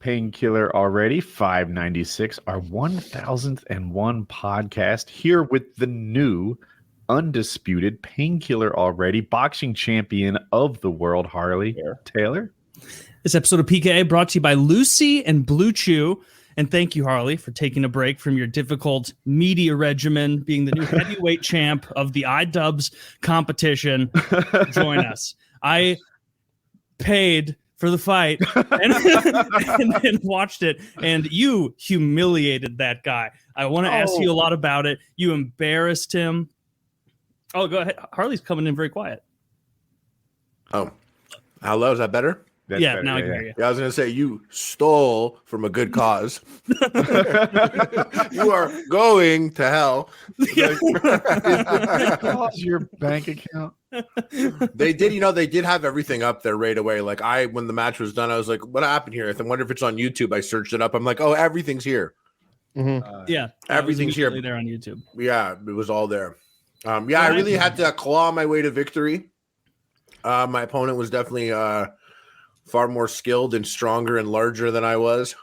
Painkiller already, 596, our 1001 podcast, here with the new undisputed Painkiller already boxing champion of the world, Harley Taylor. This episode of PKA brought to you by Lucy and Blue Chew. And thank you, Harley, for taking a break from your difficult media regimen, being the new heavyweight champ of the iDubbz competition. Join us. I paid for the fight and watched it, and you humiliated that guy. I want to ask you a lot about it. You embarrassed him. Oh, go ahead. Harley's coming in very quiet. Oh, hello. Is that better? That's yeah, better, now I can hear you. Yeah, I was going to say, you stole from a good cause. You are going to hell. Your bank account. They did have everything up there right away. Like when the match was done, I was like, what happened here? I wonder if it's on YouTube. I searched it up. I'm like, oh, everything's here. Yeah. Everything's here. There on YouTube. Yeah, it was all there. I really had to claw my way to victory. My opponent was definitely far more skilled and stronger and larger than I was.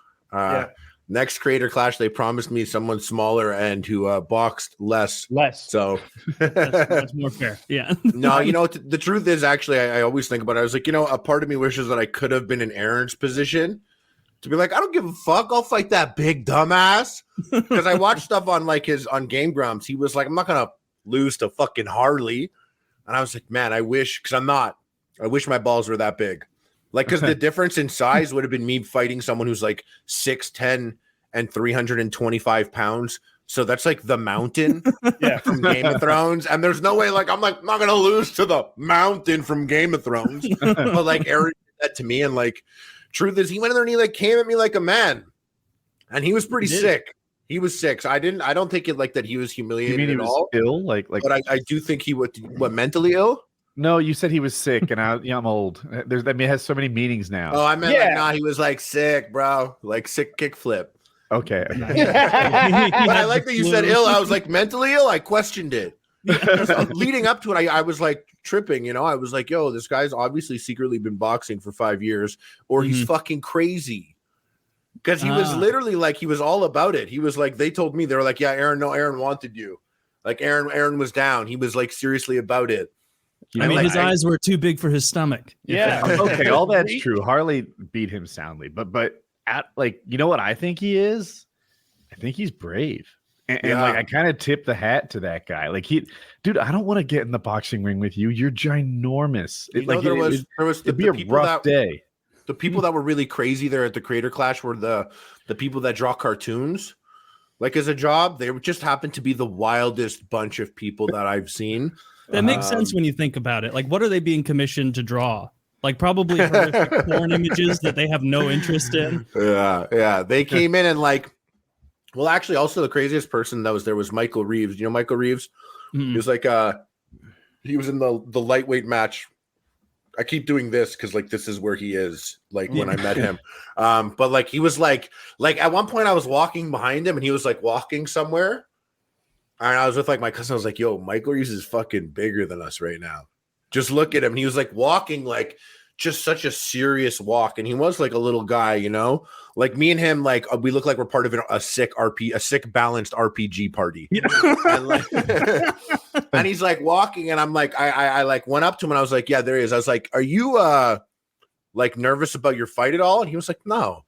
Next creator clash, they promised me someone smaller and who boxed less. So that's more fair. Yeah. No, the truth is, actually, I always think about it. I was like, a part of me wishes that I could have been in Aaron's position to be like, I don't give a fuck. I'll fight that big dumbass. Because I watched stuff on on Game Grumps. He was like, I'm not gonna lose to fucking Harley. And I was like, man, I wish, because I'm not. I wish my balls were that big. Like, because the difference in size would have been me fighting someone who's like 6'10" and 325 pounds. So that's like the Mountain from Game of Thrones. And there's no way, I'm not going to lose to the Mountain from Game of Thrones. But Aaron did that to me. And truth is, he went in there and he came at me like a man. And he was pretty sick. He was sick. So I don't think it that he was humiliated you mean he was all. Ill? But I do think he was mentally ill. No, you said he was sick, and I'm old. It has so many meanings now. Oh, I meant he was sick, bro. Sick kickflip. Okay. I like that you said ill. I was mentally ill. I questioned it. Leading up to it, I was tripping. I was like, yo, this guy's obviously secretly been boxing for 5 years, or he's fucking crazy. Because he was literally he was all about it. He was they told me, they were like, yeah, Aaron wanted you. Aaron was down. He was seriously about it. His eyes were too big for his stomach. Yeah. Okay, all that's true. Harley beat him soundly, but at you know what I think he is? I think he's brave. And I kind of tip the hat to that guy. Dude, I don't want to get in the boxing ring with you. You're ginormous. There was it'd be a rough day. The people that were really crazy there at the Creator Clash were the people that draw cartoons. As a job, they just happened to be the wildest bunch of people that I've seen. That makes sense when you think about it. What are they being commissioned to draw? Probably horrific porn images that they have no interest in. Yeah. They came in and well, actually, also the craziest person that was there was Michael Reeves. You know Michael Reeves? Mm-hmm. He was he was in the lightweight match. I keep doing this because this is where he is. When I met him, but he was at one point I was walking behind him and he was walking somewhere. And I was with my cousin. I was like, yo, Michael Reeves is fucking bigger than us right now. Just look at him. And he was walking just such a serious walk. And he was a little guy, me and him, we look like we're part of a sick balanced RPG party. And he's walking and I'm I went up to him and I was like, yeah, there he is. I was like, are you nervous about your fight at all? And he was like, no.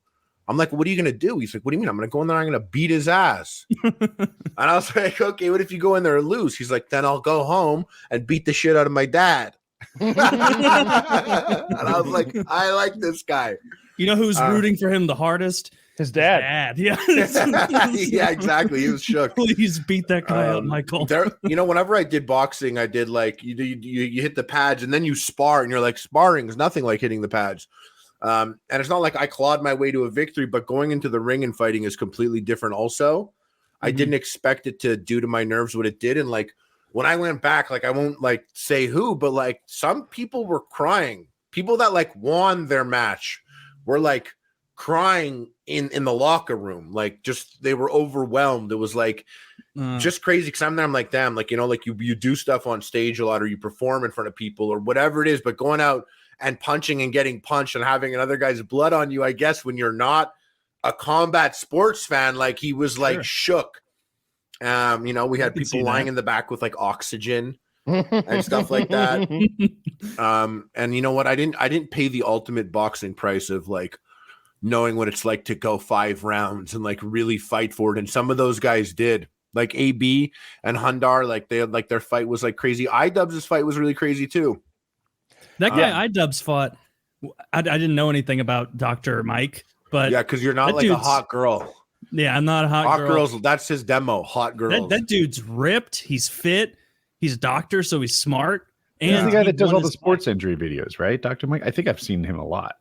I'm like, what are you going to do? He's like, what do you mean? I'm going to go in there. I'm going to beat his ass. And I was like, okay, what if you go in there and lose? He's like, then I'll go home and beat the shit out of my dad. And I was like, I like this guy. You know who's rooting for him the hardest? His dad. Yeah. Yeah, exactly. He was shook. Please beat that guy up, Michael. Whenever I did boxing, I did you hit the pads and then you spar and you're sparring is nothing like hitting the pads. And it's not I clawed my way to a victory, but going into the ring and fighting is completely different. Also, I didn't expect it to do to my nerves what it did. And when I went back, I won't say who, but some people were crying. People that won their match were crying in the locker room. They were overwhelmed. It was just crazy. Cause I'm there. I'm like, damn, you do stuff on stage a lot, or you perform in front of people or whatever it is, but going out and punching and getting punched and having another guy's blood on you, I guess when you're not a combat sports fan, like he was like shook. We had people lying in the back with like oxygen and stuff like that. And you know what? I didn't pay the ultimate boxing price of like knowing what it's like to go 5 rounds and like really fight for it. And some of those guys did. Like AB and Hundar, like they had like their fight was like crazy. iDubbz's fight was really crazy too. That guy iDubbz fought. I didn't know anything about Dr. Mike, but yeah, because you're not like a hot girl. Yeah, I'm not a hot girl. Girls. That's his demo. Hot girls. That dude's ripped. He's fit. He's a doctor, so he's smart. And he's the guy that does all the sports injury videos, right? Dr. Mike. I think I've seen him a lot.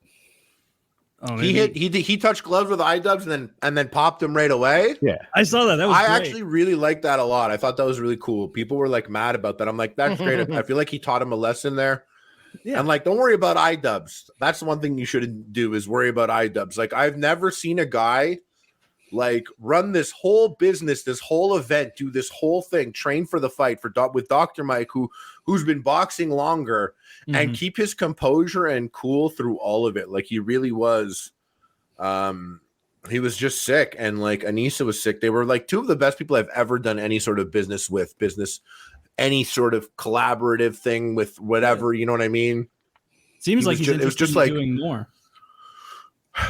Oh, he touched gloves with iDubbz and then popped him right away. Yeah, I saw that. That was great. actually really liked that a lot. I thought that was really cool. People were like mad about that. I'm like, that's great. I feel like he taught him a lesson there. Yeah. And like, don't worry about iDubbz. That's the one thing you shouldn't do is worry about iDubbz. Like, I've never seen a guy like run this whole business, this whole event, do this whole thing, train for the fight with Dr. Mike, who's been boxing longer, and keep his composure and cool through all of it. Like he really was. He was just sick, and like Anissa was sick. They were like 2 of the best people I've ever done any sort of business with. Any sort of collaborative thing with whatever, you know what I mean? Seems like it was just like doing more.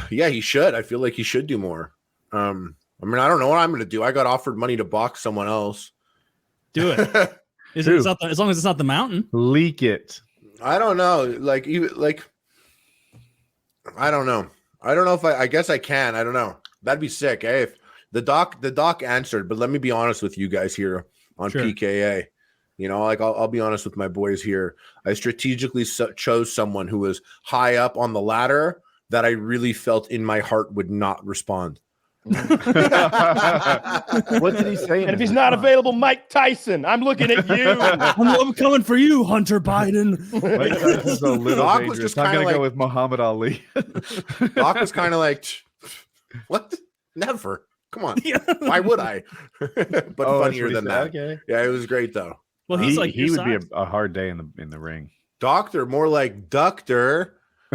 Yeah, he should. I feel like he should do more. I mean, I don't know what I'm going to do. I got offered money to box someone else. Do it. As long as it's not the mountain. Leak it. I don't know. I don't know. I don't know if I guess I can. I don't know. That'd be sick. Eh? If the doc answered, but let me be honest with you guys here on PKA. You know, like I'll be honest with my boys here. I strategically chose someone who was high up on the ladder that I really felt in my heart would not respond. What did he say? And if he's not available, Mike Tyson, I'm looking at you. I'm coming for you, Hunter Biden. Mike Tyson's a little Doc dangerous. was just I'm kind of gonna like, go with Muhammad Ali. Doc was kind of like, what? Never. Come on. Why would I? But funnier than that. Okay. Yeah, it was great though. Well, he's like he would be a hard day in the ring. Doctor, more like Duckter.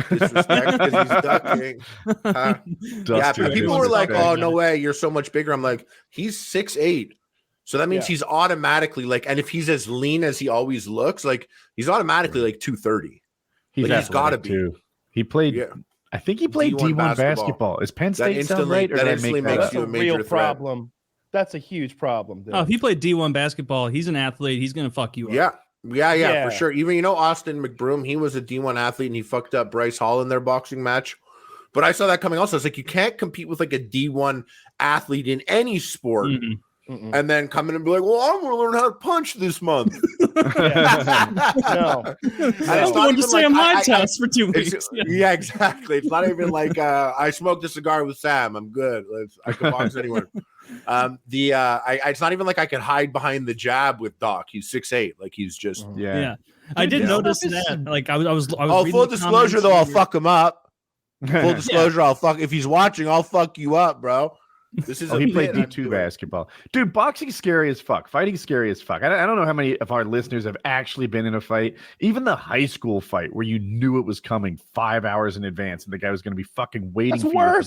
Disrespect because he's ducking. Yeah, people were like, "Oh no way, you're so much bigger." I'm like, he's 6'8", so that means he's automatically like, and if he's as lean as he always looks, like he's automatically like 230. He's got to be. Too. He played. Yeah. I think he played D1 basketball. Is Penn State sound right? Or that instantly makes you a major real problem. That's a huge problem. Dude. Oh, if he played D1 basketball, he's an athlete. He's gonna fuck you up. Yeah, for sure. Even Austin McBroom, he was a D1 athlete and he fucked up Bryce Hall in their boxing match. But I saw that coming also. It's like you can't compete with like a D1 athlete in any sport and then come in and be like, well, I'm gonna learn how to punch this month. No. I was going to Sam Hyde's house for 2 weeks. Yeah, exactly. It's not even like I smoked a cigar with Sam. I'm good. I can box anyone. It's not even like I could hide behind the jab with Doc. He's 6'8". Like he's just yeah. I did notice that. Like I was full disclosure though, I'll fuck him up. Full disclosure, I'll fuck if he's watching, I'll fuck you up, bro. This is he played D2 basketball. Dude, boxing's scary as fuck. Fighting's scary as fuck. I don't know how many of our listeners have actually been in a fight. Even the high school fight where you knew it was coming 5 hours in advance and the guy was going to be fucking waiting for you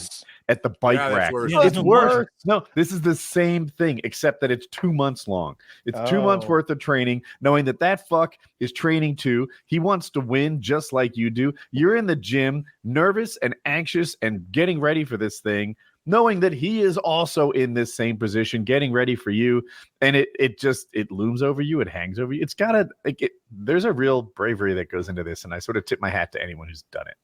at the bike rack. It's worse. No, this is the same thing, except that it's 2 months long. It's 2 months worth of training, knowing that fuck is training too. He wants to win just like you do. You're in the gym, nervous and anxious and getting ready for this thing, knowing that he is also in this same position, getting ready for you, and it looms over you, it hangs over you. It's gotta there's a real bravery that goes into this, and I sort of tip my hat to anyone who's done it.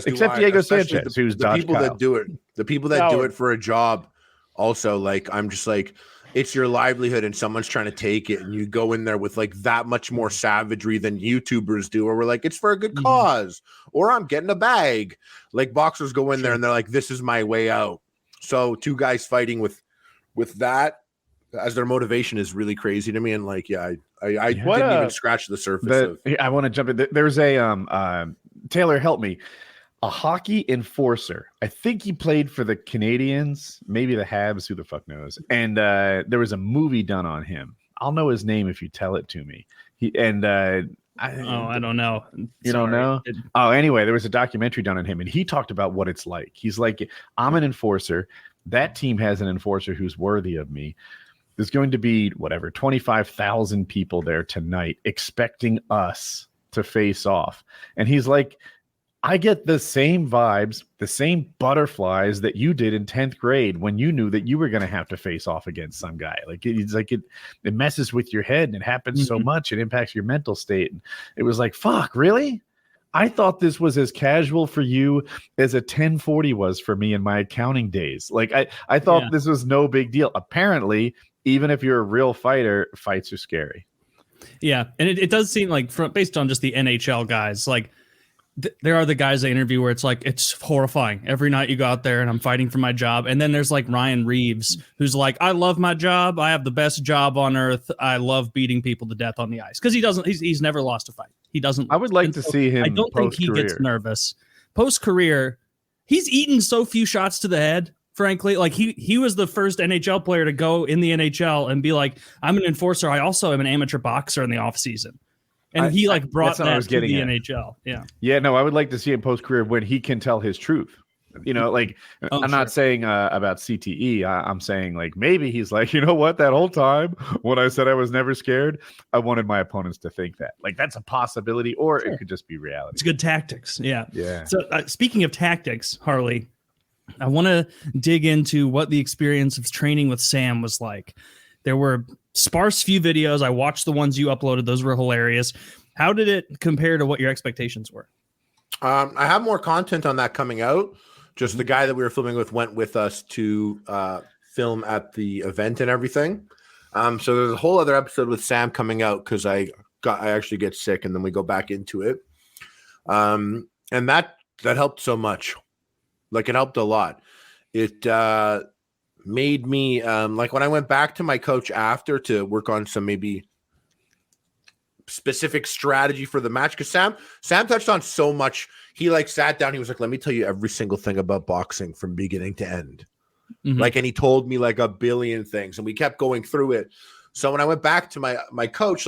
Except Diego Sanchez, who's the people that do it. The people that do it for a job, also, like I'm just like, it's your livelihood and someone's trying to take it and you go in there with like that much more savagery than YouTubers do, or we're like, it's for a good cause, or I'm getting a bag. Like boxers go in there and they're like, this is my way out. So 2 guys fighting with that as their motivation is really crazy to me. And like, I didn't even scratch the surface. I want to jump in. There's a Taylor, help me. A hockey enforcer. I think he played for the Canadians, maybe the Habs, who the fuck knows. And there was a movie done on him. I'll know his name if you tell it to me. I don't know. You don't know? Oh, anyway, there was a documentary done on him, and he talked about what it's like. He's like, I'm an enforcer. That team has an enforcer who's worthy of me. There's going to be, 25,000 people there tonight expecting us to face off. And he's like, I get the same vibes, the same butterflies that you did in 10th grade when you knew that you were going to have to face off against some guy. Like it messes with your head, and it happens so much. It impacts your mental state. And it was like, fuck, really? I thought this was as casual for you as a 1040 was for me in my accounting days. Like I thought this was no big deal. Apparently, even if you're a real fighter, fights are scary. Yeah. And it does seem like based on just the NHL guys, like, there are the guys I interview where it's like, it's horrifying. Every night you go out there and I'm fighting for my job. And then there's like Ryan Reeves, who's like, I love my job. I have the best job on earth. I love beating people to death on the ice. Because he's never lost a fight. He doesn't. I would like to see him. I don't think he gets nervous. Post-career, he's eaten so few shots to the head, frankly. Like he was the first NHL player to go in the NHL and be like, I'm an enforcer. I also am an amateur boxer in the off season. And he brought that to the NHL. Yeah. Yeah. No, I would like to see him post career when he can tell his truth. I'm not saying about CTE. I'm saying like maybe he's like, you know what? That whole time when I said I was never scared, I wanted my opponents to think that. Like that's a possibility, or it could just be reality. It's good tactics. Yeah. Yeah. So speaking of tactics, Harley, I want to dig into what the experience of training with Sam was like. There were sparse few videos. I watched the ones you uploaded. Those were hilarious. How did it compare to what your expectations were? I have more content on that coming out. Just the guy that we were filming with went with us to film at the event and everything. So there's a whole other episode with Sam coming out because I actually get sick and then we go back into it. And that helped so much. Like it helped a lot. It made me like when I went back to my coach after to work on some maybe specific strategy for the match, because Sam touched on so much. He sat down, he was like, let me tell you every single thing about boxing from beginning to end. And he told me a billion things and we kept going through it. So when I went back to my coach,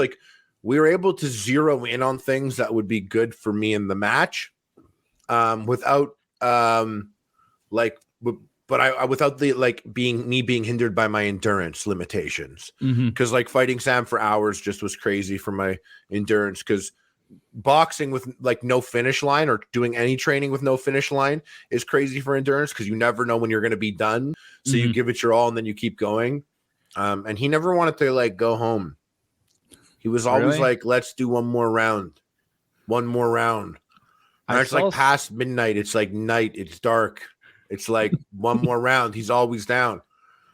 we were able to zero in on things that would be good for me in the match without without the being hindered by my endurance limitations. Because fighting Sam for hours just was crazy for my endurance, because boxing with no finish line or doing any training with no finish line is crazy for endurance, because you never know when you're going to be done. So you give it your all and then you keep going. And he never wanted to go home. He was always let's do one more round. And it's past midnight. It's night. It's dark. It's one more round. He's always down.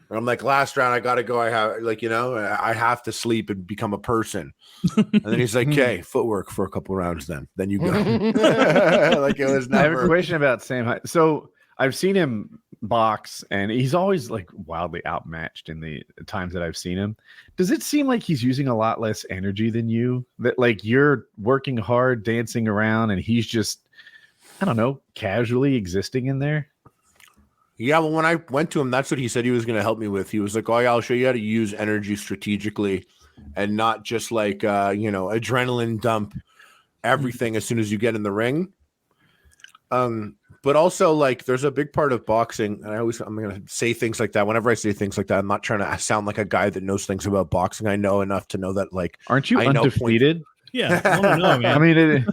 And I'm last round, I got to go. I have I have to sleep and become a person. And then he's like, okay, footwork for a couple rounds. Then you go. It was never. I have a question about Sam Hyde. So I've seen him box and he's always wildly outmatched in the times that I've seen him. Does it seem like he's using a lot less energy than you? That you're working hard, dancing around, and he's just, I don't know, casually existing in there? Yeah, well, when I went to him, that's what he said he was going to help me with. He was like, oh, yeah, I'll show you how to use energy strategically and not just adrenaline dump everything as soon as you get in the ring. But also, there's a big part of boxing, and I'm going to say things like that. Whenever I say things like that, I'm not trying to sound like a guy that knows things about boxing. I know enough to know that, aren't you undefeated? Yeah, I don't know, man. I mean,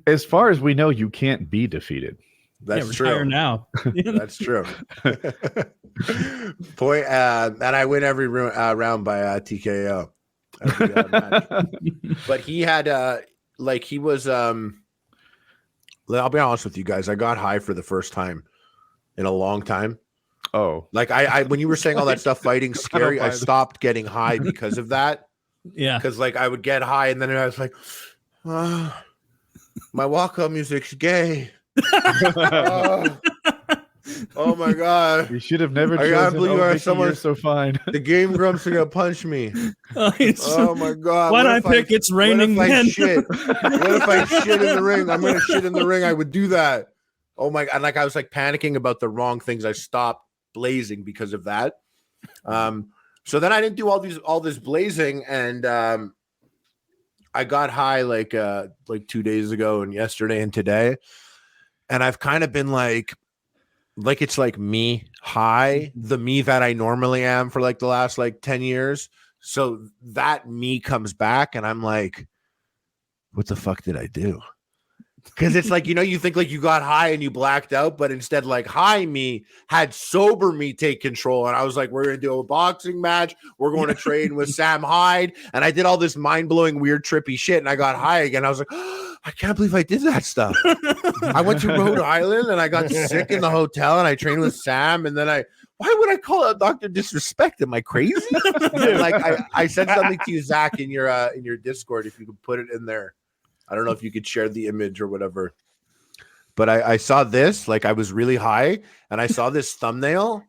as far as we know, you can't be defeated. That's true. Now. That's true. Boy, and I win every round by TKO. But he had he was I'll be honest with you guys, I got high for the first time in a long time. Oh, I when you were saying all that stuff, fighting scary, I stopped getting high because of that. Yeah, because I would get high and then I was like, my walk-up music's gay. Oh my god! You should have never chosen. I can't believe someone so fine. The Game Grumps are gonna punch me. Oh my god! Why'd I pick It's Raining Men? What if I shit in the ring? I'm gonna shit in the ring. I would do that. Oh my god! I was panicking about the wrong things. I stopped blazing because of that. So then I didn't do all this blazing, and I got high like 2 days ago and yesterday and today, and I've kind of been like it's like me high, the me that I normally am for like the last like 10 years. So that me comes back, and I'm like, what the fuck did I do? Because it's like, you think like you got high and you blacked out, but instead like high me had sober me take control. And I was like, we're going to do a boxing match. We're going to train with Sam Hyde. And I did all this mind-blowing, weird, trippy shit. And I got high again. I was like, oh, I can't believe I did that stuff. I went to Rhode Island and I got sick in the hotel and I trained with Sam. And then why would I call a doctor disrespect? Am I crazy? Like I said something to you, Zach, in your Discord, if you could put it in there. I don't know if you could share the image or whatever, but I saw this, like I was really high and I saw this thumbnail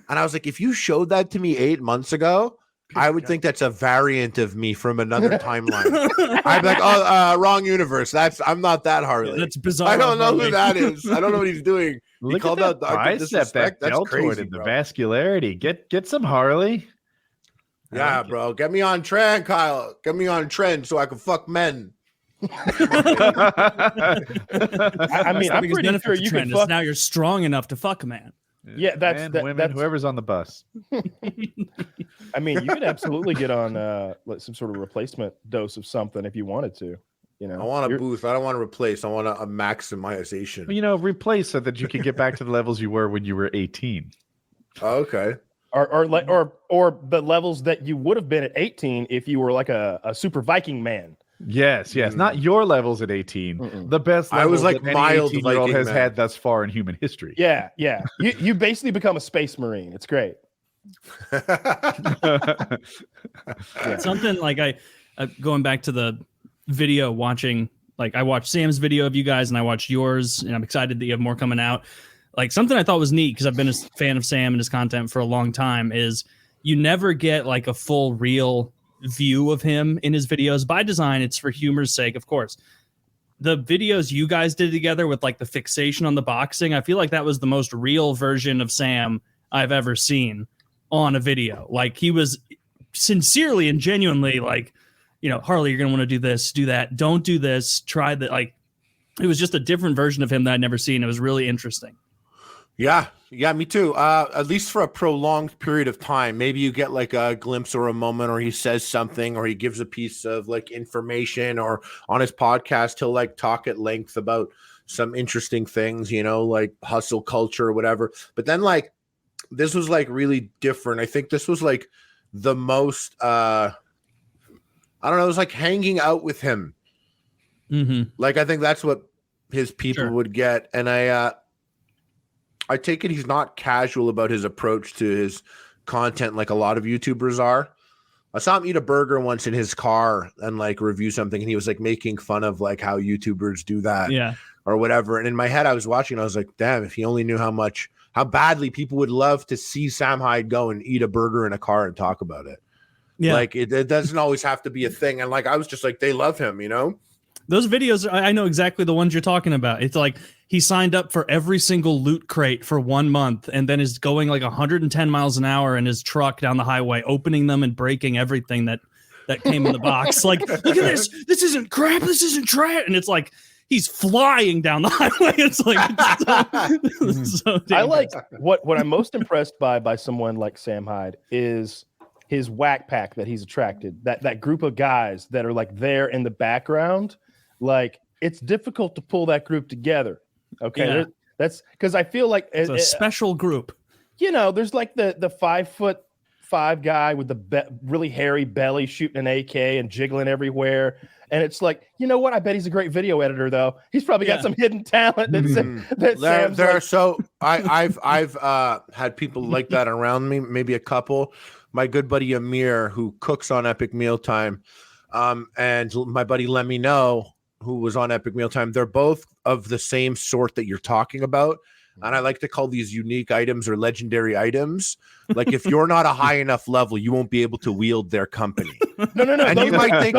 and I was like, if you showed that to me 8 months ago, I would think that's a variant of me from another timeline. I'd be like, oh, wrong universe. I'm not that Harley. That's bizarre. I don't know who that is. I don't know what he's doing. Look at that bicep, that deltoid, and the vascularity. Get some Harley. Yeah, bro. Get me on trend, Kyle. Get me on trend so I can fuck men. I mean, I'm pretty sure you can fuck. Now you're strong enough to fuck a man. Yeah, that's women, whoever's on the bus. I mean, you could absolutely get on some sort of replacement dose of something if you wanted to. I want a boost. I don't want to replace. I want a maximization. Replace so that you can get back to the levels you were when you were 18. Oh, okay. Or the levels that you would have been at 18 if you were like a super Viking man. Yes, not your levels at 18. The best levels I was like that mild any 18-year-old has man. had thus far in human history. Yeah. You basically become a space marine. It's great. Something like I going back to the video watching, like I watched Sam's video of you guys and I watched yours, and I'm excited that you have more coming out. Like something I thought was neat, because I've been a fan of Sam and his content for a long time, is you never get like a full real view of him in his videos. By design, it's for humor's sake, of course. The videos you guys did together with like the fixation on the boxing, I feel like that was the most real version of Sam I've ever seen on a video. Like he was sincerely and genuinely like, Harley, you're gonna want to do this, do that, don't do this, try that. Like it was just a different version of him that I'd never seen. It was really interesting. Yeah, me too. At least for a prolonged period of time. Maybe you get like a glimpse or a moment, or he says something, or he gives a piece of like information, or on his podcast, he'll like talk at length about some interesting things, like hustle culture or whatever. But then like, this was like really different. I think this was like the most, I don't know, it was like hanging out with him. Mm-hmm. Like, I think that's what his people would get. And I take it he's not casual about his approach to his content like a lot of YouTubers are. I saw him eat a burger once in his car and like review something, and he was like making fun of like how YouTubers do that, or whatever. And in my head, I was watching, I was like, damn, if he only knew how badly people would love to see Sam Hyde go and eat a burger in a car and talk about it. Yeah, like it doesn't always have to be a thing. And like I was just like, they love him, Those videos, I know exactly the ones you're talking about. It's like he signed up for every single loot crate for 1 month and then is going like 110 miles an hour in his truck down the highway, opening them and breaking everything that came in the box. Like, look at this. This isn't crap. This isn't trash. And it's like he's flying down the highway. It's like it's so I like what I'm most impressed by someone like Sam Hyde is his Wack pack that he's attracted. That group of guys that are like there in the background. Like it's difficult to pull that group together. Okay. That's because I feel like it's a special group. There's like the 5'5" guy with the really hairy belly shooting an AK and jiggling everywhere. And it's like, you know what? I bet he's a great video editor, though. He's probably got some hidden talent I've had people like that around me, maybe a couple. My good buddy Amir, who cooks on Epic Mealtime, and my buddy Let Me Know, who was on Epic Mealtime, they're both of the same sort that you're talking about. And I like to call these unique items or legendary items. Like if you're not a high enough level, you won't be able to wield their company. No. And you might think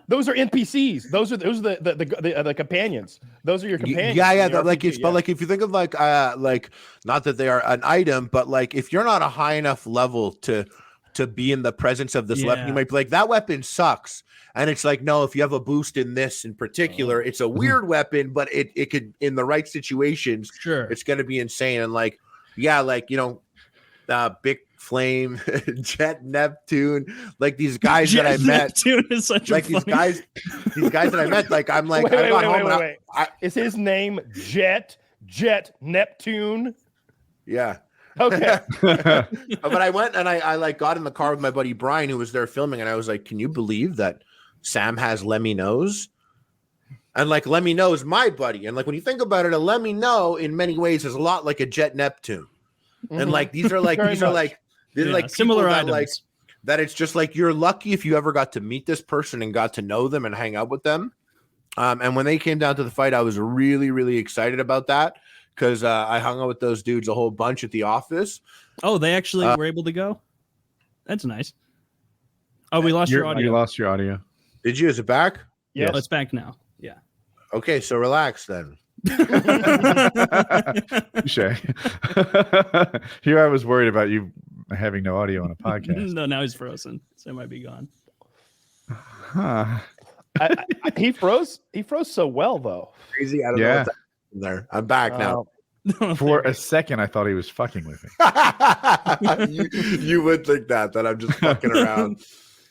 those are NPCs. Those are the companions. Those are your companions. Yeah. But like if you think of like not that they are an item, but like if you're not a high enough level to to be in the presence of this weapon. You might be like, that weapon sucks. And it's like, no, if you have a boost in this in particular, it's a weird weapon, but it could, in the right situations, it's going to be insane. And like, yeah, like, you know, Big Flame, Jet Neptune, like these guys that I met. Neptune is such like these guys that I met, like, I'm like, I got home. Wait. Is his name Jet Neptune? Yeah. Okay. But I went and I like got in the car with my buddy Brian, who was there filming, and I was like, can you believe that Sam has Lemmy Nose? And like Lemmy Nose, my buddy. And like when you think about it, a Lemmy Nose in many ways is a lot like a Jet Neptune. And like these are like similar that, items. like that it's just like you're lucky if you ever got to meet this person and got to know them and hang out with them. And when they came down to the fight, I was really, really excited about that. Because I hung out with those dudes a whole bunch at the office. Oh, they actually were able to go? That's nice. Oh, we lost your audio. You lost your audio. Did you? Is it back? Yeah, it's back now. Yeah. Okay, so relax then. Touche. Here I was worried about you having no audio on a podcast. No, now he's frozen. So it might be gone. Huh. He froze so well, though. Crazy. I don't know what's there. I'm back now. For a second, I thought he was fucking with me. you would think that I'm just fucking around.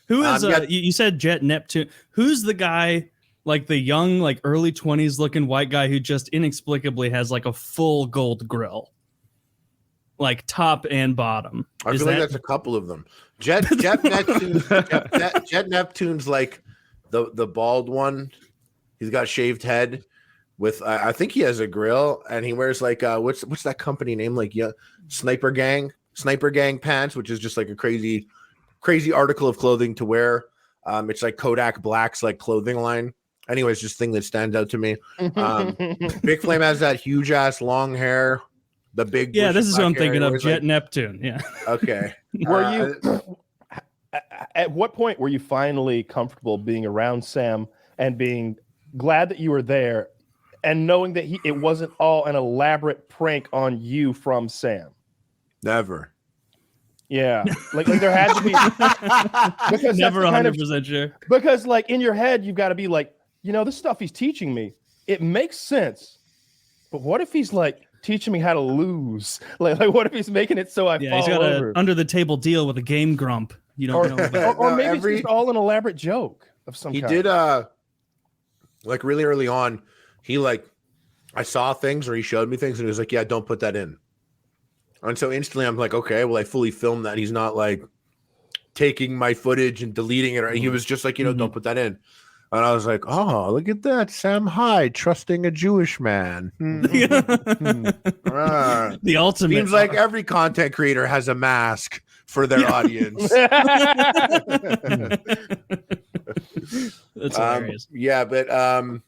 Who is you said Jet Neptune? Who's the guy, like the young, like early 20s looking white guy who just inexplicably has like a full gold grill, like top and bottom? I feel like that's a couple of them. Jet Neptune's like the bald one. He's got shaved head. With I think he has a grill, and he wears like what's that company name, like Sniper Gang pants, which is just like a crazy article of clothing to wear. It's like Kodak Black's like clothing line. Anyways, just thing that stands out to me. Big Flame has that huge ass long hair. The big this is what I'm thinking of. Jet Neptune. Yeah. Okay. Were you at what point were you finally comfortable being around Sam and being glad that you were there? And knowing that it wasn't all an elaborate prank on you from Sam. Never. Yeah. Like there had to be. Because never 100% sure. Because like in your head, you've got to be like, you know, this stuff he's teaching me, it makes sense. But what if he's like teaching me how to lose? Like what if he's making it so I fall he's got over? An under the table deal with a game grump. You don't know about. Or maybe it's just all an elaborate joke of some kind. He did like really early on. He like, I saw things or he showed me things and he was like, yeah, don't put that in. And so instantly I'm like, okay, well, I fully filmed that. He's not like taking my footage and deleting it. Or he was just like, you know, don't put that in. And I was like, oh, look at that. Sam Hyde trusting a Jewish man. The ultimate. Seems like every content creator has a mask for their audience. That's hilarious. Yeah, but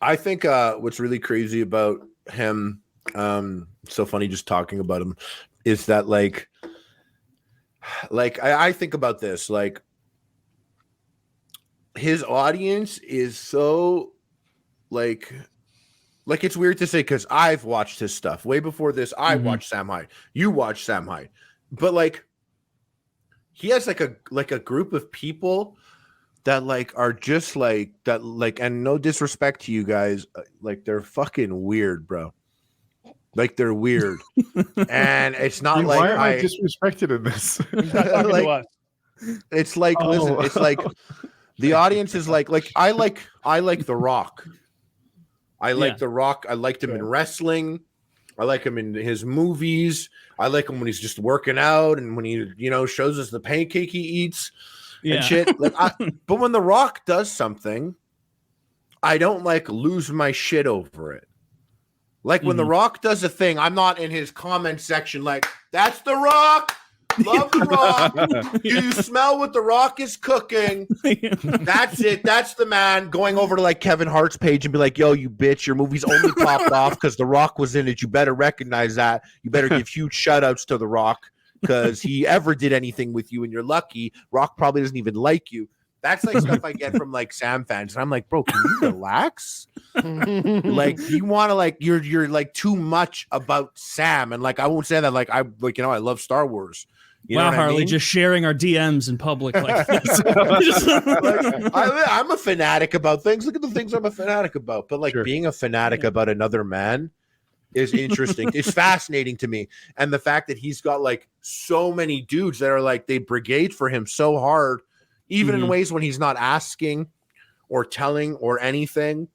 I think what's really crazy about him, so funny just talking about him, is that like I think about this, like his audience is so like it's weird to say because I've watched his stuff way before this. I watched Sam Hyde. You watched Sam Hyde, but like he has like a group of people that like are just like that, like, and no disrespect to you guys, like they're fucking weird, bro. Like they're weird, and it's not like why am I disrespected in this? Like, it's like listen, it's like the audience is like I like The Rock. I like The Rock. I liked him in wrestling. I like him in his movies. I like him when he's just working out and when he, you know, shows us the pancake he eats. And shit. Like, but when The Rock does something, I don't like lose my shit over it. Like when The Rock does a thing, I'm not in his comment section like, that's The Rock. Love The Rock. Do you smell what The Rock is cooking? That's it. That's the man. Going over to like Kevin Hart's page and be like, yo, you bitch, your movie's only popped off because The Rock was in it. You better recognize that. You better give huge shout outs to The Rock. Because he ever did anything with you and you're lucky. Rock probably doesn't even like you. That's like stuff I get from like Sam fans. And I'm like, bro, can you relax? Like you want to like you're like too much about Sam. And like I won't say that like I like, you know, I love Star Wars. You know wow, what Harley, I mean? just sharing our DMs in public like this. I'm a fanatic about things. Look at the things I'm a fanatic about. But like being a fanatic about another man is interesting. It's fascinating to me. And the fact that he's got like so many dudes that are like, they brigade for him so hard, even in ways when he's not asking or telling or anything.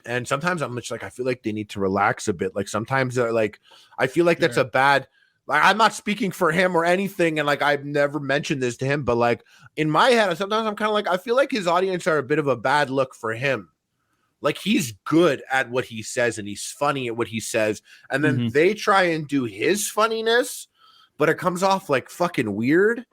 And sometimes I'm just like, I feel like they need to relax a bit. Like sometimes they're like, I feel like that's a bad, like, I'm not speaking for him or anything. And like, I've never mentioned this to him, but like in my head, sometimes I'm kind of like, I feel like his audience are a bit of a bad look for him. Like he's good at what he says and he's funny at what he says. And then they try and do his funniness, but it comes off like fucking weird.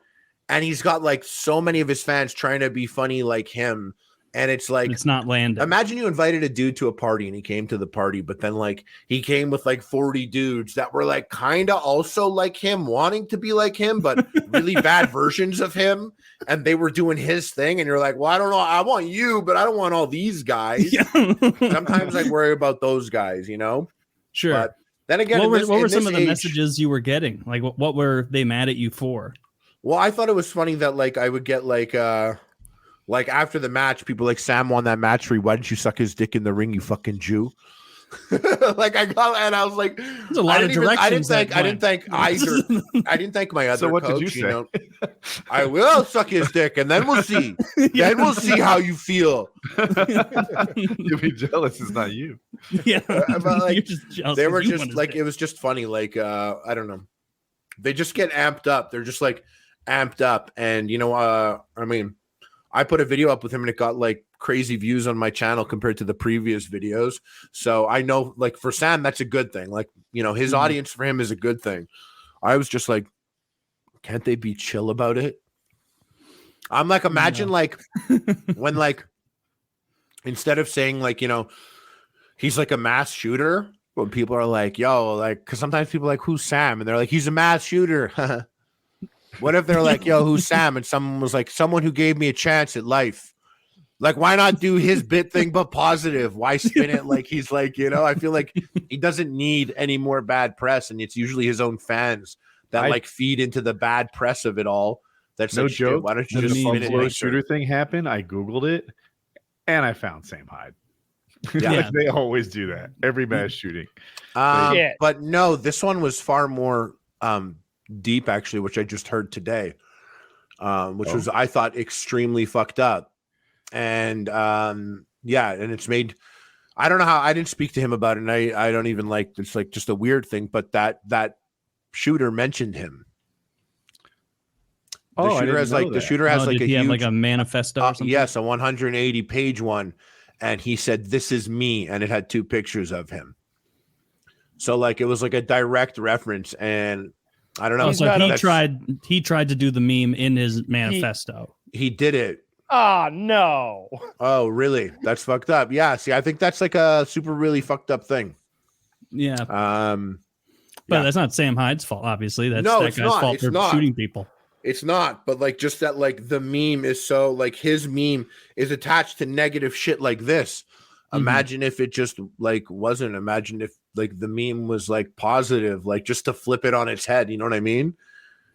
And he's got like so many of his fans trying to be funny like him. And it's like, it's not landing. Imagine you invited a dude to a party and he came to the party, but then like he came with like 40 dudes that were like kind of also like him, wanting to be like him, but really bad versions of him. And they were doing his thing. And you're like, well, I don't know. I want you, but I don't want all these guys. Sometimes I worry about those guys, you know? Sure. But then again, what were some of the messages you were getting? Like what were they mad at you for? Well, I thought it was funny that like I would get like after the match, people like, Sam won that match for you. Why didn't you suck his dick in the ring, you fucking Jew? Like I got, and I was like, there's a lot of directions. I didn't thank either. I didn't thank my other so what coach. Did you say? Know, I will suck his dick, and then we'll see. Then we'll see how you feel. You'll be jealous. It's not you. Yeah, but like they were just like, dick. it was just funny. Like I don't know, they just get amped up. They're just like amped up, and you know, I mean. I put a video up with him and it got like crazy views on my channel compared to the previous videos. So I know like for Sam, that's a good thing. Like, you know, his audience for him is a good thing. I was just like, can't they be chill about it? I'm like, imagine like when like, instead of saying like, you know, he's like a mass shooter, when people are like, yo, like, cause sometimes people are like, who's Sam? And they're like, he's a mass shooter. What if they're like, yo, who's Sam? And someone was like, someone who gave me a chance at life. Like, why not do his bit thing, but positive? Why spin it like he's like, you know, I feel like he doesn't need any more bad press. And it's usually his own fans that like feed into the bad press of it all. That's no like, joke. Why don't you the just spin it? Buffalo shooter thing happened. I Googled it and I found Sam Hyde. Yeah. Like they always do that. Every mass shooting. But no, this one was far more deep actually, which I just heard today, which was, I thought, extremely fucked up. And yeah, and it's made, I don't know how, I didn't speak to him about it, and I don't even like, it's like just a weird thing, but that shooter mentioned him. The shooter has like, the shooter has like a huge, like a manifesto or something? Yes, a 180 page one, and he said, this is me, and it had 2 pictures of him. So like it was like a direct reference, and I don't know. So he tried to do the meme in his manifesto. He did it. Oh no. Oh, really? That's fucked up. Yeah. See, I think that's like a super really fucked up thing. Yeah. But that's not Sam Hyde's fault, obviously. That's no, that it's guy's not. fault It's for not. shooting people. It's not, but like just that like the meme is so like his meme is attached to negative shit like this. Imagine if it just like wasn't. Imagine if like the meme was like positive, like just to flip it on its head. You know what I mean?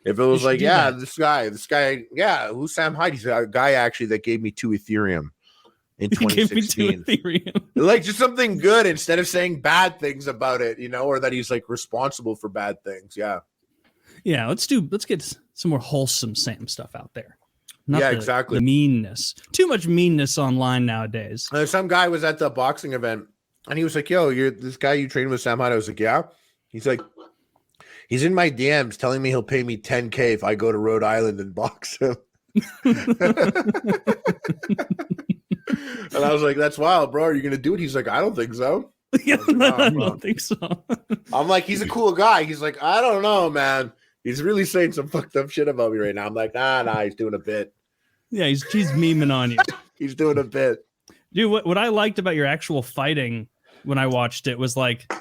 If it was like, yeah, this guy, yeah, who's Sam Hyde? He's a guy actually that gave me 2 Ethereum in 2016. Like just something good instead of saying bad things about it, you know, or that he's like responsible for bad things. Yeah. Yeah. Let's get some more wholesome Sam stuff out there. Exactly. The meanness. Too much meanness online nowadays. Some guy was at the boxing event and he was like, yo, you're this guy you train with, Sam Hyde. I was like, yeah. He's like, he's in my DMs telling me he'll pay me $10K if I go to Rhode Island and box him. And I was like, that's wild, bro. Are you going to do it? He's like, I don't think so. Yeah, I don't think so. I'm like, he's a cool guy. He's like, I don't know, man. He's really saying some fucked up shit about me right now. I'm like, nah, he's doing a bit. Yeah, he's memeing on you. He's doing a bit. Dude, what I liked about your actual fighting when I watched it was like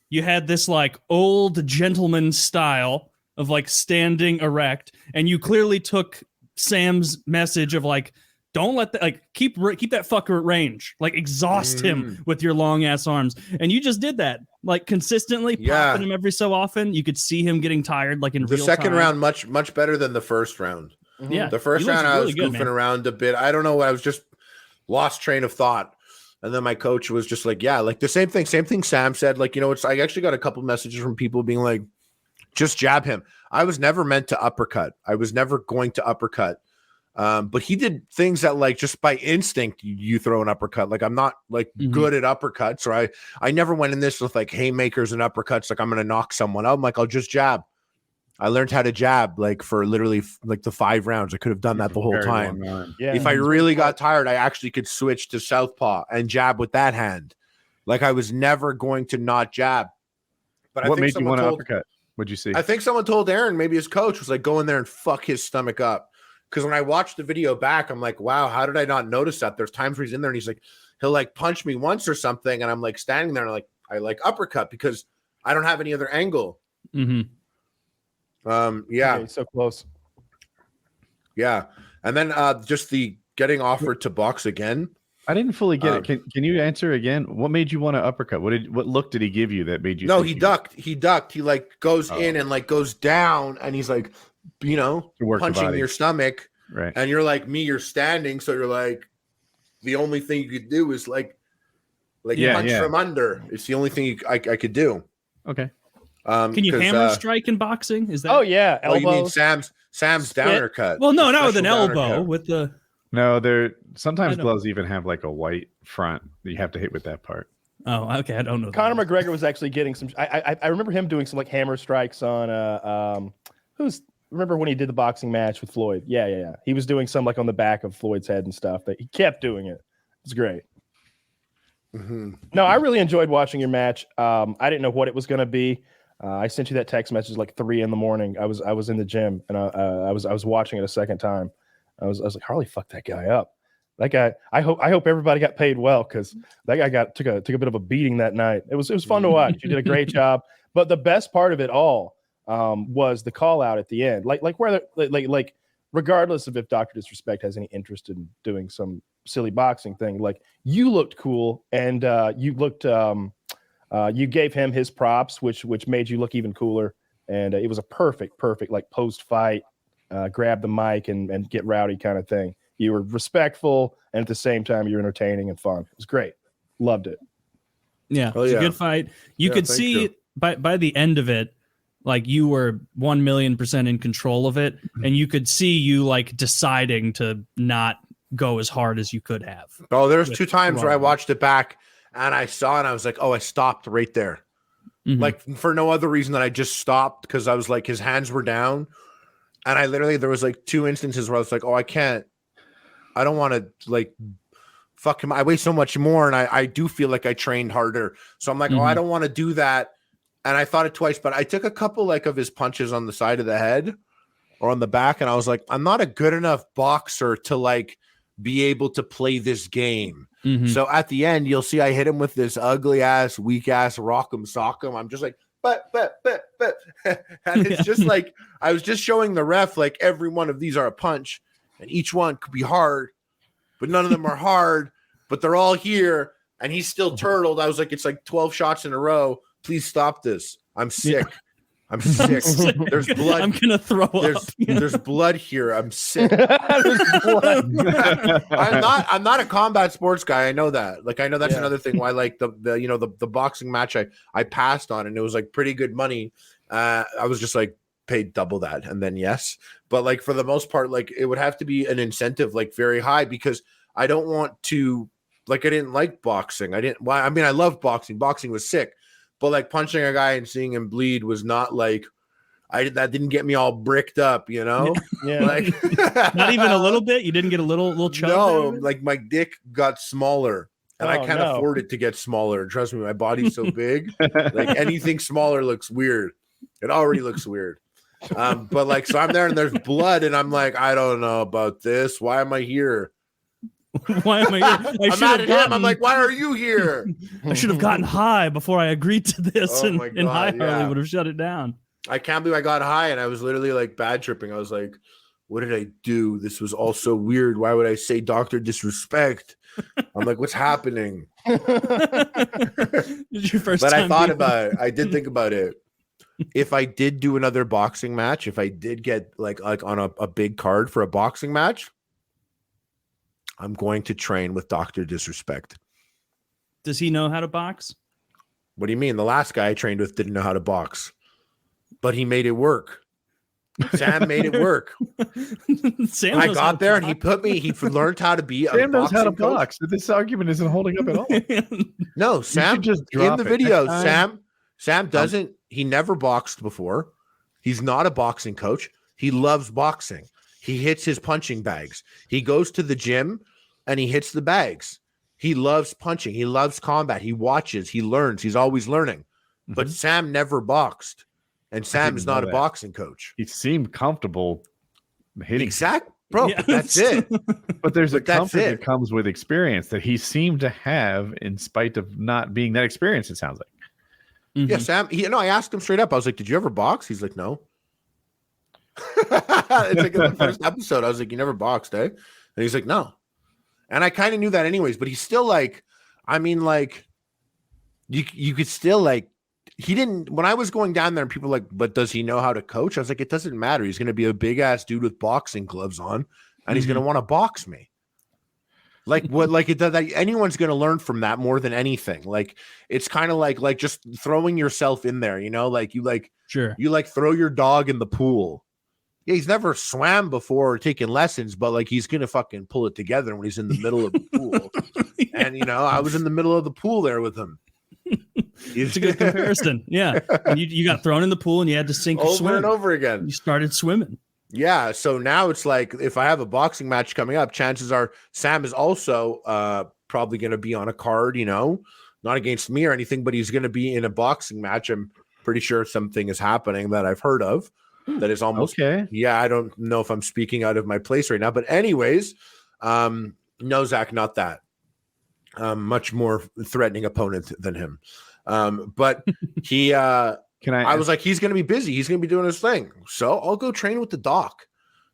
you had this like old gentleman style of like standing erect, and you clearly took Sam's message of like don't let that, like, keep that fucker at range, like exhaust him with your long ass arms. And you just did that, like consistently popping him every so often. You could see him getting tired, like in the real second time. round, much better than the first round. Yeah, the first round I was goofing around a bit. I don't know. I was just lost train of thought. And then my coach was just like, yeah, like the same thing Sam said. Like, I actually got a couple messages from people being like, just jab him. I was never meant to uppercut. I was never going to uppercut. But he did things that, like, just by instinct, you throw an uppercut. Like, I'm not like good at uppercuts, or I never went in this with like haymakers and uppercuts. Like, I'm going to knock someone out. I'm like, I'll just jab. I learned how to jab like for literally like the 5 rounds. I could have done that the whole time. Yeah, if I really got tired, I actually could switch to southpaw and jab with that hand. Like, I was never going to not jab. But what made you want to uppercut? What'd you see? I think someone told Aaron, maybe his coach, was like, go in there and fuck his stomach up. Because when I watched the video back, I'm like, wow, how did I not notice that? There's times where he's in there and he's like, he'll like punch me once or something, and I'm like standing there and I like uppercut because I don't have any other angle. Yeah, okay, so close. Yeah, and then just the getting offered to box again. I didn't fully get it. Can you answer again? What made you want to uppercut? What look did he give you that made you? No, he ducked. He ducked. He like goes in and like goes down, and he's like, punching your stomach, right? And you're like me. You're standing, so you're like, the only thing you could do is like punch from under. It's the only thing I could do. Okay. Can you hammer strike in boxing? Is that? Oh yeah, elbow. Oh, you mean Sam's downer cut? Well, no, not with an elbow. With the sometimes gloves even have like a white front that you have to hit with that part. Oh, okay. I don't know. Conor McGregor was actually getting some. I remember him doing some like hammer strikes on remember when he did the boxing match with Floyd? Yeah. He was doing some like on the back of Floyd's head and stuff. But he kept doing it. It's great. No, I really enjoyed watching your match. I didn't know what it was going to be. I sent you that text message like 3 a.m. I was in the gym and I was watching it a second time. I was like, Harley, fuck that guy up. That guy. I hope everybody got paid well, because that guy took a bit of a beating that night. It was fun to watch. You did a great job. But the best part of it all was the call out at the end. Like regardless of if Dr. Disrespect has any interest in doing some silly boxing thing, like, you looked cool, and you gave him his props, which made you look even cooler. And it was a perfect like post fight, grab the mic and get rowdy kind of thing. You were respectful, and at the same time you're entertaining and fun. It was great. Loved it. Yeah, it was a good fight. You could see by the end of it, like, you were 1,000,000% in control of it, and you could see you like deciding to not go as hard as you could have. Oh, there's 2 times where I watched it back and I saw, and I was like, oh, I stopped right there. Like, for no other reason than I just stopped, because I was like, his hands were down, and there was like 2 instances where I was like, oh, I don't want to like fuck him. I weigh so much more, and I do feel like I trained harder. So I'm like, oh, I don't want to do that. And I thought it twice, but I took a couple like of his punches on the side of the head or on the back, and I was like, I'm not a good enough boxer to like be able to play this game. So at the end, you'll see I hit him with this ugly ass, weak ass rock'em sock'em. I'm just like, but. And it's just like, I was just showing the ref, like, every one of these are a punch, and each one could be hard, but none of them are hard, but they're all here. And he's still turtled. I was like, it's like 12 shots in a row. Please stop this. I'm sick. I'm sick. There's blood. I'm gonna throw up. There's blood here. I'm sick. I'm not a combat sports guy. I know that. Like, I know that's another thing why, like, the boxing match I passed on, and it was like pretty good money. I was just like paid double that, and then but like, for the most part, like, it would have to be an incentive like very high, because I don't want to, like, I didn't like boxing. I mean, I love boxing. Boxing was sick. But like, punching a guy and seeing him bleed was not like, that didn't get me all bricked up, Yeah. Like, not even a little bit. You didn't get a little chub. No, like, my dick got smaller, and I can't afford it to get smaller. Trust me, my body's so big. Like, anything smaller looks weird. It already looks weird. But like, so I'm there and there's blood, and I'm like, I don't know about this. Why am I here? Why am I here? I'm mad at him. I'm like, why are you here? I should have gotten high before I agreed to this, and High Harley would have shut it down. I can't believe I got high, and I was literally like bad tripping. I was like, what did I do? This was all so weird. Why would I say Dr. Disrespect? I'm like, what's happening? Your first But I time thought being- about it. I did think about it. If I did do another boxing match, if I did get like on a big card for a boxing match, I'm going to train with Dr. Disrespect. Does he know how to box? What do you mean? The last guy I trained with didn't know how to box, but he made it work. Sam made it work. Sam I knows how got to there and he box. put me, he learned how to be a Sam knows how to boxing coach. box. This argument isn't holding up at all. No, Sam just in drop the it. video, Next time- Sam doesn't, he never boxed before. He's not a boxing coach. He loves boxing. He hits his punching bags. He goes to the gym and he hits the bags. He loves punching. He loves combat. He watches. He learns. He's always learning. But Sam never boxed. And Sam is know not a that. boxing coach. He seemed comfortable hitting. Exact, bro. Yeah. But that's it. But there's a But that's comfort it. that comes with experience that he seemed to have in spite of not being that experienced, it sounds like. Mhm. Yeah, Sam. I asked him straight up. I was like, "Did you ever box?" He's like, "No." It's like in the first episode. I was like, "You never boxed, eh?" And he's like, "No." And I kind of knew that anyways. But he's still like, I mean, like, you could still like. He didn't. When I was going down there, and people were like, "But does he know how to coach?" I was like, "It doesn't matter. He's going to be a big ass dude with boxing gloves on, and he's going to want to box me." Like what? Like it does. Like, anyone's going to learn from that more than anything. Like it's kind of like just throwing yourself in there. You know, like you Sure. throw your dog in the pool. Yeah, he's never swam before or taken lessons, but like he's gonna fucking pull it together when he's in the middle of the pool. And I was in the middle of the pool there with him. It's a good comparison. Yeah. And you got thrown in the pool and you had to sink or Over swim. and over again. You started swimming. Yeah. So now it's like if I have a boxing match coming up, chances are Sam is also probably gonna be on a card, not against me or anything, but he's gonna be in a boxing match. I'm pretty sure something is happening that I've heard of. That is almost Okay. Yeah, I don't know if I'm speaking out of my place right now, but anyways, no, Zach, not that. Much more threatening opponent than him. But he, I was like, he's going to be busy. He's going to be doing his thing. So I'll go train with the doc.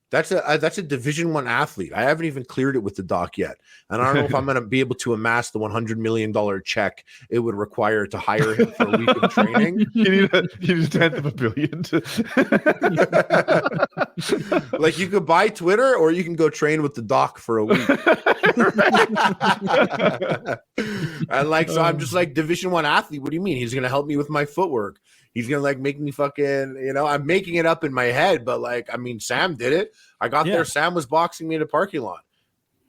That's a Division I athlete. I haven't even cleared it with the doc yet. And I don't know if I'm going to be able to amass the $100 million check it would require to hire him for a week of training. You need a tenth of $1 billion. Like you could buy Twitter or you can go train with the doc for a week. And like, so I'm just like Division I athlete. What do you mean? He's going to help me with my footwork. He's going to like make me fucking, I'm making it up in my head, but like, I mean, Sam did it. I got there. Sam was boxing me in a parking lot.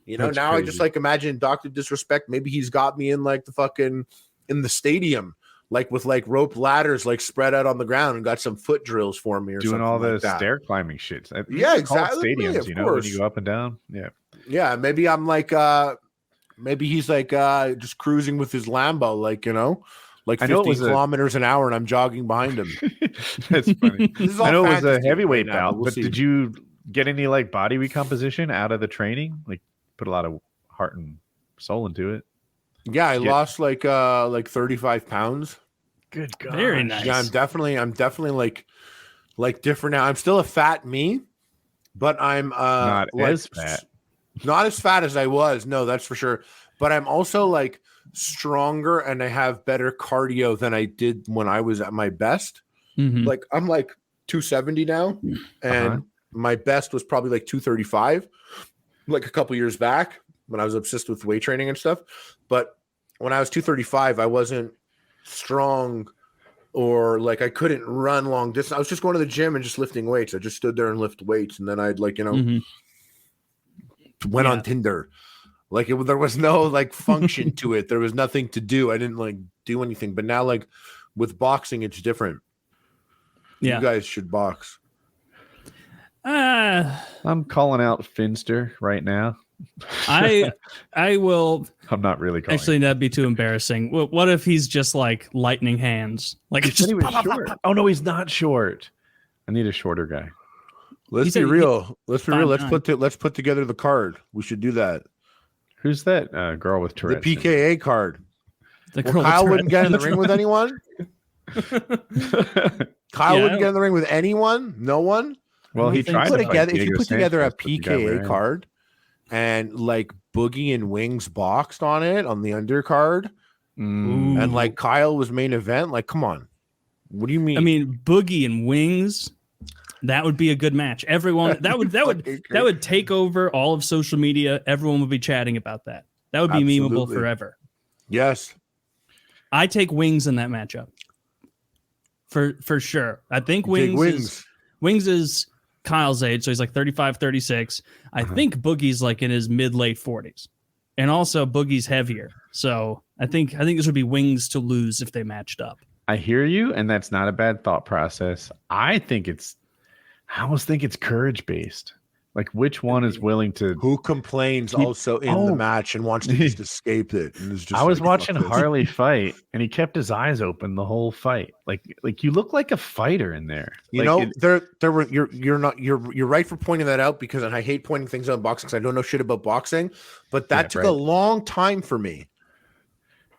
That's now crazy. I just like imagine Dr. Disrespect. Maybe he's got me in like the fucking, in the stadium, like with like rope ladders, like spread out on the ground and got some foot drills for me or doing something all the like that. stair climbing shit. Yeah, It's called exactly. Stadiums, Of when course. you go up and down. Yeah. Yeah, maybe I'm like maybe he's like just cruising with his Lambo, like like I know it 15 was kilometers an hour and I'm jogging behind him. That's funny. This is all I know it was a fantasy heavyweight right now, bout, we'll but see. did you get any like body recomposition out of the training? Like put a lot of heart and soul into it? Yeah, I lost like 35 pounds. Good God. Very nice. Yeah, I'm definitely like different now. I'm still a fat me, but I'm Not like, as fat. Not as fat as I was. No, that's for sure. But I'm also like stronger and I have better cardio than I did when I was at my best. Mhm. Like I'm like 270 now, and my best was probably like 235, like a couple years back when I was obsessed with weight training and stuff. But when I was 235, I wasn't strong or like I couldn't run long distance. I was just going to the gym and just lifting weights. I just stood there and lift weights, and then I'd like Mhm. went on Tinder. Like there was no like function to it. There was nothing to do. I didn't like do anything. But now like with boxing, it's different. Yeah. You guys should box. I'm calling out Finster right now. I will. I'm not really calling. Actually, that'd be too embarrassing. What if he's just like lightning hands? Like it's He said just he was short. Oh no, he's not short. I need a shorter guy. Let's He's be a- real. Let's be real. 5'9". Let's put together the card. We should do that. Who's that girl with The Tourette's? PKA card. the Well, girl Kyle with wouldn't get in the Tourette's. ring with anyone. Kyle Yeah, wouldn't get in the ring with anyone. No one. Well, he tried to fight if you Diego put together a Sanchez, but he got PKA ran. card and like Boogie and Wings boxed on it on the undercard, and like Kyle was main event, like come on, what do you mean? I mean, Boogie and Wings, that would be a good match. Everyone that would take over all of social media. Everyone would be chatting about that. That would be memeable forever. Yes, I take Wings in that matchup for sure. I think Wings is Kyle's age, so he's like 35, 36. I think Boogie's like in his mid-late 40s. And also Boogie's heavier. So I think this would be Wings to lose if they matched up. I hear you, and that's not a bad thought process. I almost think it's courage based. Like which one is willing to who complains also in the match and wants to just escape it. And is just I was watching Harley fight, and he kept his eyes open the whole fight. Like you look like a fighter in there. You know, you're right for pointing that out, because, and I hate pointing things out in boxing because I don't know shit about boxing, but that took a long time for me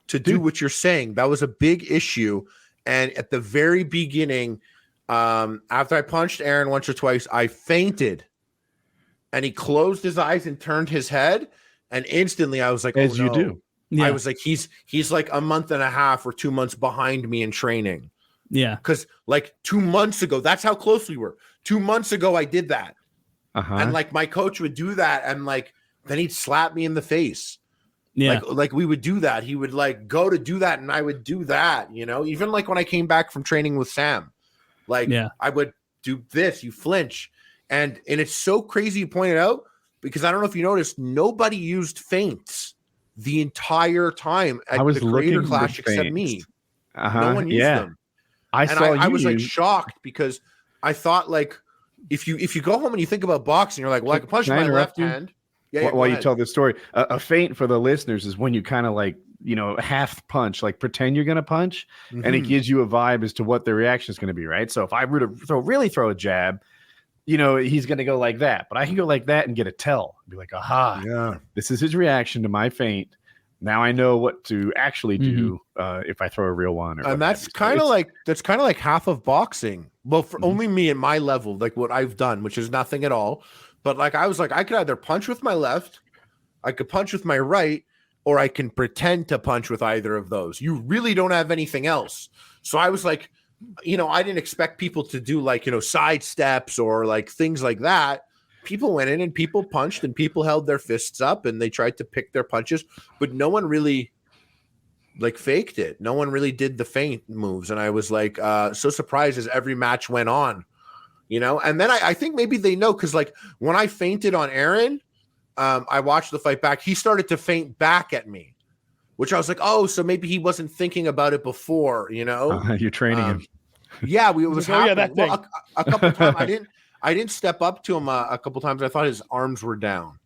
to do what you're saying. That was a big issue. And at the very beginning, after I punched Aaron once or twice, I fainted. And he closed his eyes and turned his head, and instantly I was like, as you do. Yeah. I was like, he's like a month and a half or 2 months behind me in training. Yeah. Because like 2 months ago, that's how close we were. 2 months ago, I did that. And like my coach would do that, and like then he'd slap me in the face. Yeah. Like we would do that. He would like go to do that, and I would do that, you know, even like when I came back from training with Sam, like I would do this, you flinch. And it's so crazy you pointed out, because I don't know if you noticed, nobody used feints the entire time at the Creator Clash except me. No one used them. I was like shocked, because I thought like if you go home and you think about boxing, you're like, well, I can punch my left hand. Yeah, while you tell this story, a feint for the listeners is when you kind of like, you know, half punch, like pretend you're going to punch, and it gives you a vibe as to what the reaction is going to be, right? So if I were to really throw a jab, you know, he's going to go like that, but I can go like that and get a tell. Be like, aha, this is his reaction to my feint. Now I know what to actually do if I throw a real one. And that's kind of like half of boxing. Well, for only me at my level, like what I've done, which is nothing at all. But like I was like, I could either punch with my left, I could punch with my right, or I can pretend to punch with either of those. You really don't have anything else. So I was like, you know, I didn't expect people to do like, you know, side steps or like things like that. People went in and people punched, and people held their fists up, and they tried to pick their punches, but no one really like faked it. No one really did the feint moves. And I was like, so surprised as every match went on, you know? And then I think maybe they know, because like when I feinted on Aaron, I watched the fight back. He started to feint back at me, which I was like, oh, so maybe he wasn't thinking about it before, you know? You're training him. Yeah, we was happening. That thing. Well, a couple times I didn't step up to him a couple times. I thought his arms were down,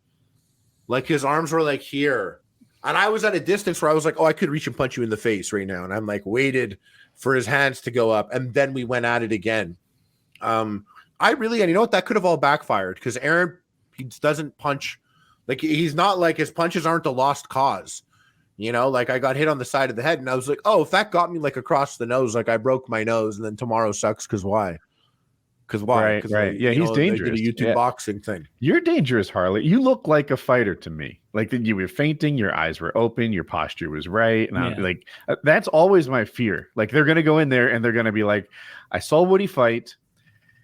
like his arms were like here, and I was at a distance where I was like, oh, I could reach and punch you in the face right now, and I'm like waited for his hands to go up, and then we went at it again. And you know what, that could have all backfired, because Aaron, he doesn't punch, like he's not like, his punches aren't a lost cause. You know, like I got hit on the side of the head, and I was like, oh, if that got me like across the nose, like I broke my nose, and then tomorrow sucks because why? Because why? Right. Yeah, he's dangerous. Did a YouTube boxing thing. You're dangerous, Harley. You look like a fighter to me. Like you were fainting, your eyes were open, your posture was right. And I'm like, that's always my fear. Like they're going to go in there and they're going to be like, I saw Woody fight,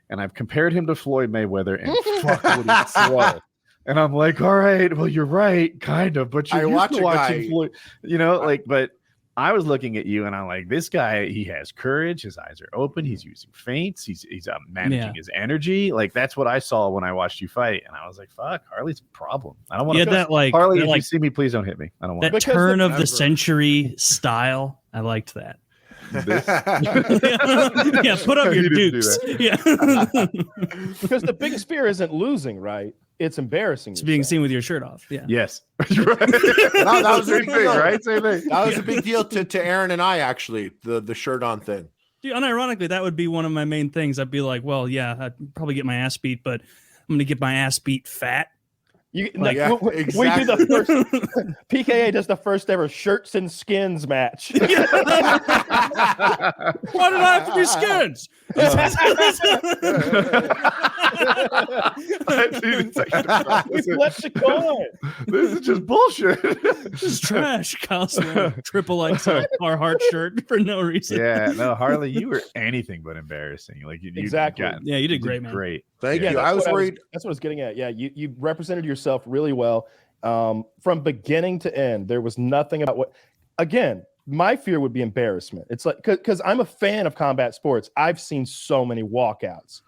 and I've compared him to Floyd Mayweather, and fuck Woody's slow. And I'm like, all right, well, you're right, kind of, but you're used to watching Floyd, you know, like, but I was looking at you and I'm like, this guy, he has courage. His eyes are open. He's using feints. He's managing his energy. Like, that's what I saw when I watched you fight. And I was like, fuck, Harley's a problem. I don't want to. That like, Harley, if like, you see me, please don't hit me. I don't want that turn of the century style. I liked that. Yeah, put up your dukes. Yeah. Because the biggest fear isn't losing, right? It's embarrassing. It's being seen with your shirt off. Yeah. Yes. That was a big deal, right? Same thing. That was a big deal to Aaron and I, actually, the shirt on thing. Dude, unironically, that would be one of my main things. I'd be like, well, yeah, I'd probably get my ass beat, but I'm gonna get my ass beat fat. We do the first PKA does the first ever shirts and skins match. Why did I have to be skins? Dude, it's actually We flipped the coin. this is just bullshit. This is trash. Kyle's wearing a triple XL Carhartt shirt for no reason. Yeah, no, Harley, you were anything but embarrassing. Like you Exactly. Yeah, you did great, man. Great. Thank Yeah, you. that's I was what worried. That's what I was getting at. Yeah, you represented yourself really well. From beginning to end, there was nothing about what. Again, my fear would be embarrassment. It's like because I'm a fan of combat sports. I've seen so many walkouts.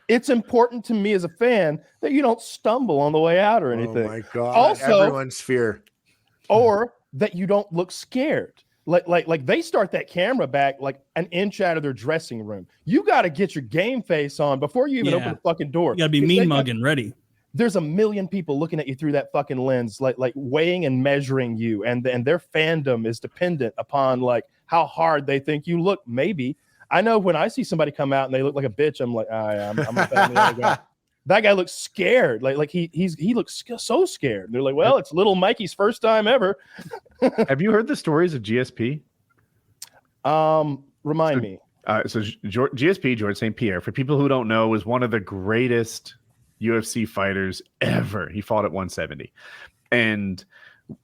It's important to me as a fan that you don't stumble on the way out or anything. Oh my god! Also- everyone's fear. Or that you don't look scared. Like they start that camera back like an inch out of their dressing room. You got to get your game face on before you even Yeah. open the fucking door. You gotta be If mean they got- mugging ready. There's a million people looking at you through that fucking lens, like weighing and measuring you, and their fandom is dependent upon like how hard they think you look. Maybe I know when I see somebody come out and they look like a bitch, I'm like, I'm a fan of the other guy. That guy looks scared, like he looks so scared. They're like, well, it's little Mikey's first time ever. Have you heard the stories of GSP? Remind me. GSP, George St. Pierre, for people who don't know, was one of the greatest UFC fighters ever. He fought at 170. And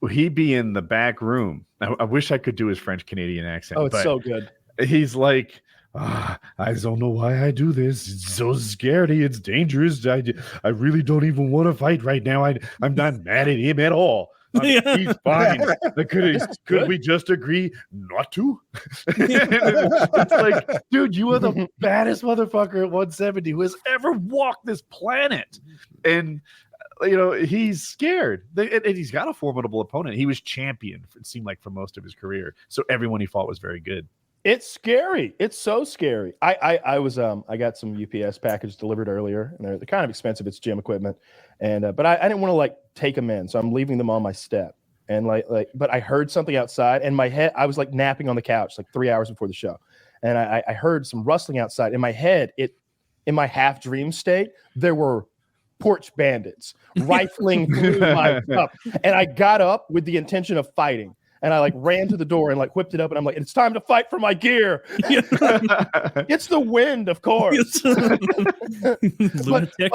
he'd be in the back room. I wish I could do his French Canadian accent. Oh, it's but so good. he's like, I don't know why I do this. It's so scary. It's dangerous. I really don't even want to fight right now. I'm not mad at him at all. He's fine. Could we just agree not to? It's like, dude, you are the baddest motherfucker at 170 who has ever walked this planet. And he's scared. And he's got a formidable opponent. He was champion, it seemed like, for most of his career. So everyone he fought was very good. It's scary. It's so scary. I got some UPS package delivered earlier, and they're kind of expensive. It's gym equipment, and but I didn't want to like take them in, so I'm leaving them on my step. And but I heard something outside, and my head. I was like napping on the couch like 3 hours before the show, and I heard some rustling outside. In my head, in my half dream state, there were porch bandits rifling through my cup, and I got up with the intention of fighting. And I like ran to the door and like whipped it up, and I'm like, "It's time to fight for my gear." It's the wind, of course. Lunatic.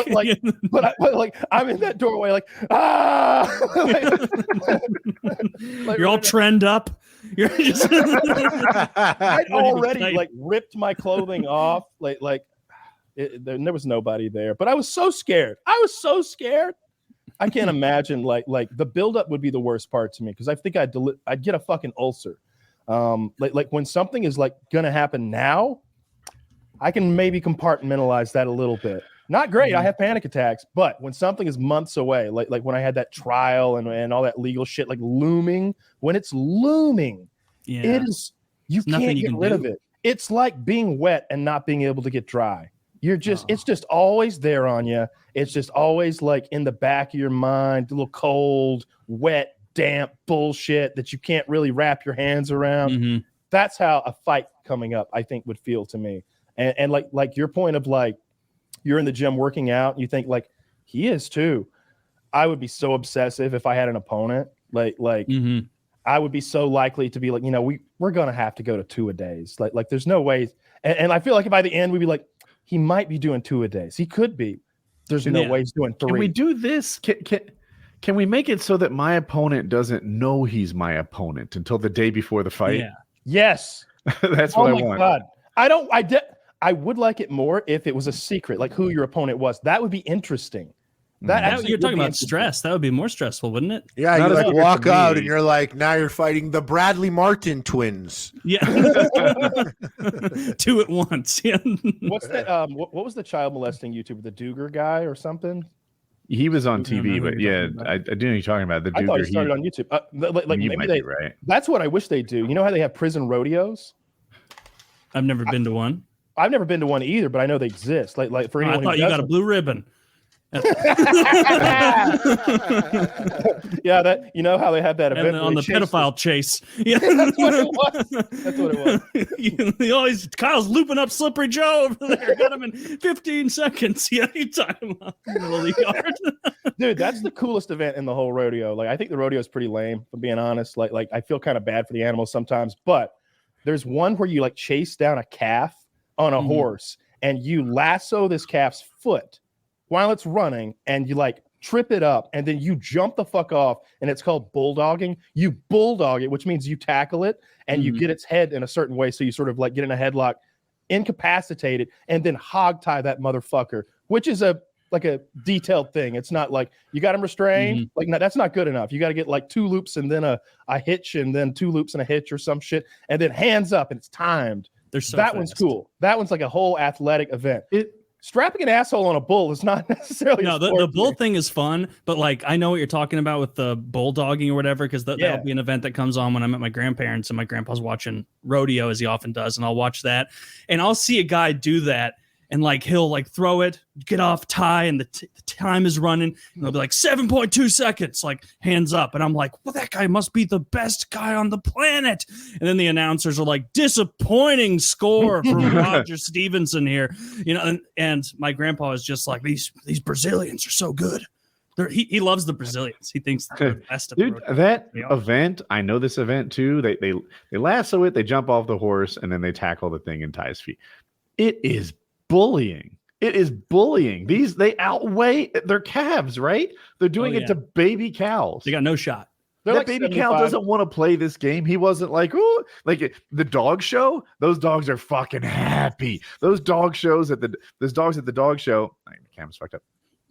but like I'm in that doorway, like You're all trend up. You're just I'd already like ripped my clothing off, there was nobody there, but I was so scared. I can't imagine like the buildup would be the worst part to me because I think I'd get a fucking ulcer. Like when something is like gonna happen now, I can maybe compartmentalize that a little bit. Not great. I have panic attacks, but when something is months away, like when I had that trial and all that legal shit like looming, when it's looming, it is you can't get rid of it. It's like being wet and not being able to get dry. It's just always there on you. It's just always like in the back of your mind, a little cold, wet, damp bullshit that you can't really wrap your hands around. Mm-hmm. That's how a fight coming up, I think, would feel to me. And like your point of like, you're in the gym working out and you think like he is too. I would be so obsessive if I had an opponent. Mm-hmm. I would be so likely to be like, we're going to have to go to 2 a days. Like there's no way. And I feel like by the end we'd be like, he might be doing 2 a days. He could be. There's no way he's doing 3. Can we do this? Can we make it so that my opponent doesn't know he's my opponent until the day before the fight? Yeah. Yes. That's what I want. God. I would like it more if it was a secret, like who your opponent was. That would be interesting. You're talking about stress. That would be more stressful, wouldn't it? Yeah, Not you as like weird walk to out me. and you're like, now you're fighting the Bradley Martin twins. Yeah. 2 at once. Yeah. What's that? What was the child molesting YouTuber, the Duger guy or something? He was on TV, remember but what you're yeah, talking about. I do know what you're talking about. The I thought he Duger, started on YouTube. Like you maybe might they. be right. That's what I wish they do. You know how they have prison rodeos? I've never been to one. I've never been to one either, but I know they exist. Like for Oh, anyone I thought who you got a doesn't. blue ribbon. Yeah, that how they have that event And where on they the chase pedophile chase. Yeah. That's what it was. That's what it was. Kyle's looping up Slippery Joe over there. Got him in 15 seconds. Yeah, you tie him up in the middle of the yard. Dude, that's the coolest event in the whole rodeo. Like, I think the rodeo is pretty lame, if I'm being honest. Like I feel kind of bad for the animals sometimes, but there's one where you like chase down a calf on a horse and you lasso this calf's foot. while it's running, and you like trip it up, and then you jump the fuck off, and it's called bulldogging. You bulldog it, which means you tackle it, and you get its head in a certain way, so you sort of like get in a headlock, incapacitate it, and then hog tie that motherfucker, which is a detailed thing. It's not like you got him restrained. Like, no, that's not good enough. You got to get like 2 loops and then a hitch, and then 2 loops and a hitch or some shit, and then hands up, and it's timed. That one's cool. That one's like a whole athletic event. Strapping an asshole on a bull is not necessarily the bull thing is fun, but like I know what you're talking about with the bulldogging or whatever, because that'll be an event that comes on when I'm at my grandparents and my grandpa's watching rodeo, as he often does, and I'll watch that, and I'll see a guy do that, and like he'll like throw it, get off tie, and the time is running, and they'll be like 7.2 seconds, like hands up, and I'm like, well, that guy must be the best guy on the planet, and then the announcers are like, disappointing score from Roger Stevenson here, you know, and my grandpa is just like, these Brazilians are so good. He loves the Brazilians. He thinks they're the best at dude. That event, I know this event too. They lasso it, they jump off the horse, and then they tackle the thing and tie his feet. It is bullying. It is bullying. They outweigh their calves, right? They're doing it to baby cows. They got no shot. They're that like baby 75. cow doesn't want to play this game. He wasn't like, oh, like the dog show. Those dogs are fucking happy. Those dogs at the dog show. The camera's fucked up.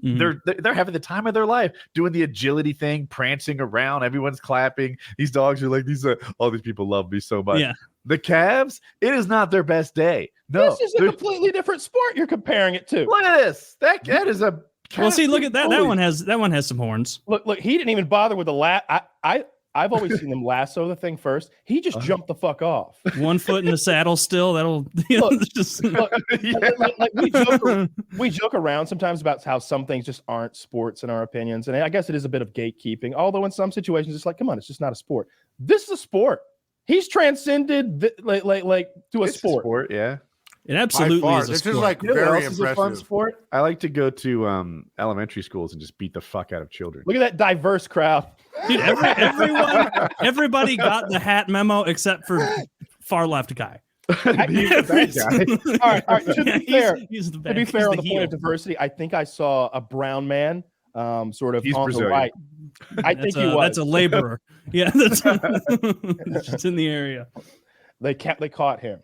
They're having the time of their life doing the agility thing, prancing around. Everyone's clapping. These dogs are like, all these people love me so much. Yeah. The calves, it is not their best day. No, this is a completely different sport you're comparing it to. Look at this. That is a. Well, see, look at that. That one has some horns. Look. He didn't even bother with the I've always seen him lasso the thing first. He just jumped the fuck off. 1 foot in the saddle still. That'll we joke around sometimes about how some things just aren't sports in our opinions. And I guess it is a bit of gatekeeping. Although in some situations it's like, come on, it's just not a sport. This is a sport. He's transcended to a sport. Yeah. It absolutely is a this sport. Is like very impressive. A fun sport. I like to go to elementary schools and just beat the fuck out of children. Look at that diverse crowd. Dude, everybody got the hat memo except for far left guy. All right. To be fair, on the point of diversity, I think I saw a brown man, sort of He's on Brazilian. the right. I think he was. That's a laborer. Yeah, that's just in the area. They caught him.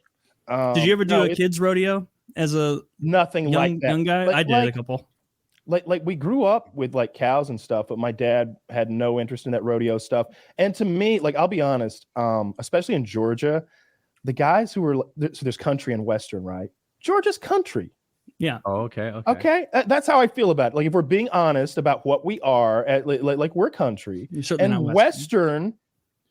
Did you ever do a kids rodeo as a nothing like that young guy? I did a couple. Like we grew up with like cows and stuff, but my dad had no interest in that rodeo stuff. And to me, like I'll be honest, especially in Georgia, the guys who were so there's country and western, right? Georgia's country. Yeah. Oh, okay. That's how I feel about it. Like if we're being honest about what we are, like we're country and western,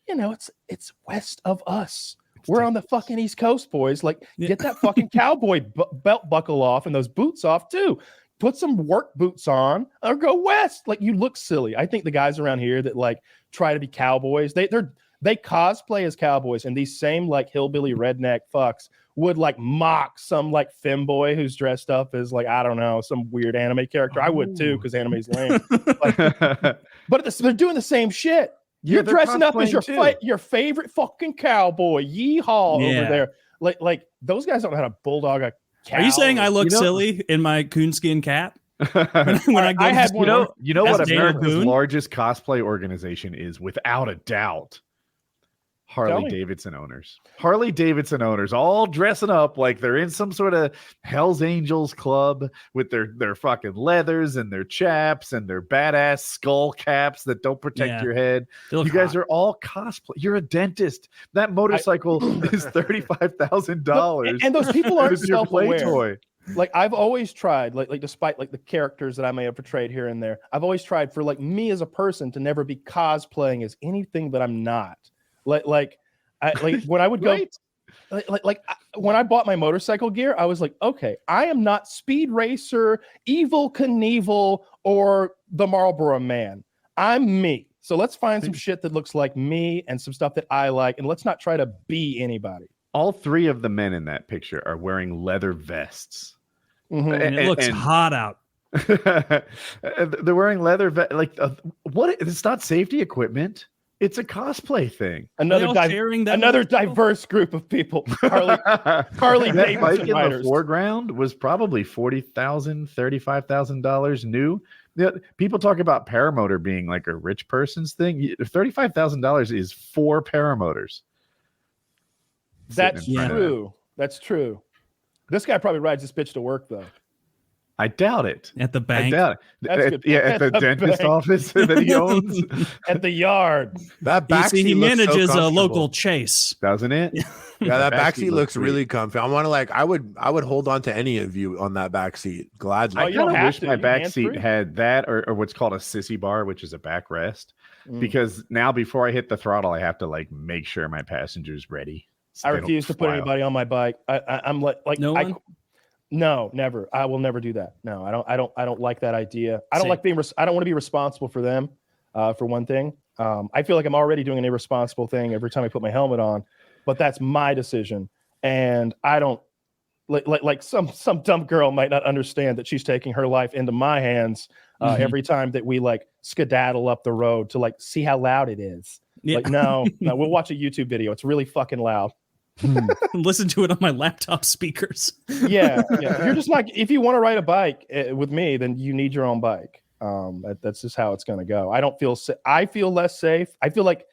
you know, it's west of us. We're on the fucking East Coast, boys. Like, get that fucking cowboy belt buckle off and those boots off too. Put some work boots on or go west. Like, you look silly. I think the guys around here that like try to be cowboys, they cosplay as cowboys, and these same like hillbilly redneck fucks would like mock some like femboy who's dressed up as like, I don't know, some weird anime character. I would too, because anime's lame. But they're doing the same shit. You're dressing up as your favorite fucking cowboy. Yeehaw over there. Like those guys don't know how to bulldog a cow. Are you saying I look silly in my coonskin cap? when I had one. You know what America's largest cosplay organization is, without a doubt? Harley Davidson owners. Harley Davidson owners all dressing up like they're in some sort of Hell's Angels club with their fucking leathers and their chaps and their badass skull caps that don't protect your head. You guys are all cosplay. You're a dentist. That motorcycle is $35,000. And those people aren't your play toy. Like I've always tried, like despite like the characters that I may have portrayed here and there, I've always tried for like me as a person to never be cosplaying as anything that I'm not. Like when I would go, when I bought my motorcycle gear, I was like, okay, I am not Speed Racer, Evil Knievel, or the Marlboro Man. I'm me. So let's find some shit that looks like me and some stuff that I like, and let's not try to be anybody. All three of the men in that picture are wearing leather vests. Mm-hmm. And it looks hot out. They're wearing leather vests. Like what? It's not safety equipment. It's a cosplay thing. Another diverse group of people. Harley That Davidson bike in riders. the foreground was probably $40,000, $35,000 new. People talk about paramotor being like a rich person's thing. $35,000 is 4 paramotors. That's true. That's true. This guy probably rides this bitch to work though. I doubt it. At the bank. I doubt it. At the dentist office that he owns. At the yard. That backseat he looks manages so a local Chase. Doesn't it? Yeah, that backseat looks sweet. really comfy. I want to I would hold on to any of you on that backseat gladly. I kind of wish my backseat had that or what's called a sissy bar, which is a backrest. Because now before I hit the throttle, I have to like make sure my passenger's ready. I refuse to put anybody on my bike. I'm like no one? No, never. I will never do that. No, I don't like that idea. I don't like being. I don't want to be responsible for them. For one thing, I feel like I'm already doing an irresponsible thing every time I put my helmet on. But that's my decision, and I don't like some dumb girl might not understand that she's taking her life into my hands every time that we like skedaddle up the road to like see how loud it is. Yeah. Like no, we'll watch a YouTube video. It's really fucking loud. Listen to it on my laptop speakers. Yeah. You're just like, if you want to ride a bike with me, then you need your own bike. That's just how it's going to go. I feel less safe. I feel like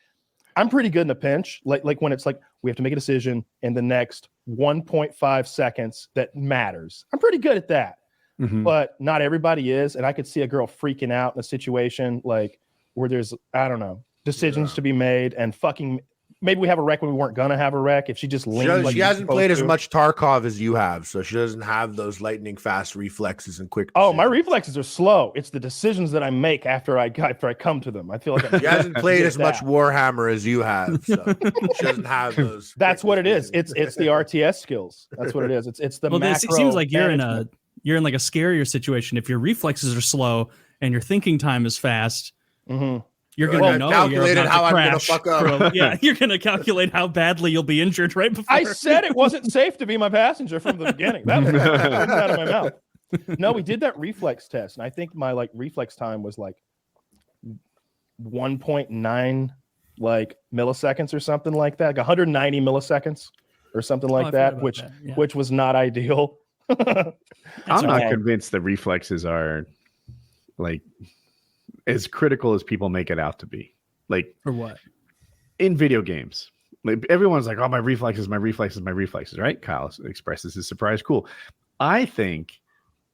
I'm pretty good in a pinch. Like when it's like, we have to make a decision in the next 1.5 seconds that matters. I'm pretty good at that, but not everybody is. And I could see a girl freaking out in a situation like where there's, I don't know, decisions to be made and fucking maybe we have a wreck when we weren't gonna have a wreck. If she just leaned, she hasn't played as much Tarkov as you have, so she doesn't have those lightning fast reflexes and quick. Oh, my reflexes are slow. It's the decisions that I make after I come to them. I feel like she hasn't played as much Warhammer as you have, so she doesn't have those. That's what it is. It's the RTS skills. That's what it is. It's the. Well, it seems like you're in like a scarier situation if your reflexes are slow and your thinking time is fast. You're gonna know calculated how I'm gonna fuck up. You're gonna calculate how badly you'll be injured right before. I said it wasn't safe to be my passenger from the beginning. That was out of my mouth. No, we did that reflex test, and I think my like reflex time was like 1.9 like milliseconds or something like that, like 190 milliseconds or something like that, which was not ideal. I'm not convinced the reflexes are like as critical as people make it out to be. Like for what? In video games. Like everyone's like, oh, my reflexes, right? Kyle expresses his surprise. Cool. I think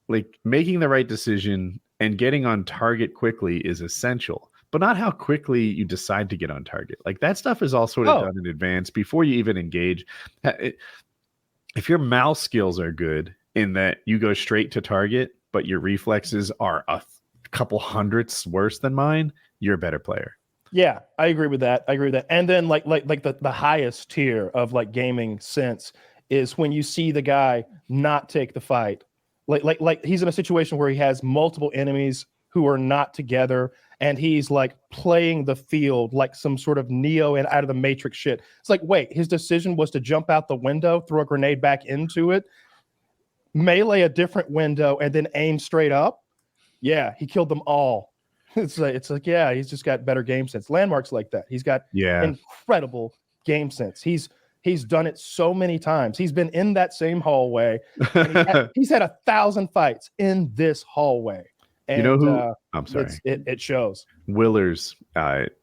like making the right decision and getting on target quickly is essential, but not how quickly you decide to get on target. Like that stuff is all sort of done in advance before you even engage. If your mouse skills are good in that you go straight to target, but your reflexes are a couple hundredths worse than mine, you're a better player. Yeah, I agree with that. And then like the highest tier of like gaming sense is when you see the guy not take the fight. Like he's in a situation where he has multiple enemies who are not together and he's like playing the field like some sort of Neo and out of the Matrix shit. It's like, wait, his decision was to jump out the window, throw a grenade back into it, melee a different window, and then aim straight up. Yeah, he killed them all. It's like, yeah, he's just got better game sense. Landmark's like that. He's got incredible game sense. He's done it so many times. He's been in that same hallway. And he's had 1,000 fights in this hallway. And, you know who? I'm sorry. It shows. Willers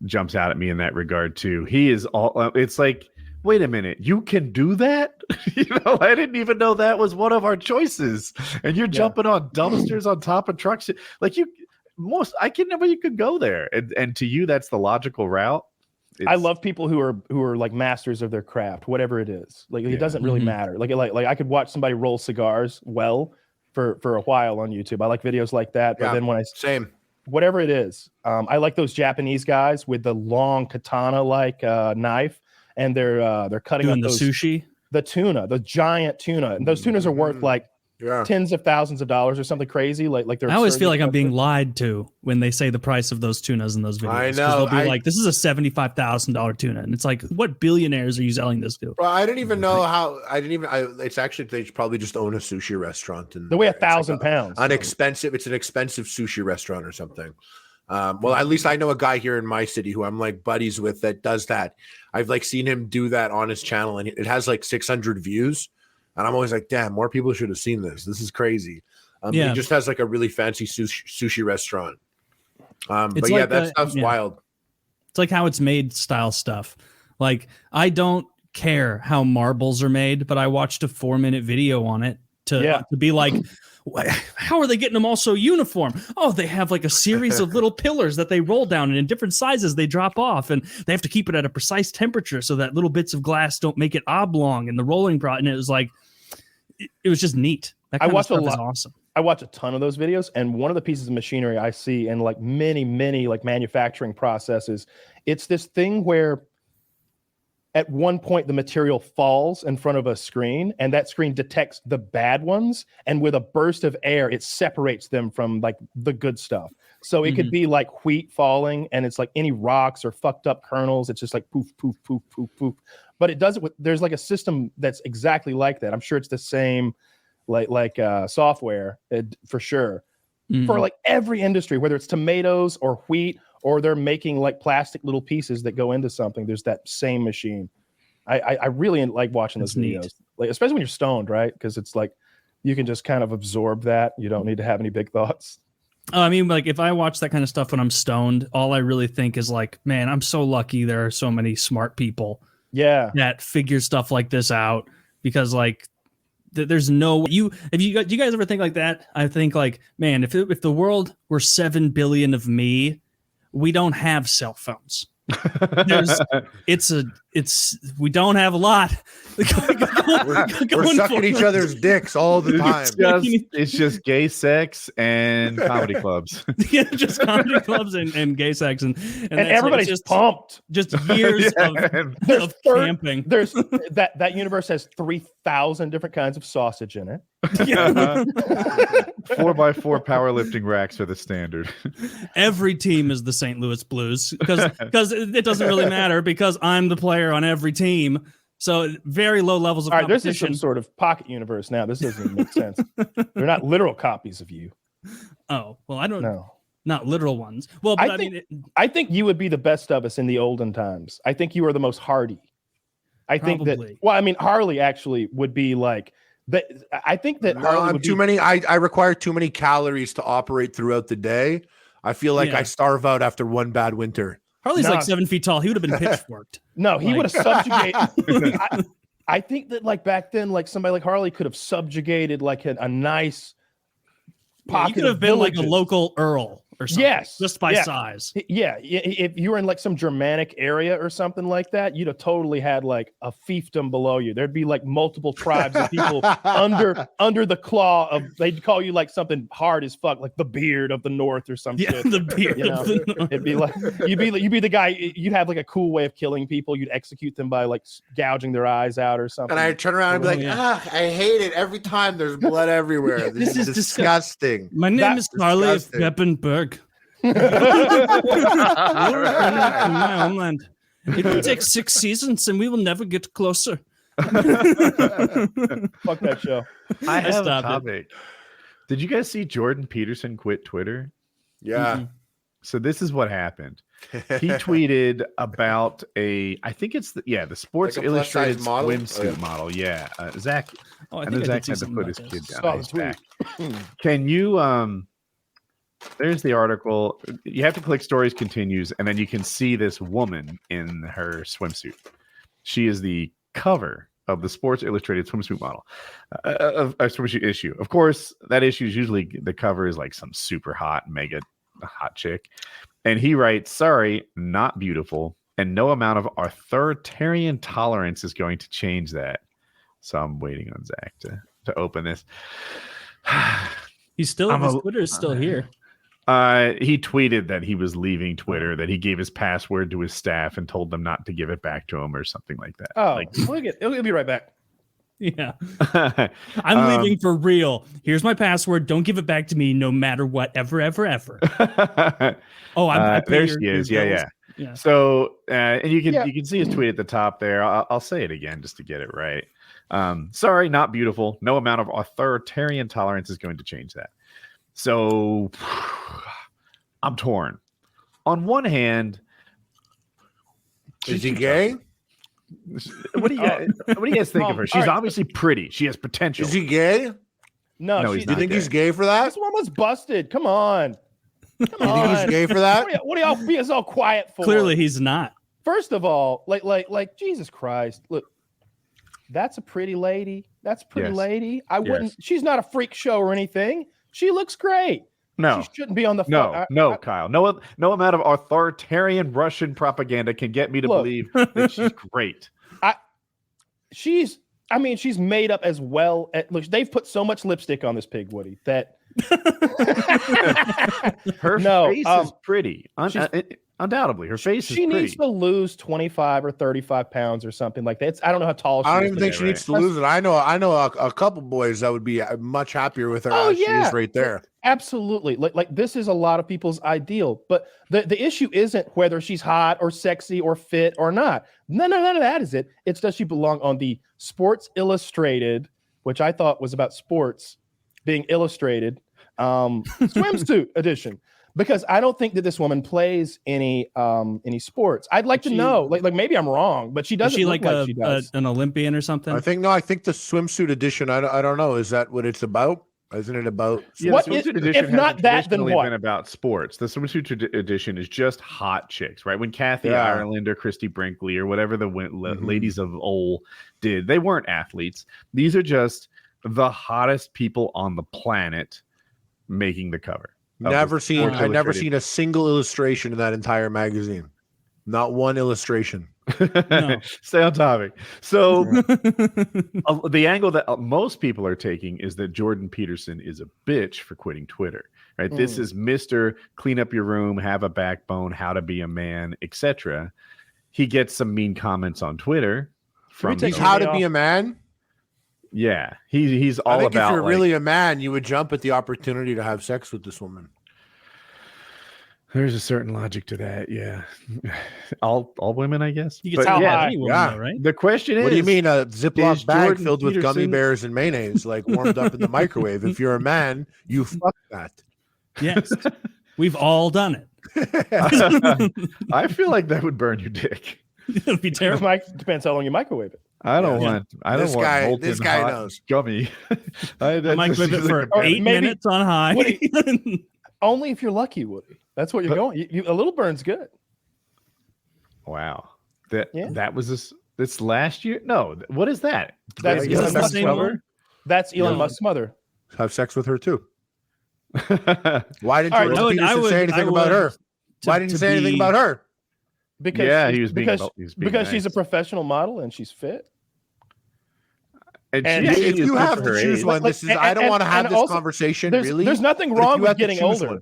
jumps out at me in that regard too. He is all. It's like, wait a minute, you can do that? I didn't even know that was one of our choices. And you're jumping on dumpsters on top of trucks. Like I can never. You could go there, and to you, that's the logical route. I love people who are like masters of their craft, whatever it is. Like it doesn't really matter. Like I could watch somebody roll cigars for a while on YouTube. I like videos like that. But then when whatever it is, I like those Japanese guys with the long katana like knife. And they're cutting up the sushi, the tuna, the giant tuna, and those tunas are worth like tens of thousands of dollars or something crazy. Like they're. I always feel like I'm being lied to when they say the price of those tunas in those videos. I know. They'll be like, "This is a $75,000 tuna," and it's like, what billionaires are you selling this to? Well, I didn't even know how. It's actually they probably just own a sushi restaurant and they weigh 1,000 pounds. It's an expensive sushi restaurant or something. Well, at least I know a guy here in my city who I'm like buddies with that does that. I've like seen him do that on his channel, and it has like 600 views. And I'm always like, damn, more people should have seen this. This is crazy. He just has like a really fancy sushi restaurant. But yeah, that stuff's wild. It's like how it's made style stuff. Like, I don't care how marbles are made, but I watched a 4-minute video on it to be like, how are they getting them all so uniform? Oh, they have like a series of little pillars that they roll down, and in different sizes they drop off, and they have to keep it at a precise temperature so that little bits of glass don't make it oblong in the rolling process. And it was like, it was just neat. That kind of stuff is awesome. I watch a ton of those videos, and one of the pieces of machinery I see in like many like manufacturing processes, it's this thing where at one point the material falls in front of a screen, and that screen detects the bad ones, and with a burst of air it separates them from like the good stuff. So it could be like wheat falling, and it's like any rocks or fucked up kernels, it's just like poof poof poof poof poof. But it does it with, there's like a system that's exactly like that. I'm sure it's the same like software for sure for like every industry, whether it's tomatoes or wheat, or they're making like plastic little pieces that go into something. There's that same machine. I really like watching those videos, like especially when you're stoned, right? Because it's like you can just kind of absorb that. You don't need to have any big thoughts. I mean, like if I watch that kind of stuff when I'm stoned, all I really think is like, man, I'm so lucky there are so many smart people that figure stuff like this out, because like there's no do you guys ever think like that? I think like, man, if the world were 7 billion of me, we don't have cell phones. We don't have a lot. We're sucking each other's dicks all the time. It's just gay sex and comedy clubs. Yeah, just comedy clubs and gay sex, and everybody's just pumped. Just years of camping. There's that universe has 3,000 different kinds of sausage in it. 4x4 powerlifting racks are the standard. Every team is the St. Louis Blues because it doesn't really matter, because I'm the player on every team. So very low levels of competition. This is some sort of pocket universe now. This doesn't even make sense. They're not literal copies of you. Oh, well, I don't know. Not literal ones. Well, but I think you would be the best of us in the olden times. I think you are the most hardy. Think that. Well, I mean, Harley actually would be like. But I think that Harley would too many. I require too many calories to operate throughout the day. I feel like I starve out after one bad winter. Harley's like 7 feet tall. He would have been pitchforked. No, he would have subjugated. I think that like back then, like somebody like Harley could have subjugated like a nice pocket. He could have been like a local earl or something. Yes, just by size. Yeah, if you were in like some Germanic area or something like that, you'd have totally had like a fiefdom below you. There'd be like multiple tribes of people under the claw of. They'd call you like something hard as fuck, like the beard of the North or some shit. The beard. You know? It'd be like you'd be the guy. You'd have like a cool way of killing people. You'd execute them by like gouging their eyes out or something. And I'd turn around and be like, I hate it every time. There's blood everywhere. This is disgusting. My name is Harley Peppenberg. My homeland. It will take 6 seasons, and we will never get closer. Fuck that show. I have a topic. Did you guys see Jordan Peterson quit Twitter? Yeah. So this is what happened. He tweeted about I think it's the Sports like Illustrated swimsuit model. Yeah, Zach. I know Zach had to put his kid down on his back. Can you there's the article. You have to click stories continues, and then you can see this woman in her swimsuit. She is the cover of the Sports Illustrated swimsuit model of a swimsuit issue. Of course, that issue is usually the cover is like some super hot, mega hot chick. And he writes, "Sorry, not beautiful, and no amount of authoritarian tolerance is going to change that." So I'm waiting on Zach to open this. He's still his Twitter is still here. He tweeted that he was leaving Twitter, that he gave his password to his staff and told them not to give it back to him or something like that. Oh, he'll be right back. Yeah. I'm leaving for real. Here's my password. Don't give it back to me no matter what, ever. Oh, there she is. Yeah. So, and you can see his tweet at the top there. I'll say it again just to get it right. Sorry, not beautiful. No amount of authoritarian tolerance is going to change that. So I'm torn. on one hand, Is he gay? What do you guys think of her? She's obviously pretty. She has potential. Is he gay? No, he's Do you not think gay. he's gay for that? This woman's busted. Come on. You think he's gay for that? What are y'all being so quiet for? Clearly, he's not. First of all, like Jesus Christ, look, that's a pretty lady. That's a pretty Yes. lady. I wouldn't. Yes. She's not a freak show or anything. She looks great. No. She shouldn't be on the No, Kyle. No amount of authoritarian Russian propaganda can get me to believe that she's great. She's made up as well. Look, they've put so much lipstick on this pig, Woody, that Her face is pretty. Undoubtedly, her face is she pretty. needs to lose 25 or 35 pounds or something like that. I don't know how tall she is. I don't even think today, she needs to lose it. I know a couple boys that would be much happier with her as she is right there. Absolutely. Like this is a lot of people's ideal. But the issue isn't whether she's hot or sexy or fit or not. None of that is it. It's does she belong on the Sports Illustrated, which I thought was about sports being illustrated, swimsuit edition. Because I don't think that this woman plays any sports. I'd like to know. Like maybe I'm wrong, but she doesn't look like she does. An Olympian or something? I think the swimsuit edition. I don't know. Is that what it's about? Isn't it about? Yeah, What the is- swimsuit edition if not hasn't that, then traditionally what? been about sports. The swimsuit edition is just hot chicks, right? When Kathy Ireland or Christy Brinkley or whatever the ladies of old did, they weren't athletes. These are just the hottest people on the planet making the cover. I've never seen a single illustration in that entire magazine. Not one illustration. No. Stay on topic. So the angle that most people are taking is that Jordan Peterson is a bitch for quitting Twitter. Right? This is Mr. Clean up your room, have a backbone, how to be a man, etc. He gets some mean comments on Twitter from He's how to be a man. Yeah, he's all I think about. if you're really a man, you would jump at the opportunity to have sex with this woman. There's a certain logic to that. Yeah, all women, I guess. You can tell any woman, yeah. though, right? The question is, What do you mean a is Ziploc bag Jordan filled with gummy Peterson- bears and mayonnaise, like warmed up in the microwave? If you're a man, you fuck that. Yes, we've all done it. I feel like that would burn your dick. It'd be terrible. Depends how long you microwave it. I don't Yeah. want. I don't This want. guy- molten this guy hot knows. Gummy. I microwave it for Or 8 maybe- minutes on high. Only if you're lucky, Woody. That's what you're going. A little burn's good. Wow. That Yeah. that was this last year. No, what is that? That's Is this Elon the Musk's same mother. one? That's Elon Yeah. Musk's mother. Have sex with her too. Why didn't All right, Jordan Peterson say anything about her? Why didn't you say anything about her? Because Yeah, she's- he was being because, about- he was being because she's a nice. professional model and she's fit. And And she If is you good have for to her choose age. one, Like, this is. I don't want to have and this also, conversation. There's, Really, there's nothing But if wrong you with had to getting choose older. one-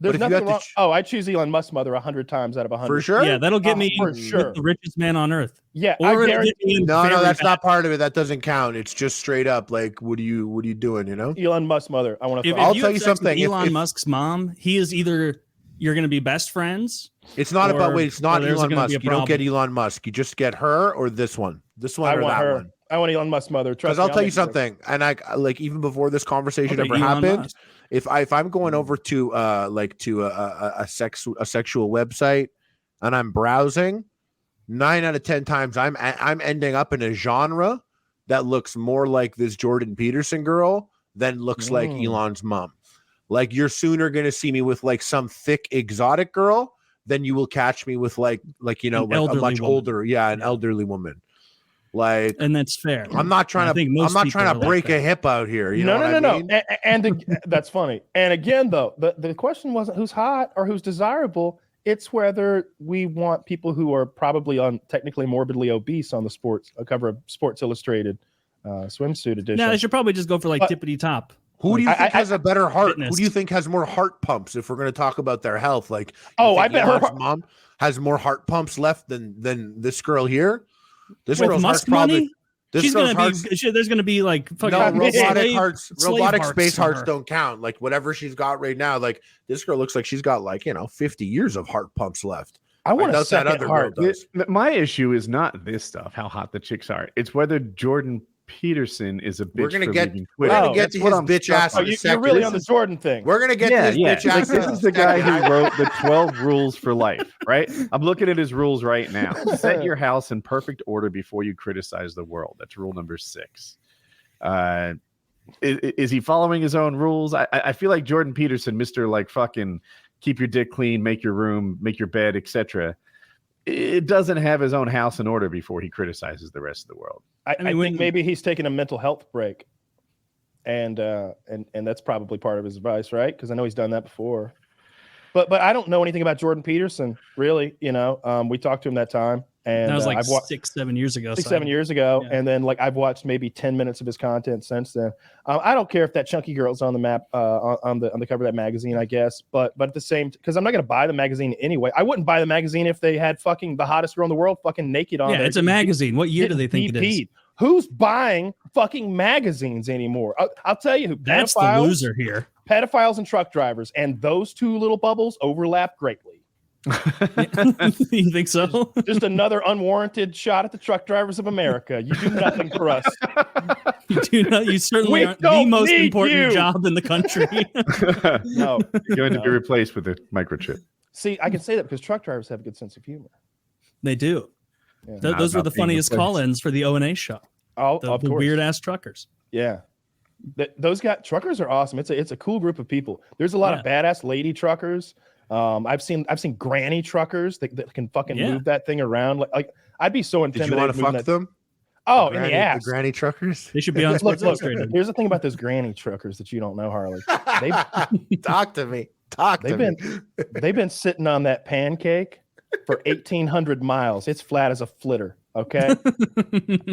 There's if you had nothing to wrong. ch- Oh, I choose Elon Musk's mother 100 times out of 100. for sure. Yeah, that'll get me for with sure. the richest man on earth. Yeah, Or I it'll guarantee get me in No, very that's bad- not part of it. That doesn't count. It's just straight up like, what are you doing? You know. Elon Musk's mother. I want to. If I'll you tell have you sex with something, if- Elon if- Musk's mom, he is either you're going to be best friends. It's not about Or- wait. It's not or there's Elon gonna Musk. be a You don't get problem. Elon Musk. You just get her or this one. This one I or want that her. one. I want Elon Musk's mother. Because Trust I'll me, tell you make sure. something, and I like even before this conversation Okay, ever Elon happened, Musk. if I'm going over to a sexual website and I'm browsing, 9 out of 10 times I'm ending up in a genre that looks more like this Jordan Peterson girl than looks like Elon's mom. Like you're sooner gonna see me with like some thick exotic girl than you will catch me with like An like a elderly much woman. older, an elderly woman. Like And that's fair. I'm not trying I think most I'm not people trying are to like break that. a hip out here. You No, know no, what no, I no. mean? And that's funny. And again, though, the question wasn't who's hot or who's desirable. It's whether we want people who are probably technically morbidly obese on the cover of Sports Illustrated swimsuit edition. No, they should probably just go for like But- tippity top. Who do you think has a better heart? fitness. Who do you think has more heart pumps? If we're going to talk about their health, like, you Oh, I think bet her Elon's heart- mom has more heart pumps left than this girl here. This With girl's Musk heart's probably. money, This she's girl's gonna heart's- be. There's gonna be like fucking no robotic hearts. slave Robotic hearts space for hearts her. don't count. Like whatever she's got right now. Like this girl looks like she's got 50 years of heart pumps left. I want a doubt that second other heart. girl does. My issue is not this stuff, how hot the chicks are. It's whether Jordan Peterson is a bitch. We're gonna for get leaving we're Twitter. gonna get to his bitch ass. You're really on the Jordan thing. We're gonna get to his bitch Like, ass. this is the guy who wrote the 12 rules for life, right? I'm looking at his rules right now. Set your house in perfect order before you criticize the world. That's rule number 6. Is he following his own rules? I feel like Jordan Peterson, Mr. like fucking keep your dick clean, make your room, make your bed, etc. It doesn't have his own house in order before he criticizes the rest of the world. I think maybe he's taking a mental health break, and that's probably part of his advice, right? Because I know he's done that before. But I don't know anything about Jordan Peterson, really. You know, we talked to him that time, and that was like I've watched 6-7 years ago. 6-7 years ago, Yeah. and then like I've watched maybe 10 minutes of his content since then. I don't care if that chunky girl's on the map on the cover of that magazine, I guess. But at the same, because I'm not gonna buy the magazine anyway. I wouldn't buy the magazine if they had fucking the hottest girl in the world fucking naked on. Yeah, there. it's a magazine. What year do they think it is? DP'd. Who's buying fucking magazines anymore? I'll tell you who. That's the loser here. Pedophiles and truck drivers, and those two little bubbles overlap greatly. You think so? Just another unwarranted shot at the truck drivers of America. You do nothing for us. You do not. You certainly We aren't the don't most need important you. job in the country. No, You're going to be replaced with a microchip. see, I can say that because truck drivers have a good sense of humor. They do. Yeah. Those were the funniest call-ins for the O&A show. Oh, The of course. weird ass truckers. Yeah. Those guys, truckers are awesome. It's a cool group of people. There's a lot of badass lady truckers. I've seen granny truckers that can fucking move that thing around. Like I'd be so Did intimidated. you want to fuck them? Oh, in the ass. The granny truckers. They should be on Sports Look, Illustrated. here's the thing about those granny truckers that you don't know, Harley. Talk to me. They've been sitting on that pancake for 1,800 miles. It's flat as a flitter. Okay,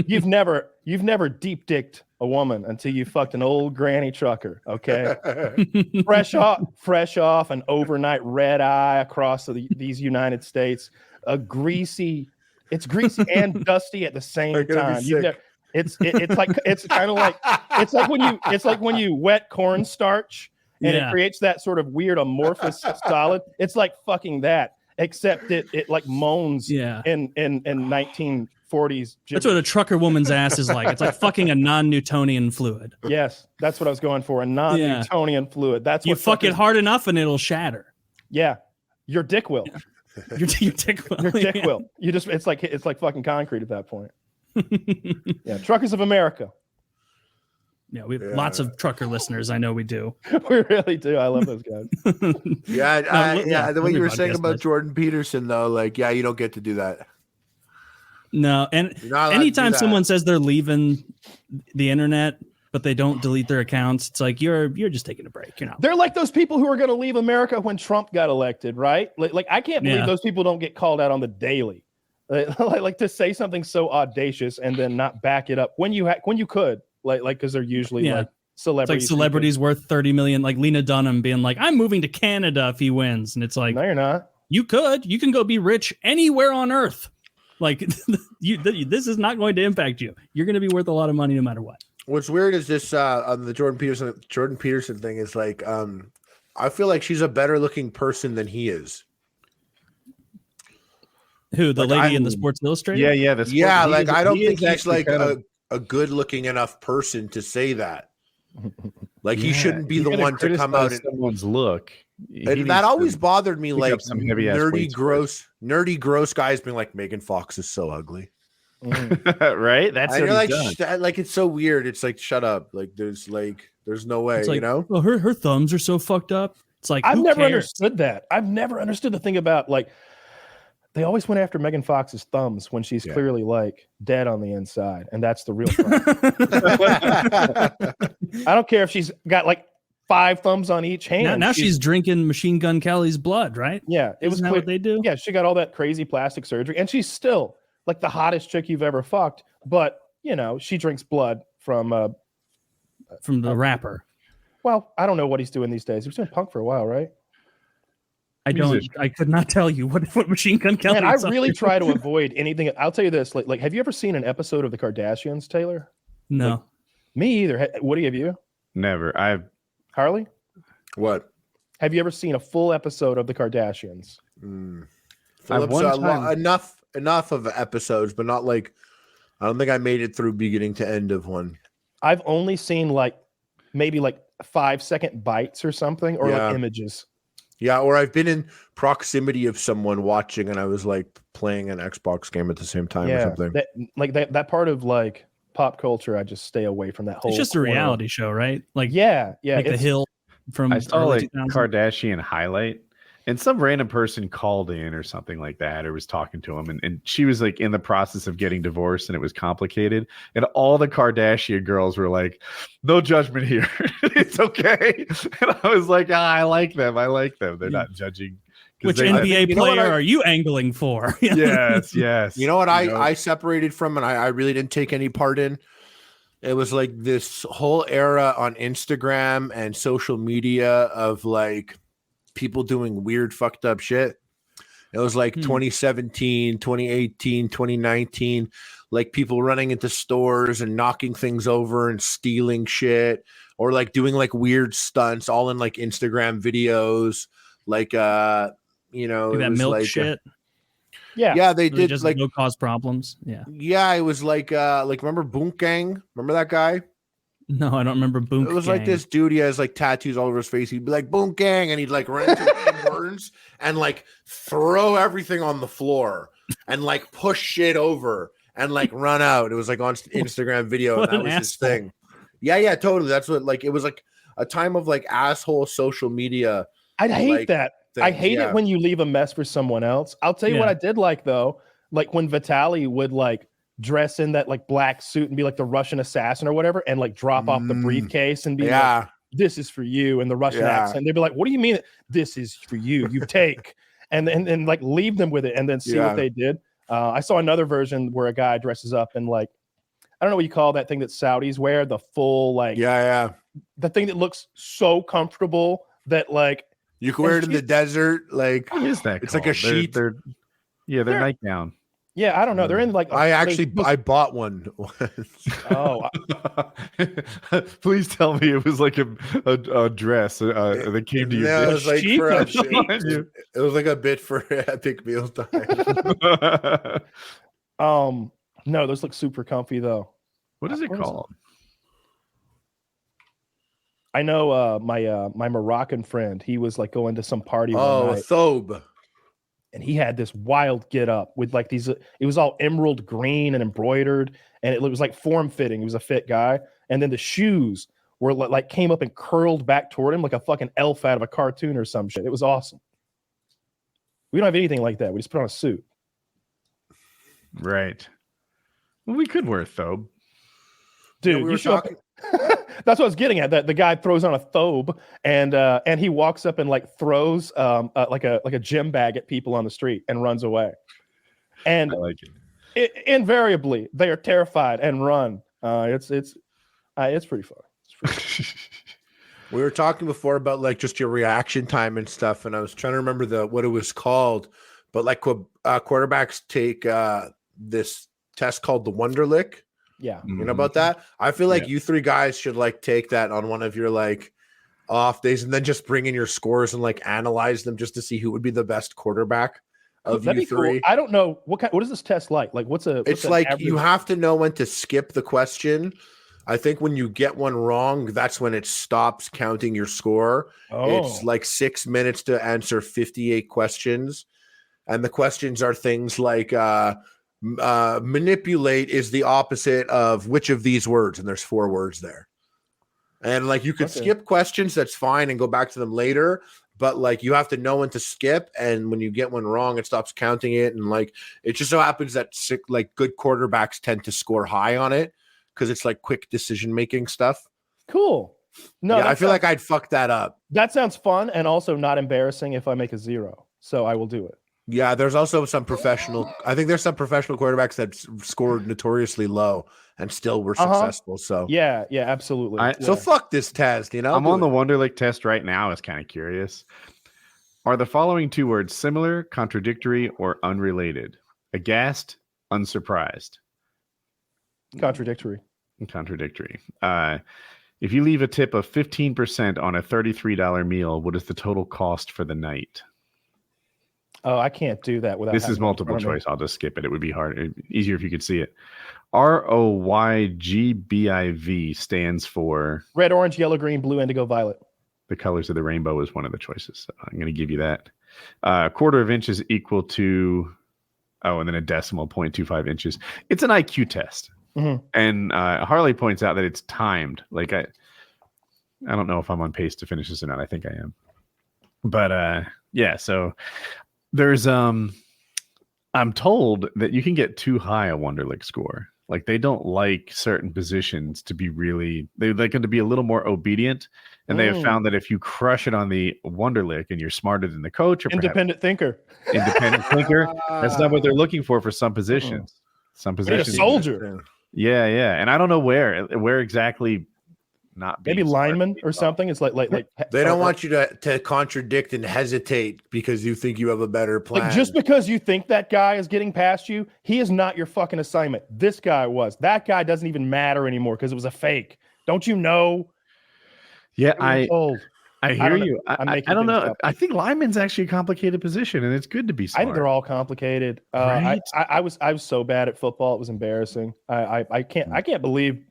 you've never deep dicked a woman until you fucked an old granny trucker. Okay, fresh off an overnight red eye across these United States. It's greasy and dusty at the same time. It's like when you wet cornstarch and it creates that sort of weird amorphous solid. It's like fucking that. Except it like moans in 1940s. That's what a trucker woman's ass is like. It's like fucking a non-Newtonian fluid. Yes, that's what I was going for. A non-Newtonian fluid. That's you what fuck it hard enough and it'll shatter. Yeah, your dick will. Yeah. Your dick will. Your dick will. You just it's like fucking concrete at that point. Yeah, truckers of America. Yeah, we have lots of trucker listeners. I know we do. We really do. I love those guys. The way you were saying about Jordan Peterson, though, like, you don't get to do that. No, and anytime someone says they're leaving the internet, but they don't delete their accounts, it's like you're just taking a break. You know, they're like those people who are going to leave America when Trump got elected, right? Like I can't believe those people don't get called out on the daily. Like to say something so audacious and then not back it up when you could. Like because they're usually like celebrities. It's like celebrities worth 30 million, like Lena Dunham being like, I'm moving to Canada if he wins. And it's like, no, you're not. You can go be rich anywhere on earth. Like this is not going to impact you. You're going to be worth a lot of money no matter what. What's weird is this on the Jordan Peterson thing is like, I feel like she's a better looking person than he is. Who, the lady in the Sports Illustrated? Yeah. Like I don't think he's like a good looking enough person to say that. Like he shouldn't be the one to come out and someone's look. And that always bothered me, like some heavy nerdy gross guys being like, Megan Fox is so ugly. Right? That's and you're like it's so weird. It's like, shut up. Like there's no way, like, you know? Well, her thumbs are so fucked up. It's like I've never understood that. I've never understood the thing about like they always went after Megan Fox's thumbs when she's clearly like dead on the inside, and that's the real problem. I don't care if she's got like 5 thumbs on each hand. Now she's drinking Machine Gun Kelly's blood, right? Yeah, Isn't that what they do? Yeah, she got all that crazy plastic surgery, and she's still like the hottest chick you've ever fucked. But you know, she drinks blood from the rapper. Well, I don't know what he's doing these days. He was doing punk for a while, right? I could not tell you what Machine Gun Kelly. Man, I really try to avoid anything. I'll tell you this: like, have you ever seen an episode of the Kardashians, Taylor? No, like, me either. Woody, have you? Never. Harley, what? Have you ever seen a full episode of the Kardashians? Enough of episodes, but not like I don't think I made it through beginning to end of one. I've only seen like maybe like 5-second bites or something, or like images. Yeah, or I've been in proximity of someone watching, and I was like playing an Xbox game at the same time or something. That part of like pop culture, I just stay away from that whole. It's just a reality show, right? Like yeah, like The Hill from I saw early like 2000s. Kardashian highlight, and some random person called in or something like that, or was talking to him, and she was like in the process of getting divorced, and it was complicated, and all the Kardashian girls were like, no judgment here. It's okay. And I was like, I like them. They're not judging. Which NBA player are you angling for? Yes. You know what I separated from, and I really didn't take any part in? It was like this whole era on Instagram and social media of like people doing weird, fucked up shit. It was like 2017, 2018, 2019, like people running into stores and knocking things over and stealing shit, or like doing like weird stunts all in like Instagram videos. Like, that milk like, shit. Yeah, they did just like no cause problems. Yeah, it was like remember Boonk Gang? Remember that guy? No, I don't remember Boonk. It was like this dude. He has like tattoos all over his face. He'd be like Boonk Gang, and he'd like run into Tim Hortons and like throw everything on the floor and like push shit over and like run out. It was like on Instagram video, and that was his thing. Yeah, totally. That's what like it was like a time of like asshole social media. I'd hate that. Things. I hate it when you leave a mess for someone else. I'll tell you what I did like though, like when Vitaly would like dress in that like black suit and be like the Russian assassin or whatever, and like drop off the briefcase and be like, "This is for you," in the Russian accent. They'd be like, "What do you mean? This is for you? You take," and like leave them with it, and then see what they did. I saw another version where a guy dresses up in like, I don't know what you call that thing that Saudis wear, the full like the thing that looks so comfortable that like. You can wear it in the desert, like what is that? It's called? Like a sheet. They're nightgown. Yeah, I don't know. They're in like I bought one. Oh, please tell me it was like a dress that came to you. Yeah, it was like it was like a bit for epic meal time. No, those look super comfy though. What is it called? I know my Moroccan friend, he was like going to some party one night. A thobe. And he had this wild get up with like these, it was all emerald green and embroidered, and it was like form fitting. He was a fit guy. And then the shoes were like came up and curled back toward him like a fucking elf out of a cartoon or some shit. It was awesome. We don't have anything like that. We just put on a suit. Right. Well, we could wear a thobe. Dude, you show talking. That's what I was getting at. That the guy throws on a thobe and he walks up and like throws like a gym bag at people on the street and runs away. And I like it. Invariably, they are terrified and run. It's pretty fun. We were talking before about like just your reaction time and stuff, and I was trying to remember what it was called. But like quarterbacks take this test called the Wonderlick. Yeah. You know about that? I feel like you three guys should like take that on one of your like off days and then just bring in your scores and like analyze them just to see who would be the best quarterback of you three. Cool. I don't know what is this test like? Like it's like average? You have to know when to skip the question. I think when you get one wrong, that's when it stops counting your score. It's like 6 minutes to answer 58 questions. And the questions are things like manipulate is the opposite of which of these words, and there's 4 words there. And like you could skip questions, that's fine, and go back to them later, but like you have to know when to skip, and when you get one wrong it stops counting it. And like it just so happens that like good quarterbacks tend to score high on it because it's like quick decision making stuff. Cool. No, I feel like I'd fuck that up. That sounds fun and also not embarrassing if I make a 0, so I will do it. Yeah, there's also some professional. I think there's some professional quarterbacks that scored notoriously low and still were successful. So yeah, absolutely. So fuck this test. You know, I'm on the Wonderlick test right now. I was kind of curious. Are the following 2 words similar, contradictory, or unrelated? Aghast, unsurprised. Contradictory. Contradictory. If you leave a tip of 15% on a $33 meal, what is the total cost for the night? Oh, I can't do that without. This is multiple choice. I'll just skip it. It would be easier if you could see it. ROYGBIV stands for red, orange, yellow, green, blue, indigo, violet. The colors of the rainbow is one of the choices. So I'm going to give you that. Quarter of inch is equal to, and then a decimal 0.25 inches. It's an IQ test. Mm-hmm. And Harley points out that it's timed. Like I don't know if I'm on pace to finish this or not. I think I am. But yeah, so there's I'm told that you can get too high a Wonderlic score. Like they don't like certain positions to be they like them to be a little more obedient. And they have found that if you crush it on the Wonderlic and you're smarter than the coach or independent thinker, that's not what they're looking for some positions. Some positions. A soldier. Yeah. And I don't know where exactly. Not maybe lineman or something. It's like they don't want you to contradict and hesitate because you think you have a better plan. Like just because you think that guy is getting past you, he is not your fucking assignment. This guy was. That guy doesn't even matter anymore because it was a fake. Don't you know? Yeah, I hear you. I don't know. Up. I think lineman's actually a complicated position, and it's good to be smart. I think they're all complicated. Right? I was so bad at football; it was embarrassing. I can't believe.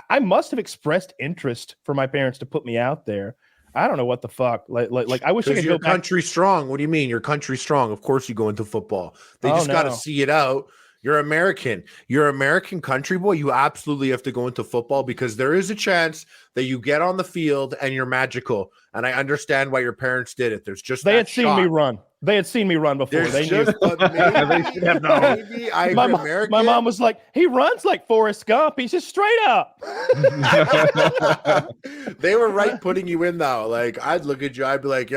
I must have expressed interest for my parents to put me out there. I don't know what the fuck. Like I wish I could you're go back. Country strong. What do you mean? You're country strong. Of course you go into football. They just got to see it out. You're American. You're American country boy. You absolutely have to go into football because there is a chance that you get on the field and you're magical. And I understand why your parents did it. There's just they had seen me run. They had seen me run before. They knew. They should have known. My mom was like, he runs like Forrest Gump. He's just straight up. They were right putting you in though. Like I'd look at you. I'd be like,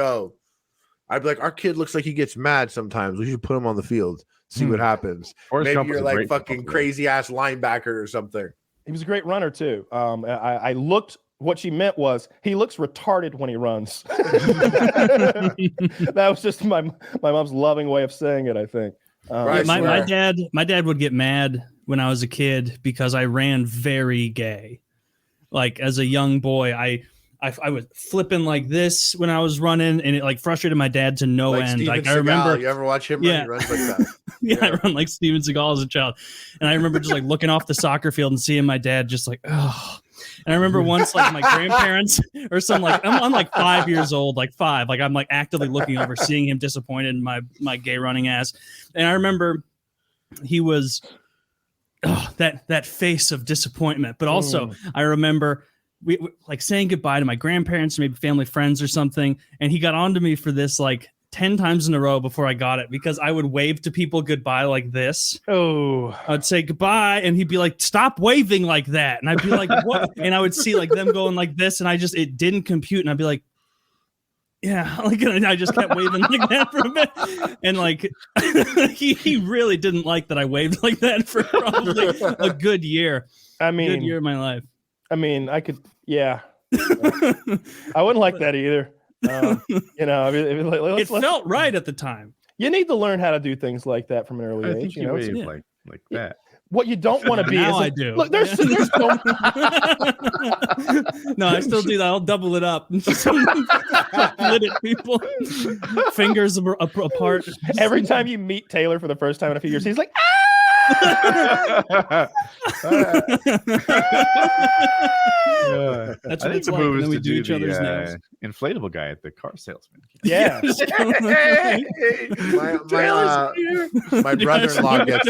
our kid looks like he gets mad sometimes. We should put him on the field. See what happens. Forrest Maybe you're like fucking crazy ass linebacker or something. He was a great runner too. I looked. What she meant was he looks retarded when he runs. That was just my mom's loving way of saying it. I think. My dad would get mad when I was a kid because I ran very gay. Like as a young boy, I was flipping like this when I was running, and it like frustrated my dad to no end. Steven like Seagal. I remember, you ever watch him run? He runs like that. I run like Steven Seagal as a child, and I remember just like looking off the soccer field and seeing my dad just like, oh. And I remember once like my grandparents or some like I'm like 5 years old, like 5, like I'm like actively looking over, seeing him disappointed in my gay running ass, and I remember he was that face of disappointment, but also I remember. We like saying goodbye to my grandparents, maybe family friends or something. And he got onto me for this like 10 times in a row before I got it, because I would wave to people goodbye like this. Oh, I'd say goodbye. And he'd be like, stop waving like that. And I'd be like, what? And I would see like them going like this. And it didn't compute. And I'd be like, yeah, like I just kept waving like that for a bit. And like he really didn't like that I waved like that for probably a good year. Good year of my life. I mean, I could, yeah. I wouldn't like that either. It felt right at the time. You need to learn how to do things like that from an early age. You know, like that. What you don't want to be now is I do. Look, there's so no, I still do that. I'll double it up. Split it, people. Fingers apart. Every time you meet Taylor for the first time in a few years, he's like, ah! That's what it's like. And then we do each other's nails. Inflatable guy at the car salesman. Yeah. My brother-in-law gets.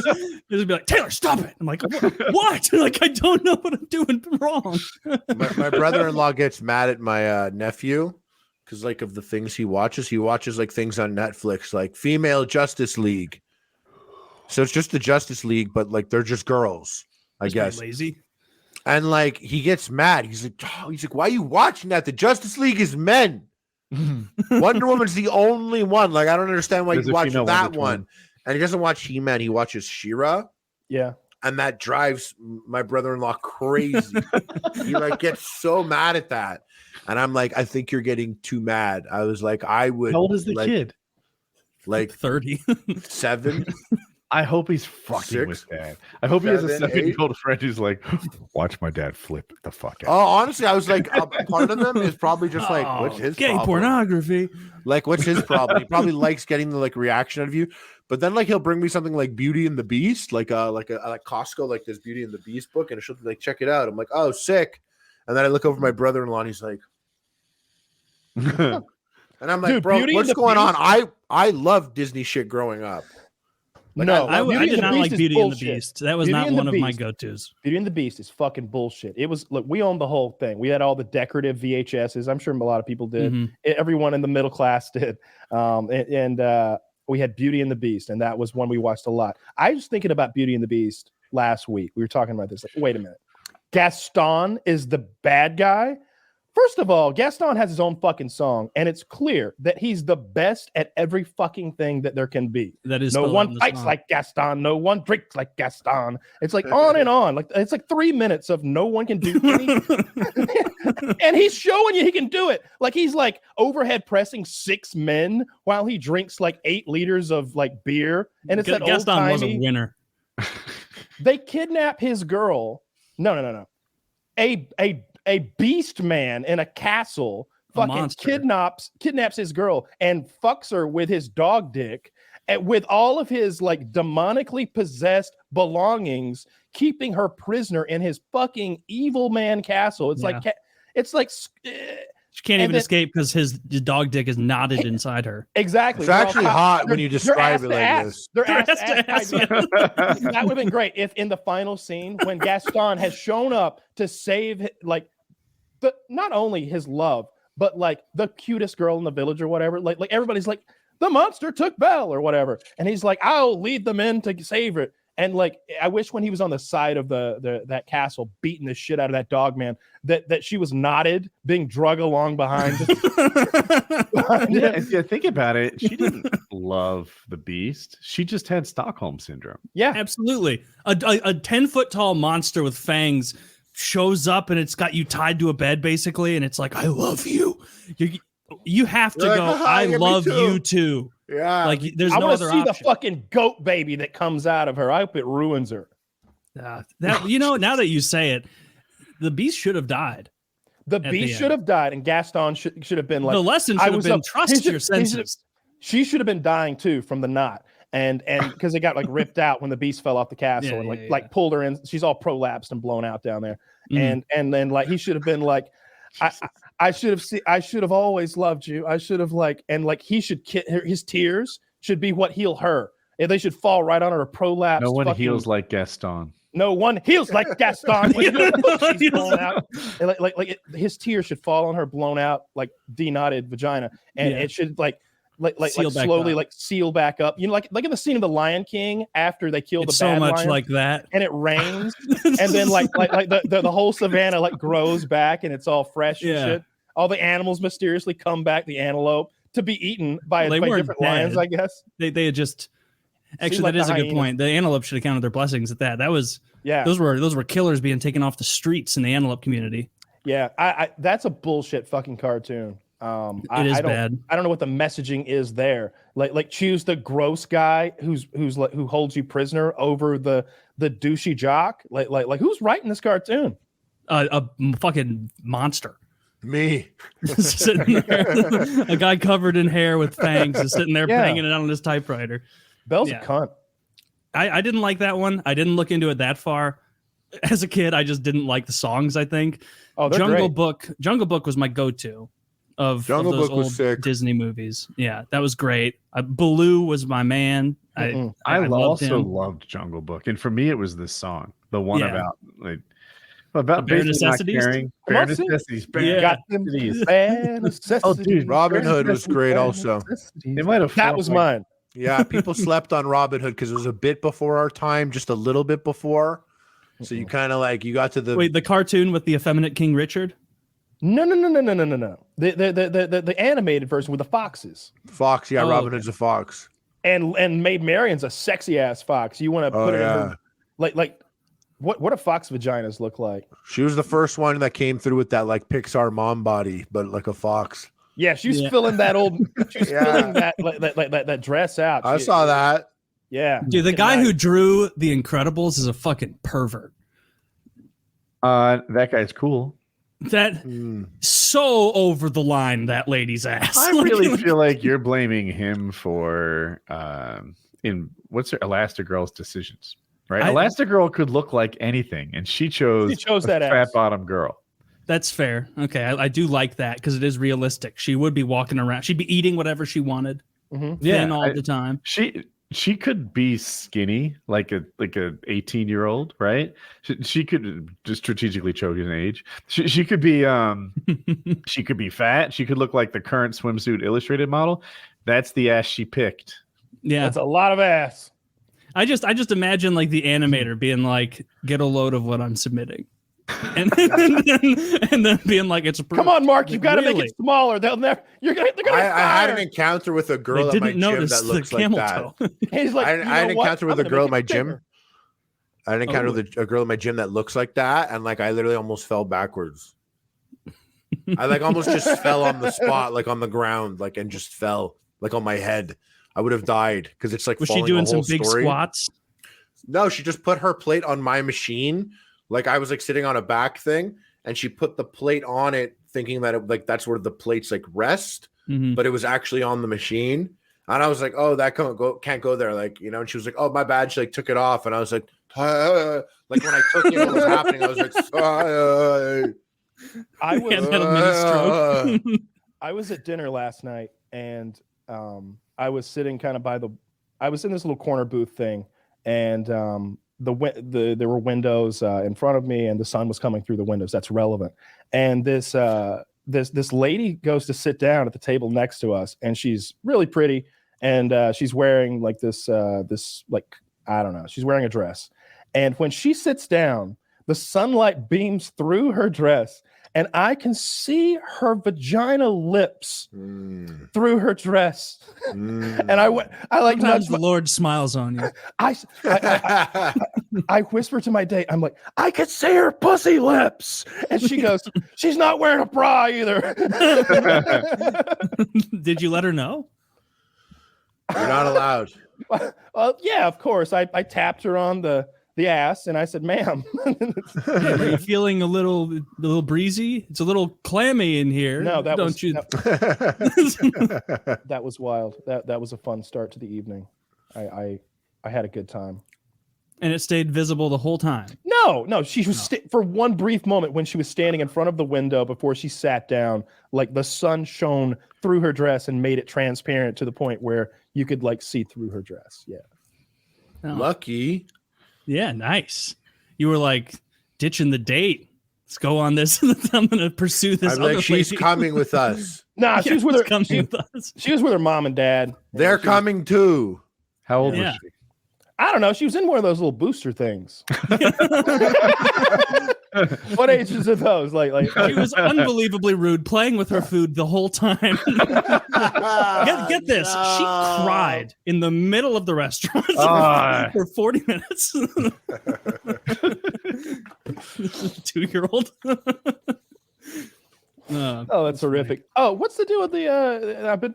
He'll be like, Taylor, stop it! I'm like, what? Like, I don't know what I'm doing wrong. my brother-in-law gets mad at my nephew because, like, of the things he watches like things on Netflix, like Female Justice League. So it's just the Justice League, but like they're just girls, I guess. Lazy. And like he gets mad. He's like, why are you watching that? The Justice League is men. Wonder Woman's the only one. Like, I don't understand why you watch that one. And he doesn't watch He-Man. He watches She-Ra. Yeah. And that drives my brother-in-law crazy. He like gets so mad at that. And I'm like, I think you're getting too mad. I was like, I would. How old is the kid? Like 30. 7. I hope he's fucking 6, with dad. I hope he has a 7, 7-year-old friend who's like, watch my dad flip the fuck Oh, out. honestly, I was like, part of them is probably just like, what's his gay problem? pornography? Like, what's his problem? He probably likes getting the like reaction out of you. But then like he'll bring me something like Beauty and the Beast, like Costco, like this Beauty and the Beast book, and she'll be like, check it out. I'm like, oh, sick. And then I look over my brother-in-law, and he's like, and I'm like, Dude, bro, Beauty what's and the going on? Beast- I love Disney shit growing up. Like, no, I Beauty and did the not Beast like is Beauty and the bullshit. Beast. That was Beauty not and the one of my Beast. go-tos. Beauty and the Beast is fucking bullshit. It was look, we owned the whole thing. We had all the decorative VHSs. I'm sure a lot of people did. Mhm. Everyone in the middle class did. We had Beauty and the Beast, and that was one we watched a lot. I was thinking about Beauty and the Beast last week. We were talking about this. Like, wait a minute. Gaston is the bad guy? First of all, Gaston has his own fucking song, and it's clear that he's the best at every fucking thing that there can be. That is No spelled out one in the fights song. like Gaston. No one drinks like Gaston. It's like on and on. Like it's like 3 minutes of no one can do anything. And he's showing you he can do it. Like he's like overhead pressing 6 men while he drinks like 8 liters of like beer. And it's that old Gaston was a timey. winner. They kidnap his girl. No. A beast man in a castle A fucking monster. kidnaps his girl and fucks her with his dog dick and with all of his like demonically possessed belongings, keeping her prisoner in his fucking evil man castle. It's like She can't And even then- escape because his dog dick is knotted inside her. exactly. It's They're all actually cop- hot when they're- you they're describe ass it to like ass. this. They're They're ass to ass ass. to That would have been great if in the final scene when Gaston has shown up to save like not only his love, but like the cutest girl in the village or whatever. Like everybody's like, the monster took Belle or whatever. And he's like, I'll lead them in to save her. And like, I wish when he was on the side of that castle, beating the shit out of that dog man, that she was knotted, being drug along behind. Yeah, if you think about it, she didn't love the beast. She just had Stockholm syndrome. Yeah. Absolutely. A 10-foot tall monster with fangs shows up and it's got you tied to a bed basically, and it's like, I love you. You have to You're go, like, I yeah, me love too. you too. Yeah. Like there's I no want to other see option. the fucking goat baby that comes out of her. I hope it ruins her. That now that you say it, the beast should have died. The the beast end. should have died, and Gaston should have been like the lesson I should have was been up- trust he should- your he should- senses. she should have been dying too from the knot, and because it got like ripped out when the beast fell off the castle Yeah, and yeah. like pulled her in. She's all prolapsed and blown out down there, Mhm. and then like he should have been like, I should have always loved you. I should have he should his tears should be what heal her. And they should fall right on her prolapsed. No one fucking- heals like Gaston. No one heals like Gaston. When she's blown out. And his tears should fall on her blown out, like denotted vagina, and Yeah. it should Seal back slowly up. seal back up. You know, like in the scene of the Lion King after they kill It's the bad so much lion, like that. and it rains, and then like the whole savannah like grows back, and it's all fresh Yeah. and shit. All the animals mysteriously come back. The antelope to be eaten by They weren't different lions, dead. I guess. They had just actually like that is the a good hyenas. point. The antelope should have counted their blessings at that. That was Yeah, those were killers being taken off the streets in the antelope community. yeah. I that's a bullshit fucking cartoon. It is bad. I don't know what the messaging is there. Like choose the gross guy who holds you prisoner over the douchey jock. Like who's writing this cartoon? A fucking monster. Me. Sitting there, a guy covered in hair with fangs is sitting there Yeah. banging it out on his typewriter. Bell's Yeah. a cunt. I didn't like that one. I didn't look into it that far. As a kid, I just didn't like the songs, I think. Oh, they're Jungle great. Book was my go-to of Jungle those Book was old sick. Disney movies. Yeah, that was great. Baloo was my man. Mm-mm. I loved also him. loved Jungle Book, and for me, it was this song, the one Yeah. about Bare basically not necessities? caring. Come Bare on, sing. necessities. Bare Yeah. Got them necessities. bad necessities. Oh, dude, Robin Hood was great also. They might have That fought was like- mine. Yeah, people slept on Robin Hood because it was a bit before our time, just a little bit before. So you kind of like you got to the Wait, the cartoon with the effeminate King Richard? No. The animated version with the foxes. fox. Yeah, Oh, Robin okay. Hood's a fox. And Maid Marian's a sexy ass fox. You want to Oh, put it in yeah. her, like what do fox vaginas look like? She was the first one that came through with that like Pixar mom body, but like a fox. Yeah, she's Yeah. filling that old. She's Yeah. filling that dress out. I saw that. Yeah. Dude, the guy who drew The Incredibles is a fucking pervert. That guy's cool. That so over the line, that lady's ass. I really feel like you're blaming him for in what's her Elastigirl's decisions, right? Elastigirl could look like anything, and she chose that fat bottom girl. That's fair. Okay, I do like that because it is realistic. She would be walking around. She'd be eating whatever she wanted. Yeah, all the time. She could be skinny, like a 18-year-old, right? She could just strategically choke an age. She could be she could be fat. She could look like the current swimsuit illustrated model. That's the ass she picked. Yeah, that's a lot of ass. I just imagine like the animator being like, "Get a load of what I'm submitting." and then being like, "It's approved." Come on, Mark, you've got to make it smaller. They're gonna. I had an encounter with a girl at my gym that looks like that. He's like, I had an encounter with a girl at my gym. I had an encounter with a girl at my gym that looks like that, and like I literally almost fell backwards. I like almost just fell on the spot, like on the ground, like and just fell like on my head. I would have died because it's like. Was she doing some big squats? No, she just put her plate on my machine. Like I was like sitting on a back thing, and she put the plate on it, thinking that like that's where the plates like rest, but it was actually on the machine. And I was like, "Oh, that can't go there." Like and she was like, "Oh, my bad." She like took it off, and I was like, like when I took it, what was happening? I was like, I was had a mini stroke. I was at dinner last night, and I was sitting kind of I was in this little corner booth thing, and there were windows in front of me, and the sun was coming through the windows. That's relevant. And this lady goes to sit down at the table next to us, and she's really pretty, and she's wearing like this like I don't know, she's wearing a dress. And when she sits down, the sunlight beams through her dress, and I can see her vagina lips through her dress. And I like sometimes the Lord smiles on you. I whisper to my date, I'm like, I could see her pussy lips. And she goes, she's not wearing a bra either. Did you let her know? You're not allowed. Well, yeah, of course. I tapped her on the ass, and I said, "Ma'am, are you feeling a little breezy? It's a little clammy in here." No, that That was wild. That was a fun start to the evening. I had a good time. And it stayed visible the whole time. No, she was for one brief moment when she was standing in front of the window before she sat down. Like the sun shone through her dress and made it transparent to the point where you could like see through her dress. Yeah, lucky. Yeah, nice. You were like ditching the date. Let's go on this. I'm going to pursue this. I'm like, she's coming with us. Nah, she was with her. She was with her mom and dad. They're coming too. How old was she? I don't know. She was in one of those little booster things. What ages are those? Like she was unbelievably rude, playing with her food the whole time. Get this. She cried in the middle of the restaurant for 40 minutes. 2-year-old. Oh, that's horrific. Oh, what's the deal with the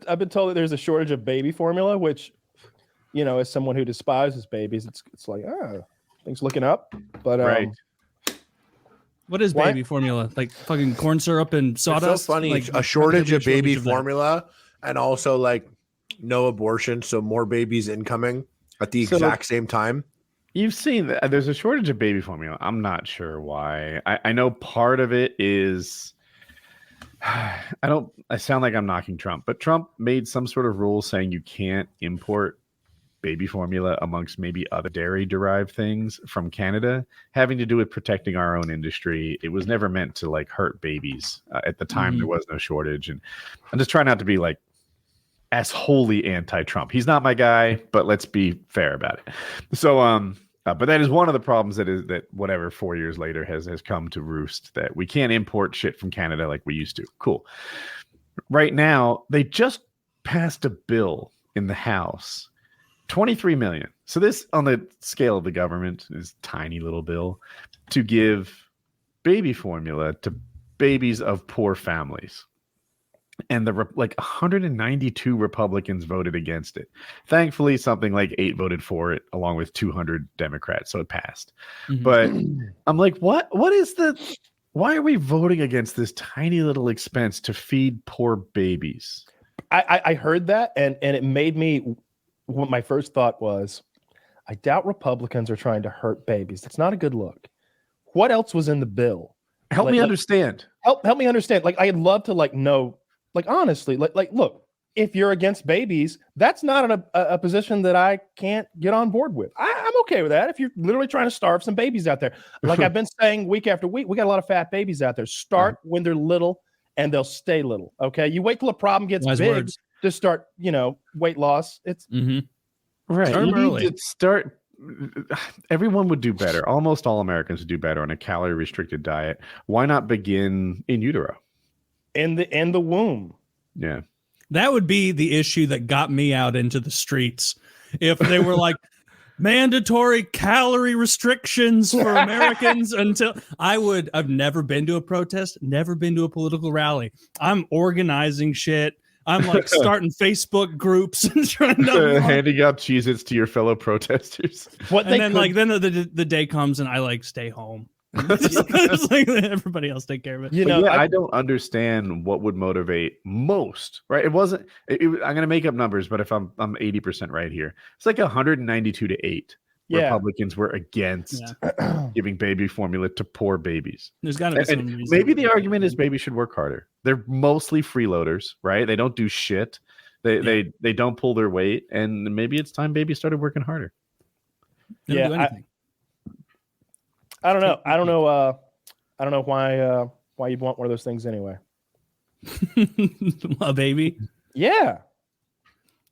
I've been told that there's a shortage of baby formula, which as someone who despises babies, it's like, things looking up. But right. What is baby formula? Like fucking corn syrup and sawdust? It's so funny. Like, a shortage of baby formula, and also like no abortion, so more babies incoming at the exact same time. You've seen that there's a shortage of baby formula. I'm not sure why. I know part of it is I sound like I'm knocking Trump, but Trump made some sort of rule saying you can't import baby formula amongst maybe other dairy derived things from Canada, having to do with protecting our own industry. It was never meant to like hurt babies. At the time, there was no shortage. And I'm just trying not to be like as wholly anti-Trump. He's not my guy, but let's be fair about it. So, but that is one of the problems that whatever 4 years later has come to roost, that we can't import shit from Canada like we used to. Cool. Right now, they just passed a bill in the House, 23 million. So this, on the scale of the government, is tiny little bill to give baby formula to babies of poor families. and like 192 Republicans voted against it. Thankfully, something like 8 voted for it, along with 200 Democrats, so it passed. But I'm like, why are we voting against this tiny little expense to feed poor babies? I heard that, and it made me. What my first thought was, I doubt Republicans are trying to hurt babies. That's not a good look. What else was in the bill? Help me understand. Help me understand. Like, I'd love to know. Like, honestly, like, look, if you're against babies, that's not a position that I can't get on board with. I'm okay with that. If you're literally trying to starve some babies out there, like I've been saying week after week, we got a lot of fat babies out there. Start when they're little, and they'll stay little. Okay, you wait till a problem gets big to start, weight loss. It's right. Start you early. need to start. Everyone would do better. Almost all Americans would do better on a calorie restricted diet. Why not begin in utero? In the womb. Yeah. That would be the issue that got me out into the streets. If they were like mandatory calorie restrictions for Americans until I've never been to a protest, never been to a political rally. I'm organizing shit. I'm like starting Facebook groups and trying to handing out Cheez-Its to your fellow protesters. Then the day comes and I like stay home. It's like everybody else take care of it. I don't understand what would motivate most. Right? It wasn't. I'm going to make up numbers, but if I'm 80% right here, it's like 192 to 8. Yeah. Republicans were against giving baby formula to poor babies. There's got to be some reason. Maybe the argument is babies should work harder. They're mostly freeloaders, right? They don't do shit. They don't pull their weight, and maybe it's time babies started working harder. They don't do anything. I don't know. I don't know why you'd want one of those things anyway. A baby? Yeah.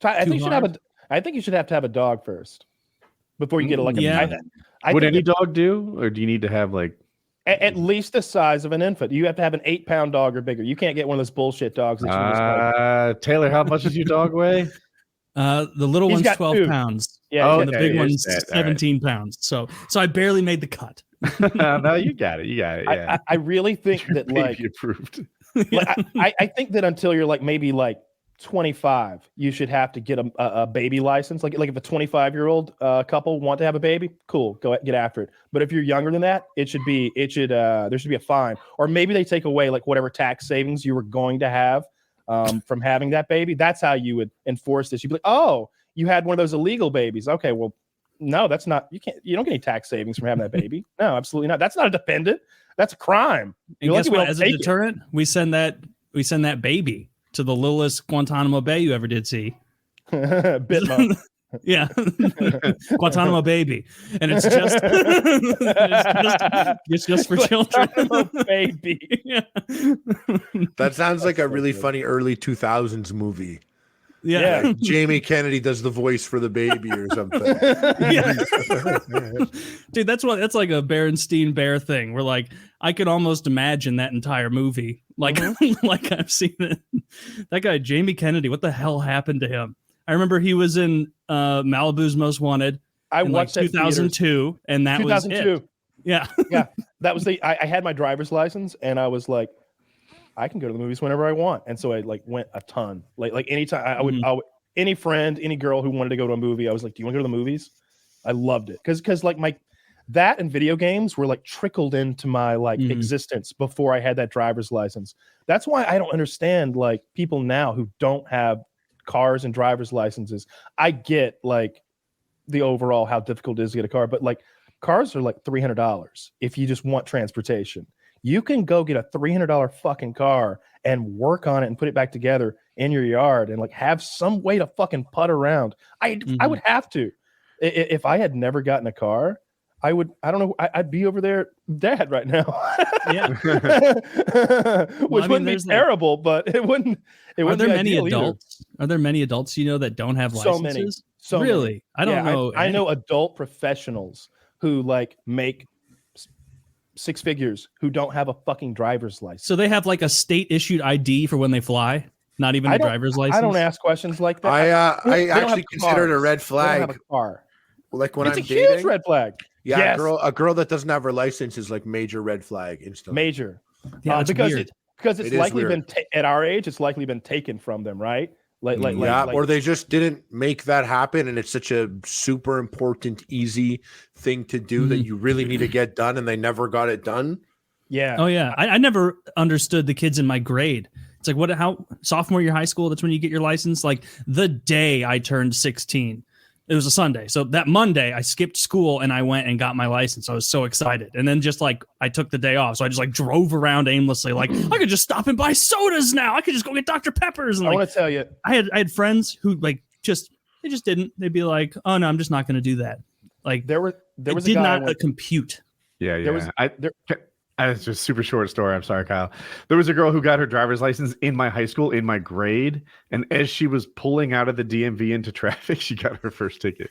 I think you should have to have a dog first before you get Would any dog do, or do you need to have like at least the size of an infant? You have to have an 8-pound dog or bigger. You can't get one of those bullshit dogs. Taylor, how much does your dog weigh? The little one's 12 pounds. Yeah, and the big one's 17 pounds. So I barely made the cut. No, you got it. Yeah. I really think that baby approved. I think that until you're like maybe like 25, you should have to get a baby license. Like if a 25-year-old couple want to have a baby, cool, go get after it. But if you're younger than that, there should be a fine, or maybe they take away like whatever tax savings you were going to have from having that baby. That's how you would enforce this. You'd be like, oh, you had one of those illegal babies. Okay, well, no, that's not. You don't get any tax savings from having that baby. No, absolutely not. That's not a dependent. That's a crime. And guess what? As a deterrent, we send that baby to the littlest Guantanamo Bay you ever did see. Bitmo. Yeah. Guantanamo baby. And it's just for children. Baby. Yeah. That sounds like a really funny early 2000s movie. Yeah. Like Jamie Kennedy does the voice for the baby or something. Dude, that's like a Berenstein Bear thing where like I could almost imagine that entire movie. Like like I've seen it. That guy, Jamie Kennedy, what the hell happened to him? I remember he was in Malibu's Most Wanted. I watched like 2002, and that 2002. Was it. Yeah. Yeah. That was I had my driver's license, and I was like, I can go to the movies whenever I want. And so I like went a ton. Like anytime I would any friend, any girl who wanted to go to a movie, I was like, do you want to go to the movies? I loved it. Cause like that and video games were like trickled into my like existence before I had that driver's license. That's why I don't understand like people now who don't have cars and driver's licenses. I get like the overall how difficult it is to get a car, but like cars are like $300 if you just want transportation. You can go get a $300 fucking car and work on it and put it back together in your yard and like have some way to fucking putt around. I would have to. If I had never gotten a car, I don't know. I'd be over there dead right now. Yeah. Which wouldn't be terrible, but it wouldn't. Are there many adults? Either. Are there many adults you know that don't have licenses? So many. Really? I don't know. I know adult professionals who like make 6 figures who don't have a fucking driver's license. So they have like a state issued ID for when they fly, not even a driver's license. I don't ask questions like that. I actually consider it a red flag. They don't have a car. Like when it's I'm a dating, huge red flag. Yeah, yes. a girl that doesn't have her license is like major red flag instantly. Major. Yeah, because weird. because it's likely been at our age, it's likely been taken from them, right? Or they just didn't make that happen, and it's such a super important, easy thing to do that you really need to get done, and they never got it done. Yeah. Oh yeah. I never understood the kids in my grade. It's like, how sophomore year high school, that's when you get your license. Like the day I turned 16, it was a Sunday. So that Monday I skipped school and I went and got my license. I was so excited. And then just like, I took the day off. So I just like drove around aimlessly. Like I could just stop and buy sodas now. I could just go get Dr. Peppers. And I want to tell you, I had friends who like, they just didn't. They'd be like, oh no, I'm just not going to do that. Like there was a guy not compute. Yeah. It's just super short story. I'm sorry, Kyle. There was a girl who got her driver's license in my high school, in my grade, and as she was pulling out of the DMV into traffic, she got her first ticket.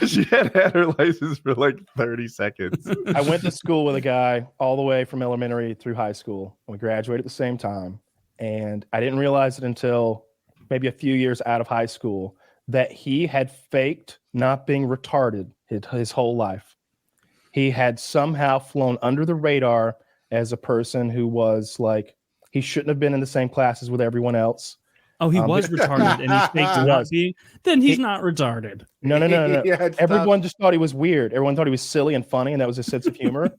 she had her license for like 30 seconds. I went to school with a guy all the way from elementary through high school. We graduated at the same time, and I didn't realize it until maybe a few years out of high school that he had faked not being retarded his whole life. He had somehow flown under the radar as a person who was like, he shouldn't have been in the same classes with everyone else. Oh, he was retarded and he faked not being. Then he's not retarded. No. Yeah, everyone just thought he was weird. Everyone thought he was silly and funny, and that was his sense of humor.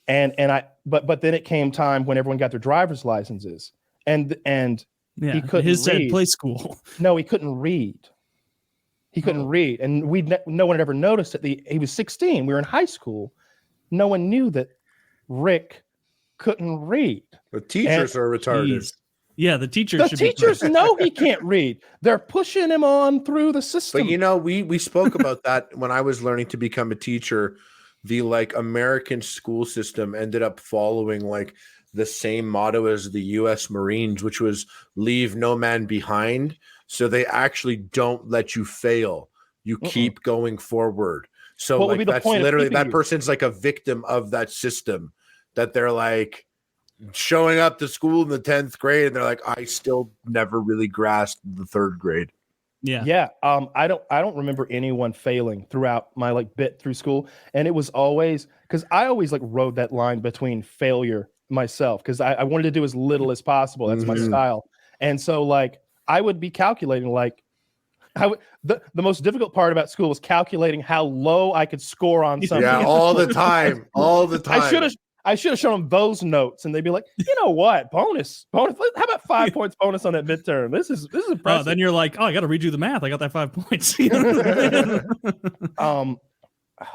But then it came time when everyone got their driver's licenses, and he couldn't his read. Said play school. No, he couldn't read. He couldn't read, and no one had ever noticed that he was 16. We were in high school. No one knew that Rick couldn't read. The teachers are retarded. Geez. Yeah, the teachers know he can't read. They're pushing him on through the system. But we spoke about that when I was learning to become a teacher. The like American school system ended up following like the same motto as the U.S. Marines, which was leave no man behind. So they actually don't let you fail. You keep going forward. So like that's literally that person's like a victim of that system, that they're like showing up to school in the 10th grade and they're like, I still never really grasped the 3rd grade. Yeah. I don't remember anyone failing throughout my like bit through school. And it was always because I always like rode that line between failure myself because I wanted to do as little as possible. That's my style. And so like I would be calculating like the most difficult part about school was calculating how low I could score on something. Yeah, all the time. I should have shown them those notes, and they'd be like, you know what, bonus. How about 5 points bonus on that midterm? This is impressive. Then you're like, oh, I got to redo the math. I got that 5 points.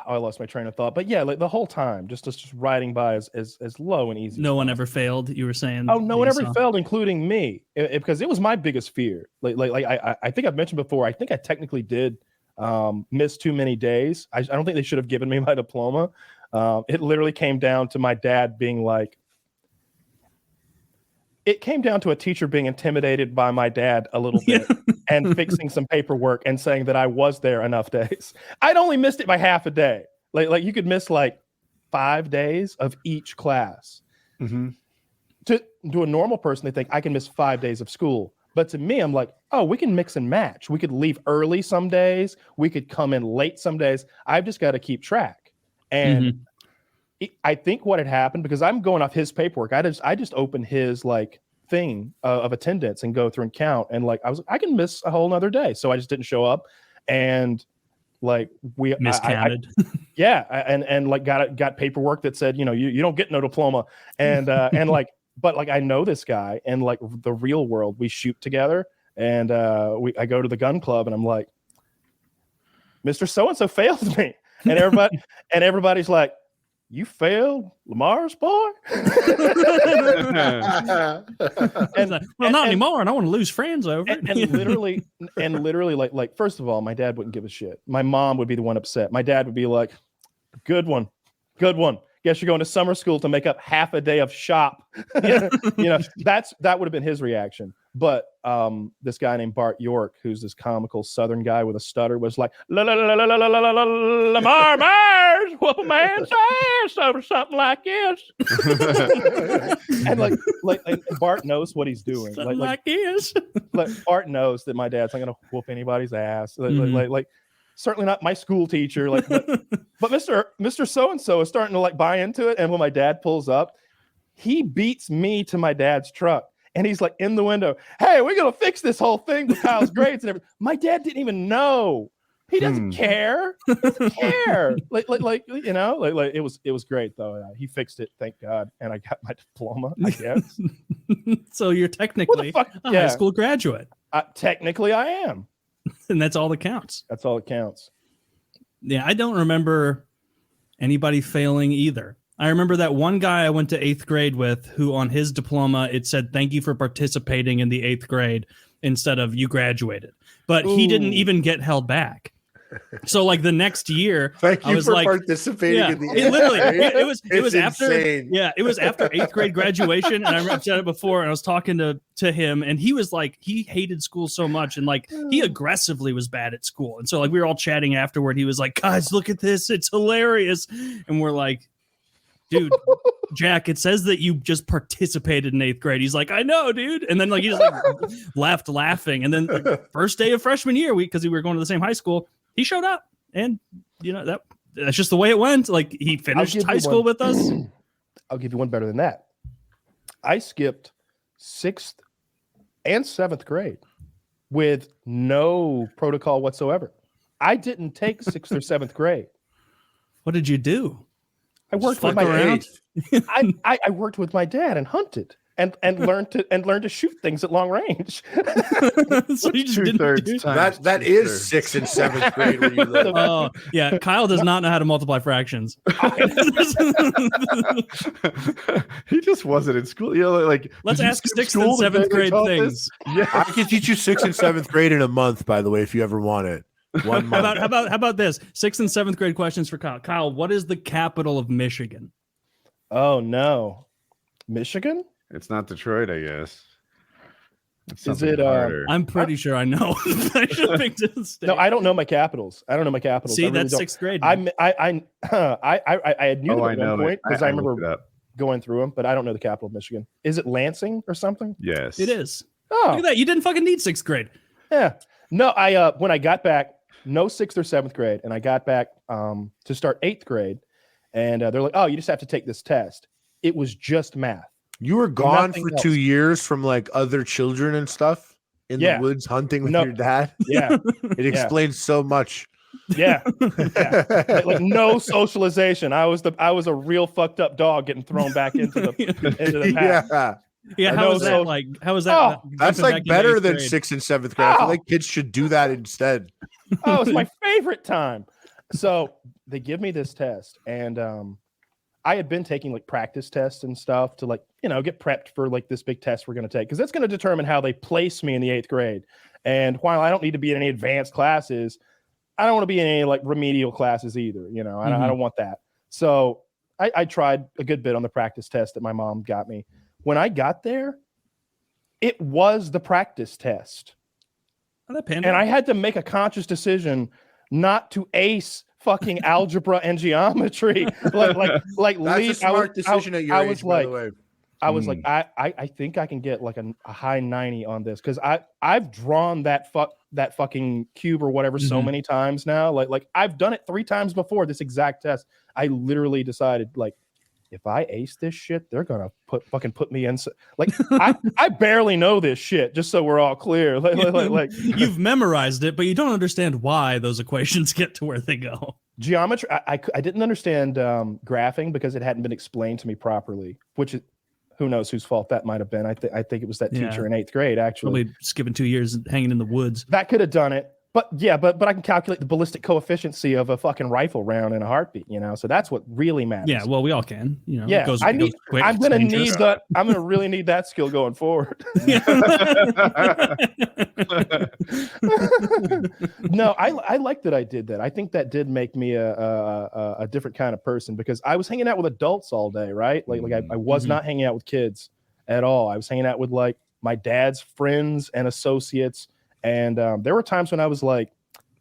I lost my train of thought, but yeah, like the whole time, just riding by as low and easy. No one ever failed. You were saying? Oh, no one ever failed, including me, because it was my biggest fear. Like I think I've mentioned before. I think I technically did miss too many days. I don't think they should have given me my diploma. It literally came down to my dad being like, it came down to a teacher being intimidated by my dad a little bit and fixing some paperwork and saying that I was there enough days. I'd only missed it by half a day. Like you could miss like 5 days of each class. To a normal person, they think I can miss 5 days of school. But to me, I'm like, oh, we can mix and match. We could leave early some days. We could come in late some days. I've just got to keep track. And I think what had happened, because I'm going off his paperwork, I just opened his like thing of attendance and go through and count. And like, I can miss a whole nother day. So I just didn't show up. And like we miscounted. And like got paperwork that said, you don't get no diploma. And but like, I know this guy, and like the real world, we shoot together, and I go to the gun club, and I'm like, Mr. So-and-so failed me. And everybody's like, you failed Lamar's boy? Not anymore. And I want to lose friends over it. And literally like, first of all, my dad wouldn't give a shit. My mom would be the one upset. My dad would be like, good one. Guess you're going to summer school to make up half a day of shop. That would have been his reaction. But this guy named Bart York, who's this comical Southern guy with a stutter, was like, Lamar Myers, whoop a man's ass over something like this. and Bart knows what he's doing. Something like this. Like Bart knows that my dad's not going to whoop anybody's ass. Like certainly not my school teacher. But Mr. So-and-so is starting to like buy into it. And when my dad pulls up, He beats me to my dad's truck. And he's like in the window, hey, we're going to fix this whole thing with Kyle's grades and everything. My dad didn't even know. He doesn't care. He doesn't care. Like it was great though. He fixed it, thank God, and I got my diploma, I guess. So you're technically a high school graduate. Technically, I am, and that's all that counts. That's all that counts. Yeah, I don't remember anybody failing either. I remember that one guy I went to 8th grade with, who on his diploma it said "Thank you for participating in the 8th grade" instead of "You graduated," but he didn't even get held back. So like the next year, thank you I was for like, participating in the it was after insane. it was after 8th grade graduation, and I remember I've said it before, and I was talking to him, and he was like, he hated school so much, and like he aggressively was bad at school, and so like we were all chatting afterward. He was like, guys, look at this, it's hilarious, and we're like, dude, Jack, it says that you just participated in 8th grade. He's like, I know, dude. And then like he just like left laughing. And then the first day of freshman year, because we were going to the same high school, he showed up. And you know, that's just the way it went. Like he finished high school with us. I'll give you one better than that. I skipped 6th and 7th grade with no protocol whatsoever. I didn't take 6th or 7th grade. What did you do? I worked with my dad. I worked with my dad and hunted and learned to shoot things at long range. So you just that is 6th and 7th grade where you live. Oh yeah, Kyle does not know how to multiply fractions. He just wasn't in school. You know, like let's ask 6th and 7th grade things. Yeah, I can teach you 6th and 7th grade in a month. By the way, if you ever want it. 1 month. How about this? 6th and 7th grade questions for Kyle. Kyle, what is the capital of Michigan? Oh no, Michigan? It's not Detroit, I guess. Is it? I'm pretty sure I know. I should pick this state. No, I don't know my capitals. I don't know my capitals. See, I really that's don't. 6th grade. I knew them at one point because I remember going through them, but I don't know the capital of Michigan. Is it Lansing or something? Yes, it is. Oh, look at that! You didn't fucking need 6th grade. Yeah. No, when I got back, no 6th or 7th grade, and I got back to start 8th grade, and they're like, "Oh, you just have to take this test." It was just math. You were gone Nothing for else. 2 years from like other children and stuff in the woods hunting with your dad. Yeah, it explains so much. Yeah, like no socialization. I was a real fucked up dog getting thrown back into the pack. Yeah, how was that like? How was that? Oh, that's like better than 6th and 7th grade. I feel like kids should do that instead. Oh, it's my favorite time. So they give me this test, and I had been taking like practice tests and stuff to like, you know, get prepped for like this big test we're going to take, because that's going to determine how they place me in the 8th grade. And while I don't need to be in any advanced classes, I don't want to be in any like remedial classes either. You know, I don't want that. So I tried a good bit on the practice test that my mom got me. When I got there, it was the practice test. And I had to make a conscious decision not to ace fucking algebra and geometry. Like that's leave. a smart decision at your age, by the way. I was like, I think I can get like a high 90 on this, because I've drawn that fucking cube or whatever so many times now. Like I've done it 3 times before this exact test. I literally decided, like, if I ace this shit, they're gonna put me in. Like I barely know this shit. Just so we're all clear, like you've memorized it, but you don't understand why those equations get to where they go. Geometry, I didn't understand graphing because it hadn't been explained to me properly. Which is, who knows whose fault that might have been. I think it was that teacher in 8th grade. Actually, probably skipping 2 years and hanging in the woods. That could have done it. But yeah, but I can calculate the ballistic coefficiency of a fucking rifle round in a heartbeat, you know. So that's what really matters. Yeah, well, we all can, you know. Yeah, I'm gonna really need that skill going forward. No, I like that I did that. I think that did make me a different kind of person, because I was hanging out with adults all day, right? Like I was not hanging out with kids at all. I was hanging out with like my dad's friends and associates. And there were times when I was like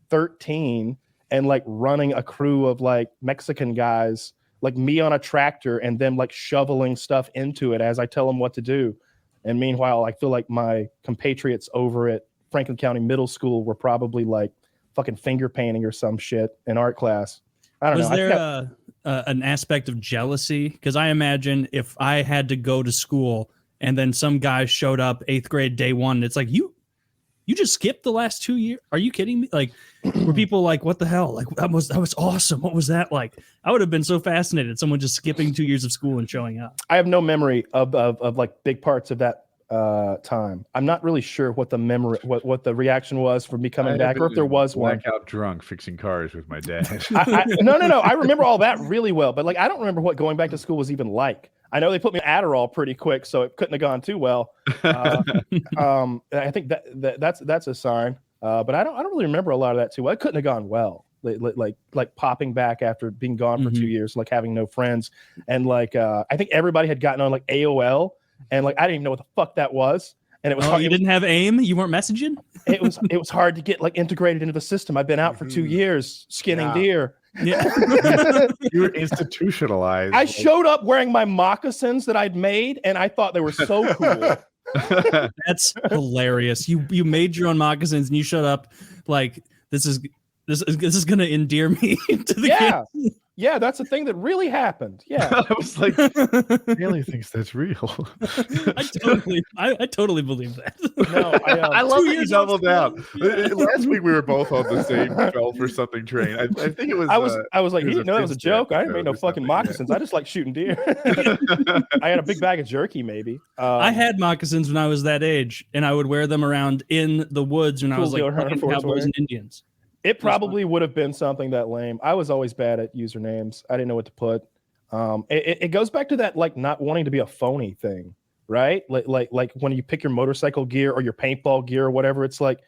13 and like running a crew of like Mexican guys, like me on a tractor and them like shoveling stuff into it as I tell them what to do. And meanwhile, I feel like my compatriots over at Franklin County Middle School were probably like fucking finger painting or some shit in art class. I don't know. an aspect of jealousy? Because I imagine if I had to go to school and then some guy showed up 8th grade day one, and it's like, you just skipped the last 2 years? Are you kidding me? Like, were people like, what the hell? Like, that was awesome. What was that like? I would have been so fascinated. Someone just skipping 2 years of school and showing up. I have no memory of like big parts of that time. I'm not really sure what the reaction was for me coming back, or if there was one. Blackout drunk fixing cars with my dad. No. I remember all that really well, but like I don't remember what going back to school was even like. I know they put me on Adderall pretty quick, so it couldn't have gone too well. I think that's a sign. But I don't really remember a lot of that too well. It couldn't have gone well. Like popping back after being gone for 2 years, like having no friends, and like I think everybody had gotten on like AOL, and like I didn't even know what the fuck that was. And it was hard. You didn't have AIM? You weren't messaging? It was hard to get like integrated into the system. I've been out for 2 years skinning deer. Yeah. You were institutionalized. I showed up wearing my moccasins that I'd made, and I thought they were so cool. That's hilarious. You made your own moccasins, and you showed up like this is going to endear me to the kids. Yeah, that's a thing that really happened. Yeah. I was like, Haley thinks that's real. I totally believe that. No, I love that you doubled down. Last week we were both on the same fell for something train. I think it was. I was like, you didn't know that was a joke. I didn't make no fucking moccasins. I just like shooting deer. I had a big bag of jerky, maybe. I had moccasins when I was that age, and I would wear them around in the woods when I was like hunting cowboys and Indians. It probably would have been something that lame. I was always bad at usernames. I didn't know what to put. It goes back to that like not wanting to be a phony thing, right? Like when you pick your motorcycle gear or your paintball gear or whatever, it's like,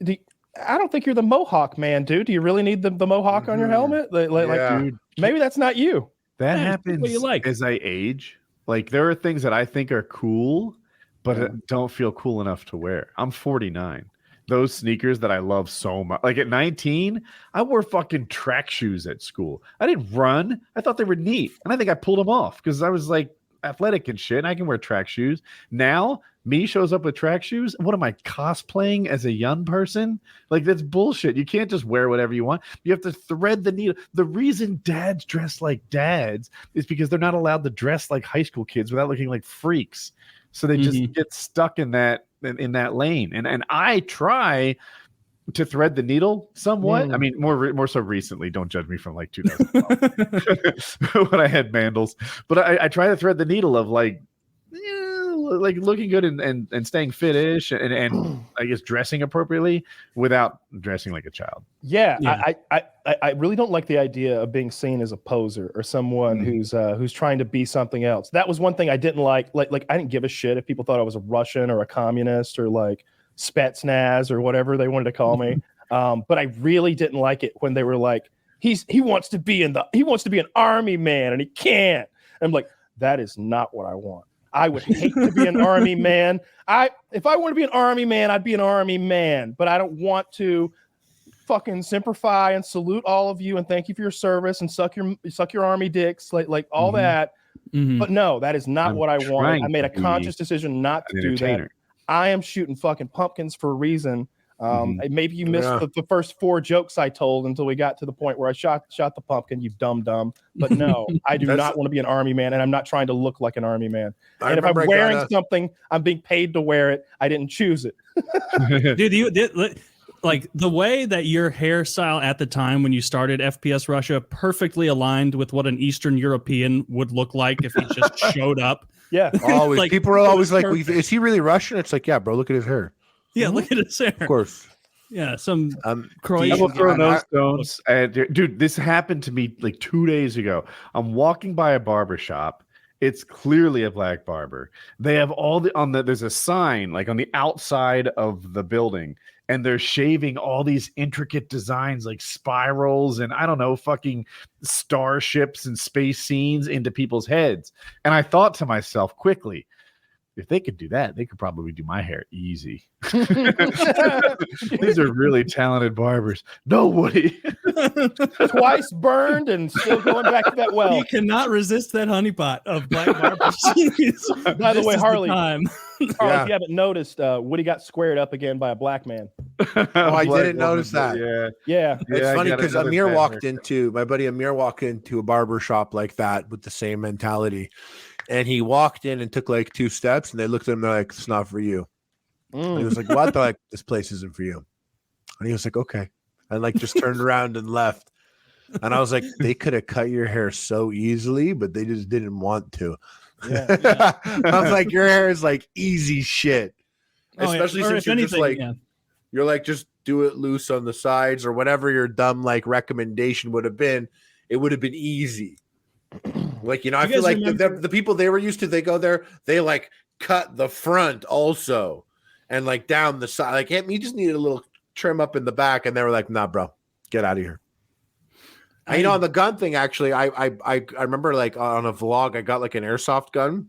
I don't think you're the Mohawk man, dude. Do you really need the Mohawk on your helmet? Dude, maybe that's not you. That happens as I age. Like there are things that I think are cool, but don't feel cool enough to wear. I'm 49. Those sneakers that I love so much. Like at 19, I wore fucking track shoes at school. I didn't run. I thought they were neat. And I think I pulled them off because I was like athletic and shit. And I can wear track shoes. Now, me shows up with track shoes. What am I, cosplaying as a young person? Like that's bullshit. You can't just wear whatever you want. You have to thread the needle. The reason dads dress like dads is because they're not allowed to dress like high school kids without looking like freaks. So they just get stuck in that lane, and I try to thread the needle somewhat. I mean, more so recently. Don't judge me from like 2012 when I had mandals, but I try to thread the needle of like looking good and staying fit-ish and I guess dressing appropriately without dressing like a child. Yeah. I really don't like the idea of being seen as a poser or someone who's trying to be something else. That was one thing I didn't like. Like I didn't give a shit if people thought I was a Russian or a communist or like Spetsnaz or whatever they wanted to call me. But I really didn't like it when they were like, he wants to be an army man and he can't. And I'm like, that is not what I want. I would hate to be an army man. If I want to be an army man, I'd be an army man, but I don't want to fucking simplify and salute all of you and thank you for your service and suck your army dicks, like all that. But no, that is not what I want. I made a conscious decision not to do that. I am shooting fucking pumpkins for a reason. Maybe you missed the first 4 jokes I told until we got to the point where I shot the pumpkin, you dumb. But no, I do not want to be an army man, and I'm not trying to look like an army man. And if I'm wearing something, I'm being paid to wear it. I didn't choose it. Dude, like the way that your hairstyle at the time when you started FPSRussia perfectly aligned with what an Eastern European would look like if he just showed up. Yeah, always. Like, people are always like, is he really Russian? It's like, yeah, bro, look at his hair. Yeah, look at his hair. Of course. Yeah, some Croatian. I will throw those stones. Dude, this happened to me like 2 days ago. I'm walking by a barber shop. It's clearly a black barber. They have all there's a sign like on the outside of the building, and they're shaving all these intricate designs like spirals and I don't know, fucking starships and space scenes into people's heads. And I thought to myself quickly, if they could do that, they could probably do my hair easy. These are really talented barbers. No, Woody. Twice burned and still going back to that well. He cannot resist that honeypot of black barbers. By the way, Harley, if you haven't noticed, Woody got squared up again by a black man. Oh, I didn't notice that. Yeah. It's I funny got because another Amir bad walked haircut. into my buddy Amir walked into a barber shop like that with the same mentality, and he walked in and took like 2 steps, and they looked at him. They're like, "It's not for you." And he was like, "What?" They're like, "This place isn't for you." And he was like, "Okay," and like just turned around and left. And I was like, "They could have cut your hair so easily, but they just didn't want to." Yeah. I was like, "Your hair is like easy shit." Especially Or since if you're just like yeah. you're like just do it loose on the sides or whatever your dumb like recommendation would have been. It would have been easy. Like, I feel like the people they were used to, they go there, they like cut the front also and like down the side. Like, hey, you just needed a little trim up in the back, and they were like, "Nah, bro, get out of here." And, on the gun thing, actually, I remember like on a vlog, I got like an airsoft gun.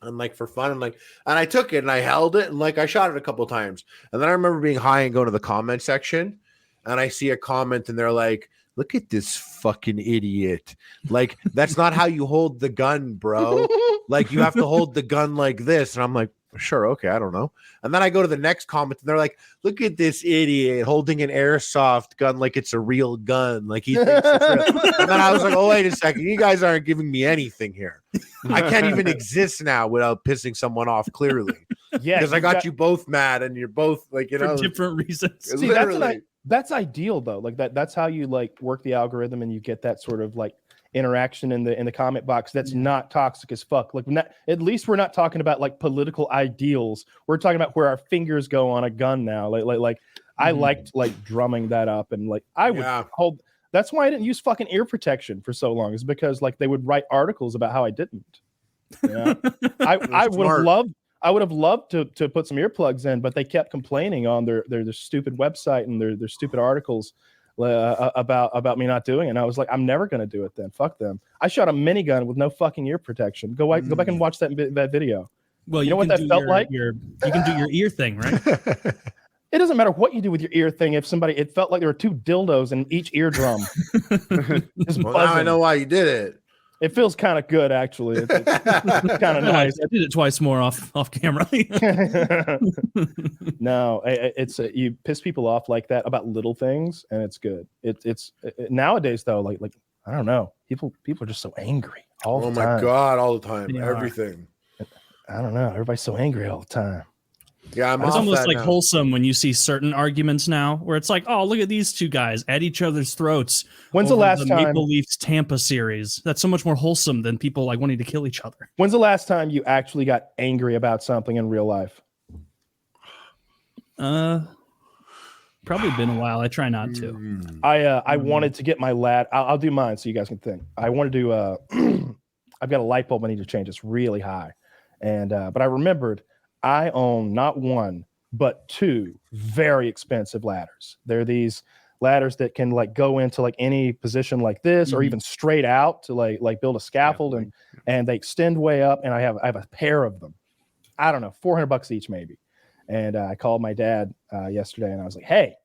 And like for fun, and I took it and I held it and like I shot it a couple times. And then I remember being high and going to the comment section, and I see a comment and they're like, "Look at this fucking idiot. Like, that's not how you hold the gun, bro. Like, you have to hold the gun like this." And I'm like, "Sure, okay, I don't know." And then I go to the next comment and they're like, "Look at this idiot holding an airsoft gun like it's a real gun. Like he thinks it's real." And then I was like, "Oh, wait a second. You guys aren't giving me anything here. I can't even exist now without pissing someone off, clearly." Yeah. Because I got you both mad and you're both like, for different reasons. See, that's ideal though. Like that's how you like work the algorithm and you get that sort of like interaction in the comment box that's not toxic as fuck. Like at least we're not talking about like political ideals. We're talking about where our fingers go on a gun now. I liked like drumming that up, and like I would hold. That's why I didn't use fucking ear protection for so long, is because like they would write articles about how I didn't. I would have loved to put some earplugs in, but they kept complaining on their stupid website and their stupid articles about me not doing it. And I was like, I'm never going to do it then. Fuck them. I shot a minigun with no fucking ear protection. Go back and watch that video. Well, you know what that felt like? You can do your ear thing, right? It doesn't matter what you do with your ear thing. It felt like there were 2 dildos in each eardrum. Well, now I know why you did it. It feels kind of good, actually. It's kind of nice. I did it twice more off camera. No, it's you piss people off like that about little things, and it's good. It's nowadays though, like I don't know, people are just so angry all the time. Oh my god, all the time, everything. I don't know. Everybody's so angry all the time. Yeah, it's almost like wholesome when you see certain arguments now, where it's like, "Oh, look at these 2 guys at each other's throats." When's the last time Maple Leafs Tampa series? That's so much more wholesome than people like wanting to kill each other. When's the last time you actually got angry about something in real life? Probably been a while. I try not to. I wanted to get my ladder. I'll do mine so you guys can think. I wanted to. I've got a light bulb I need to change. It's really high, and but I remembered. I own not 1, but 2 very expensive ladders. They're these ladders that can like go into like any position like this, or even straight out to like build a scaffold, and they extend way up. And I have a pair of them. I don't know, $400 each maybe. And I called my dad yesterday, and I was like, "Hey,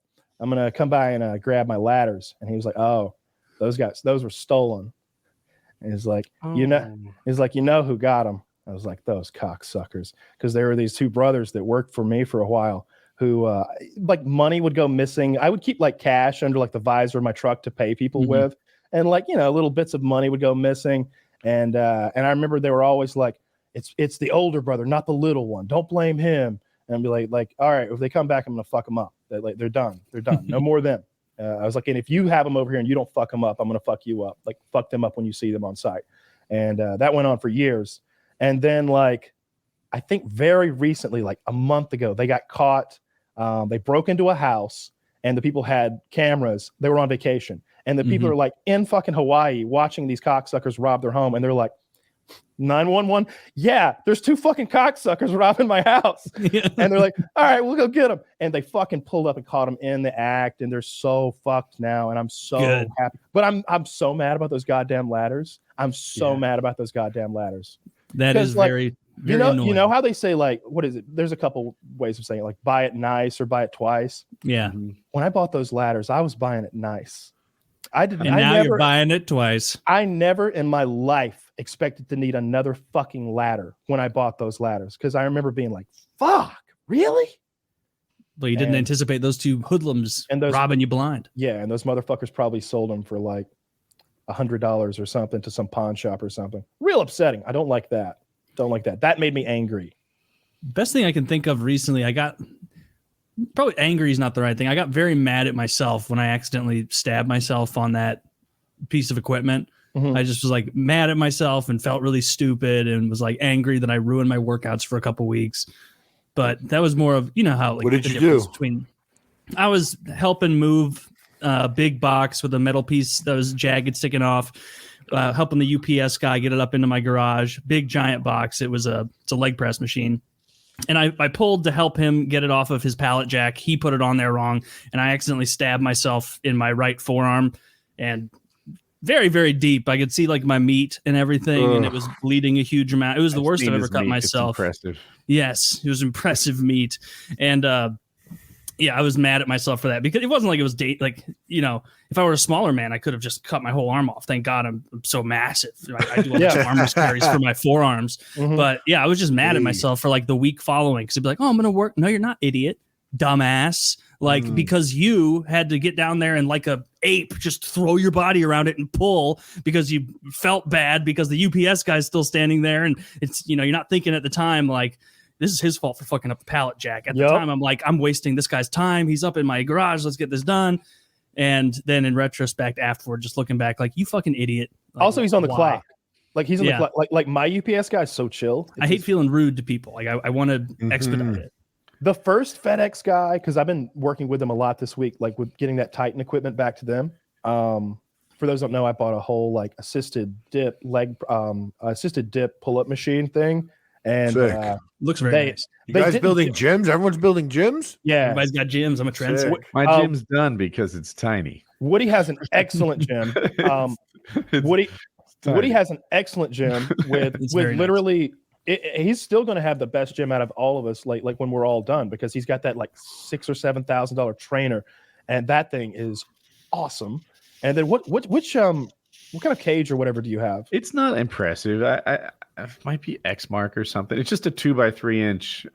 I'm gonna come by and grab my ladders." And he was like, "Oh, those were stolen." And he's like, "You know who got them?" I was like, "Those cocksuckers," because there were these 2 brothers that worked for me for a while who like money would go missing. I would keep like cash under like the visor of my truck to pay people with, and like little bits of money would go missing. And I remember they were always like, "It's the older brother, not the little one. Don't blame him." And I'd be like, "All right, if they come back, I'm gonna fuck them up. They're done. No more of them." I was like, "And if you have them over here and you don't fuck them up, I'm gonna fuck you up. Like fuck them up when you see them on site." And that went on for years. And then, like, I think very recently, like a month ago, they got caught. They broke into a house, and the people had cameras. They were on vacation, and the people are like in fucking Hawaii watching these cocksuckers rob their home, and they're like, 911. Yeah, there's 2 fucking cocksuckers robbing my house. And they're like, "All right, we'll go get them." And they fucking pulled up and caught them in the act, and they're so fucked now. And I'm so happy, but I'm so mad about those goddamn ladders. I'm so mad about those goddamn ladders. That is like, very annoying. You know how they say, like, what is it? There's a couple ways of saying it, like buy it nice or buy it twice. Yeah. When I bought those ladders, I was buying it nice. You're buying it twice. I never in my life expected to need another fucking ladder when I bought those ladders, because I remember being like, "Fuck, really?" But you didn't anticipate those two hoodlums and robbing you blind. Yeah, and those motherfuckers probably sold them for like $100 or something to some pawn shop or something. Real upsetting. I don't like that. That made me angry. Best thing I can think of recently, I got probably angry is not the right thing. I got very mad at myself when I accidentally stabbed myself on that piece of equipment. I just was like mad at myself and felt really stupid and was like angry that I ruined my workouts for a couple weeks. But that was more of, how, like, what did you do? I was helping move a big box with a metal piece that was jagged sticking off, helping the UPS guy get it up into my garage, big giant box. It's a leg press machine. And I pulled to help him get it off of his pallet jack. He put it on there wrong. And I accidentally stabbed myself in my right forearm and very, very deep. I could see like my meat and everything, and it was bleeding a huge amount. It was the worst I've ever cut myself. It's impressive. Yes, it was impressive meat. And I was mad at myself for that because it wasn't like it was if I were a smaller man, I could have just cut my whole arm off. Thank God I'm so massive. I do a bunch of arm carries for my forearms. But yeah, I was just mad at myself for like the week following because it'd be like, oh, I'm going to work. No, you're not, idiot. Dumbass. Like, because you had to get down there and like a ape just throw your body around it and pull because you felt bad because the UPS guy's still standing there. And it's, you're not thinking at the time, like, this is his fault for fucking up the pallet jack. At the time, I'm like, I'm wasting this guy's time. He's up in my garage. Let's get this done. And then in retrospect, afterward, just looking back, like, you fucking idiot. Like, also, he's on the clock. Like, he's on the clock. Like my UPS guy is so chill. I hate feeling rude to people. Like, I want to expedite it. The first FedEx guy, because I've been working with them a lot this week, like with getting that Titan equipment back to them. For those who don't know, I bought a whole like assisted dip pull-up machine thing. And looks very nice. You guys building gyms? Everyone's building gyms? Yeah. Everybody's got gyms. I'm a trendsetter. My gym's done because it's tiny. Woody has an excellent gym. Woody has an excellent gym with literally he's still going to have the best gym out of all of us, like when we're all done, because he's got that like $6,000 or $7,000 trainer, and that thing is awesome. And then what kind of cage or whatever do you have? It's not impressive. I it might be X-Mark or something. It's just a 2x3 inch,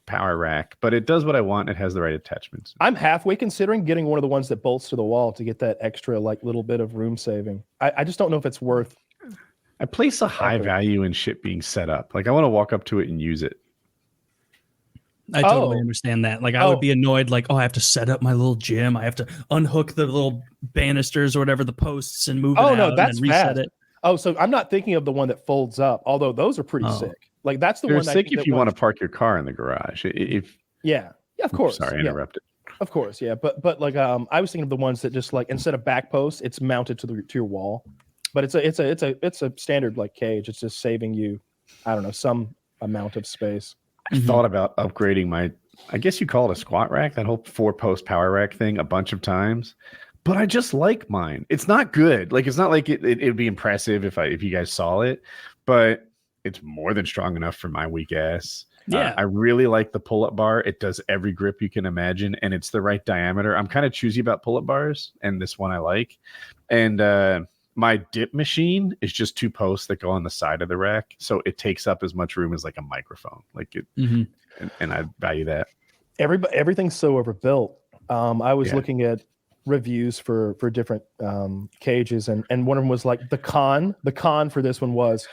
power rack, but it does what I want. It has the right attachments. I'm halfway considering getting one of the ones that bolts to the wall to get that extra like little bit of room saving. I just don't know if it's worth. I place a high value in shit being set up. Like, I want to walk up to it and use it. I totally understand that. Like, I would be annoyed, like, I have to set up my little gym. I have to unhook the little banisters or whatever, the posts, and move it out and reset it. Oh, so I'm not thinking of the one that folds up, although those are pretty sick. Like, that's the They're one sick if you want to park your car in the garage. Of course. Sorry, I interrupted. Of course, yeah. But like I was thinking of the ones that just like instead of back posts, it's mounted to your wall. But it's a standard like cage. It's just saving you, I don't know, some amount of space. I thought about upgrading my, I guess you call it a squat rack, that whole 4-post power rack thing, a bunch of times. But I just like mine. It's not good. Like, it's not like it'd be impressive if you guys saw it, but it's more than strong enough for my weak ass. Yeah. I really like the pull-up bar. It does every grip you can imagine, and it's the right diameter. I'm kind of choosy about pull-up bars, and this one I like. And my dip machine is just 2 posts that go on the side of the rack, so it takes up as much room as like a microphone. Like it, and I value that. Everything's so overbuilt. I was looking at reviews for different cages, and one of them was like the con for this one was,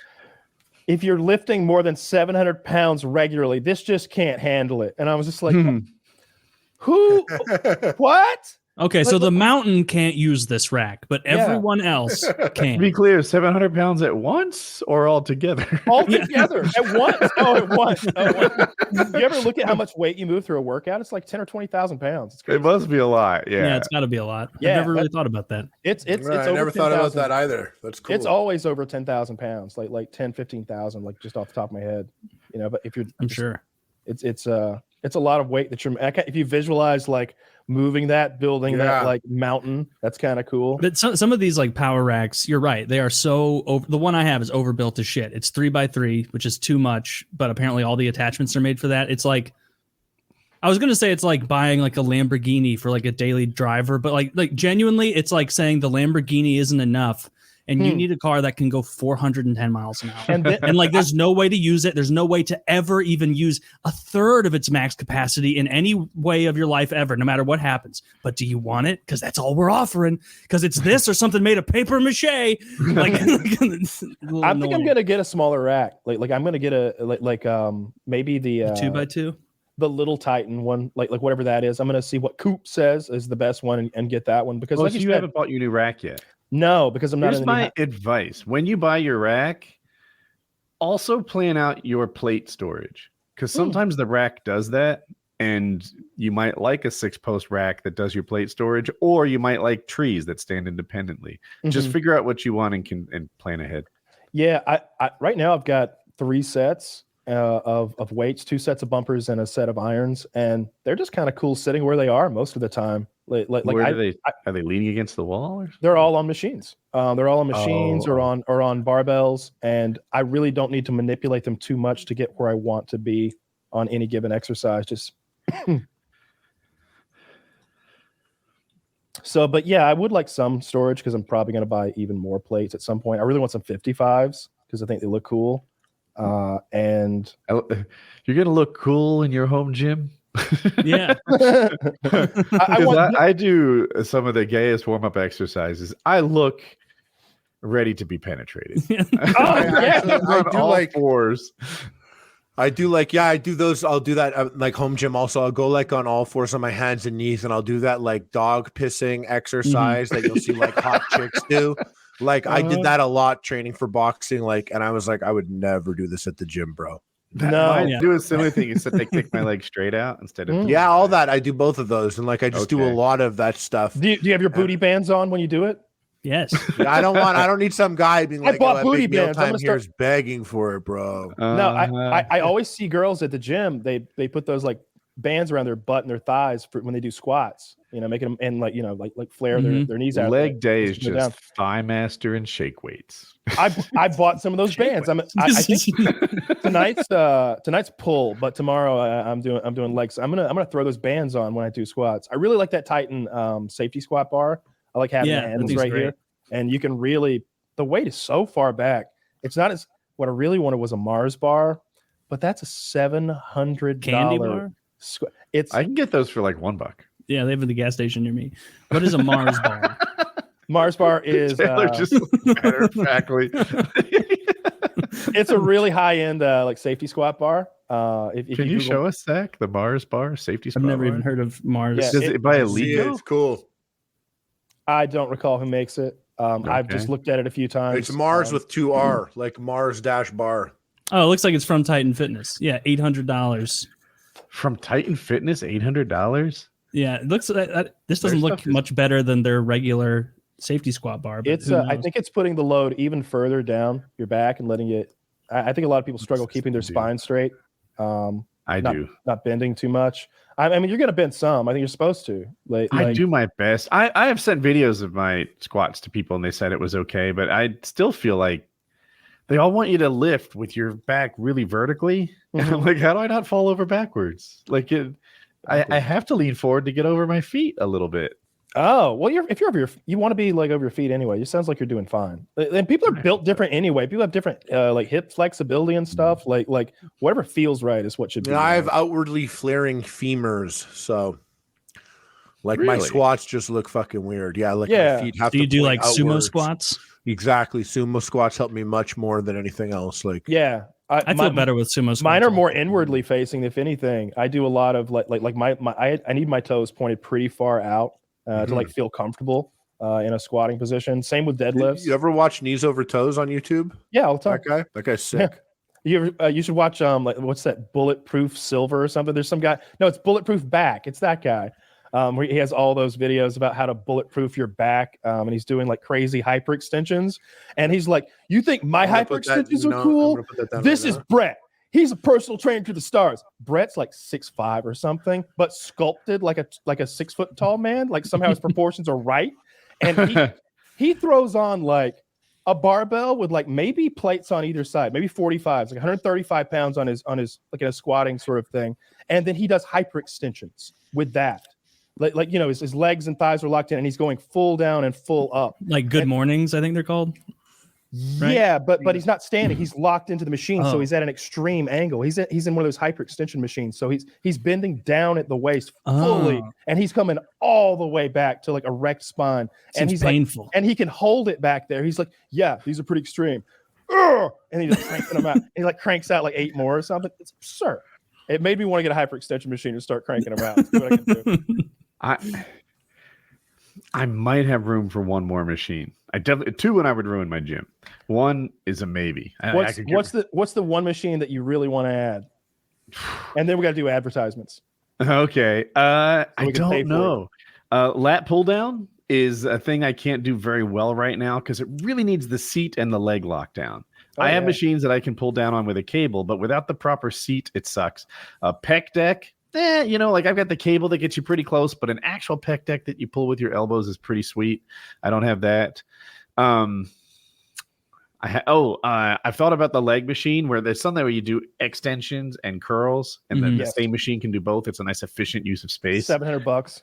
if you're lifting more than 700 pounds regularly, this just can't handle it. And I was just like, who? What? Okay, so the mountain can't use this rack, but everyone else can. To be clear, 700 pounds at once or all together? All together at once. Oh, at once. You ever look at how much weight you move through a workout? It's like 10 or 20,000 pounds. It must be a lot. Yeah, it's got to be a lot. Yeah, I've never really thought about that. It's I never thought about that either. That's cool. It's always over 10,000 pounds, like 10, 15,000, like just off the top of my head. But if you're, I'm sure it's a lot of weight that you're. If you visualize like moving that, building that like mountain, that's kind of cool. But some of these like power racks, you're right, they are so over. The one I have is overbuilt as shit. It's 3x3, which is too much, but apparently all the attachments are made for that. It's like, I was gonna say it's like buying like a Lamborghini for like a daily driver, but like genuinely, it's like saying the Lamborghini isn't enough, and you need a car that can go 410 miles an hour. And like, there's no way to use it. There's no way to ever even use a third of its max capacity in any way of your life ever, no matter what happens. But do you want it? Because that's all we're offering. Because it's this or something made of paper mache. Like, I think I'm gonna get a smaller rack. Like I'm gonna get maybe the 2x2. The little Titan one, like whatever that is. I'm gonna see what Coop says is the best one and get that one because so you haven't bought your new rack yet. No, because I'm not. Here's my advice: when you buy your rack, also plan out your plate storage, because sometimes the rack does that, and you might like a 6-post rack that does your plate storage, or you might like trees that stand independently. Just figure out what you want and plan ahead. Yeah, I right now I've got 3 sets of weights, 2 sets of bumpers, and a set of irons, and they're just kind of cool sitting where they are most of the time. Where are they leaning against the wall? They're all on machines. They're all on machines or on barbells, and I really don't need to manipulate them too much to get where I want to be on any given exercise. Just so, but yeah, I would like some storage because I'm probably going to buy even more plates at some point. I really want some 55s because I think they look cool. And you're gonna look cool in your home gym. Yeah. I do some of the gayest warm-up exercises. I look ready to be penetrated. I do all like fours. I do those. I'll do that like home gym. Also, I'll go like on all fours on my hands and knees, and I'll do that like dog pissing exercise that you'll see like hot chicks do. Like I did that a lot training for boxing. Like, and I was like, I would never do this at the gym, bro. I do a similar thing, except they kick my leg straight out instead of all that. I do both of those, and like I just do a lot of that stuff. Do you have your booty bands on when you do it? Yes. I don't need some guy being like, I bought booty bands. I'm here's begging for it, bro. No, I always see girls at the gym. They put those like bands around their butt and their thighs for when they do squats. You know, making them and like flare their knees out. Leg day is just thigh master and shake weights. I bought some of those bands. I think tonight's pull, but tomorrow I'm doing legs. I'm gonna throw those bands on when I do squats. I really like that Titan safety squat bar. I like having the ends right here, and you can really the weight is so far back. It's not as what I really wanted was a Mars bar, but that's a $700 candy bar. I can get those for like $1. Yeah, they have at the gas station near me. What is a Mars bar? Mars bar is just matter of factly. It's a really high end like safety squat bar. If Can you show us, Zach, the Mars bar safety squat? I've never bar? even heard of Mars. Yeah, Does it by Elite? It's cool. I don't recall who makes it. I've just looked at it a few times. It's Mars with 2 R, like Mars dash bar. Oh, it looks like it's from Titan Fitness. Yeah, $800. From Titan Fitness, $800. Yeah, it looks this doesn't look much better than their regular safety squat bar. But it's I think it's putting the load even further down your back and letting it. I think a lot of people struggle keeping their spine straight. Not bending too much. I mean, you're going to bend some. I think you're supposed to. I do my best. I have sent videos of my squats to people, and they said it was okay, but I still feel like they all want you to lift with your back really vertically. And I'm like, how do I not fall over backwards? Like I have to lean forward to get over my feet a little bit. Oh, well, if you're over you want to be like over your feet anyway. It sounds like you're doing fine. And people are built different anyway. People have different like hip flexibility and stuff. Like whatever feels right is what should be. Yeah, I have outwardly flaring femurs, so like my squats just look fucking weird. Yeah, like my feet have do you to do like outwards. sumo squats? Exactly, sumo squats help me much more than anything else. Like I feel better with sumo squats. Mine are more inwardly facing, if anything. I do a lot of like I need my toes pointed pretty far out. To like feel comfortable in a squatting position. Same with deadlifts. You ever watch Knees Over Toes on YouTube? Yeah, all the time. That guy's sick. You should watch like what's that, Bulletproof Silver or something? There's some guy. No, it's Bulletproof Back. It's that guy. Where he has all those videos about how to bulletproof your back, and he's doing like crazy hyperextensions. And he's like, "You think my hyperextensions are cool? This is Brett. He's a personal trainer to the stars." Brett's like 6'5" or something, but sculpted like a 6 foot tall man. Like somehow his proportions are right. And he throws on like a barbell with like maybe plates on either side, maybe 45s, like 135 pounds on his like in a squatting sort of thing. And then he does hyperextensions with that. like his legs and thighs are locked in, and he's going full down and full up. Like Good Mornings, I think they're called. Right? Yeah, but he's not standing. He's locked into the machine, so he's at an extreme angle. He's in one of those hyperextension machines, so he's bending down at the waist fully, and he's coming all the way back to like erect spine, and he's painful. And he can hold it back there. He's like, yeah, these are pretty extreme, and he's just cranking them out. He like cranks out like 8 more or something. It's absurd. It made me want to get a hyperextension machine and start cranking them out. See what I can do. I might have room for one more machine. I definitely 2 when I would ruin my gym. 1 is a maybe. What's the one machine that you really want to add? And then we got to do advertisements. Okay. I don't know. Lat pull down is a thing I can't do very well right now because it really needs the seat and the leg lockdown. I have machines that I can pull down on with a cable, but without the proper seat, it sucks. Pec deck. Like I've got the cable that gets you pretty close, but an actual pec deck that you pull with your elbows is pretty sweet. I don't have that. I've thought about the leg machine where there's something where you do extensions and curls, and then the same machine can do both. It's a nice efficient use of space. $700.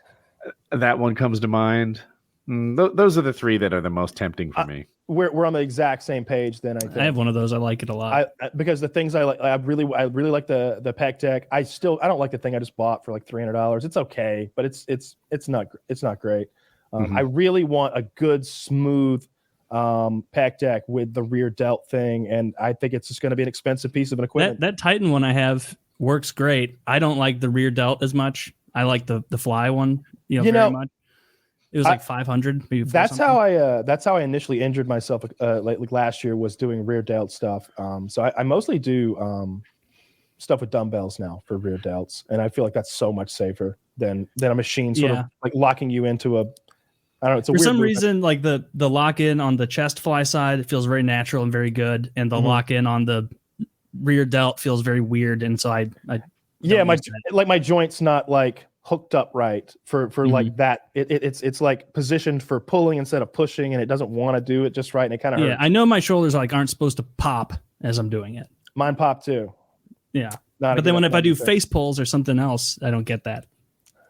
That one comes to mind. Those are the 3 that are the most tempting for me. We're on the exact same page then. I think I have one of those. I like it a lot. Because the things I like, I really like the pec deck. I don't like the thing I just bought for like $300. It's okay, but it's not great. I really want a good smooth pec deck with the rear delt thing, and I think it's just going to be an expensive piece of equipment. That Titan one I have works great. I don't like the rear delt as much. I like the fly one, very much. It was like 500. Maybe that's how I initially injured myself. Like last year was doing rear delt stuff. So I mostly do stuff with dumbbells now for rear delts, and I feel like that's so much safer than a machine sort of like locking you into a. I don't know. It's a for weird some movement. reason, like the lock in on the chest fly side, it feels very natural and very good, and the lock in on the rear delt feels very weird, and so I my joint's not like hooked up right for like that. It's like positioned for pulling instead of pushing, and it doesn't want to do it just right, and it kind of hurts. I know my shoulders aren't supposed to pop as I'm doing it. Mine pop too. Yeah, but then if I do face pulls or something else, I don't get that.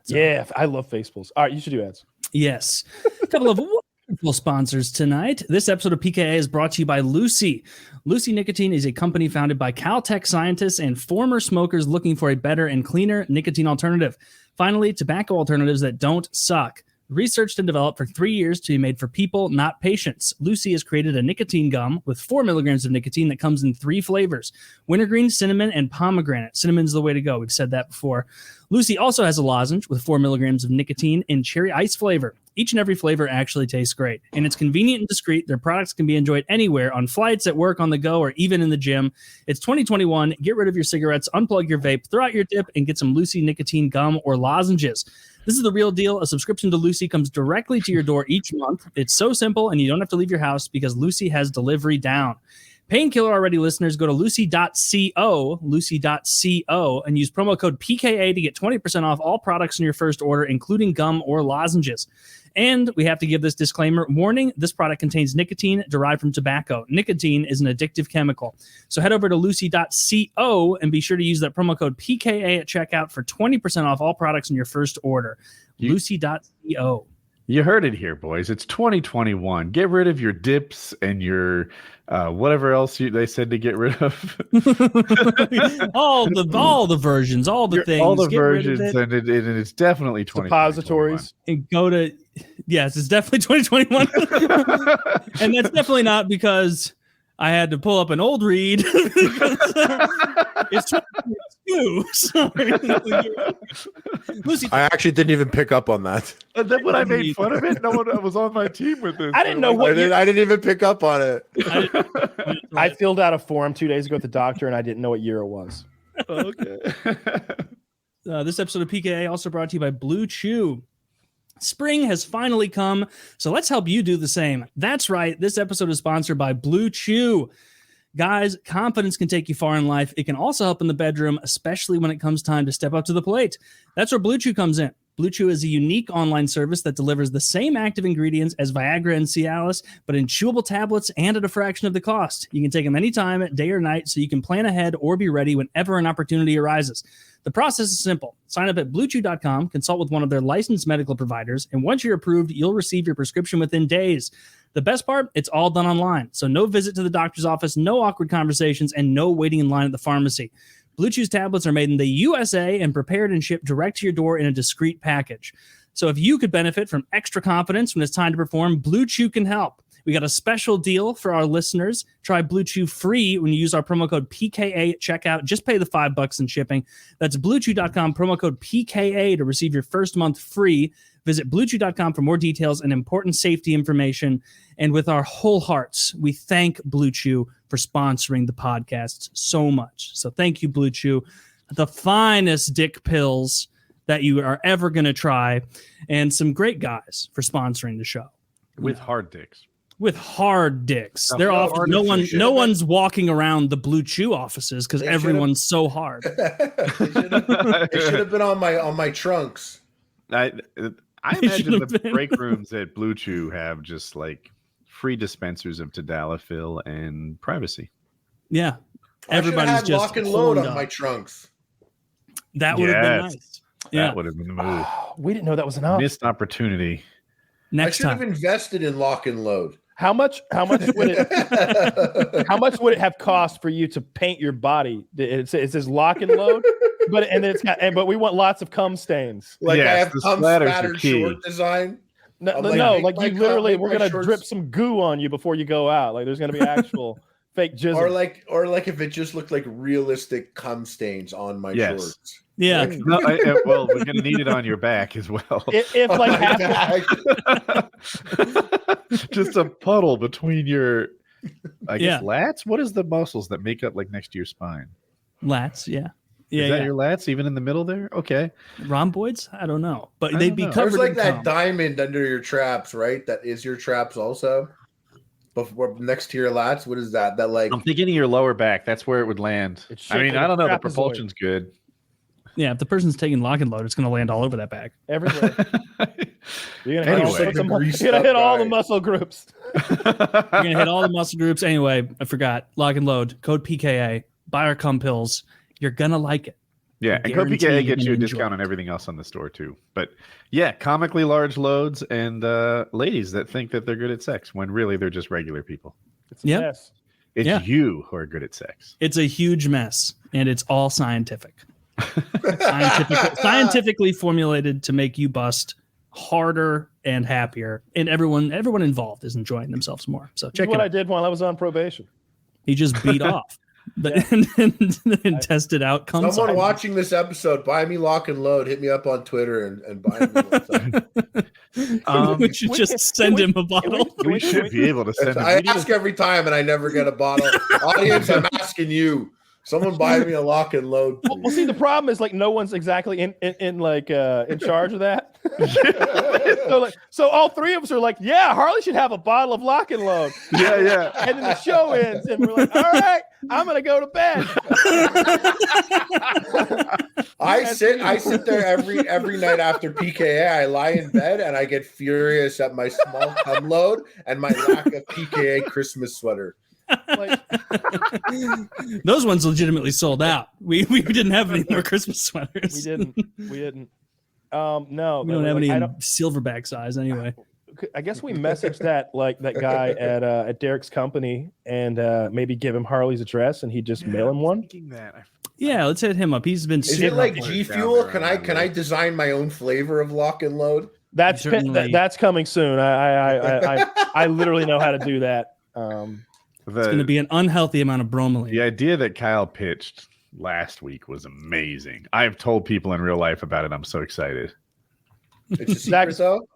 So. Yeah, I love face pulls. All right, you should do ads. Yes, a couple of wonderful sponsors tonight. This episode of PKA is brought to you by Lucy. Lucy Nicotine is a company founded by Caltech scientists and former smokers looking for a better and cleaner nicotine alternative. Finally, tobacco alternatives that don't suck. Researched and developed for 3 years to be made for people, not patients. Lucy has created a nicotine gum with 4 milligrams of nicotine that comes in 3 flavors: wintergreen, cinnamon, and pomegranate. Cinnamon's the way to go. We've said that before. Lucy also has a lozenge with 4 milligrams of nicotine in cherry ice flavor. Each and every flavor actually tastes great, and it's convenient and discreet. Their products can be enjoyed anywhere, on flights, at work, on the go, or even in the gym. It's 2021. Get rid of your cigarettes, unplug your vape, throw out your dip, and get some Lucy nicotine gum or lozenges. This is the real deal. A subscription to Lucy comes directly to your door each month. It's so simple, and you don't have to leave your house because Lucy has delivery down. Painkiller Already listeners, go to lucy.co, and use promo code PKA to get 20% off all products in your first order, including gum or lozenges. And we have to give this disclaimer. Warning, this product contains nicotine derived from tobacco. Nicotine is an addictive chemical. So head over to lucy.co and be sure to use that promo code PKA at checkout for 20% off all products in your first order. Lucy.co. You heard it here, boys. It's 2021. Get rid of your dips and your whatever else they said to get rid of. all the versions, all the things. All the get versions, and it's definitely 2021. Suppositories. And go to, yes, it's definitely 2021. And that's definitely not because I had to pull up an old read. It's 2022. Sorry. Lucy, I actually didn't even pick up on that. And then when I made fun of it, no one was on my team with this. I didn't know what I didn't even pick up on it. I filled out a form 2 days ago at the doctor, and I didn't know what year it was. Okay. This episode of PKA also brought to you by Blue Chew. Spring has finally come, so let's help you do the same. That's right. This episode is sponsored by Blue Chew. Guys, confidence can take you far in life. It can also help in the bedroom, especially when it comes time to step up to the plate. That's where Blue Chew comes in. Blue Chew is a unique online service that delivers the same active ingredients as Viagra and Cialis, but in chewable tablets and at a fraction of the cost. You can take them anytime, day or night, so you can plan ahead or be ready whenever an opportunity arises. The process is simple. Sign up at bluechew.com, consult with one of their licensed medical providers, and once you're approved, you'll receive your prescription within days. The best part, it's all done online. So no visit to the doctor's office, no awkward conversations, and no waiting in line at the pharmacy. Blue Chew's tablets are made in the USA and prepared and shipped direct to your door in a discreet package. So if you could benefit from extra confidence when it's time to perform, Blue Chew can help. We got a special deal for our listeners. Try Blue Chew free when you use our promo code PKA at checkout. Just pay the $5 in shipping. That's bluechew.com, promo code PKA to receive your first month free. Visit bluechew.com for more details and important safety information. And with our whole hearts, we thank Blue Chew for sponsoring the podcast so much. So thank you, Blue Chew. The finest dick pills that you are ever going to try, and some great guys for sponsoring the show. With hard dicks. With hard dicks. They're often no one's walking around the Blue Chew offices because everyone's so hard. It should have been on my trunks. I imagine the break rooms at Blue Chew have just like free dispensers of Tadalafil and privacy. Yeah. Everybody's just lock and load on my trunks. That would have been nice. That would have been the move. We didn't know that was an option. Missed opportunity. I should have invested in lock and load. How much would it how much would it have cost for you to paint your body? It says lock and load, but we want lots of cum stains. Like I have cum spattered short design. No, like you literally we're gonna drip some goo on you before you go out. Like there's gonna be actual fake jizz. Or like if it just looked like realistic cum stains on my shorts. Yeah. Well, we're gonna need it on your back as well. If like half just a puddle between your, I guess, lats. What is the muscles that make up like next to your spine? Lats, yeah. Is that your lats even in the middle there? Okay. Rhomboids? I don't know, but they'd be covered. There's like in that cum. diamond under your traps, right? That is your traps also. Before next to your lats, what is that? That like I'm thinking of your lower back. That's where it would land. I mean, I don't know. The propulsion's good. Yeah, if the person's taking lock and load, it's going to land all over that back. Everywhere. You're going to hit all the muscle groups. You're going to hit all the muscle groups. Anyway, I forgot. Lock and load. Code PKA. Buy our cum pills. You're going to like it. Yeah, and Code PKA gets you a discount on everything else on the store too. But yeah, comically large loads and ladies that think that they're good at sex when really they're just regular people. It's a mess. It's you who are good at sex. It's a huge mess, and it's all scientific. Scientifically formulated to make you bust harder and happier, and everyone involved is enjoying themselves more. So check what I did while I was on probation. He just beat off and tested out. Someone watching this episode, buy me lock and load. Hit me up on Twitter and buy me. We should just send him a bottle. We should be able to send him. I ask every time and I never get a bottle. Audience, I'm asking you. Someone buy me a lock and load. Well, see, the problem is like no one's exactly in charge of that. so all three of us are like, yeah, Harley should have a bottle of lock and load. Yeah. And then the show ends, and we're like, all right, I'm gonna go to bed. I sit there every night after PKA. I lie in bed and I get furious at my small cum load and my lack of PKA Christmas sweater. Like, those ones legitimately sold out. We didn't have any more Christmas sweaters. We didn't. No, we don't have any in silverback size anyway. I guess we messaged that guy at Derek's company and maybe give him Harley's address and he'd just mail him one. Yeah, let's hit him up. He's been. Is it like G Fuel? Can I design my own flavor of lock and load? That's coming soon. I literally know how to do that. It's going to be an unhealthy amount of bromelain. The idea that Kyle pitched last week was amazing. I've told people in real life about it. I'm so excited. It's a secret, though.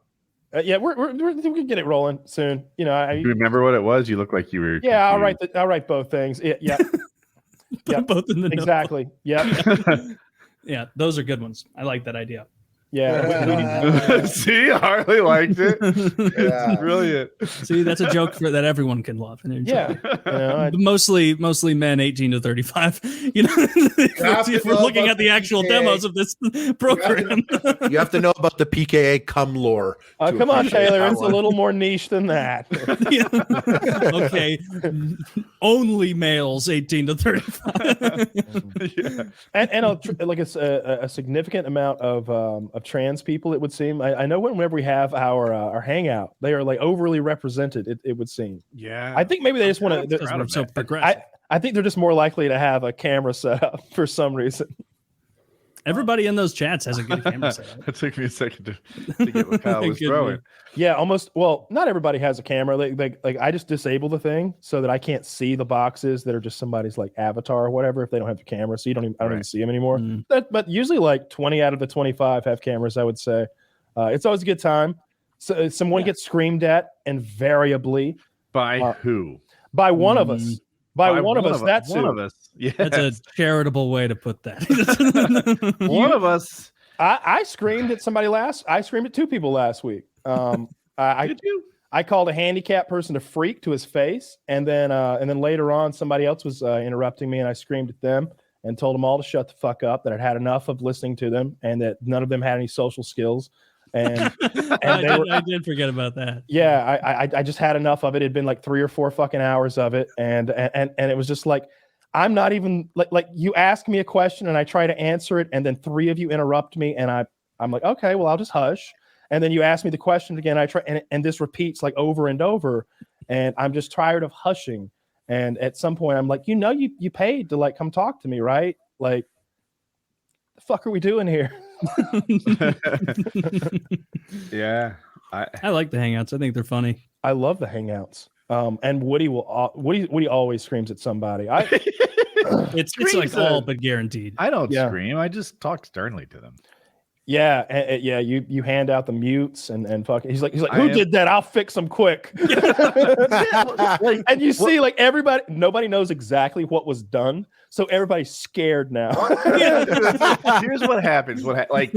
Yeah, we can get it rolling soon. You know, you remember what it was? You look like you were. Yeah, I'll write both things. Yeah. Put both in the exactly. Yeah. Yeah, those are good ones. I like that idea. Yeah. See, Harley liked it. Yeah. It's brilliant. See, that's a joke that everyone can love and enjoy. Yeah. You know, Mostly men 18 to 35. You know, if we're looking at the actual PKA. demos of this program. You have to know about the PKA cum lore. to come on, appreciate Taylor. that It's a one. little more niche than that. Okay. Only males 18 to 35. Yeah. and like it's a significant amount of trans people. It would seem. I know whenever we have our hangout, they are like overly represented. It would seem. Yeah. I think maybe they just want to. Because we're so progressive. I think they're just more likely to have a camera set up for some reason. Everybody in those chats has a good camera setup. It took me a second to get what Kyle was Good throwing. move. Yeah, almost. Well, not everybody has a camera. Like I just disable the thing so that I can't see the boxes that are just somebody's like avatar or whatever if they don't have the camera. So I don't even Right. see them anymore. Mm. But usually like 20 out of the 25 have cameras, I would say. It's always a good time. So someone gets screamed at invariably By Uh, who? by one of us. By one of us. That's one who. of us. Yeah. That's a charitable way to put that. One of us. I screamed at somebody I screamed at two people last week. Did you? I called a handicapped person a freak to his face, and then later on, somebody else was interrupting me, and I screamed at them and told them all to shut the fuck up. That I'd had enough of listening to them, and that none of them had any social skills. And I did forget about that. yeah, I just had enough of it. It'd been like 3 or 4 fucking hours of it, and it was just like, I'm not even like you ask me a question and I try to answer it, and then 3 of you interrupt me, and I'm like, okay, well, I'll just hush. And then you ask me the question again. I try, and this repeats like over and over, and I'm just tired of hushing. And at some point, I'm like, you paid to like come talk to me, right? Like, the fuck are we doing here? Yeah. I like the hangouts. I think they're funny. I love the hangouts. And Woody always screams at somebody. It's like Screams all are- but guaranteed. I don't Yeah. scream. I just talk sternly to them. Yeah, yeah. You hand out the mutes and fucking. He's like, I who am- did that? I'll fix them quick. And you see, like nobody knows exactly what was done, so everybody's scared now. Here's what happens. Like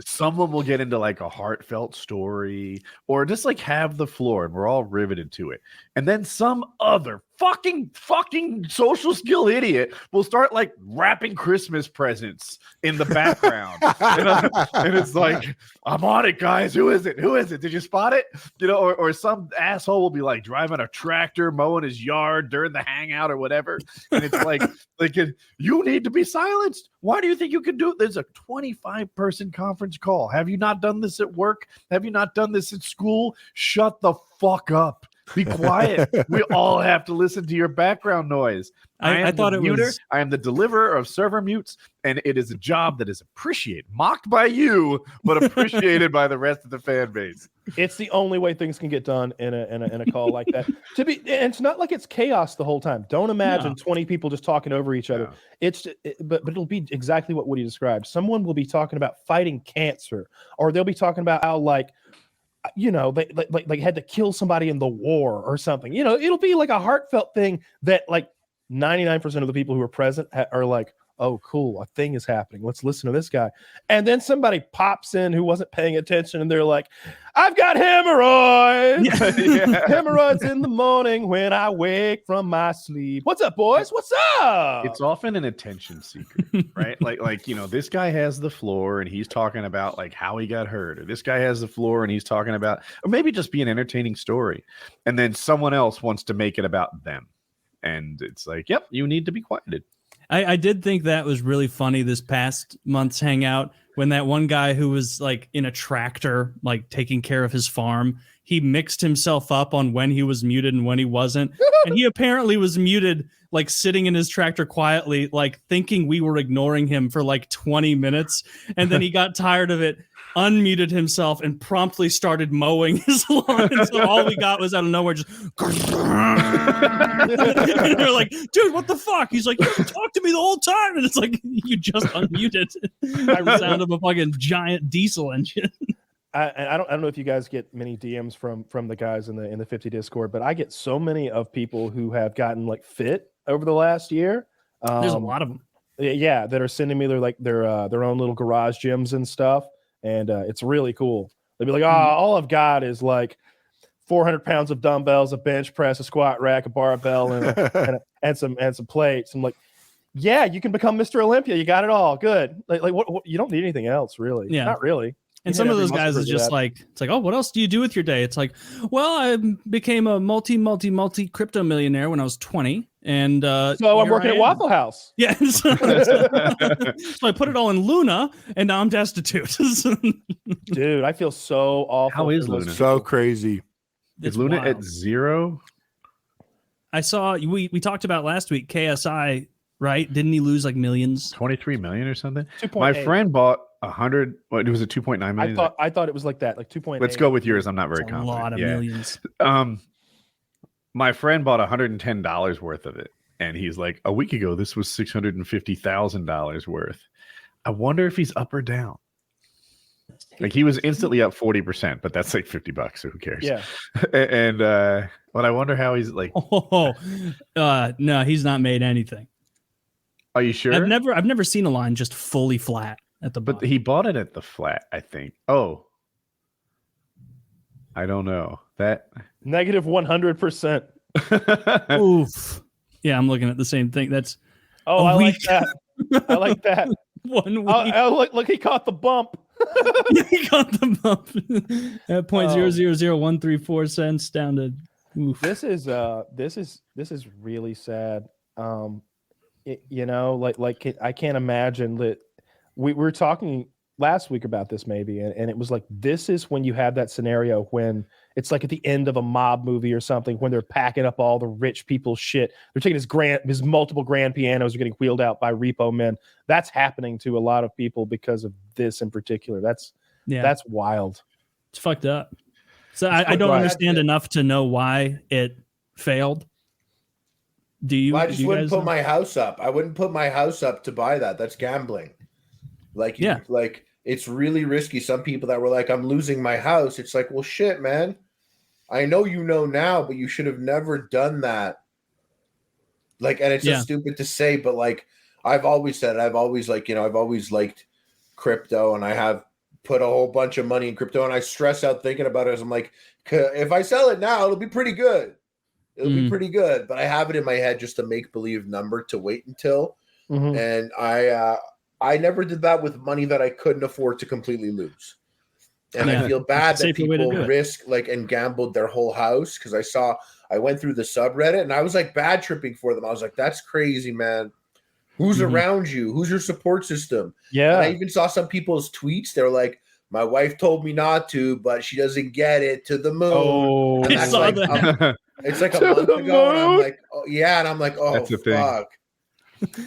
someone will get into like a heartfelt story or just like have the floor and we're all riveted to it. And then some other fucking social skill idiot will start like wrapping Christmas presents in the background. And it's like, I'm on it, guys. Who is it? Did you spot it? You know, or some asshole will be like driving a tractor, mowing his yard during the hangout or whatever. And it's like you need to be silenced. Why do you think you can do it? There's a 25-person conference call. Have you not done this at work? Have you not done this at school? Shut the fuck up. Be quiet. We all have to listen to your background noise. I thought it was. I am the deliverer of server mutes, and it is a job that is appreciated, mocked by you, but appreciated by the rest of the fan base. It's the only way things can get done in a call like that. And it's not like it's chaos the whole time. Don't imagine 20 people just talking over each other. No. But it'll be exactly what Woody described. Someone will be talking about fighting cancer, or they'll be talking about how like, you know, they had to kill somebody in the war or something. You know, it'll be like a heartfelt thing that like 99% of the people who are present are like, oh, cool, a thing is happening. Let's listen to this guy. And then somebody pops in who wasn't paying attention, and they're like, I've got hemorrhoids. Hemorrhoids in the morning when I wake from my sleep. What's up, boys? What's up? It's often an attention seeker, right? like, you know, this guy has the floor and he's talking about like how he got hurt, or this guy has the floor and he's talking about, or maybe just be an entertaining story. And then someone else wants to make it about them. And it's like, yep, you need to be quieted. I did think that was really funny this past month's hangout when that one guy who was like in a tractor, like taking care of his farm, he mixed himself up on when he was muted and when he wasn't. And he apparently was muted, like sitting in his tractor quietly, like thinking we were ignoring him for like 20 minutes. And then he got tired of it, unmuted himself, and promptly started mowing his lawn. And so all we got was out of nowhere, just and they're like, dude, what the fuck? He's like, you talked to me the whole time. And it's like, you just unmuted by the sound of a fucking giant diesel engine. I don't know if you guys get many DMs from the guys in the 50 Discord, but I get so many of people who have gotten like fit over the last year. There's a lot of them. Yeah, that are sending me their own little garage gyms and stuff. and it's really cool. They'd be like, all I've got is like 400 pounds of dumbbells, a bench press, a squat rack, a barbell, and some plates. I'm like, yeah, you can become Mr. Olympia. You got it all. Good. Like what you don't need anything else, really. Yeah. Not really. And some of those guys is just like, it's like, oh, what else do you do with your day? It's like, well, I became a multi crypto millionaire when I was 20. And so I'm working at Waffle House. Yeah. So I put it all in Luna and now I'm destitute. Dude, I feel so awful. How is Luna? So crazy. Is Luna at 0? I saw we talked about last week, KSI, right? Didn't he lose like millions? 23 million or something? 2.8. My friend bought 100. What was it? 2.9 million. I thought it was like that, like 2.8. Let's go with yours. I'm not very That's confident. A lot of millions. My friend bought $110 worth of it, and he's like, a week ago this was $650,000 worth. I wonder if he's up or down. Like he was instantly up 40%, but that's like $50, so who cares? Yeah. And but I wonder how he's like. No, he's not made anything. Are you sure? I've never seen a line just fully flat at the bottom. But he bought it at the flat, I think. Oh, I don't know that. Negative 100%. Oof. Yeah, I'm looking at the same thing. That's I like that. I like that. 1 week. Look, he caught the bump. He got the bump at 0.000134 cents down to. Oof. This is really sad. I can't imagine that. We were talking last week about this maybe, and it was like, this is when you have that scenario when it's like at the end of a mob movie or something, when they're packing up all the rich people's shit. They're taking his multiple grand pianos are getting wheeled out by repo men. That's happening to a lot of people because of this in particular. That's wild. It's fucked up. So I don't understand enough to know why it failed. Do you? Well, I just wouldn't put my house up. I wouldn't put my house up to buy that. That's gambling. Like it's really risky. Some people that were like, I'm losing my house. It's like, well, shit, man. I know you know now, but you should have never done that. Like, and it's just stupid to say, but like I've always said, I've always liked crypto, and I have put a whole bunch of money in crypto, and I stress out thinking about it as I'm like, if I sell it now, it'll be pretty good. It'll be pretty good, but I have it in my head just a make believe number to wait until. And I never did that with money that I couldn't afford to completely lose. And I feel bad that people risk and gambled their whole house, because I went through the subreddit and I was like bad tripping for them. I was like, that's crazy, man. Who's around you? Who's your support system? Yeah. And I even saw some people's tweets. They're like, my wife told me not to, but she doesn't get it, to the moon. Oh, and that's like, it's like a month ago. And I'm like, oh yeah. And I'm like, oh, that's fuck.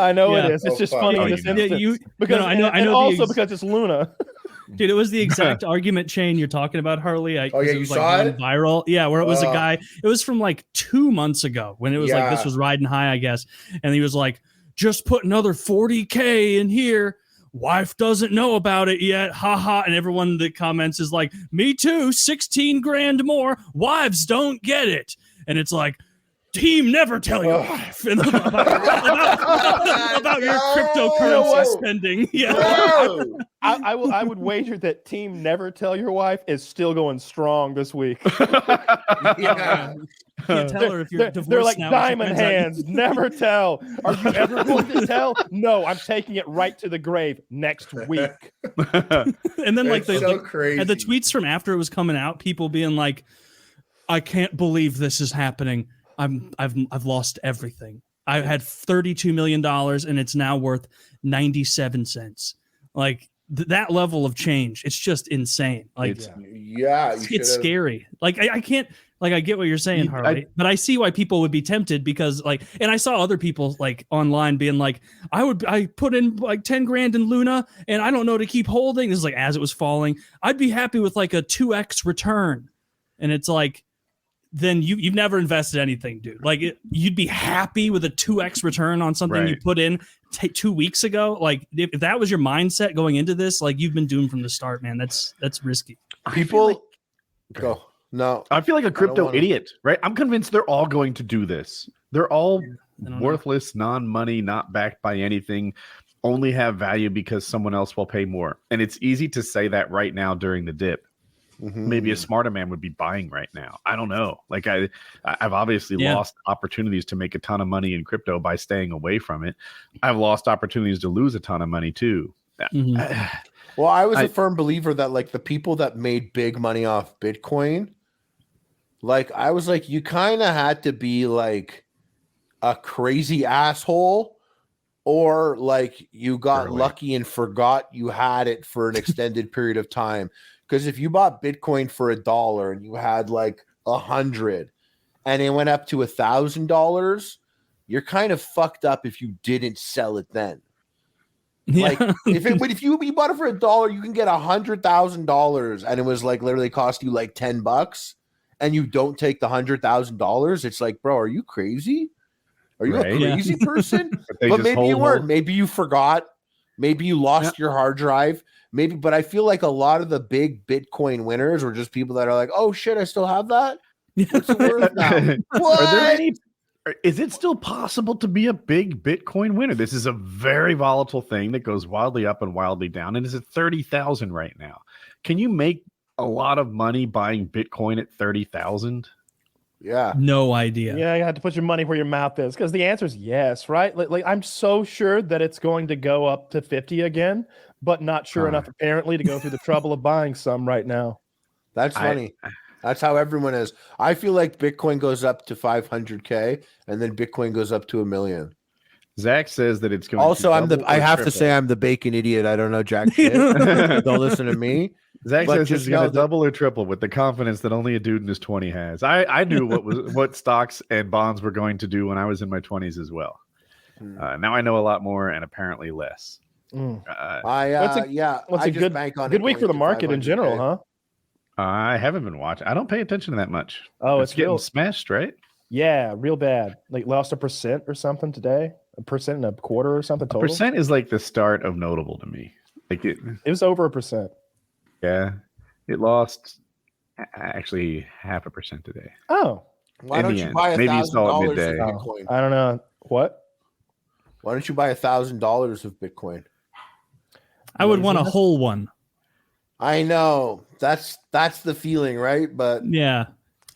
I know it is. It's just funny in this instance. Because I know also because it's Luna. Dude, it was the exact argument chain you're talking about, Harley. You saw it? Viral. Yeah, where it was a guy. It was from like 2 months ago when it was like this was riding high, I guess. And he was like, just put another 40K in here. Wife doesn't know about it yet. Ha ha. And everyone that comments is like, me too. 16 grand more. Wives don't get it. And it's like, team, never tell your wife about your cryptocurrency spending. Yeah. I would wager that team never tell your wife is still going strong this week. Can't tell her if you're divorced. They're like now, diamond hands. Never tell. Are you ever going to tell? No, I'm taking it right to the grave next week. And then like crazy. And the tweets from after it was coming out, people being like, I can't believe this is happening. I've lost everything. I had $32 million and it's now worth 97 cents. Like that level of change, it's just insane. Like it's scary. Like I can't, like I get what you're saying, Harley, but I see why people would be tempted, because like, and I saw other people like online being like, I put in like 10 grand in Luna and I don't know to keep holding. This is like as it was falling, I'd be happy with like a 2x return. And it's like, then you've never invested anything, dude. Like you'd be happy with a 2x return on something you put in 2 weeks ago. Like if that was your mindset going into this, like you've been doomed from the start, man. That's risky. People go. No, I feel like a crypto idiot, right? I'm convinced they're all going to do this. They're all worthless, non-money, not backed by anything. only have value because someone else will pay more. And it's easy to say that right now during the dip. Maybe a smarter man would be buying right now. I don't know. Like I've obviously lost opportunities to make a ton of money in crypto by staying away from it. I've lost opportunities to lose a ton of money too. Well, I was a firm believer that like the people that made big money off Bitcoin, like I was like, you kind of had to be like a crazy asshole, or like you got lucky and forgot you had it for an extended period of time. Because if you bought Bitcoin for $1 and you had like 100 and it went up to $1,000, you're kind of fucked up if you didn't sell it then. Like if you bought it for $1, you can get $100,000 and it was like literally cost you like $10 and you don't take the $100,000. It's like, bro, are you crazy? Are you a crazy person? But maybe you weren't. Maybe you forgot. Maybe you lost your hard drive. Maybe, but I feel like a lot of the big Bitcoin winners were just people that are like, oh shit, I still have that. What's it worth now? What? Are there any? Is it still possible to be a big Bitcoin winner? This is a very volatile thing that goes wildly up and wildly down, and is at 30,000 right now. Can you make a lot of money buying Bitcoin at 30,000? Yeah. No idea. Yeah, you have to put your money where your mouth is, because the answer is yes, right? Like I'm so sure that it's going to go up to 50 again, but not sure enough apparently to go through the trouble of buying some right now. That's funny. That's how everyone is. I feel like Bitcoin goes up to 500K and then Bitcoin goes up to 1 million. Zach says that it's going also, I have to say I'm the bacon idiot. I don't know jack shit. Don't listen to me. Zach says it's going to double or triple with the confidence that only a dude in his 20 has. I knew what stocks and bonds were going to do when I was in my 20s as well. Now I know a lot more and apparently less. What's a good week for the market in general, huh? I haven't been watching. I don't pay attention to that much. Oh, it's getting smashed, right? Yeah, real bad. Like lost 1% or something today. 1.25% or something total. 1% is like the start of notable to me. Like it was over 1%. Yeah, it lost actually 0.5% today. Oh, why don't you buy $1,000 of Bitcoin? I don't know what. Why don't you buy $1,000 of Bitcoin? I would want a whole one. I know that's the feeling, right? But yeah,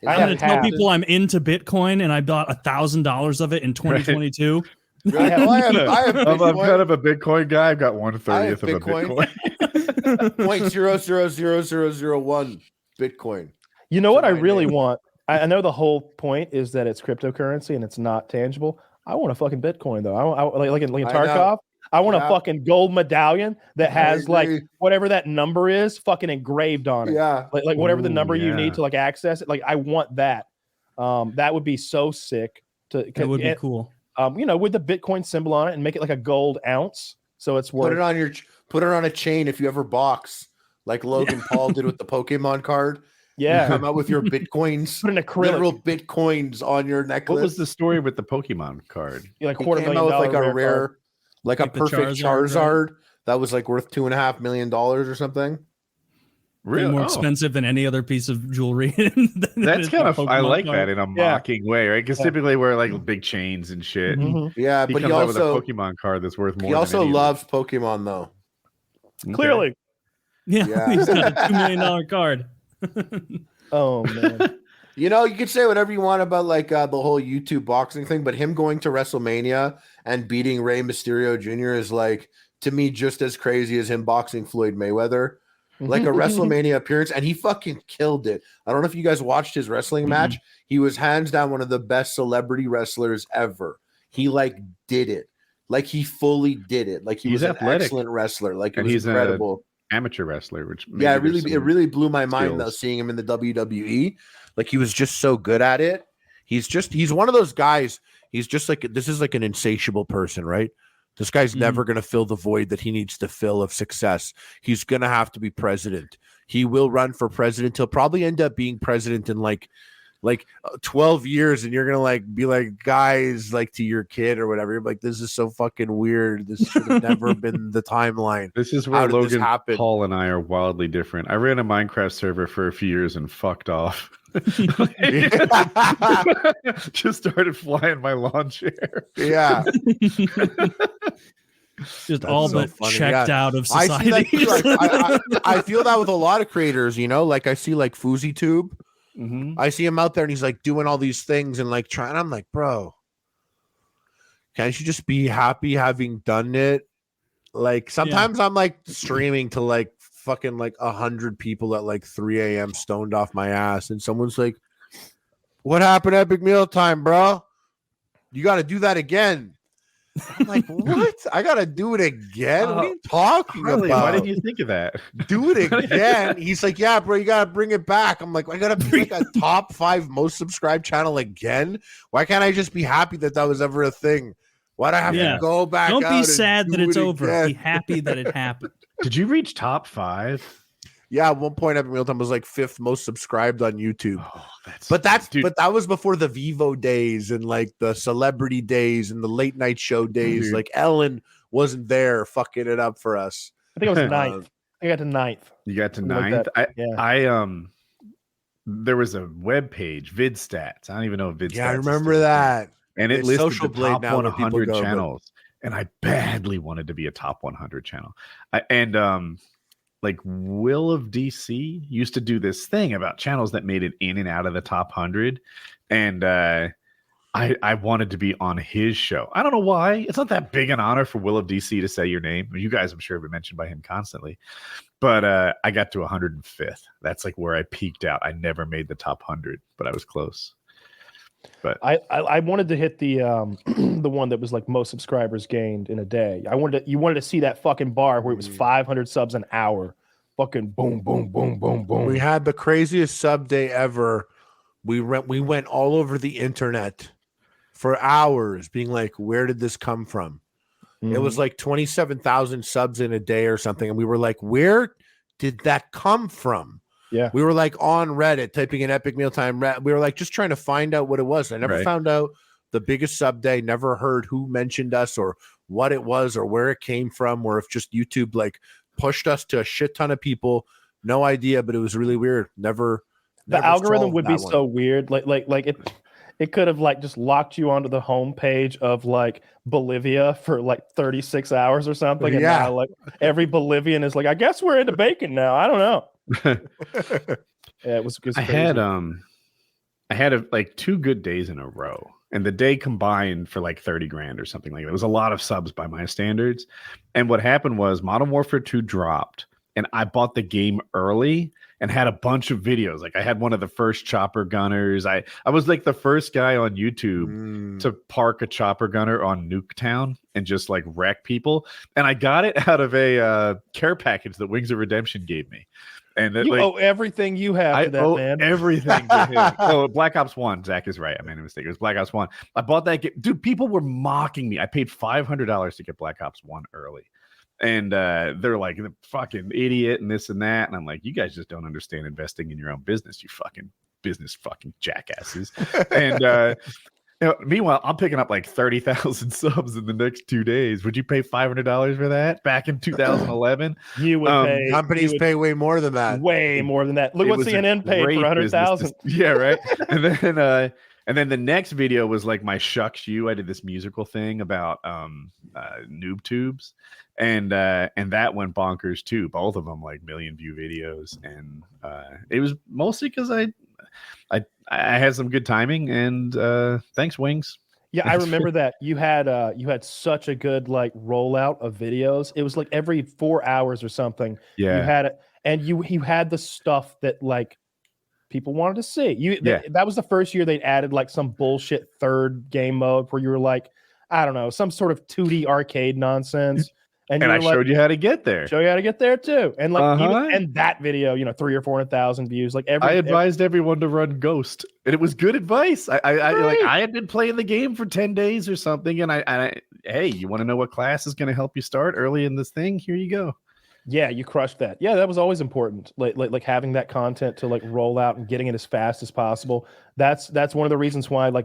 I'm going to tell people I'm into Bitcoin and I bought $1,000 of it in 2022. I have I'm kind of a Bitcoin guy. I've got 1/30 of a Bitcoin. 0.000001 Bitcoin. You know what I really want? I know the whole point is that it's cryptocurrency and it's not tangible. I want a fucking Bitcoin though. I like in Tarkov. I want a fucking gold medallion that has like whatever that number is fucking engraved on it. Yeah. Like whatever the number you need to like access it. Like I want that. That would be so sick. It would be cool. With the Bitcoin symbol on it and make it like a gold ounce. So it's worth. Put it on a chain if you ever box, like Logan Paul did with the Pokemon card. Yeah. You come out with your Bitcoins. Put an acrylic. Literal Bitcoins on your necklace. What was the story with the Pokemon card? Like $250,000 with like a rare, like a perfect Charizard that was like worth $2.5 million or something. Really more expensive than any other piece of jewelry. That's kind of I like that in a mocking way, right? Because typically we're like big chains and shit. Mm-hmm. Yeah, but he comes also out with a Pokemon card that's worth more. He also loves Pokemon though. Okay. Clearly, yeah, he's got a $2 million card. Oh man. You could say whatever you want about like the whole YouTube boxing thing, but him going to WrestleMania and beating Rey Mysterio Jr. is like, to me, just as crazy as him boxing Floyd Mayweather. Like a WrestleMania appearance, and he fucking killed it. I don't know if you guys watched his wrestling match. He was hands down one of the best celebrity wrestlers ever. He like did it. Like he fully did it. Like he was an excellent wrestler. Like it was incredible. Amateur wrestler, which it really blew my mind though, seeing him in the WWE. Like he was just so good at it. He's one of those guys. He's just like, this is like an insatiable person, right? This guy's never going to fill the void that he needs to fill of success. He's going to have to be president. He will run for president. He'll probably end up being president in like 12 years. And you're going to like be like, guys, like to your kid or whatever. You're like, this is so fucking weird. This should have never been the timeline. This is where Logan Paul and I are wildly different. I ran a Minecraft server for a few years and fucked off. Just started flying my lawn chair. Yeah. Just That's all so but funny. checked Yeah. out of I see that society. too. I feel that with a lot of creators, you know, like I see like FouseyTube. Mhm. I see him out there and he's like doing all these things and like trying. I'm like, bro, can't you just be happy having done it? Like sometimes I'm like streaming to like fucking like 100 people at like 3 a.m. stoned off my ass, and someone's like, "What happened? Epic meal time, bro? You got to do that again." I'm like, "What? I got to do it again? What are you talking Harley, about? why didn't you think of that? Do it again?" He's like, "Yeah, bro, you gotta bring it back." I'm like, "I gotta be like a top 5 most subscribed channel again? Why can't I just be happy that that was ever a thing? Why'd I have to go back? Don't out be and sad that do it's it over. again?" Be happy that it happened. Did you reach top 5? Yeah, at one point, Epic Meal Time was like 5th most subscribed on YouTube. Oh, But that was before the Vivo days and like the celebrity days and the late night show days. Dude. Like Ellen wasn't there fucking it up for us. I think it was 9th. I got to 9th. You got to Something like 9th. that. I there was a web page, VidStats. I don't even know if VidStats. Yeah, I is remember still a thing. that. And it It's listed Social the Blade top now where people 100 go, but- channels, and I badly wanted to be a top 100 channel. Like Will of DC used to do this thing about channels that made it in and out of the top 100, and I wanted to be on his show. I don't know why. It's not that big an honor for Will of DC to say your name. You guys, I'm sure, have been mentioned by him constantly. But I got to 105th. That's like where I peaked out. I never made the top 100, but I was close. But I wanted to hit the the one that was like most subscribers gained in a day. You wanted to see that fucking bar where it was 500 subs an hour. Fucking boom, boom, boom, boom, boom. We had the craziest sub day ever. We went all over the internet for hours being like, where did this come from? It was like 27,000 subs in a day or something. And we were like, where did that come from? Yeah. We were like on Reddit typing in Epic Mealtime. We were like just trying to find out what it was. I never found out the biggest sub day, never heard who mentioned us or what it was or where it came from, or if just YouTube like pushed us to a shit ton of people. No idea, but it was really weird. Never the algorithm solved would be that one. so weird. Like it could have like just locked you onto the homepage of like Bolivia for like 36 hours or something. And Yeah. now like every Bolivian is like, I guess we're into bacon now. I don't know. Yeah, it was I had like 2 good days in a row, and the day combined for like 30 grand or something like that. It was a lot of subs by my standards. And what happened was Modern Warfare 2 dropped, and I bought the game early and had a bunch of videos. Like I had one of the first chopper gunners. I was like the first guy on YouTube to park a chopper gunner on Nuketown and just like wreck people. And I got it out of a care package that Wings of Redemption gave me. And You owe everything you have to that, man. Everything to him. Oh, Black Ops 1. Zach is right. I made a mistake. It was Black Ops 1. I bought that game. Dude, people were mocking me. I paid $500 to get Black Ops 1 early. And they're like, the fucking idiot and this and that. And I'm like, you guys just don't understand investing in your own business, you fucking jackasses. And meanwhile, I'm picking up like 30,000 subs in the next 2 days. Would you pay $500 for that back in 2011? You would pay. Companies pay way more than that. Way more than that. Look what CNN paid for 100,000. Yeah, right. And then the next video was like my Shucks You. I did this musical thing about noob tubes, and that went bonkers too. Both of them like million view videos, and it was mostly because I had some good timing, and thanks Wings. Yeah, I remember that you had such a good like rollout of videos. It was like every 4 hours or something. Yeah, you had it, and you had the stuff that like people wanted to see. That was the first year they'd added like some bullshit third game mode where you were like, I don't know, some sort of 2D arcade nonsense. And I showed you how to get there. Show you how to get there too. And like and that video, 300,000 or 400,000 views. Like I advised everyone to run Ghost, and it was good advice. I had been playing the game for 10 days or something, and I hey, you want to know what class is going to help you start early in this thing? Here you go. Yeah, you crushed that. Yeah, that was always important. Like having that content to like roll out and getting it as fast as possible. That's one of the reasons why like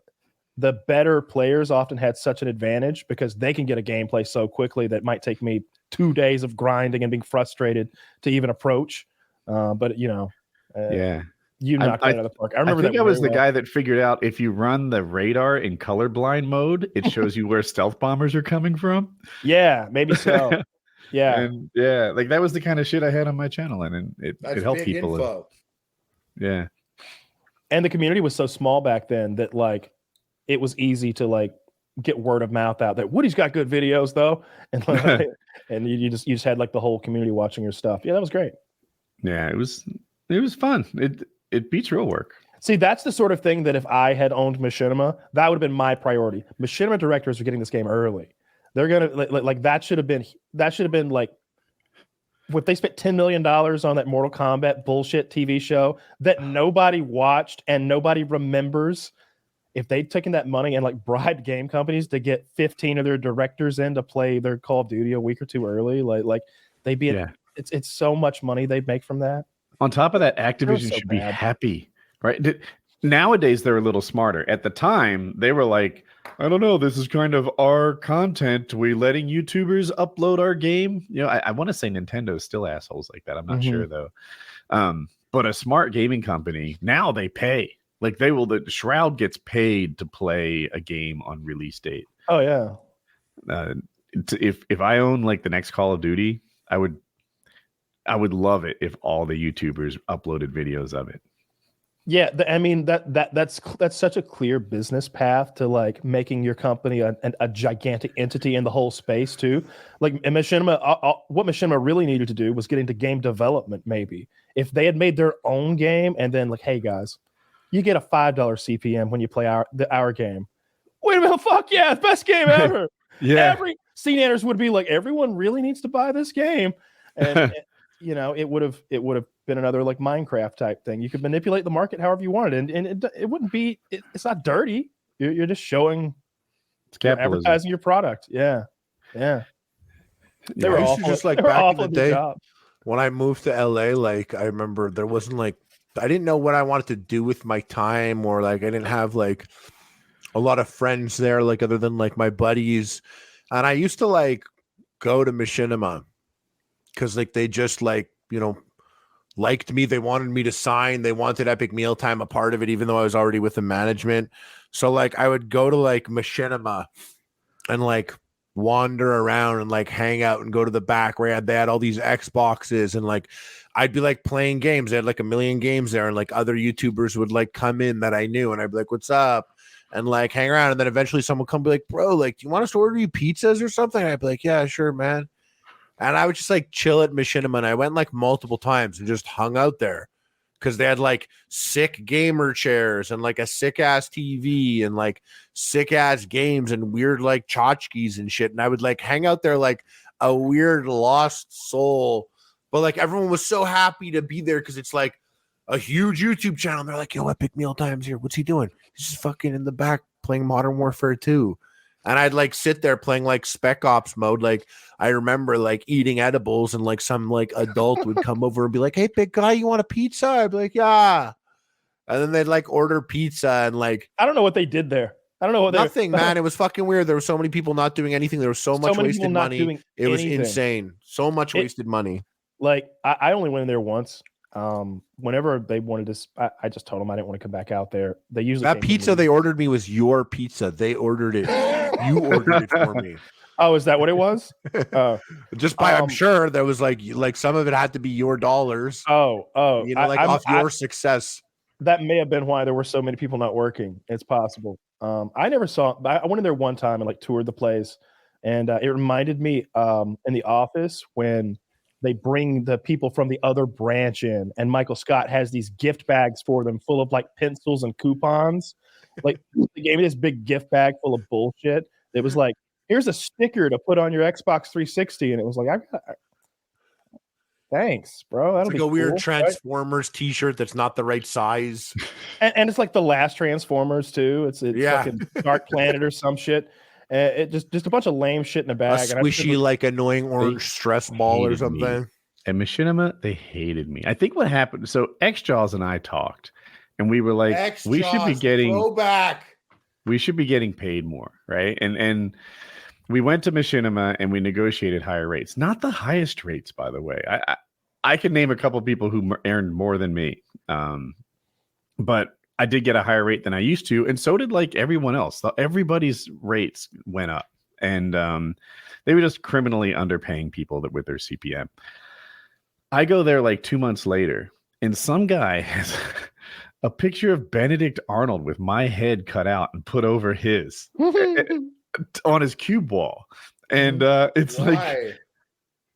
the better players often had such an advantage, because they can get a gameplay so quickly that might take me 2 days of grinding and being frustrated to even approach. But yeah. You knocked that out of the park. I remember think that I was very the well. guy that figured out if you run the radar in colorblind mode, it shows you where stealth bombers are coming from. Yeah, maybe so. Yeah. And yeah, like that was the kind of shit I had on my channel, and it helped big people. info. Yeah. And the community was so small back then that like it was easy to like get word of mouth out that Woody's got good videos though. And like, and you just had like the whole community watching your stuff. Yeah, that was great. Yeah, it was fun. It beats real work. See, that's the sort of thing that if I had owned Machinima, that would have been my priority. Machinima directors are getting this game early. They're gonna like that should have been like what they spent $10 million on that Mortal Kombat bullshit TV show that nobody watched and nobody remembers. If they'd taken that money and like bribed game companies to get 15 of their directors in to play their Call of Duty a week or two early, like they'd be it's so much money they'd make from that. On top of that, Activision should be happy, right? Nowadays, they're a little smarter. At the time, they were like, I don't know, this is kind of our content. We letting YouTubers upload our game. You know, I want to say Nintendo's still assholes like that. I'm not sure, though. But a smart gaming company, now they pay. Like the Shroud gets paid to play a game on release date. Oh, yeah. If I own like the next Call of Duty, I would love it if all the YouTubers uploaded videos of it. Yeah, I mean that's such a clear business path to like making your company a gigantic entity in the whole space too. Like Machinima, what Machinima really needed to do was get into game development. Maybe if they had made their own game and then like, hey guys, you get a $5 CPM when you play our game. Wait a minute, fuck yeah, best game ever. Yeah, every scene editors would be like, everyone really needs to buy this game, and you know, it would have been another like Minecraft type thing. You could manipulate the market however you wanted, and it wouldn't be. It's not dirty. You're just showing, advertising your product. Yeah. They were awful. Just like back in the day when I moved to LA. Like I remember there wasn't like I didn't know what I wanted to do with my time, or like I didn't have like a lot of friends there, like other than like my buddies, and I used to like go to Machinima. Because like they just like, you know, liked me. They wanted me to sign. They wanted Epic Mealtime a part of it, even though I was already with the management. So like I would go to like Machinima and like wander around and like hang out and go to the back where they had all these Xboxes, and like I'd be like playing games. They had like a million games there, and like other YouTubers would like come in that I knew, and I'd be like, what's up? And like hang around, and then eventually someone would come be like, bro, like, do you want us to order you pizzas or something? And I'd be like, yeah, sure, man. And I would just like chill at Machinima, and I went like multiple times and just hung out there because they had like sick gamer chairs and like a sick ass TV and like sick ass games and weird like tchotchkes and shit. And I would like hang out there like a weird lost soul. But like everyone was so happy to be there because it's like a huge YouTube channel. And they're like, yo, Epic Mealtime's here. What's he doing? He's just fucking in the back playing Modern Warfare 2. And I'd like sit there playing like Spec Ops mode. Like I remember like eating edibles, and like some like adult would come over and be like, hey, big guy, you want a pizza? I'd be like, yeah. And then they'd like order pizza, and like I don't know what they did there. I don't know what nothing, man. It was fucking weird. There were so many people not doing anything. There was so much wasted money. It was insane. So much wasted money. Like I only went in there once. Whenever they wanted to, I just told them I didn't want to come back out there. They usually that pizza they ordered me was your pizza. They ordered it. You ordered it for me. Oh, is that what it was? Just by I'm sure there was like some of it had to be your dollars. Oh, you know, like off your success. That may have been why there were so many people not working. It's possible. I never saw. I went in there one time and like toured the place, and it reminded me in The Office when they bring the people from the other branch in, and Michael Scott has these gift bags for them full of like pencils and coupons. Like they gave me this big gift bag full of bullshit. It was like, here's a sticker to put on your Xbox 360, and it was like, thanks, bro. That'll it's like be a weird cool, Transformers T-shirt that's not the right size, and it's like the last Transformers too. It's fucking Dark Planet or some shit. It just a bunch of lame shit in a bag. A squishy, like annoying orange stress ball or something. At Machinima, they hated me. I think what happened. So X-Jaws and I talked, and we were like, we should be getting throwback. We should be getting paid more, right? And we went to Machinima and we negotiated higher rates. Not the highest rates, by the way. I could name a couple people who earned more than me. but I did get a higher rate than I used to, and so did like everyone else. Everybody's rates went up, and they were just criminally underpaying people with their CPM. I go there like 2 months later, and some guy has a picture of Benedict Arnold with my head cut out and put over his on his cube wall. And it's like,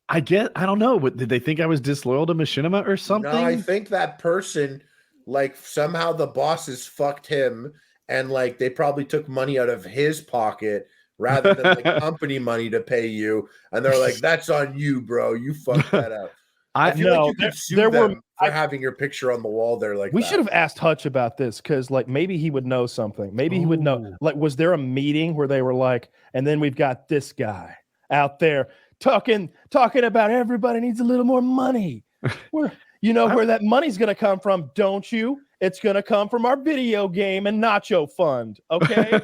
I don't know. Did they think I was disloyal to Machinima or something? No, I think that person, like, somehow the bosses fucked him, and like they probably took money out of his pocket rather than like company money to pay you. And they're like, that's on you, bro. You fucked that up. I feel like you could sue them for having your picture on the wall there. Like, we should have asked Hutch about this, because like maybe he would know something. Maybe he would know. Like, was there a meeting where they were like, and then we've got this guy out there talking about everybody needs a little more money. Where where that money's gonna come from, don't you? It's gonna come from our video game and nacho fund. Okay.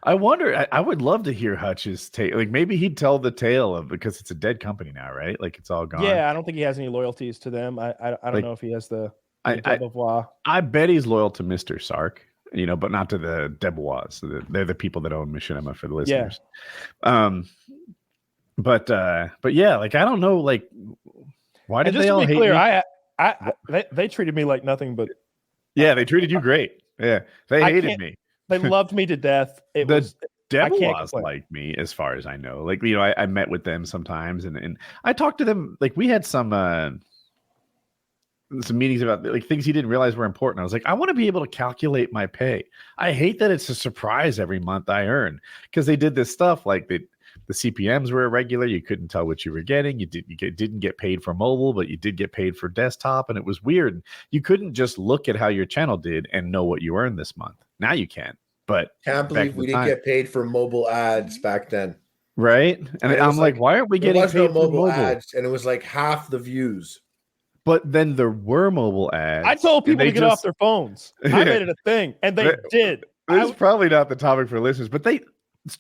I wonder. I would love to hear Hutch's take. Like, maybe he'd tell the tale of, because it's a dead company now, right? Like, it's all gone. Yeah, I don't think he has any loyalties to them. I don't know if he has the I bet he's loyal to Mr. Sark, but not to the Debois. So they're the people that own Machinima, for the listeners. Yeah. But yeah, like, I don't know, like, why did they all hate me? They treated me like nothing but. Yeah, they treated you great. Yeah, they hated me. They loved me to death. Debois liked me, as far as I know. Like, I met with them sometimes, and I talked to them. Like, we had some meetings about like things he didn't realize were important. I was like, I want to be able to calculate my pay. I hate that it's a surprise every month I earn, because they did this stuff like the CPMs were irregular. You couldn't tell what you were getting. You didn't get paid for mobile, but you did get paid for desktop, and it was weird. You couldn't just look at how your channel did and know what you earned this month. Now you can, but can't believe we didn't get paid for mobile ads back then, right? And I'm like, why aren't we getting paid for mobile ads? And it was like half the views. But then there were mobile ads. I told people to get off their phones. I made it a thing, and they did. This is probably not the topic for listeners, but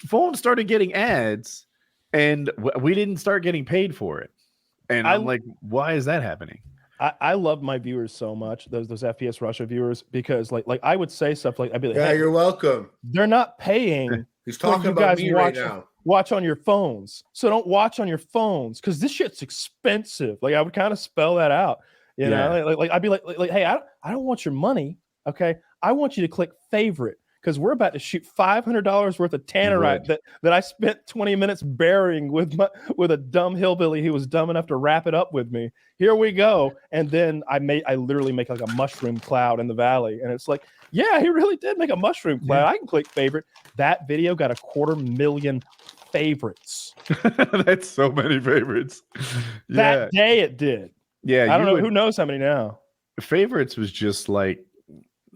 phones started getting ads, and we didn't start getting paid for it. And I'm like, why is that happening? I love my viewers so much, those FPSRussia viewers, because like I would say stuff like, I'd be like, yeah, hey, you're welcome. They're not paying. He's talking about me right now. Watch on your phones. So don't watch on your phones, because this shit's expensive. Like, I would kind of spell that out. You know, like I'd be like, hey, I don't want your money. Okay. I want you to click favorite, because we're about to shoot $500 worth of tannerite that I spent 20 minutes burying with a dumb hillbilly who was dumb enough to wrap it up with me. Here we go. And then I literally make like a mushroom cloud in the valley. And it's like, yeah, he really did make a mushroom cloud. Yeah. I can click favorite. That video got 250,000 favorites. That's so many favorites. That day it did. Yeah. I don't know. Who knows how many now? Favorites was just like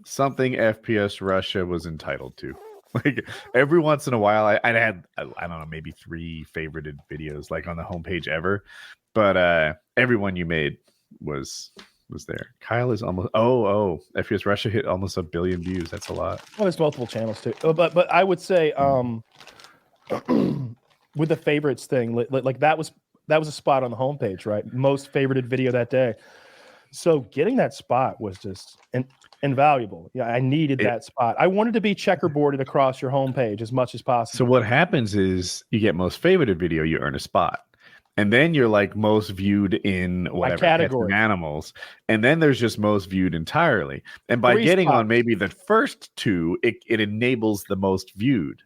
something FPSRussia was entitled to. Like, every once in a while, I had, I don't know, maybe 3 favorited videos like on the homepage ever. But everyone you made was there. Kyle is almost FPSRussia hit almost 1 billion views. That's a lot. Well, there's multiple channels too. But I would say with the favorites thing, like that was a spot on the homepage, right? Most favorited video that day. So getting that spot was just invaluable. Yeah, I needed that spot. I wanted to be checkerboarded across your homepage as much as possible. So what happens is you get most favorited video, you earn a spot. And then you're like most viewed in whatever category, animals. And then there's just most viewed entirely. And by getting on maybe the first 2, it enables the most viewed.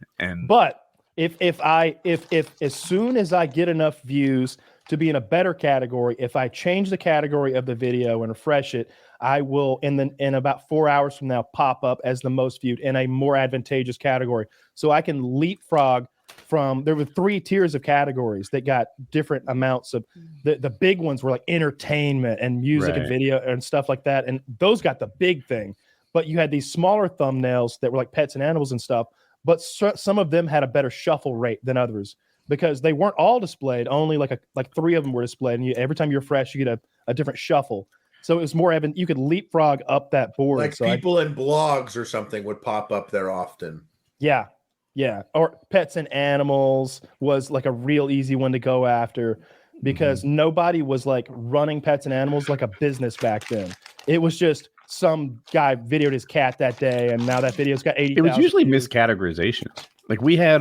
But if as soon as I get enough views to be in a better category, if I change the category of the video and refresh it, I will in about 4 hours from now pop up as the most viewed in a more advantageous category. So I can leapfrog from, there were 3 tiers of categories that got different amounts of, the big ones were like entertainment and music and video and stuff like that. And those got the big thing. But you had these smaller thumbnails that were like pets and animals and stuff. But some of them had a better shuffle rate than others, because they weren't all displayed. Only like 3 of them were displayed. And every time you refresh, you get a different shuffle. So it was more evident. You could leapfrog up that board. Like people in blogs or something would pop up there often. Yeah. Yeah. Or pets and animals was like a real easy one to go after, because nobody was like running pets and animals like a business back then. It was just, some guy videoed his cat that day, and now that video's got 80,000. It was usually views. miscategorizations. Like we had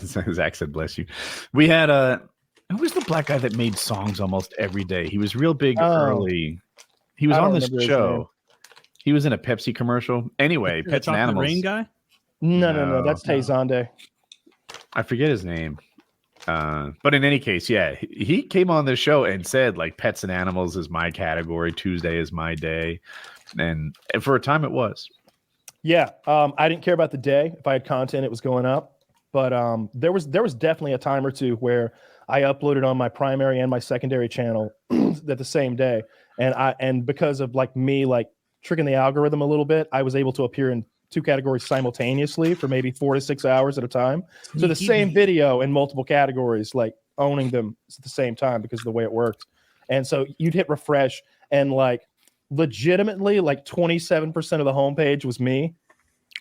Zach said, bless you. We had who was the black guy that made songs almost every day? He was real big early. He was on this show. He was in a Pepsi commercial. Anyway, Pets and Animals. Rain guy? No. That's Tay Zonde. I forget his name. But in any case, yeah, he came on this show and said like Pets and Animals is my category. Tuesday is my day. And for a time it was. Yeah. I didn't care about the day. If I had content, it was going up. But there was definitely a time or two where I uploaded on my primary and my secondary channel at the same day. And because of like me like tricking the algorithm a little bit, I was able to appear in 2 categories simultaneously for maybe 4 to 6 hours at a time. So the same video in multiple categories, like owning them at the same time because of the way it worked. And so you'd hit refresh and like legitimately like 27% of the homepage was me,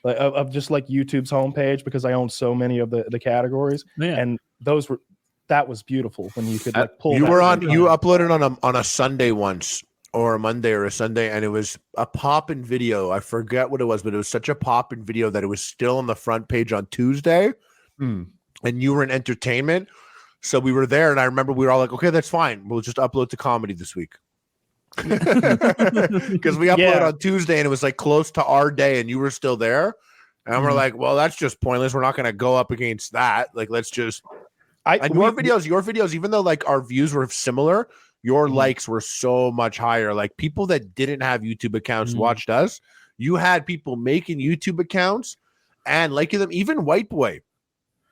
like of just like YouTube's homepage, because I own so many of the categories. Man. And that was beautiful when you could like pull. You uploaded on a Sunday once, or a Monday or a Sunday, and it was a pop-in video. I forget what it was, but it was such a pop-in video that it was still on the front page on Tuesday. And you were in entertainment. So we were there, and I remember we were all like, okay, that's fine. We'll just upload to comedy this week. Because we uploaded on Tuesday, and it was like close to our day, and you were still there. And we're like, well, that's just pointless. We're not going to go up against that. Like, let's just... your videos, even though like our views were similar, your likes were so much higher. Like people that didn't have YouTube accounts watched us. You had people making YouTube accounts and liking them. Even White Boy,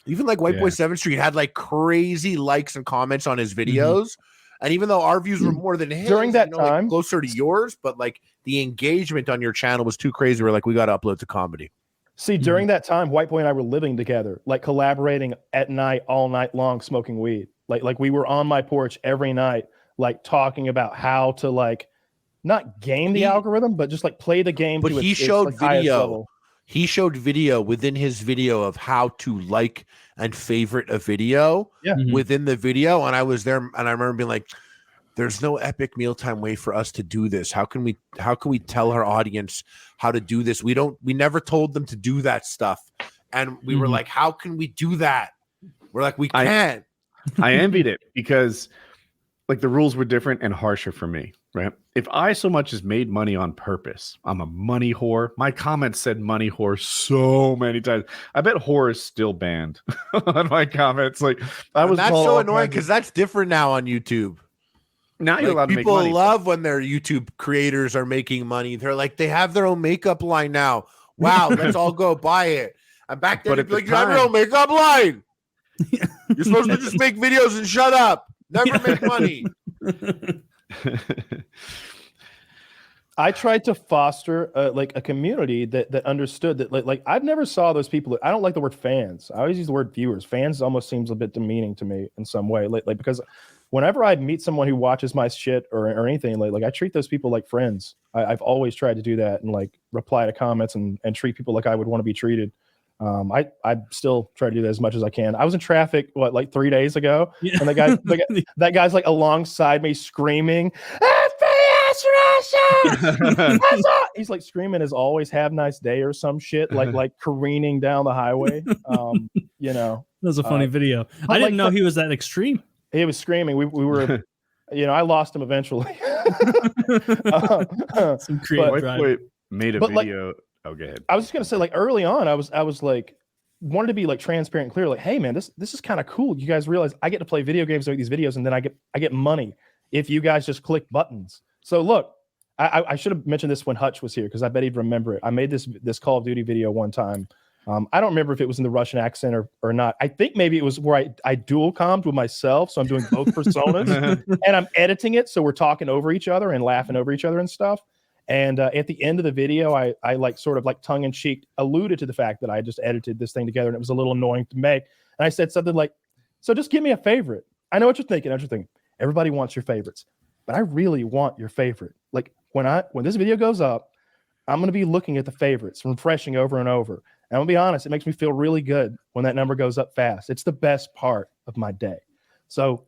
even like White Boy 7th Street had like crazy likes and comments on his videos. And even though our views were more than his, during that time, like, closer to yours, but like the engagement on your channel was too crazy. We're like, we got to upload to comedy. See, during that time, White Boy and I were living together, like collaborating at night, all night long, smoking weed. Like we were on my porch every night, like talking about how to like not game the algorithm, but just like play the game. But he showed video. He showed video within his video of how to like and favorite a video within the video. And I was there, and I remember being like, there's no epic mealtime way for us to do this. How can we tell our audience how to do this? We never told them to do that stuff. And we were like, how can we do that? We're like, we can't. I envied it because like the rules were different and harsher for me, right? If I so much as made money on purpose, I'm a money whore. My comments said money whore so many times. I bet whore is still banned on my comments. Like that's so annoying because that's different now on YouTube. Now you're allowed to make money. People love when their YouTube creators are making money. They're like, they have their own makeup line now. Wow, let's all go buy it. And back then, like, you have your own makeup line. You're supposed to just make videos and shut up. Never make money. I tried to foster like a community that understood that like I've never saw those people. I don't like the word fans. I always use the word viewers. Fans almost seems a bit demeaning to me in some way. Like because whenever I meet someone who watches my shit or anything, like I treat those people like friends. I've always tried to do that and like reply to comments and treat people like I would want to be treated. I still try to do that as much as I can. I was in traffic, like 3 days ago, and that guy's like alongside me screaming, FPSRussia! He's like screaming as always, have nice day or some shit, like careening down the highway. You know, that was a funny video. I didn't know he was that extreme. He was screaming. We were, you know, I lost him eventually. Some creative drive. Made a video. Oh, go ahead. I was just gonna say, like early on, I was like wanted to be like transparent and clear, like, hey man, this is kind of cool. You guys realize I get to play video games and make these videos, and then I get money if you guys just click buttons. So look, I should have mentioned this when Hutch was here because I bet he'd remember it. I made this Call of Duty video one time. I don't remember if it was in the Russian accent or not. I think maybe it was where I dual commed with myself, so I'm doing both personas and I'm editing it, so we're talking over each other and laughing over each other and stuff. And at the end of the video, I like sort of like tongue in cheek alluded to the fact that I just edited this thing together and it was a little annoying to make. And I said something like, so just give me a favorite. I know what you're thinking. Everybody wants your favorites, but I really want your favorite. Like when this video goes up, I'm going to be looking at the favorites, refreshing over and over. And I'll be honest, it makes me feel really good when that number goes up fast. It's the best part of my day. So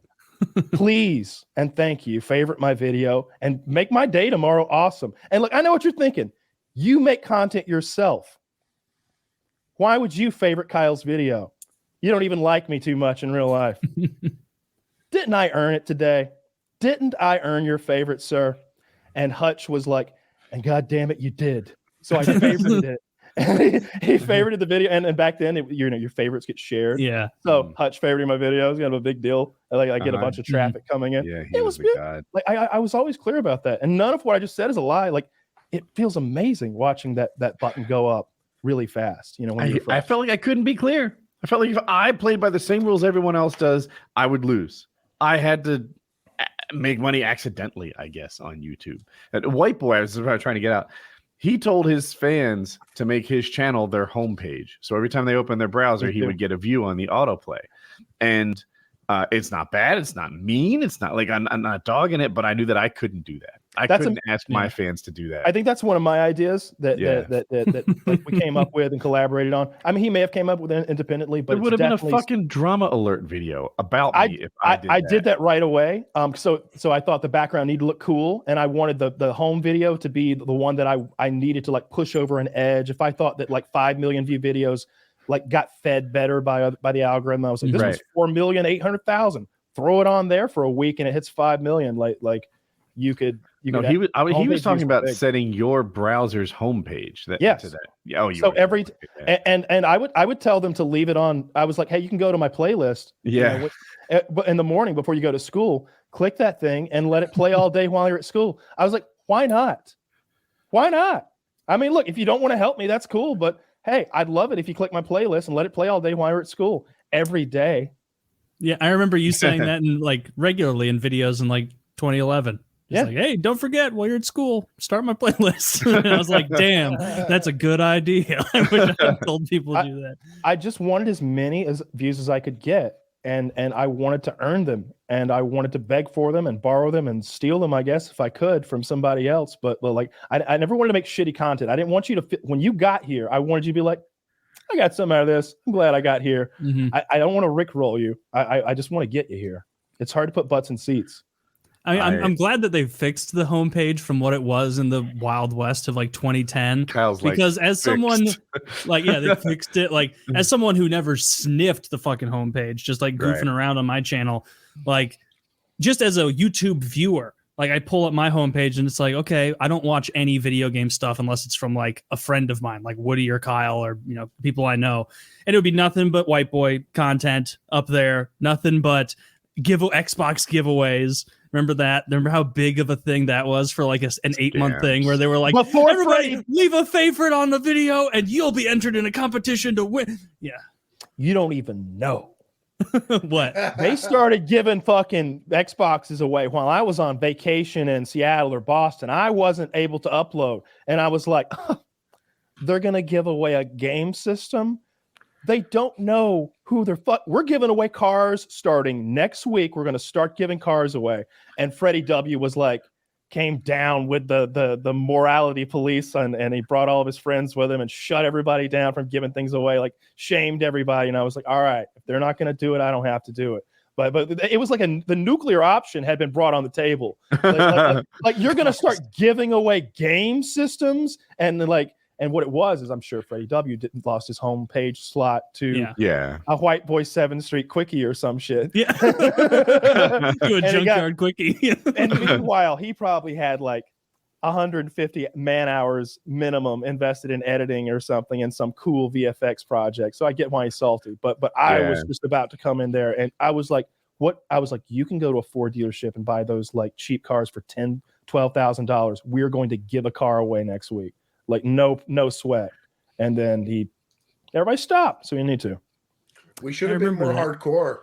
Please and thank you. Favorite my video and make my day tomorrow awesome. And look, I know what you're thinking. You make content yourself. Why would you favorite Kyle's video? You don't even like me too much in real life. Didn't I earn it today? Didn't I earn your favorite, sir? And Hutch was like, and God damn it, you did. So I favorited it. He favorited the video, and back then, your favorites get shared. Yeah. So Hutch favoriting my videos, kind of a big deal. I get a bunch of traffic coming in. Yeah, it was good. God. Like I was always clear about that, and none of what I just said is a lie. Like it feels amazing watching that button go up really fast. You know, when I felt like I couldn't be clear. I felt like if I played by the same rules everyone else does, I would lose. I had to make money accidentally, I guess, on YouTube. And White Boy, I was trying to get out. He told his fans to make his channel their homepage. So every time they open their browser, he would get a view on the autoplay. And it's not bad. It's not mean. It's not like I'm not dogging it, but I knew that I couldn't do that. I couldn't ask my fans to do that. I think that's one of my ideas that like we came up with and collaborated on. I mean, he may have came up with it independently, but it would have been a fucking drama alert video about me if I did that right away. So I thought the background needed to look cool, and I wanted the home video to be the one that I needed to like push over an edge. If I thought that like 5 million view videos like got fed better by the algorithm, I was like, this was 4,800,000. Throw it on there for a week, and it hits 5 million. Like you could. He was talking about setting your browser's homepage. And I would tell them to leave it on. I was like, hey, you can go to my playlist. Yeah. But in the morning before you go to school, click that thing and let it play all day while you're at school. I was like, why not? Why not? I mean, look, if you don't want to help me, that's cool. But hey, I'd love it if you click my playlist and let it play all day while you're at school every day. Yeah, I remember you saying that in like regularly in videos in like 2011. Like, hey, don't forget while you're at school, start my playlist. And I was like, damn, that's a good idea. I wish I had told people to do that. I just wanted as many views as I could get, and I wanted to earn them, and I wanted to beg for them and borrow them and steal them, I guess, if I could from somebody else. But like, I never wanted to make shitty content. I didn't want you to when you got here, I wanted you to be like, I got some out of this. I'm glad I got here. Mm-hmm. I don't want to rickroll you. I just want to get you here. It's hard to put butts in seats. I'm glad that they fixed the homepage from what it was in the Wild West of like 2010. Because as someone they fixed it. Like as someone who never sniffed the fucking homepage, just like goofing around on my channel, like just as a YouTube viewer, like I pull up my homepage and it's like, okay, I don't watch any video game stuff unless it's from like a friend of mine, like Woody or Kyle or people I know, and it would be nothing but white boy content up there, nothing but Xbox giveaways. Remember that? Remember how big of a thing that was for like an 8-month thing where they were like, everybody leave a favorite on the video and you'll be entered in a competition to win. Yeah. You don't even know. What? They started giving fucking Xboxes away while I was on vacation in Seattle or Boston. I wasn't able to upload. And I was like, they're going to give away a game system? They don't know who they're We're giving away cars starting next week. We're going to start giving cars away. And Freddie W was like, came down with the morality police and he brought all of his friends with him and shut everybody down from giving things away, like shamed everybody. And I was like, all right, if they're not going to do it, I don't have to do it. But it was like the nuclear option had been brought on the table. Like you're going to start giving away game systems and what it was is I'm sure Freddie W didn't lost his homepage slot to a White Boy 7th Street quickie or some shit. Yeah. To a junkyard quickie. And meanwhile, he probably had like 150 man hours minimum invested in editing or something in some cool VFX project. So I get why he's salty. But I was just about to come in there and I was like, you can go to a Ford dealership and buy those like cheap cars for $12,000. We're going to give a car away next week. Like no sweat. And then everybody stopped. So we need to. We should have been more hardcore.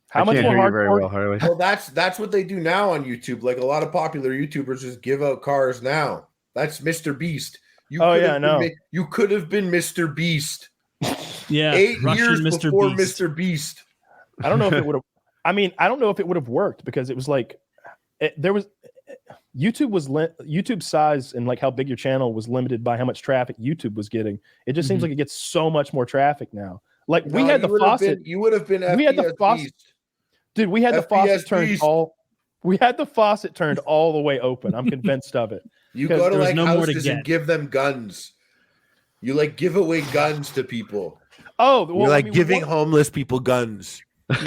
How much more hardcore? Very well, Harley. Well, that's what they do now on YouTube. Like a lot of popular YouTubers just give out cars now. That's Mr. Beast. You could have been Mr. Beast. Yeah. 8 years Mr. before Beast. Mr. Beast. I don't know if it would have. I mean, I don't know if it would have worked because it was like YouTube size and like how big your channel was limited by how much traffic YouTube was getting. It just seems like it gets so much more traffic now. Like we had the faucet. You would have been. We had the faucet. Dude, we had the FPS faucet turned beast. all the way open. I'm convinced of it. You Because go to there was like no more to houses and get. give them guns. You like give away guns to people. Oh, You're like giving homeless people guns. Now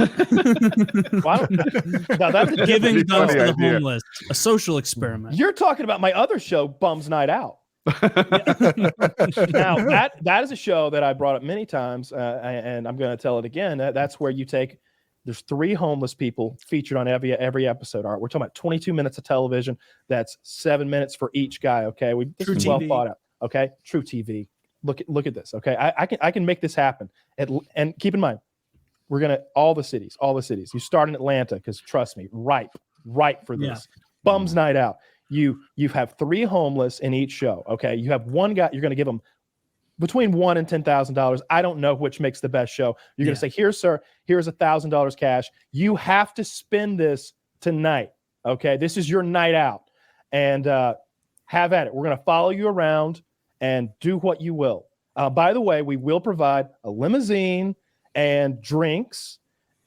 that's a Giving guns to the idea. homeless, a social experiment. You're talking about my other show, Bums Night Out. Now that is a show that I brought up many times, and I'm going to tell it again. That's where you take. There's 3 homeless people featured on every episode. All right, we're talking about 22 minutes of television. That's 7 minutes for each guy. Okay, this is well thought out. Okay, True TV. Look at this. Okay, I can make this happen. And keep in mind, we're gonna all the cities. You start in Atlanta because trust me, ripe for this. Yeah. Bums Night Out. You have 3 homeless in each show. Okay, you have one guy. You're gonna give him between $1,000 and $10,000. I don't know which makes the best show. You're gonna say, here, sir, here's $1,000 cash. You have to spend this tonight. Okay, this is your night out, and have at it. We're gonna follow you around and do what you will. By the way, we will provide a limousine and drinks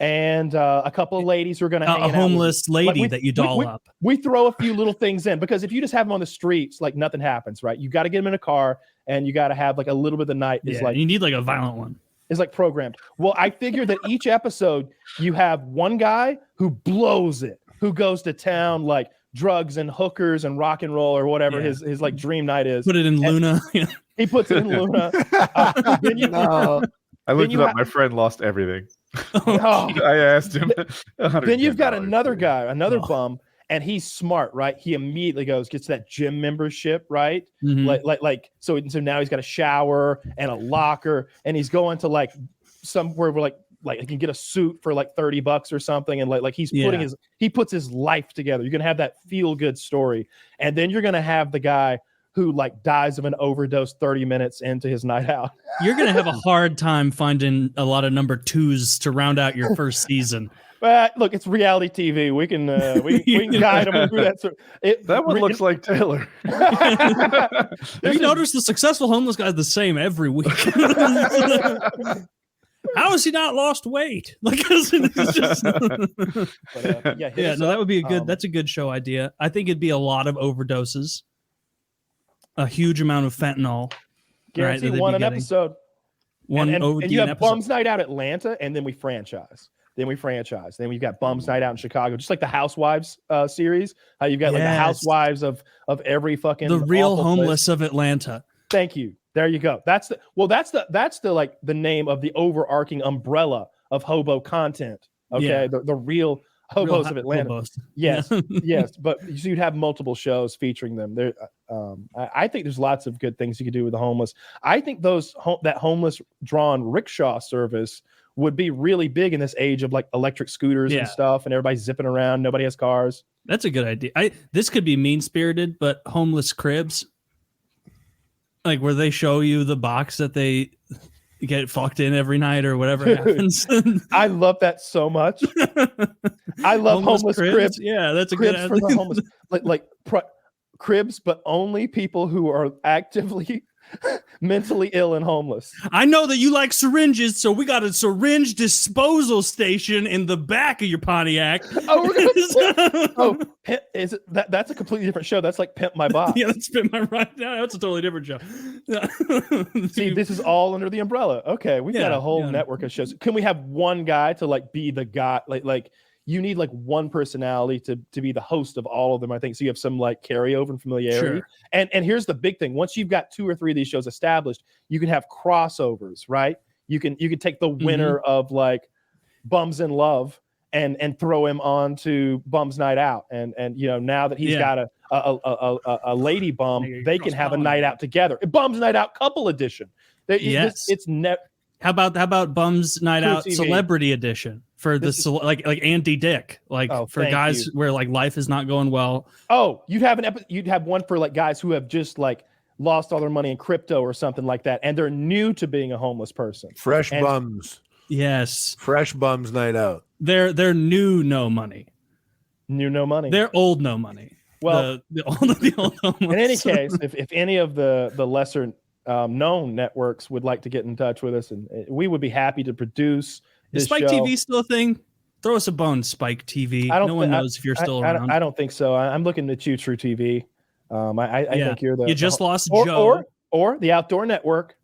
and a couple of ladies who are going to hang out. A homeless lady that you doll up. We throw a few little things in because if you just have them on the streets, like nothing happens, right? You got to get them in a car and you got to have like a little bit of the night is like you need like a violent one. Is like programmed. Well, I figure that each episode you have one guy who blows it, who goes to town like drugs and hookers and rock and roll or whatever his like dream night is. Put it in Luna. He puts it in Luna. I looked it up. My friend lost everything. I asked him. Then you've got another guy, another bum, and he's smart, right? He immediately gets that gym membership, right? Mm-hmm. So now he's got a shower and a locker, and he's going to like somewhere where like he can get a suit for like $30 or something, and like he's putting he puts his life together. You're gonna have that feel good story, and then you're gonna have the guy who like dies of an overdose 30 minutes into his night out. You're gonna have a hard time finding a lot of number 2s to round out your first season. Look, it's reality TV. We can we can guide them through that. That one looks like Taylor. Have you noticed the successful homeless guy is the same every week? How has he not lost weight? Like, it's just... no, that would be a good. That's a good show idea. I think it'd be a lot of overdoses, a huge amount of fentanyl. Guarantee one an episode. And you have Bums Night Out Atlanta, and then we franchise. Then we've got Bums Night Out in Chicago, just like the Housewives series. How you've got like the Housewives of every fucking the real homeless of Atlanta. Thank you. There you go. That's the like the name of the overarching umbrella of hobo content. Okay, the real hobos of Atlanta. Hobos. Yes, yes. But so you'd have multiple shows featuring them. There, I think there's lots of good things you could do with the homeless. I think that homeless drawn rickshaw service would be really big in this age of like electric scooters and stuff, and everybody's zipping around. Nobody has cars. That's a good idea. This could be mean spirited, but homeless cribs. Like where they show you the box that they get fucked in every night or whatever happens. I love that so much. I love homeless cribs. Yeah, that's a cribs good for the homeless. Cribs, but only people who are actively mentally ill and homeless. I know that you like syringes, so we got a syringe disposal station in the back of your Pontiac. Is it that's a completely different show? That's like Pimp My Boss. Yeah, that's Pimp My Ride. No, that's a totally different show. See, this is all under the umbrella. Okay, we've got a whole network of shows. Can we have one guy to like be the guy? Like you need like one personality to be the host of all of them, I think. So you have some like carryover and familiarity. Sure. And here's the big thing. Once you've got 2 or 3 of these shows established, you can have crossovers, right? You can take the winner of like Bums in Love and throw him on to Bums Night Out. And you know, now that he's got a lady bum, they can have a night out together. Bums Night Out couple edition. How about Bums Night Out TV. Celebrity Edition for like Andy Dick, like for guys where like life is not going well. Oh, you'd have one for like guys who have just like lost all their money in crypto or something like that, and they're new to being a homeless person. Fresh bums. Yes. Fresh Bums Night Out. They're new no money. New no money. They're old no money. Well, the old homeless. In any case, if any of the lesser known networks would like to get in touch with us, and we would be happy to produce. Is Spike TV still a thing? Throw us a bone, Spike TV. I don't No one knows if you're still around. I don't think so. I'm looking at you, True TV. I think you're the. You just lost or, Joe. Or the Outdoor Network.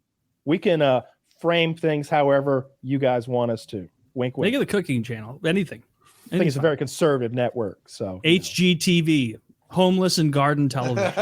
We can frame things however you guys want us to. Wink, wink. Make it the cooking channel. Anything. I think it's a very conservative network. So HGTV, homeless and garden television.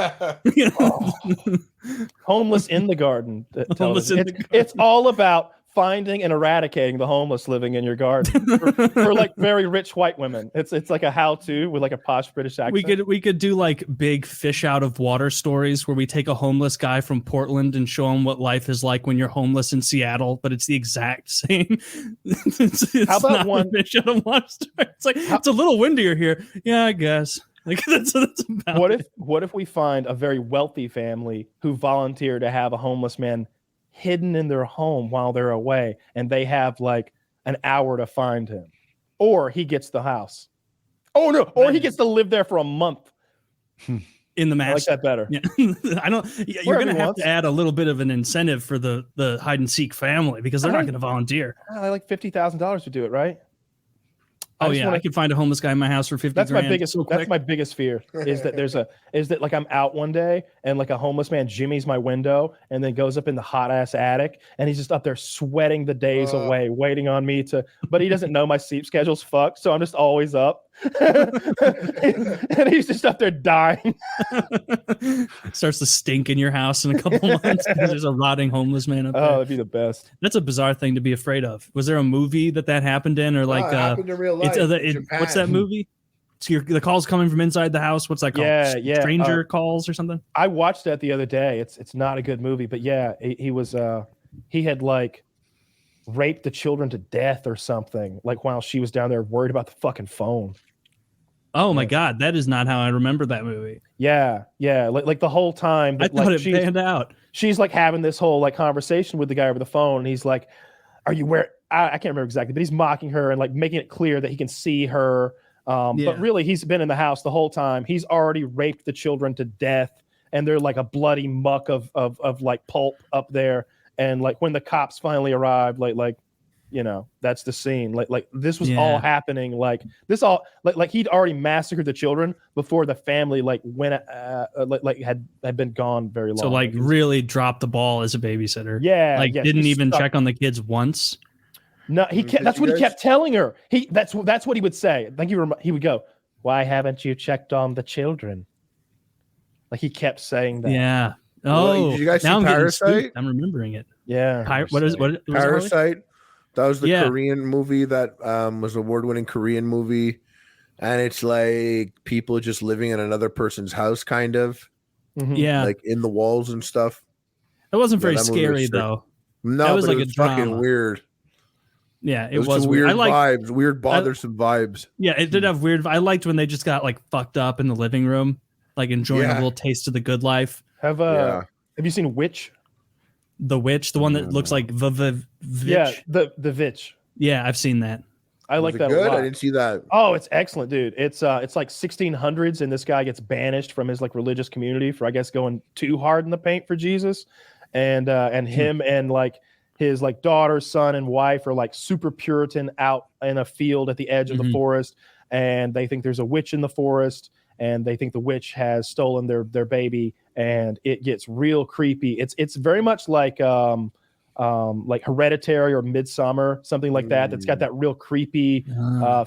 Homeless in the garden. Homeless in the garden. It's all about finding and eradicating the homeless living in your garden for like very rich white women. It's like a how-to with like a posh British accent. We could do like big fish out of water stories where we take a homeless guy from Portland and show him what life is like when you're homeless in Seattle, but it's the exact same. it's How about not one fish out of water story. It's like it's a little windier here. Yeah, I guess. Like that's about what if we find a very wealthy family who volunteer to have a homeless man hidden in their home while they're away, and they have like an hour to find him, or he gets the house. Oh no! Or he gets to live there for a month. in the master. I like that better. Yeah. I don't. You're going to have to add a little bit of an incentive for the hide and seek family because they're not going to volunteer. I like $50,000 to do it, right? Oh yeah, I could find a homeless guy in my house for 50 That's grand. my biggest. That's my biggest fear is that like I'm out one day and like a homeless man jimmies my window and then goes up in the hot ass attic and he's just up there sweating the days away, waiting on me to. But he doesn't know my sleep schedule's fucked, so I'm just always up. And he's just up there dying. Starts to stink in your house in a couple months because there's a rotting homeless man up there. Oh, that'd be the best. That's a bizarre thing to be afraid of. Was there a movie that happened in, or like it happened in real life? What's that movie? So the calls coming from inside the house. What's that called? Yeah. Stranger calls or something. I watched that the other day. It's not a good movie, but yeah, he had like raped the children to death or something. Like while she was down there worried about the fucking phone. Oh my God, that is not how I remember that movie. Yeah. Like the whole time. I thought it panned out. She's like having this whole like conversation with the guy over the phone, and he's like, "Are you where?" I can't remember exactly, but he's mocking her and like making it clear that he can see her. But really, he's been in the house the whole time. He's already raped the children to death, and they're like a bloody muck of like pulp up there. And like when the cops finally arrived, like. You know, that's the scene. Like this was all happening. Like this all like he'd already massacred the children before the family like went had been gone very long. So like really dropped the ball as a babysitter. Yeah, like didn't even check on the kids once. No, he kept. That's what he kept telling her. That's what he would say. I think he would go, "Why haven't you checked on the children?" Like he kept saying that. Yeah. Oh, did you guys see now Parasite? I'm remembering it. Yeah. What is it? Parasite? That was the Korean movie that was an award-winning Korean movie, and it's like people just living in another person's house, kind of. Mm-hmm. Yeah, like in the walls and stuff. It wasn't very scary though. No, that was like it was a fucking drama. Weird. Yeah, it was weird vibes, weird bothersome vibes. Yeah, it did have weird. I liked when they just got like fucked up in the living room, like enjoying a little taste of the good life. Have you seen Witch? The Witch, the one that looks like Vitch. Yeah, the Vitch. Yeah, I've seen that. I like that a lot. I didn't see that. Oh, it's excellent, dude. It's like 1600s, and this guy gets banished from his like religious community for I guess going too hard in the paint for Jesus, and him and like his like daughter, son, and wife are like super Puritan out in a field at the edge of the forest, and they think there's a witch in the forest, and they think the witch has stolen their baby, and it gets real creepy. It's very much like Hereditary or Midsommar, something like that. That's got that real creepy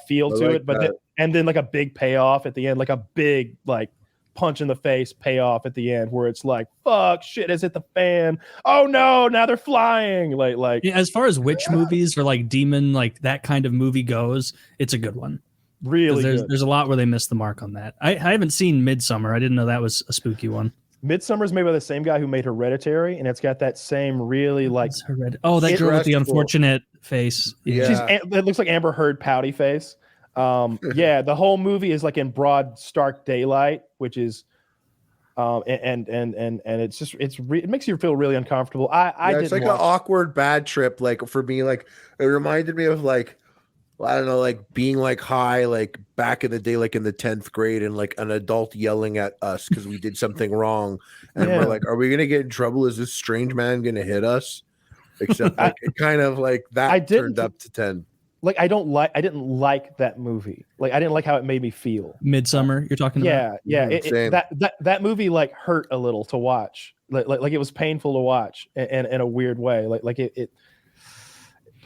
feel to it. But then like a big payoff at the end, like a big like punch in the face payoff at the end, where it's like, fuck, shit has hit the fan. Oh no, now they're flying. Like yeah, as far as witch movies or like demon like that kind of movie goes, it's a good one. Really, there's a lot where they missed the mark on that. I haven't seen Midsommar. I didn't know that was a spooky one. Midsommar is made by the same guy who made Hereditary, and it's got that same really like that girl with the unfortunate face. Yeah, it looks like Amber Heard pouty face. Yeah, the whole movie is like in broad, stark daylight, which is, and it's just it makes you feel really uncomfortable. It's like an awkward bad trip. Like for me, like it reminded me of like. I don't know, like being like high, like back in the day, like in the 10th grade, and like an adult yelling at us because we did something wrong, and we're like, "Are we gonna get in trouble? Is this strange man gonna hit us?" Except like, it kind of like that turned up to 10. like I didn't like that movie. Like I didn't like how it made me feel. Midsommar, you're talking about? Yeah. Same. That movie like hurt a little to watch. Like it was painful to watch in a weird way. Like it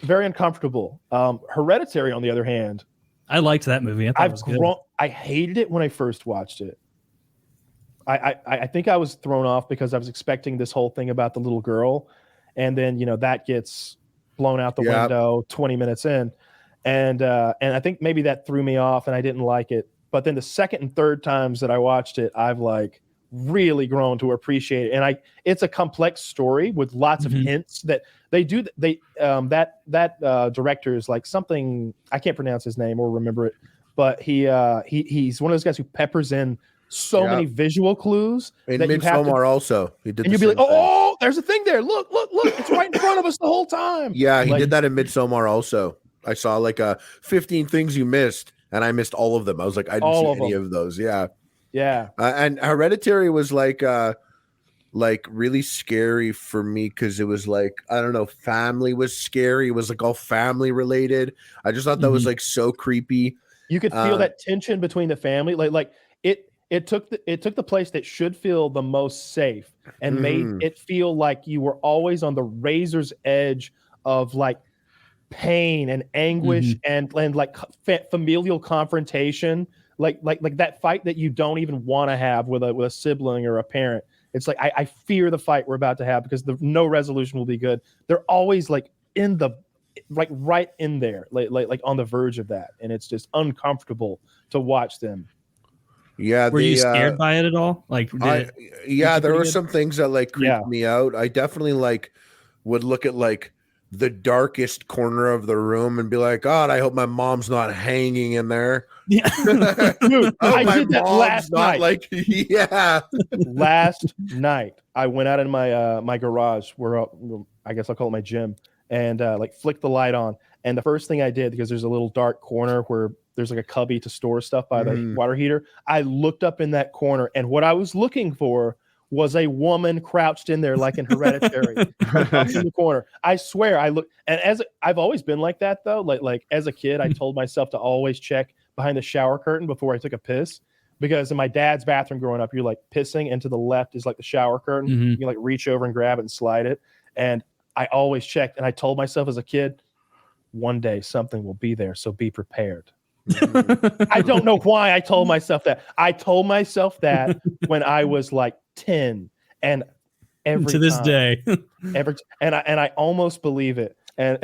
very uncomfortable. Hereditary, on the other hand, I liked that movie. I thought it was good. I hated it when I first watched it. I think I was thrown off because I was expecting this whole thing about the little girl, and then that gets blown out the window 20 minutes in, and I think maybe that threw me off, and I didn't like it. But then the second and third times that I watched it, I've like really grown to appreciate it, and it's a complex story with lots of hints that they do. That director is like something, I can't pronounce his name or remember it, but he's one of those guys who peppers in so many visual clues. In Midsommar also, he did. And you'll be like, oh, there's a thing there. Look, it's right in front of us the whole time. Yeah, he did that in Midsommar also. I saw like 15 things you missed, and I missed all of them. I was like, I didn't see any of those. Yeah. And Hereditary was like really scary for me because it was like, I don't know, family was scary. It was like all family related. I just thought that was like so creepy. You could feel that tension between the family. It took the place that should feel the most safe and made it feel like you were always on the razor's edge of like pain and anguish and like familial confrontation, like that fight that you don't even want to have with a sibling or a parent. It's like I fear the fight we're about to have because no resolution will be good. They're always like in the right in there, like on the verge of that, and it's just uncomfortable to watch them. Yeah, were you scared by it at all? Like, there were some things that like creeped me out. I definitely like would look at like the darkest corner of the room and be like, God, I hope my mom's not hanging in there. Yeah, dude, I did that last night. Last night, I went out in my garage where I guess I'll call it my gym, and like flicked the light on. And the first thing I did, because there's a little dark corner where there's like a cubby to store stuff by the water heater, I looked up in that corner, and what I was looking for was a woman crouched in there like in Hereditary, in the corner. I swear, I looked, and as I've always been like that though. Like as a kid, I told myself to always check behind the shower curtain before I took a piss, because in my dad's bathroom growing up, you're like pissing, and to the left is like the shower curtain. You can like reach over and grab it and slide it, and I always checked, and I told myself as a kid, one day something will be there, so be prepared. I don't know why I told myself that. I told myself that when I was like 10, and every this day, and I almost believe it. And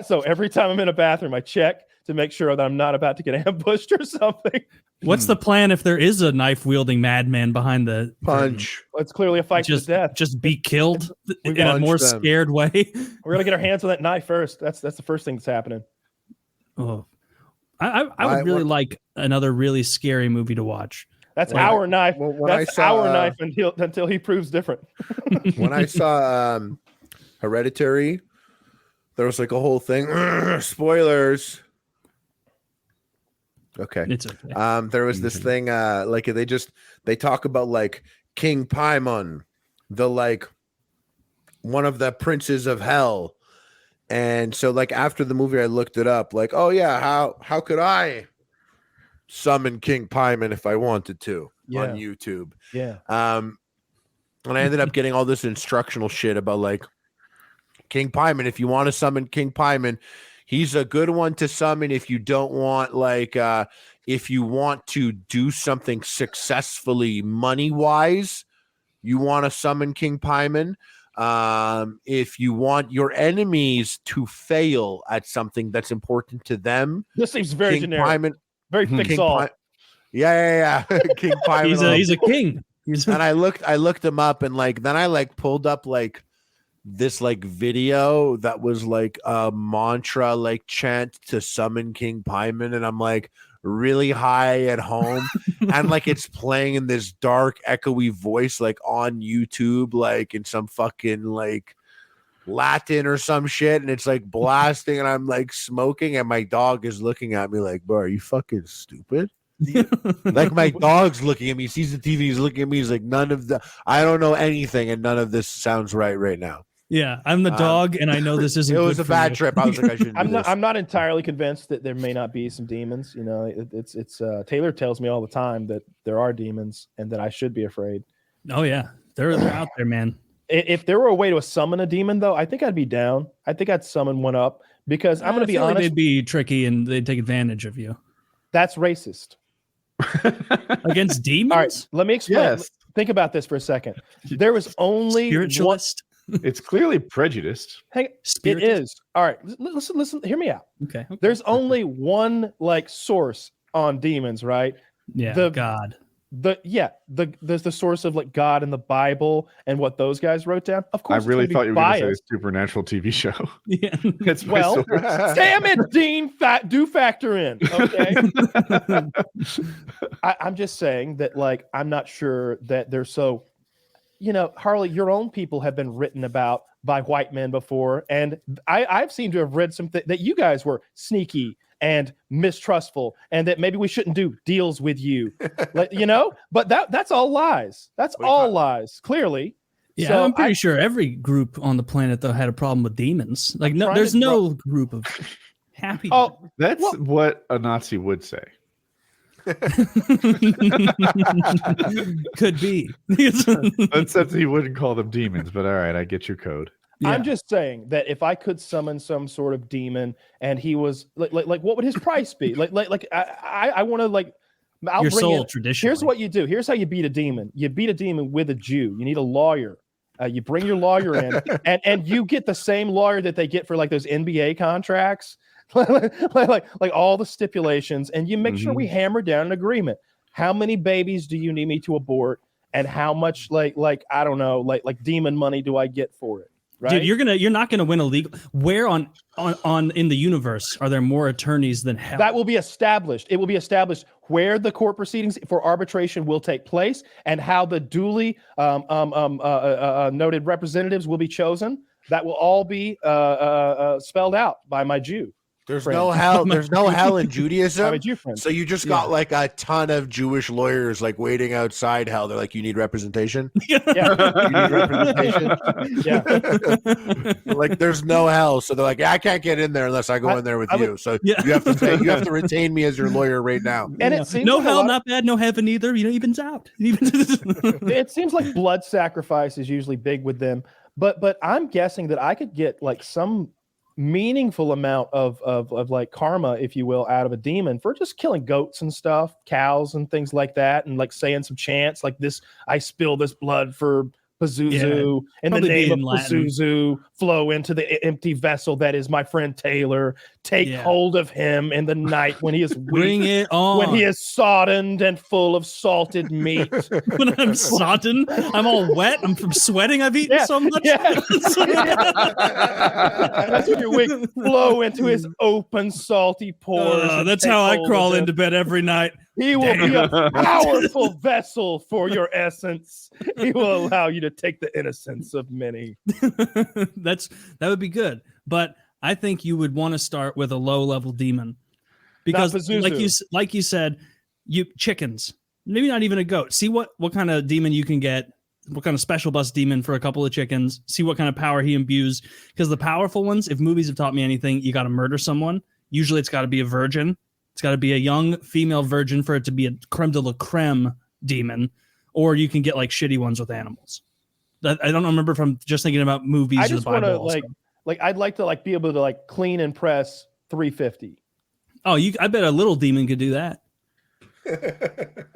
so every time I'm in a bathroom, I check to make sure that I'm not about to get ambushed or something. What's the plan if there is a knife-wielding madman behind the punch? Well, it's clearly a fight to the death. Just be killed in a more scared way. We're gonna get our hands on that knife first. That's the first thing that's happening. Oh, I would really like another really scary movie to watch. That's our knife. That's our knife until he proves different. When I saw Hereditary, there was like a whole thing. Spoilers. Okay. It's okay. There was this thing, like they talk about like King Paimon, the like one of the princes of hell. And so like after the movie, I looked it up, like, oh yeah, how could I summon King Paimon if I wanted to on YouTube? Yeah. And I ended up getting all this instructional shit about like King Paimon. If you want to summon King Paimon, he's a good one to summon if you don't want like if you want to do something successfully money-wise, you want to summon King Paimon. If you want your enemies to fail at something that's important to them, this seems very King generic, Paimon, very Pixar. Yeah. King Paimon. He's a king. And I looked him up, and like then I like pulled up like this like video that was like a mantra like chant to summon King Paimon, and I'm like really high at home and like it's playing in this dark echoey voice like on YouTube, like in some fucking like Latin or some shit, and it's like blasting, and I'm like smoking, and my dog is looking at me like, bro, are you fucking stupid? Like my dog's looking at me, sees the TV, he's looking at me, he's like, I don't know anything, and none of this sounds right now. Yeah, I'm the dog, and I know this isn't. It was good a for bad you. trip. I was like, I shouldn't. I'm not entirely convinced that there may not be some demons. You know, it's Taylor tells me all the time that there are demons and that I should be afraid. Oh yeah, they're out there, man. If there were a way to summon a demon, though, I think I'd be down. I think I'd summon one up because I'm going to be honest. They'd be tricky and they'd take advantage of you. That's racist. Against demons? All right, let me explain. Yes. Think about this for a second. There was only Spiritualist. It's clearly prejudiced. It is. All right, listen. Hear me out. Okay. There's only one like source on demons, right? Yeah. God. There's the source of like God in the Bible and what those guys wrote down. Of course, I really thought you were going to say a biased. supernatural TV show. Yeah. It's my Well, source. damn it, Dean, do factor in. Okay. I'm just saying that, like, I'm not sure that they're so. You know, Harley, your own people have been written about by white men before, and I've seemed to have read something that you guys were sneaky and mistrustful, and that maybe we shouldn't do deals with you, like, you know. But that's all lies. That's all lies. Clearly. Yeah, So I'm pretty sure every group on the planet though had a problem with demons. Like, no, there's no group of happy. Oh, That's what a Nazi would say. Could be. Except he wouldn't call them demons, but all right, I get your code. Yeah. I'm just saying that if I could summon some sort of demon and he was like what would his price be? I want to like. I'll Your bring soul in, tradition. Here's what you do. Here's how you beat a demon. You beat a demon with a Jew. You need a lawyer. You bring your lawyer in, and you get the same lawyer that they get for like those NBA contracts, like all the stipulations, and you make sure we hammer down an agreement. How many babies do you need me to abort, and how much like I don't know, like demon money do I get for it? Right? Dude, you're not gonna win a legal. Where on in the universe are there more attorneys than hell? That will be established. It will be established where the court proceedings for arbitration will take place and how the duly noted representatives will be chosen. That will all be spelled out by my Jew. There's friend. no hell. There's no hell in Judaism. My Jew friend. So you just got like a ton of Jewish lawyers like waiting outside hell. They're like, you need representation. Yeah. You need representation. Yeah. Like there's no hell. So they're like, I can't get in there unless I go in there with you. So you have to retain me as your lawyer right now. And it seems no like hell, not bad. No heaven either. You know, evens out. It seems like blood sacrifice is usually big with them. But I'm guessing that I could get like some meaningful amount of like karma, if you will, out of a demon for just killing goats and stuff, cows and things like that, and like saying some chants like this, I spill this blood for Pazuzu, in the name of Pazuzu, flow into the empty vessel that is my friend Taylor. Take hold of him in the night when he is weak, bring it on. When he is soddened and full of salted meat. When I'm sodden, I'm all wet. I'm from sweating. I've eaten so much. Yeah. That's when you're weak. Flow into his open, salty pores. That's how I crawl into bed every night. He will be a powerful vessel for your essence. He will allow you to take the innocence of many. That would be good, but I think you would want to start with a low-level demon because, like you said, chickens, maybe not even a goat. See what kind of demon you can get. What kind of special bus demon for a couple of chickens? See what kind of power he imbues. Because the powerful ones, if movies have taught me anything, you got to murder someone. Usually, it's got to be a virgin. It's got to be a young female virgin for it to be a creme de la creme demon, or you can get like shitty ones with animals. I don't remember if I'm just thinking about movies. I just want to like I'd like to like be able to like clean and press 350. Oh, I bet a little demon could do that.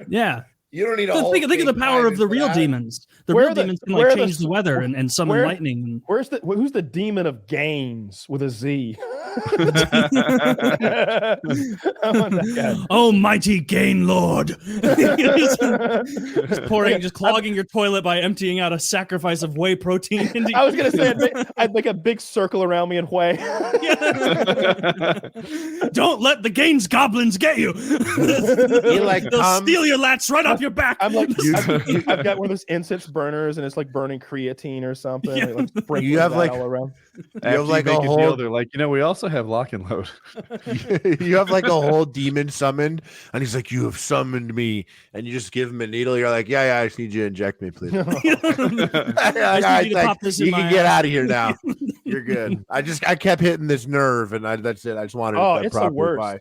Yeah. You don't need a think of the power of the real demons. The real demons can like change the weather and summon lightning. Who's the demon of gains with a Z? Oh, mighty gain lord. just clogging your toilet by emptying out a sacrifice of whey protein. I was gonna say I'd make a big circle around me in whey. Don't let the gains goblins get you. They'll steal your lats right off your back. I'm like, I've got one of those incense burners, and it's like burning creatine or something. You have like all around. You have like a whole. They're like, we also have lock and load. You have like a whole demon summoned, and he's like, "You have summoned me," and you just give him a needle. You're like, "Yeah, I just need you to inject me, please." I just need you to pop this in You my can get eye. out of here now. You're good. I kept hitting this nerve, and that's it. I just wanted. Oh, that it's the proper worst. buy.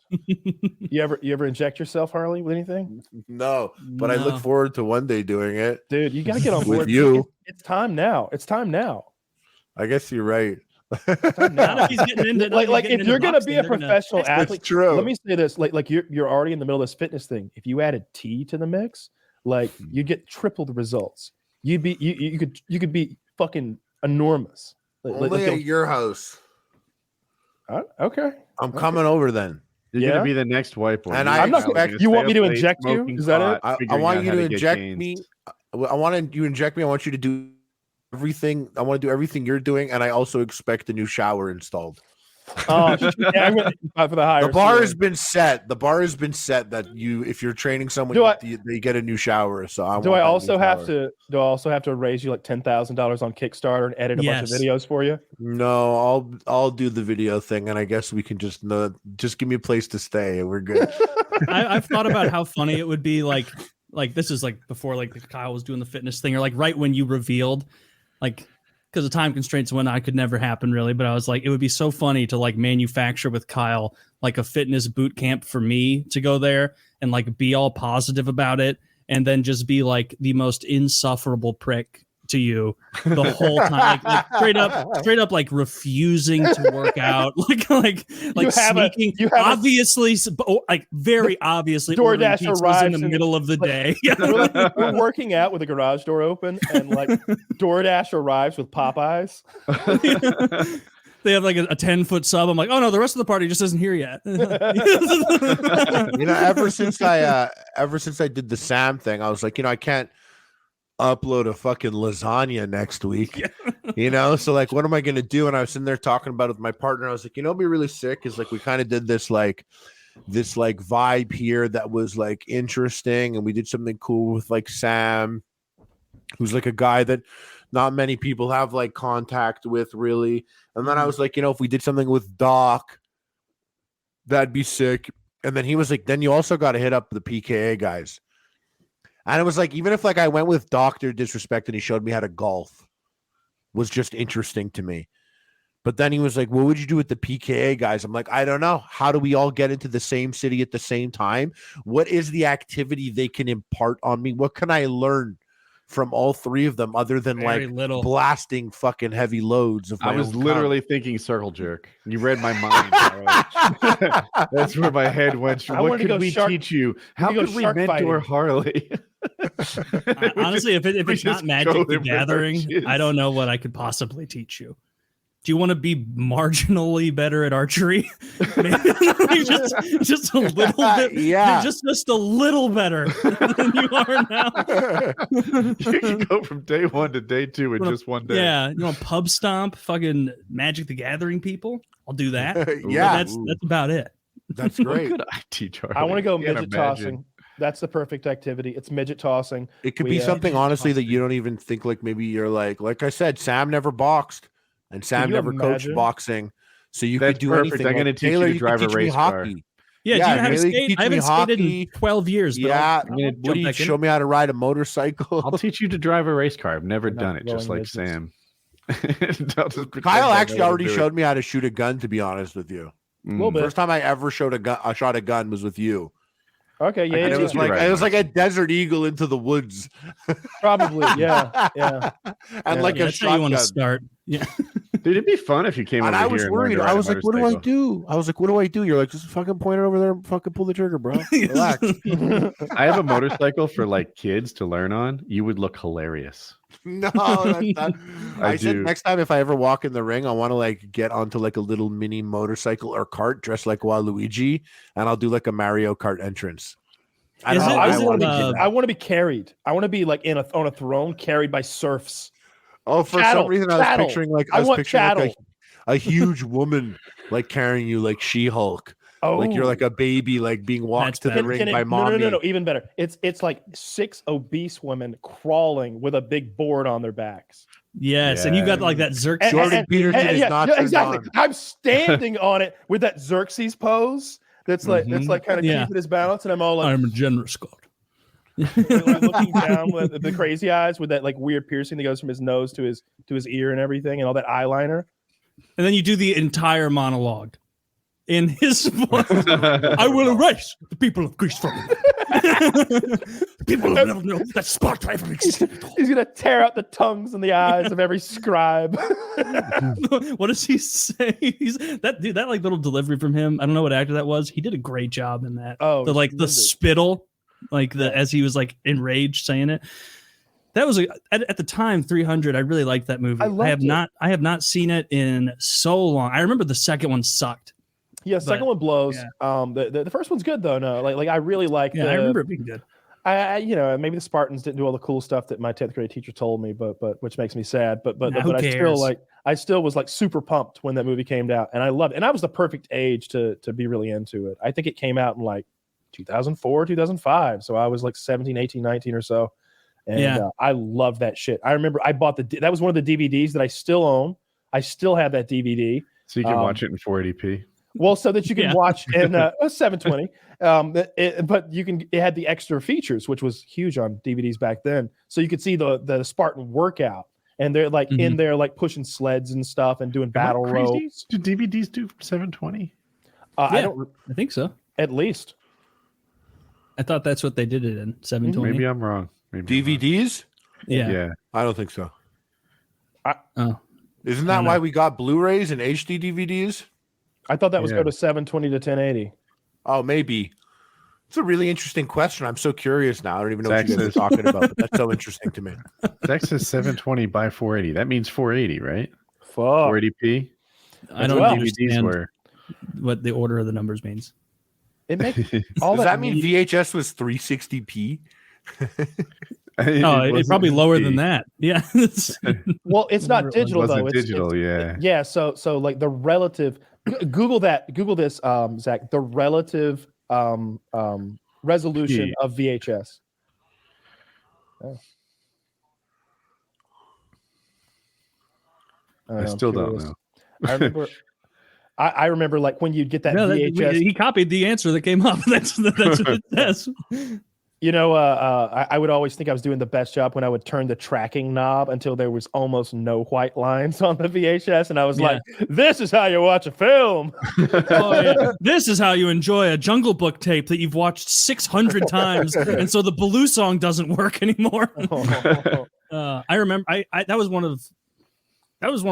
You ever inject yourself, Harley, with anything? No, but I look No. forward to one day doing it. Dude, you gotta get on With board. you. It's time now. It's time now. I guess you're right. Not if he's getting into Like if you're gonna be a professional That's athlete, true. let me say this: like you're already in the middle of this fitness thing. If you added tea to the mix, like you get triple the results. You could be fucking enormous. Only at your house. Okay. I'm coming over then. You're Yeah? gonna be the next whiteboard. And I'm not gonna- you want me to inject you? Is that it? I want you to inject me. I want you to inject me. I want you to do everything. I want to do everything you're doing, and I also expect a new shower installed. Oh, yeah, I'm gonna for the higher. The bar ceiling. has been set. The bar has been set that if you're training someone, they get a new shower. So Do I also have to raise you like $10,000 on Kickstarter and edit a bunch of videos for you? No, I'll do the video thing, and I guess we can just give me a place to stay, and we're good. I've thought about how funny it would be. Like this is like before like Kyle was doing the fitness thing, or like right when you revealed, like. Because of time constraints, when I could never happen really, but I was like, it would be so funny to like manufacture with Kyle like a fitness boot camp for me to go there and like be all positive about it, and then just be like the most insufferable prick to you the whole time, like straight up like refusing to work out, like sneaking, obviously, like very obviously, DoorDash arrives in the middle of the day. We're working out with the garage door open, and like DoorDash arrives with Popeyes. They have like a 10-foot sub. I'm like, oh no, the rest of the party just isn't here yet. Ever since I did the Sam thing, I was like, I can't upload a fucking lasagna next week. So like, what am I gonna do? And I was sitting there talking about it with my partner. I was like, it'd be really sick is like we kind of did this vibe here that was like interesting, and we did something cool with like Sam, who's like a guy that not many people have like contact with really. And then I was like, if we did something with Doc, that'd be sick. And then he was like, then you also got to hit up the PKA guys. And it was like, even if like I went with Duckter Disrespect and he showed me how to golf, was just interesting to me. But then he was like, what would you do with the PKA guys? I'm like, I don't know. How do we all get into the same city at the same time? What is the activity they can impart on me? What can I learn from all three of them other than Very like little. blasting fucking heavy loads of my I was own literally thinking circle jerk. You read my mind. That's where my head went. What could we teach you? How could we mentor Harley? Honestly, if it's not Magic the Gathering, I don't know what I could possibly teach you. Do you want to be marginally better at archery? Maybe just a little bit, just a little better than you are now. You can go from day one to day two in just one day. Yeah, you want pub stomp, fucking Magic the Gathering people? I'll do that. That's about it. That's great. What could I teach Harley? I want to go midget tossing. That's the perfect activity. It's midget tossing. It could be something honestly that you don't even think like maybe you're like I said, Sam never boxed. And Sam never coached boxing, so you could do anything. I'm going to teach you to drive a race car. Yeah, do you have skate? I haven't skated in 12 years. Yeah, Woody, show me how to ride a motorcycle. I'll teach you to drive a race car. I've never done it, just like Sam. Kyle actually already showed me how to shoot a gun. To be honest with you, a little bit. First time I ever shot a gun was with you. Okay, yeah, and it was like a Desert Eagle into the woods. Probably, yeah. And like a shotgun. You want to start? Yeah. Dude, it'd be fun if you came over here. I was worried. I was like, what do I do? You're like, just fucking point it over there and fucking pull the trigger, bro. Relax. I have a motorcycle for like kids to learn on. You would look hilarious. No, that's not. I said next time if I ever walk in the ring, I want to like get onto like a little mini motorcycle or cart dressed like Waluigi, and I'll do like a Mario Kart entrance. I want to be carried. I want to be like on a throne carried by serfs. Oh, for some reason I was picturing like a huge woman like carrying you like She-Hulk. Like you're like a baby, like being walked to the ring by mommy. No, even better. It's like 6 obese women crawling with a big board on their backs. Yes, and you got like that Xerxes. Jordan Peterson is not exactly. on. I'm standing on it with that Xerxes pose. That's like kind of keeping his balance, and I'm all like, I'm a generous god. looking down with the crazy eyes, with that like weird piercing that goes from his nose to his ear and everything, and all that eyeliner. And then you do the entire monologue in his voice. I will erase the people of Greece from you. People will never know that Sparta ever existed. He's gonna tear out the tongues and the eyes of every scribe. What does he say? That like little delivery from him. I don't know what actor that was. He did a great job in that. Oh, the spittle, like as he was like enraged saying it. That was at the time 300. I really liked that movie. I have not seen it in so long. I remember the second one sucked. Yeah, second one blows. Yeah. The first one's good though. No, like I really like. Yeah, I remember it being good. I maybe the Spartans didn't do all the cool stuff that my 10th grade teacher told me, but which makes me sad. But I still was like super pumped when that movie came out, and I loved it. And I was the perfect age to be really into it. I think it came out in like 2004, 2005. So I was like 17, 18, 19 or so. And I love that shit. I remember I bought that was one of the DVDs that I still own. I still have that DVD. So you can watch it in 480p. Well, so that you can watch in 720. But it had the extra features, which was huge on DVDs back then. So you could see the Spartan workout, and they're like in there like pushing sleds and stuff and doing battle ropes. Do DVDs do 720? I think so. At least. I thought that's what they did it in 720. Maybe I'm wrong. DVDs? Yeah. I don't think so. Isn't I that why we got Blu-rays and HD DVDs? I thought that was go to 720 to 1080. Oh, maybe. It's a really interesting question. I'm so curious now. I don't even know what you guys are talking about, but that's so interesting to me. Zach says 720 by 480. That means 480, right? Fuck. 480p? I don't understand what the order of the numbers means. It makes Does that mean VHS was 360p? It's probably lower than that. Yeah. Well, it's not digital though. It's digital, yeah. Yeah. So like the relative. Google this, Zach. The relative resolution of VHS. Oh. I still don't know. I remember like when you'd get that VHS. He copied the answer that came up. That's what it says. You know, I would always think I was doing the best job when I would turn the tracking knob until there was almost no white lines on the VHS. And I was like, this is how you watch a film. This is how you enjoy a Jungle Book tape that you've watched 600 times. And so the Baloo song doesn't work anymore. I remember that was one of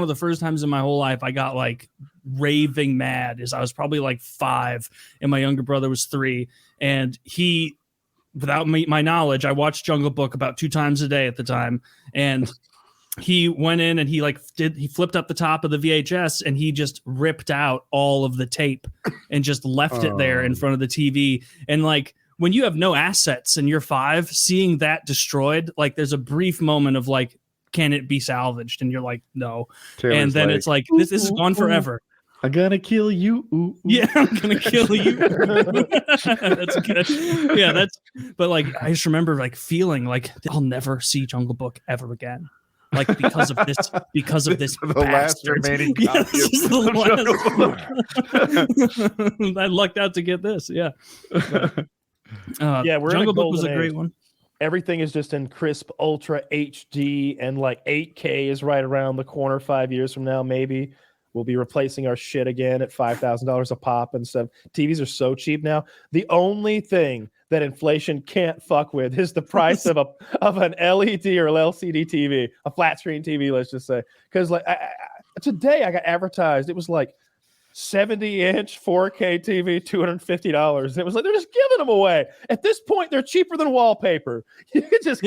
the first times in my whole life I got like raving mad. I was probably like 5 and my younger brother was 3. And without my knowledge, I watched Jungle Book about 2 times a day at the time. And he went in and he flipped up the top of the VHS and he just ripped out all of the tape and just left it there in front of the TV. And like, when you have no assets and you're 5, seeing that destroyed, like there's a brief moment of like, can it be salvaged? And you're like, no. And then it's like, this is gone forever. I'm gonna kill you. Ooh, ooh. Yeah, I'm gonna kill you. That's good. Yeah, but like I just remember like feeling like I'll never see Jungle Book ever again. Like because of this the last remaining copy I lucked out to get this. Yeah. We're Jungle Book was a great one. Everything is just in crisp ultra HD and like 8K is right around the corner 5 years from now, maybe. We'll be replacing our shit again at $5,000 a pop and stuff. TVs are so cheap now. The only thing that inflation can't fuck with is the price of an LED or LCD TV, a flat screen TV, let's just say. Because like today I got advertised. It was like 70-inch 4K TV, $250. And it was like they're just giving them away. At this point, they're cheaper than wallpaper. You can just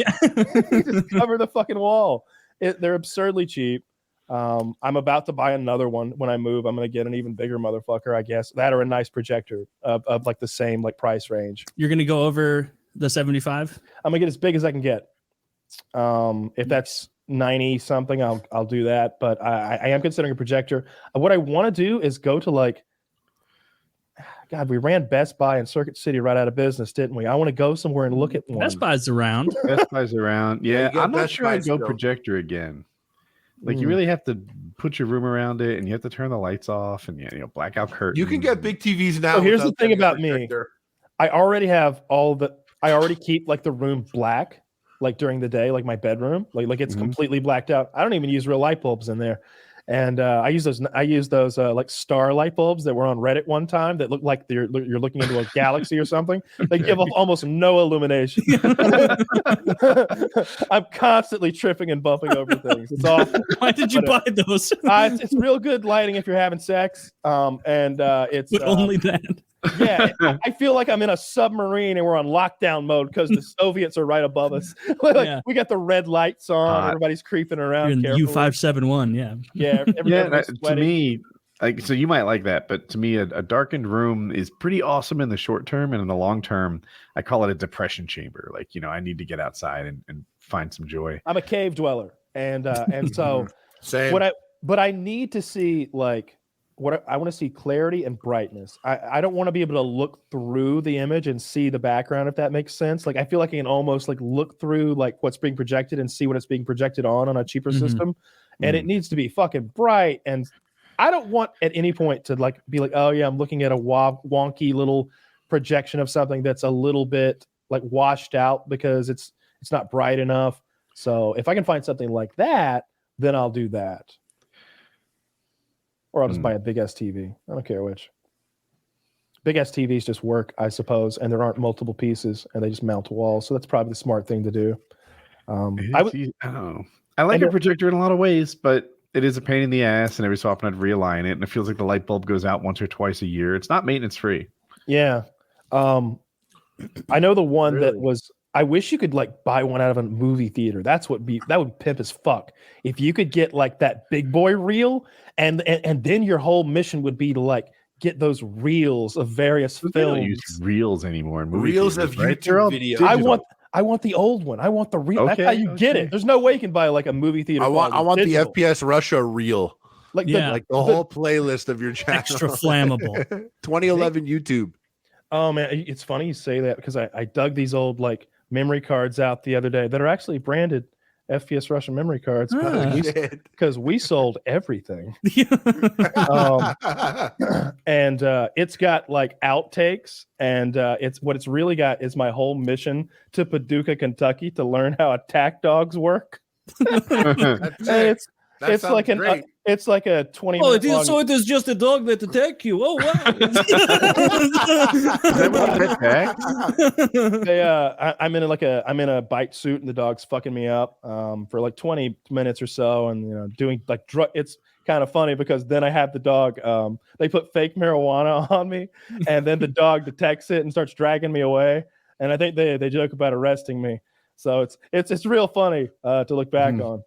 cover the fucking wall. They're absurdly cheap. I'm about to buy another one when I move. I'm going to get an even bigger motherfucker, I guess. That or a nice projector of like the same like price range. You're going to go over the 75? I'm going to get as big as I can get. If that's 90 something, I'll do that. But I am considering a projector. What I want to do is go to like, God, we ran Best Buy in Circuit City right out of business, didn't we? I want to go somewhere and look at one. Best Buy's around. Best Buy's around. Yeah, Yeah, you got I'm not Best sure Buy I'd go still. projector again. Like you really have to put your room around it, and you have to turn the lights off, and blackout curtains. You can get big TVs now. So here's the without thing getting a about me. projector. I already keep like the room black, like during the day, like my bedroom, like it's completely blacked out. I don't even use real light bulbs in there. And I use those like star light bulbs that were on Reddit one time that look like you're looking into a galaxy or something. They give off almost no illumination. I'm constantly tripping and bumping over things. It's awful. Why did you buy those? It's real good lighting if you're having sex. It's But only that. Yeah, I feel like I'm in a submarine and we're on lockdown mode because the Soviets are right above us. We got the red lights on. Everybody's creeping around. You're in U571. Yeah. To me, so you might like that, but to me, a darkened room is pretty awesome in the short term, and in the long term, I call it a depression chamber. Like, I need to get outside and find some joy. I'm a cave dweller, and so Same. but I need to see like. What I want to see clarity and brightness. I don't want to be able to look through the image and see the background, if that makes sense. Like I feel like I can almost like look through like what's being projected and see what it's being projected on a cheaper system. And it needs to be fucking bright. And I don't want at any point to like be like, oh yeah, I'm looking at a wonky little projection of something that's a little bit like washed out because it's not bright enough. So if I can find something like that, then I'll do that. Or I'll just buy a big ass TV. I don't care which. Big ass TVs just work, I suppose, and there aren't multiple pieces, and they just mount to walls. So that's probably the smart thing to do. I like a projector in a lot of ways, but it is a pain in the ass, and every so often I'd realign it, and it feels like the light bulb goes out once or twice a year. It's not maintenance free. Yeah. I know the one that was. I wish you could like buy one out of a movie theater. That would pimp as fuck. If you could get like that big boy reel, and then your whole mission would be to like get those reels of various films. They don't use reels anymore. Reels of YouTube videos. I want the old one. I want the reel. That's how you get it. There's no way you can buy like a movie theater. I want the FPSRussia reel. Like the whole playlist of your channel. Extra flammable. 2011 YouTube. Oh man, it's funny you say that because I dug these old like memory cards out the other day that are actually branded FPSRussia memory cards because we sold everything. And it's got like outtakes, and what it's really got is my whole mission to Paducah, Kentucky, to learn how attack dogs work. It's like it's like a 20 minute long... So it is just a dog that attack you. Oh wow. I'm in a bite suit and the dog's fucking me up for like 20 minutes or so, and doing like it's kind of funny because then I have the dog they put fake marijuana on me, and then the dog detects it and starts dragging me away, and I think they joke about arresting me. So it's real funny to look back on.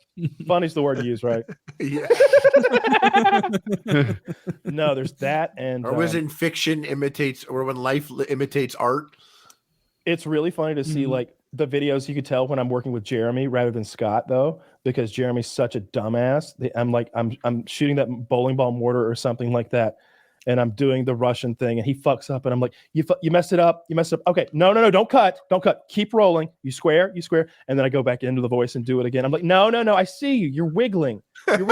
Funny's the word to use, right? Yeah. No, there's that, and or was in fiction imitates, or when life imitates art. It's really funny to see like the videos. You could tell when I'm working with Jeremy rather than Scott, though, because Jeremy's such a dumbass. I'm shooting that bowling ball mortar or something like that, and I'm doing the Russian thing, and he fucks up, and I'm like, you messed it up. You messed it up. Okay, no, don't cut. Keep rolling. You square. And then I go back into the voice and do it again. I'm like, no, I see you. You're wiggling. I'm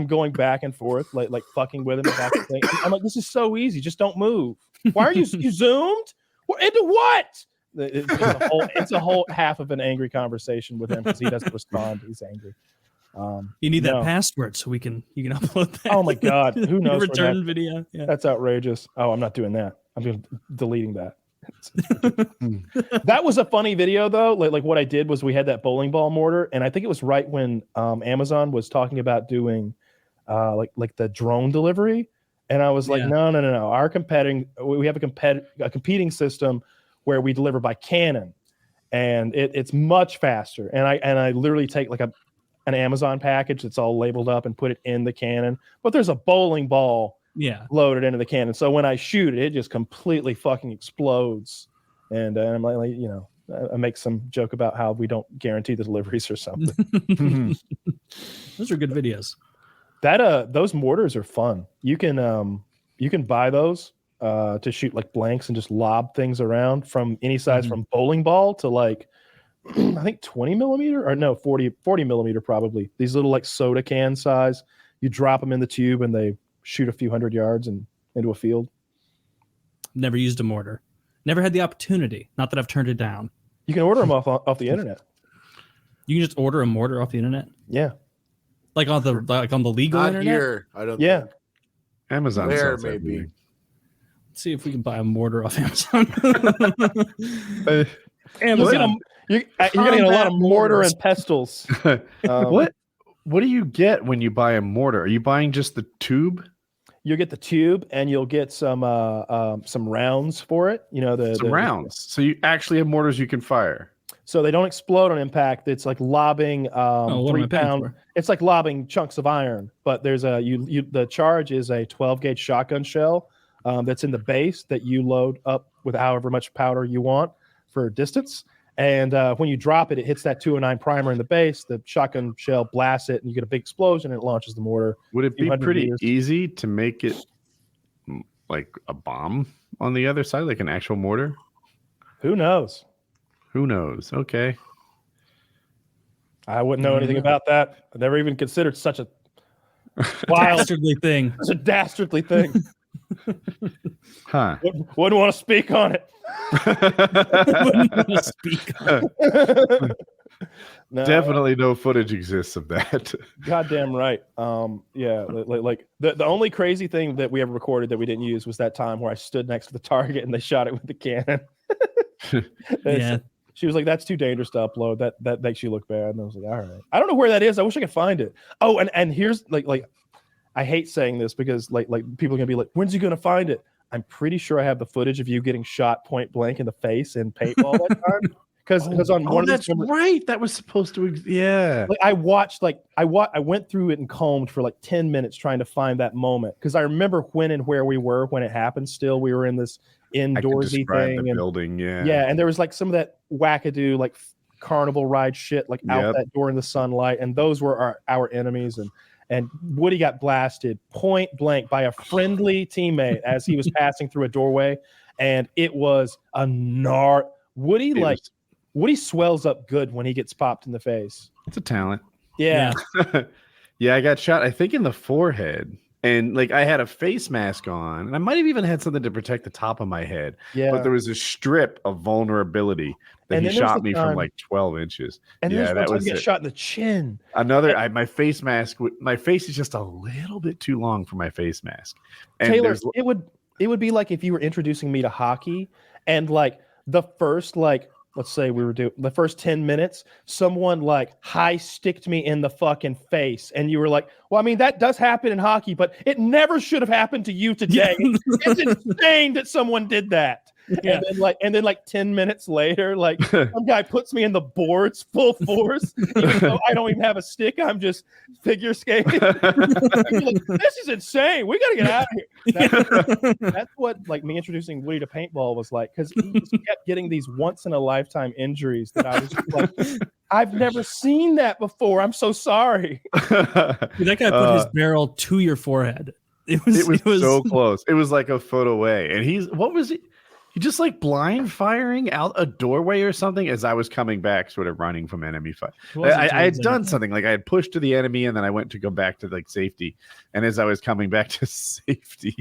going back and forth, like fucking with him. I'm like, this is so easy. Just don't move. Why are you zoomed? Into what? It's a whole half of an angry conversation with him because he doesn't respond. He's angry. You need that password so you can upload that. Oh my god, who knows? Return video. Yeah. That's outrageous. Oh, I'm not doing that. I'm deleting that. That was a funny video though. Like what I did was we had that bowling ball mortar, and I think it was right when Amazon was talking about doing like the drone delivery, and I was like, no. We have a competing system where we deliver by Canon, and it's much faster. And I literally take like an Amazon package that's all labeled up and put it in the Canon, but there's a bowling ball loaded into the Canon. So when I shoot it, it just completely fucking explodes. And I'm like, I make some joke about how we don't guarantee the deliveries or something. Those are good videos. Those mortars are fun. You can buy those to shoot like blanks and just lob things around from any size, from bowling ball to like I think 20 millimeter or no 40 millimeter probably. These little like soda can size. You drop them in the tube and they shoot a few hundred yards and into a field. Never used a mortar. Never had the opportunity. Not that I've turned it down. You can order them off the internet. You can just order a mortar off the internet. Yeah, like on the legal Not internet. here. I don't. Yeah. think. Amazon. Where sells maybe. everything. Let's see if we can buy a mortar off Amazon. Amazon. You're getting a lot of mortar and pestles. What do you get when you buy a mortar? Are you buying just the tube? You'll get the tube, and you'll get some rounds for it. You know, the rounds. So you actually have mortars you can fire. So they don't explode on impact. It's like lobbing what 3 am I paying pound. for? It's like lobbing chunks of iron. But there's the charge is a 12 gauge shotgun shell that's in the base that you load up with however much powder you want for distance. And when you drop it, it hits that 209 primer in the base. The shotgun shell blasts it, and you get a big explosion, and it launches the mortar. Would it be pretty meters. easy to make it like a bomb on the other side, like an actual mortar? Who knows? Who knows? Okay. I wouldn't know anything about that. I never even considered such a wild, Dastardly thing. such a dastardly thing. Huh. Wouldn't want to speak on it. Wouldn't want to speak on it. No, Definitely no footage exists of that. goddamn right. Yeah, like the only crazy thing that we ever recorded that we didn't use was that time where I stood next to the target and they shot it with the cannon. Yeah. She was like, "That's too dangerous to upload. That makes you look bad." And I was like, "All right." I don't know where that is. I wish I could find it. Oh, and here's like I hate saying this because like people are gonna be like, "When's he gonna find it?" I'm pretty sure I have the footage of you getting shot point blank in the face in paintball that time. Because on one of that's these right. That was supposed to. Yeah. like I went through it and combed for like 10 minutes trying to find that moment because I remember when and where we were when it happened. Still, we were in this indoorsy thing, The and building. Yeah. yeah, and there was like some of that wackadoo like carnival ride shit like out Yep. that door in the sunlight, and those were our enemies, and Woody got blasted point blank by a friendly teammate as he was passing through a doorway, and it was a Woody swells up good when he gets popped in the face. It's a talent. Yeah. Yeah, I got shot, I think, in the forehead. And like I had a face mask on, and I might have even had something to protect the top of my head. Yeah. But there was a strip of vulnerability that And he then there's shot the me time- from like 12 inches. And Yeah, there's that one time was you get it. shot in the chin. My face mask, my face is just a little bit too long for my face mask. And Taylor, there's- it would be like if you were introducing me to hockey and like the first like let's say we were doing the first 10 minutes, someone like high sticked me in the fucking face. And you were like, well, I mean, that does happen in hockey, but it never should have happened to you today. It's insane that someone did that. Yeah. And then like 10 minutes later, like some guy puts me in the boards full force, even though I don't even have a stick. I'm just figure skating. You're like, this is insane. We got to get out of here. That's what like me introducing Woody to paintball was like, because he just kept getting these once in a lifetime injuries that I was just like, I've never seen that before. I'm so sorry. Dude, that guy put his barrel to your forehead. It was so close. It was like a foot away. And what was he? He just like blind firing out a doorway or something as I was coming back, sort of running from enemy fire. I had done something like I had pushed to the enemy and then I went to go back to like safety. And as I was coming back to safety,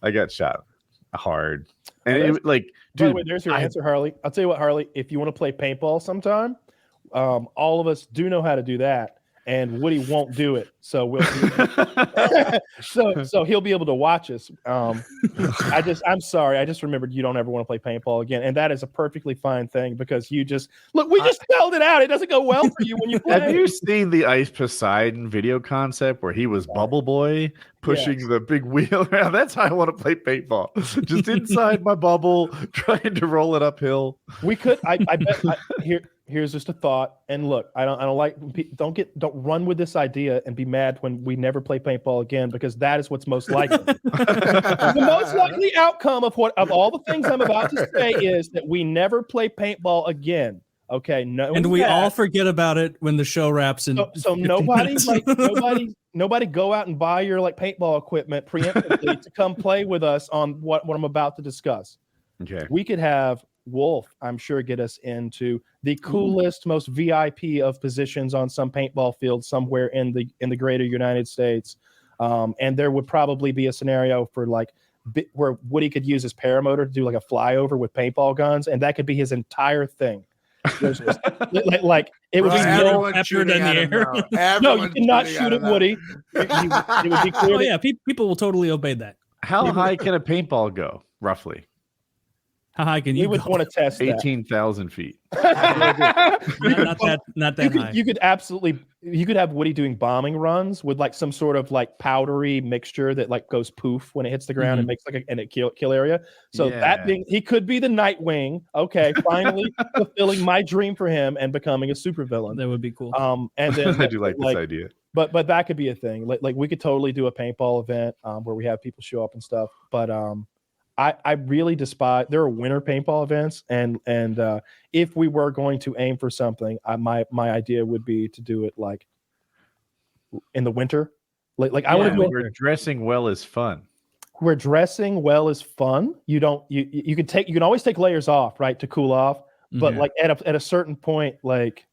I got shot hard. And it like, dude, By the way, there's your answer, Harley. I'll tell you what, Harley, if you want to play paintball sometime, all of us do know how to do that. And Woody won't do it, so we'll. so he'll be able to watch us. I'm sorry. I just remembered you don't ever want to play paintball again, and that is a perfectly fine thing because you just look. We just spelled it out. It doesn't go well for you when you play. Have you seen the Ice Poseidon video concept where he was Bubble Boy pushing the big wheel around? That's how I want to play paintball. Just inside my bubble, trying to roll it uphill. We could. I bet. Here's just a thought. And look, I don't like. Don't run with this idea and be mad when we never play paintball again because that is what's most likely. The most likely outcome of all the things I'm about to say is that we never play paintball again. Okay, no, and we all forget about it when the show wraps in. So nobody nobody go out and buy your like paintball equipment preemptively to come play with us on what I'm about to discuss. Okay. We could have Wolf, I'm sure, get us into the coolest, most VIP of positions on some paintball field somewhere in the greater United States. And there would probably be a scenario for like where Woody could use his paramotor to do like a flyover with paintball guns, and that could be his entire thing. Like it would be peppered in the air. No, you cannot shoot at Woody. It would be clear. Oh yeah, people will totally obey that. How high can a paintball go, roughly? How high can you? We would want to test 18,000 feet. not that high. You could absolutely. You could have Woody doing bombing runs with like some sort of like powdery mixture that like goes poof when it hits the ground and makes like a kill area. So that being, he could be the Nightwing. Okay, finally fulfilling my dream for him and becoming a supervillain. That would be cool. And then I do like this idea. But that could be a thing. Like we could totally do a paintball event where we have people show up and stuff. But I really despise. There are winter paintball events, and if we were going to aim for something, my idea would be to do it like in the winter. Like I want to do. Where dressing well is fun. Where dressing well is fun. You can always take layers off, right, to cool off. But like at a certain point, like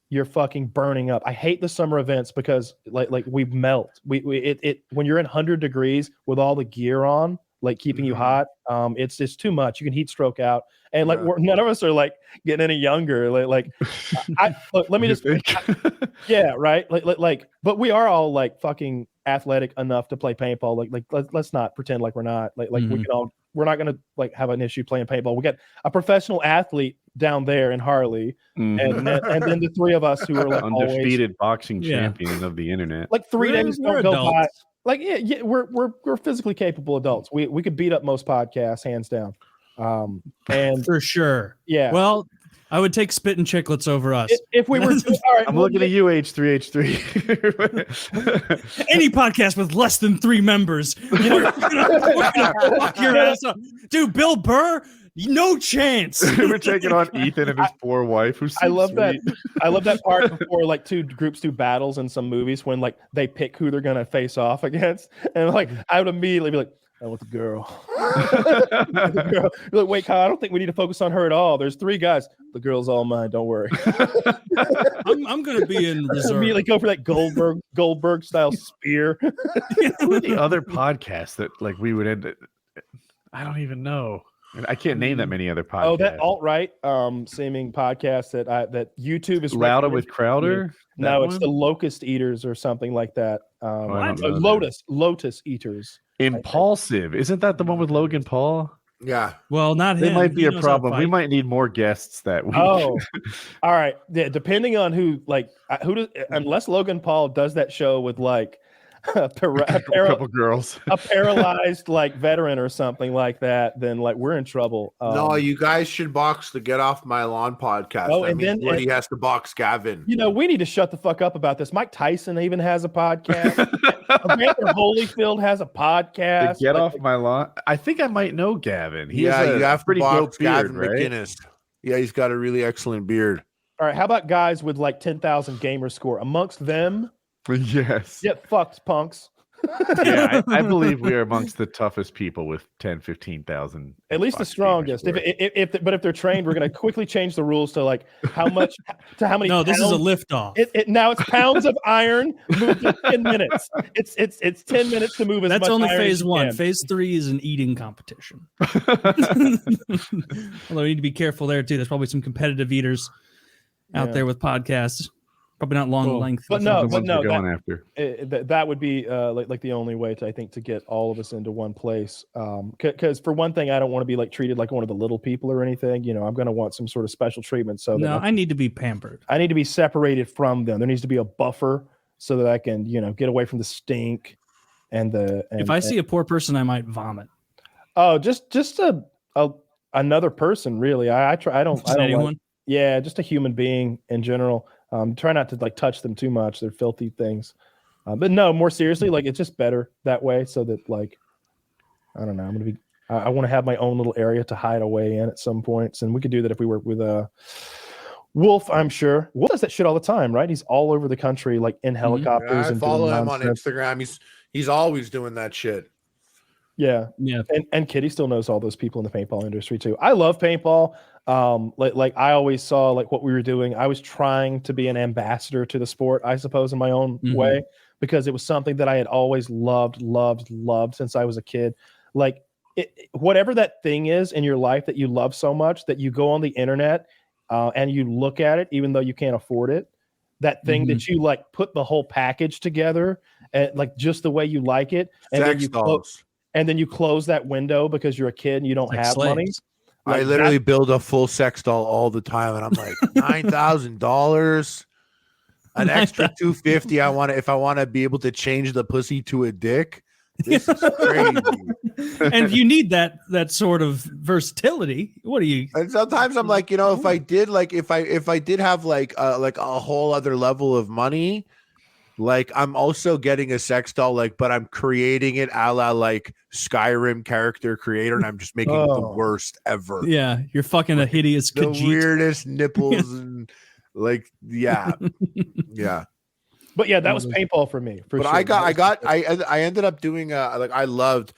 you're fucking burning up. I hate the summer events because like we melt. It when you're in 100 degrees with all the gear on, like keeping you hot, it's just too much. You can heat stroke out, and like none of us are like getting any younger. Look, let me just yeah, right. Like, but we are all like fucking athletic enough to play paintball. Like let's not pretend like we're not. Like we can all. We're not gonna like have an issue playing paintball. We got a professional athlete down there in Harley, and then the three of us who are like undefeated boxing champion of the internet. Like 3 days don't go by. Like we're physically capable adults. We could beat up most podcasts hands down, and for sure. Yeah. Well, I would take Spit and Chicklets over us if we were. All right, I'm looking at you, H3H3. Any podcast with less than 3 members, we're gonna fuck your ass up, dude. Bill Burr. No chance. We're taking on Ethan and his poor wife. Who's so I love sweet. that. I love that part before like two groups do battles in some movies when like they pick who they're gonna face off against, and like I would immediately be like, "I want the girl." The girl. You're like, wait, Kyle, I don't think we need to focus on her at all. There's 3 guys. The girl's all mine. Don't worry. I'm gonna be in reserve. Immediately go for that Goldberg style spear. Who are the other podcasts that like we would end? I don't even know. I can't name that many other podcasts. Oh, that alt-right seeming podcast that YouTube is Louder with Crowder. No, it's the Locust Eaters or something like that. Lotus Eaters. Impulsive, isn't that the one with Logan Paul? Yeah. Well, not him. It might be a problem. We might need more guests that week. Oh, all right. Yeah, depending on unless Logan Paul does that show with like a couple girls, a paralyzed like veteran or something like that, then like we're in trouble. No, you guys should box the Get Off My Lawn podcast. Oh, and then Woody has to box Gavin. You know, we need to shut the fuck up about this. Mike Tyson even has a podcast. Evander Holyfield has a podcast. Get Off My Lawn. I think I might know Gavin. You have to box Gavin right? McGinnis. Yeah, he's got a really excellent beard. All right, how about guys with like 10,000 gamer score? Amongst them, yes. Get fucked, punks. Yeah, I believe we are amongst the toughest people with 10, 15,000. At least the strongest. If they're trained, we're going to quickly change the rules to like how much to how many. No, pounds. This is a liftoff. Now it's pounds of iron moved in 10 minutes. It's 10 minutes to move as That's much only iron phase as 1. can. Phase 3 is an eating competition. Although we need to be careful there too. There's probably some competitive eaters out there with podcasts. Probably not long length. But that would be like the only way to, I think, to get all of us into one place. Because for one thing, I don't want to be like treated like one of the little people or anything. You know, I'm going to want some sort of special treatment. So I need to be pampered. I need to be separated from them. There needs to be a buffer so that I can, get away from the stink and the. If I see a poor person, I might vomit. Oh, just another person, really. I don't anyone. Just a human being in general. Try not to like touch them too much. They're filthy things. But no, more seriously, like it's just better that way so that like, I don't know. I want to have my own little area to hide away in at some points. And we could do that if we work with Wolf, I'm sure. Wolf does that shit all the time, right? He's all over the country, like in helicopters. Yeah, I and follow doing him on nonsense. Instagram. He's always doing that shit. Yeah. And Kitty still knows all those people in the paintball industry too. I love paintball. Like I always saw like what we were doing. I was trying to be an ambassador to the sport, I suppose, in my own way, because it was something that I had always loved since I was a kid. Like whatever that thing is in your life that you love so much that you go on the internet and you look at it, even though you can't afford it, that thing that you like put the whole package together and like just the way you like it. And Sex dolls. And then you close that window because you're a kid and you don't have money. Like I literally build a full sex doll all the time, and I'm like $9,000, an extra $250. If I want to be able to change the pussy to a dick. This is crazy. And if you need that sort of versatility, what do you? And sometimes I'm like, if I did have like a whole other level of money. Like I'm also getting a sex doll, like, but I'm creating it a la like Skyrim character creator, and I'm just making it the worst ever. Yeah, you're fucking a hideous, the weirdest nipples and like, yeah. But yeah, that was paintball for me. But sure. I ended up doing like I loved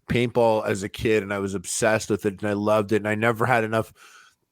paintball as a kid, and I was obsessed with it, and I loved it, and I never had enough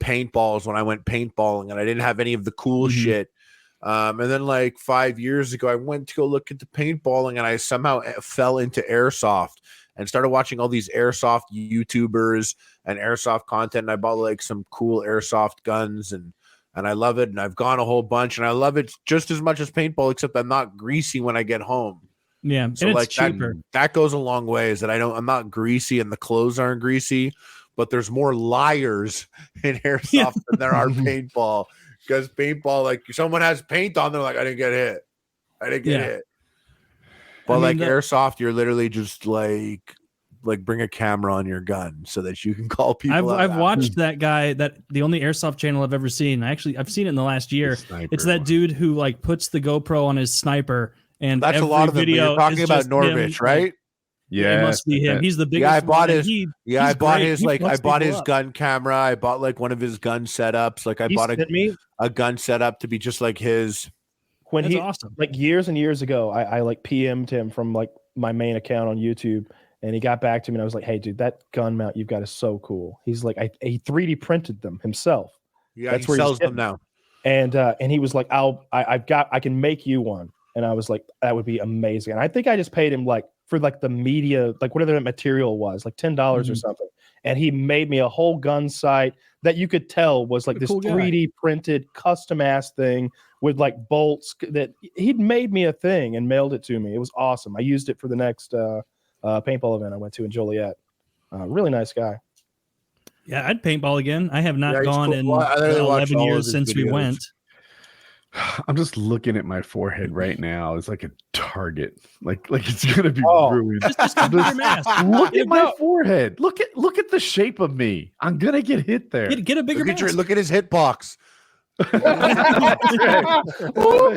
paintballs when I went paintballing, and I didn't have any of the cool shit. And then like 5 years ago, I went to go look at the paintballing, and I somehow fell into airsoft and started watching all these airsoft YouTubers and airsoft content. And I bought like some cool airsoft guns, and I love it. And I've gone a whole bunch, and I love it just as much as paintball, except I'm not greasy when I get home. Yeah, so and like it's cheaper. That goes a long way. Is that I'm not greasy, and the clothes aren't greasy, but there's more liars in airsoft than there are paintball. Because paintball, like someone has paint on, they're like, I didn't get hit. But like airsoft, you're literally just like bring a camera on your gun so that you can call people. I've watched that guy. That the only airsoft channel I've ever seen. I've seen it in the last year. It's that dude who like puts the GoPro on his sniper, and that's a lot of them. You're talking about Norvich, right? Yeah, it must be him. He's the biggest. I bought his. I bought his gun camera. I bought like one of his gun setups. Like I bought a gun setup to be just like his. That's awesome. Like years and years ago, I like PM'd him from like my main account on YouTube, and he got back to me, and I was like, "Hey, dude, that gun mount you've got is so cool." He's like, he 3D printed them himself. Yeah, that's where he sells them now. And he was like, I can make you one. And I was like, that would be amazing. And I think I just paid him like for like the media, like whatever that material was, like $10 or something. And he made me a whole gun sight that you could tell was like this cool 3D printed custom ass thing with like bolts that he'd made me a thing and mailed it to me. It was awesome. I used it for the next paintball event I went to in Joliet. Really nice guy. Yeah, I'd paintball again. I have not gone in 11 years since we went. I'm just looking at my forehead right now. It's like a target. Like it's gonna be ruined. Just your mask. Look at my forehead. Look at the shape of me. I'm gonna get hit there. Get a bigger mask. Look at his hitbox.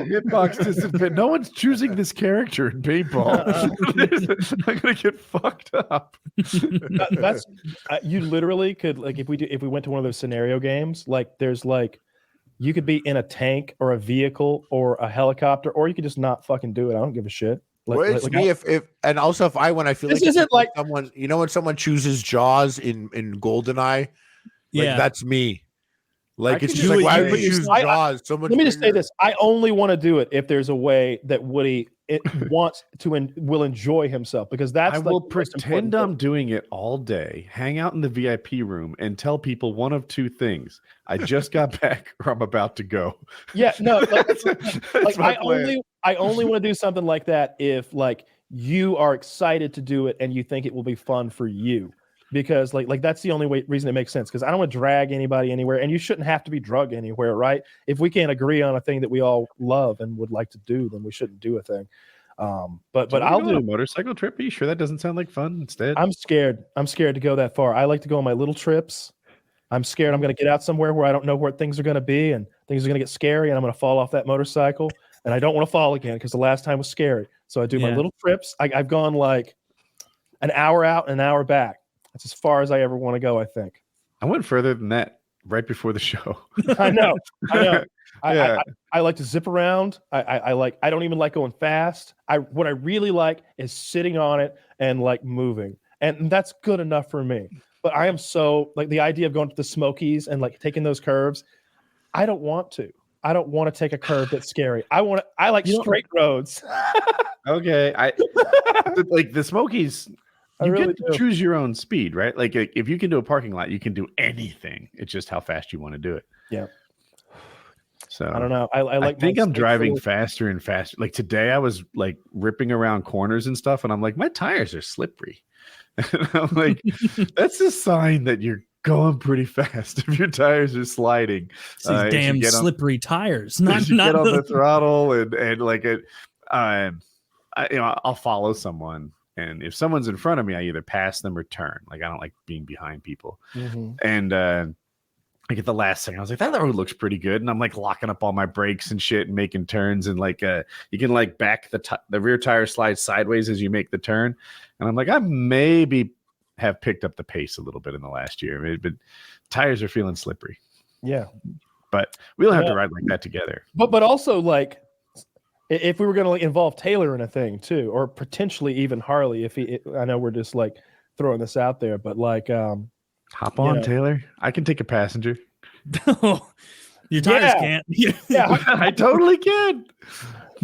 Hitbox disadvantage. No one's choosing this character in paintball. I'm gonna get fucked up. That's you literally could like if we went to one of those scenario games, like there's like you could be in a tank or a vehicle or a helicopter, or you could just not fucking do it. I don't give a shit. Like me if and also if I feel like isn't like someone, when someone chooses Jaws in GoldenEye, like that's me. Like it's just like why would you choose Jaws? So much. Let me just say this: I only want to do it if there's a way that Woody wants to will enjoy himself, because that's. I will pretend I'm doing it all day, hang out in the VIP room, and tell people one of two things: I just got back, or I'm about to go. Yeah, no, I only want to do something like that if like you are excited to do it and you think it will be fun for you. Because like that's the only reason it makes sense, because I don't want to drag anybody anywhere, and you shouldn't have to be drugged anywhere, right? If we can't agree on a thing that we all love and would like to do, then we shouldn't do a thing. But I'll do a motorcycle trip. Are you sure that doesn't sound like fun instead? I'm scared to go that far. I like to go on my little trips. I'm scared I'm going to get out somewhere where I don't know where things are going to be, and things are going to get scary, and I'm going to fall off that motorcycle, and I don't want to fall again because the last time was scary. So I do my little trips. I've gone like an hour out and an hour back. That's as far as I ever want to go, I think. I went further than that. right before the show. I know. Yeah. I like to zip around. I don't even like going fast. What I really like is sitting on it and like moving, and that's good enough for me. But I am so like the idea of going to the Smokies and like taking those curves. I don't want to. I don't want to take a curve that's scary. I like straight roads. Okay, like the Smokies. You really get to choose your own speed, right? Like if you can do a parking lot, you can do anything. It's just how fast you want to do it. Yeah. So I don't know. I think I'm driving faster and faster. Like today, I was like ripping around corners and stuff, and I'm like, my tires are slippery. And I'm like, that's a sign that you're going pretty fast if your tires are sliding. These damn slippery tires. Not get on the throttle and like it. I'll follow someone, and if someone's in front of me, I either pass them or turn. Like I don't like being behind people. Mm-hmm. And like at the last second, I was like, that road looks pretty good, and I'm like locking up all my brakes and shit and making turns, and like you can like back the rear tire slides sideways as you make the turn, and I'm like, I maybe have picked up the pace a little bit in the last year, but tires are feeling slippery. Yeah, but we don't have to ride like that together. But also like if we were going to involve Taylor in a thing too, or potentially even Harley, I know we're just like throwing this out there, but like hop on, Taylor. I can take a passenger. Your tires can't. Yeah, I totally can.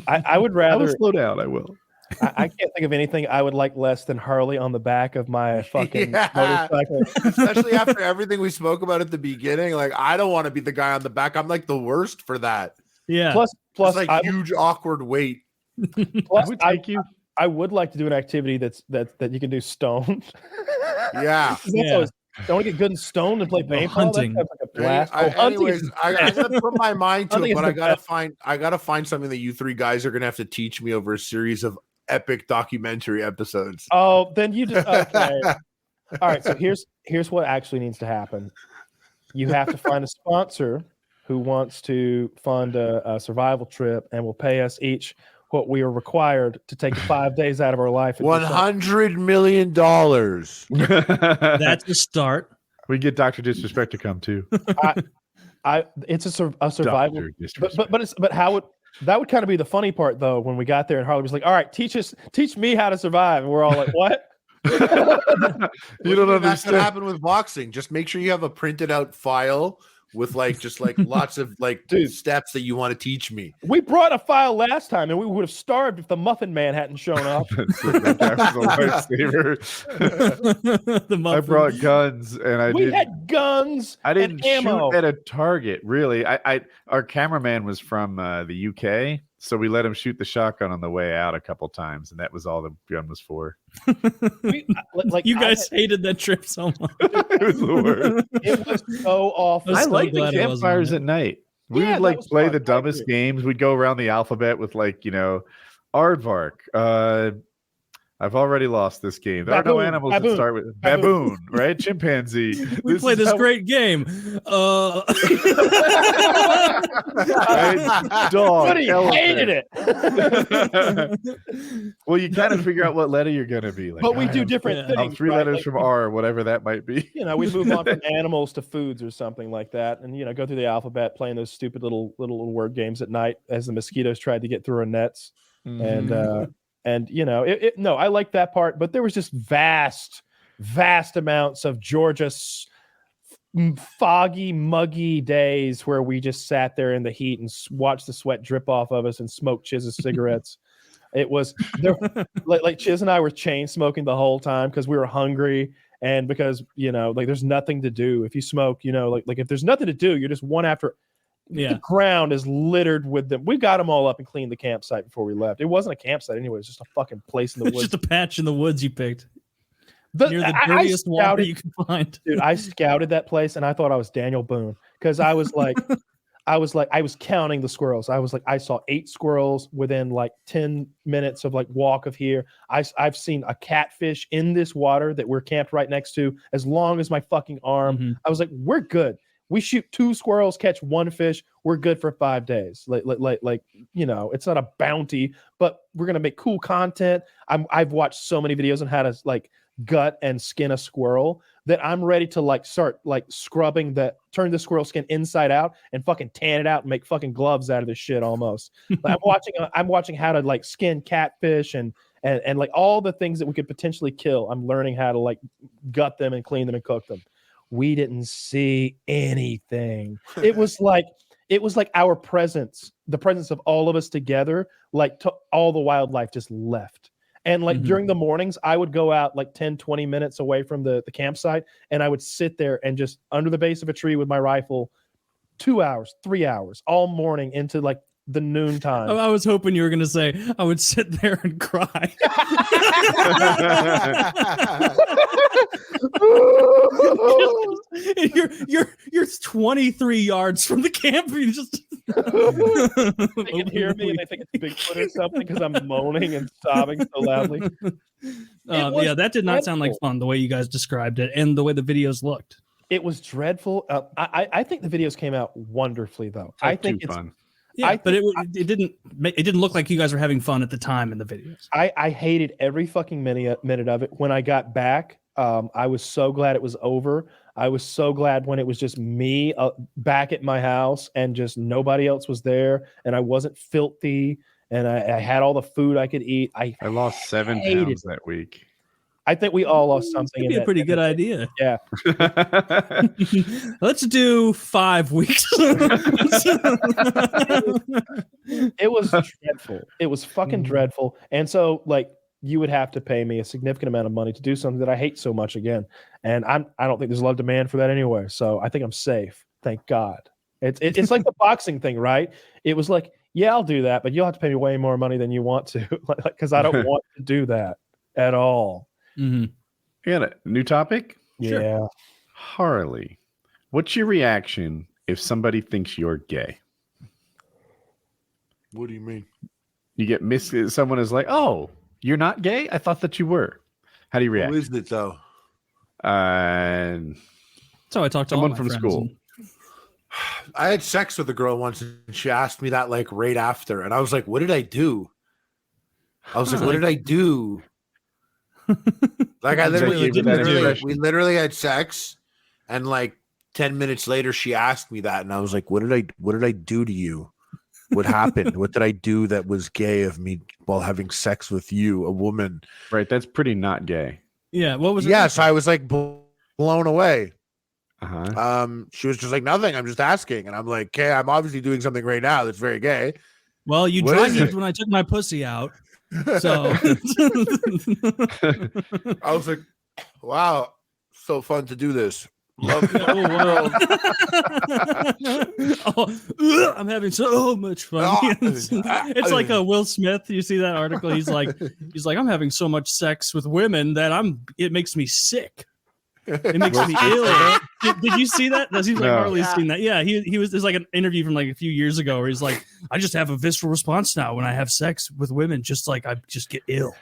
I would rather I will slow down. I will. I can't think of anything I would like less than Harley on the back of my fucking motorcycle. Especially after everything we spoke about at the beginning. Like, I don't want to be the guy on the back. I'm like the worst for that. Yeah. Plus, it's like huge awkward weight. Plus, I would like to do an activity that you can do stoned. Yeah. Don't want to get good and stoned and play paintball. Hunting. That's like a blast. Anyways, I gotta put my mind to it, but I gotta find something that you three guys are gonna have to teach me over a series of epic documentary episodes. Oh, then you just okay. All right. So here's what actually needs to happen. You have to find a sponsor who wants to fund a survival trip and will pay us each what we are required to take 5 days out of our life. $100 million. That's a start. We get Dr. Disrespect to come too. It's a survival. But how would that would kind of be the funny part though when we got there and Harley was like, "All right, teach me how to survive," and we're all like, "What?" You don't understand. That's what happened with boxing. Just make sure you have a printed out file with just lots of steps that you want to teach me. We brought a file last time and we would have starved if the Muffin Man hadn't shown up. I brought guns and we had guns. I didn't shoot at a target, really. Our cameraman was from the UK, so we let him shoot the shotgun on the way out a couple times, and that was all the gun was for. You guys hated that trip so much. It was the worst. It was so awful. I like the campfires at night. We would play the dumbest games. We'd go around the alphabet with aardvark. I've already lost this game. There are no animals that start with baboon, right? Chimpanzee. We play this great game. Dog. Woody hated it. Well, you kind of figure out what letter you're going to be. But we do different things. Three letters from R, whatever that might be. We move on from animals to foods or something like that, and go through the alphabet, playing those stupid little word games at night as the mosquitoes tried to get through our nets, And I like that part, but there was just vast amounts of Georgia foggy, muggy days where we just sat there in the heat and watched the sweat drip off of us and smoked Chiz's cigarettes. It was like Chiz and I were chain smoking the whole time because we were hungry and because there's nothing to do if you smoke. If there's nothing to do, you're just one after. Yeah. The ground is littered with them. We got them all up and cleaned the campsite before we left. It wasn't a campsite anyway. It was just a fucking place in the woods. Just a patch in the woods you picked. Near the dirtiest water you can find. Dude, I scouted that place and I thought I was Daniel Boone because I was counting the squirrels. I was like, I saw 8 squirrels within 10 minutes of walk of here. I've seen a catfish in this water that we're camped right next to as long as my fucking arm. Mm-hmm. I was like, we're good. We shoot 2 squirrels, catch 1 fish. We're good for 5 days. Like it's not a bounty, but we're gonna make cool content. I've watched so many videos on how to like gut and skin a squirrel that I'm ready to like start like scrubbing turn the squirrel skin inside out and fucking tan it out and make fucking gloves out of this shit almost. Like, I'm watching how to like skin catfish and like all the things that we could potentially kill. I'm learning how to like gut them and clean them and cook them. We didn't see anything. It was like our presence, the presence of all of us together, like all the wildlife just left. And like during the mornings, I would go out like 10, 20 minutes away from the campsite, and I would sit there and just under the base of a tree with my rifle 2 hours, 3 hours, all morning into like the noontime. I was hoping you were going to say I would sit there and cry. You're 23 yards from the camp. You just they can hear me and they think it's Bigfoot or something because I'm moaning and sobbing so loudly. Yeah, that did not sound like fun the way you guys described it and the way the videos looked. It was dreadful. I think the videos came out wonderfully though. I think it's fun. Yeah, but it didn't look like you guys were having fun at the time in the videos. I hated every fucking minute of it. When I got back, I was so glad it was over. I was so glad when it was just me back at my house and just nobody else was there and I wasn't filthy and I had all the food I could eat. I lost 7 pounds that week. I think we all lost something. That'd be a pretty good idea. Yeah. Let's do 5 weeks. It was dreadful. It was fucking dreadful. And so like you would have to pay me a significant amount of money to do something that I hate so much again. And I don't think there's a lot of demand for that anyway. So I think I'm safe. Thank God. It's like the boxing thing, right? It was like, yeah, I'll do that, but you'll have to pay me way more money than you want to, because I don't want to do that at all. Mm-hmm. You got a new topic? Yeah. Sure. Harley, what's your reaction if somebody thinks you're gay? What do you mean? You get someone is like, "Oh, you're not gay? I thought that you were." How do you react? Who is it though? So I talked to someone all my from friends school. I had sex with a girl once, and she asked me that like right after, and I was like, "What did I do?" I was like, "What did I do?" Like I literally, we literally had sex, and like 10 minutes later, she asked me that, and I was like, "What did I do to you? What happened? What did I do that was gay of me while having sex with you, a woman?" Right, that's pretty not gay. Yeah, what was it? Yeah, so I was like blown away. She was just like, "Nothing. I'm just asking," and I'm like, "Okay, I'm obviously doing something right now that's very gay." Well, you joined me when I took my pussy out. So I was like, "Wow, so fun to do this. Love the world." I'm having so much fun. It's like a Will Smith. You see that article? He's like, I'm having so much sex with women that it makes me sick. It makes me ill. Did you see that? That seems like Harley's seen that. Yeah, he was. There's like an interview from like a few years ago where he's like, "I just have a visceral response now when I have sex with women. Just like I just get ill."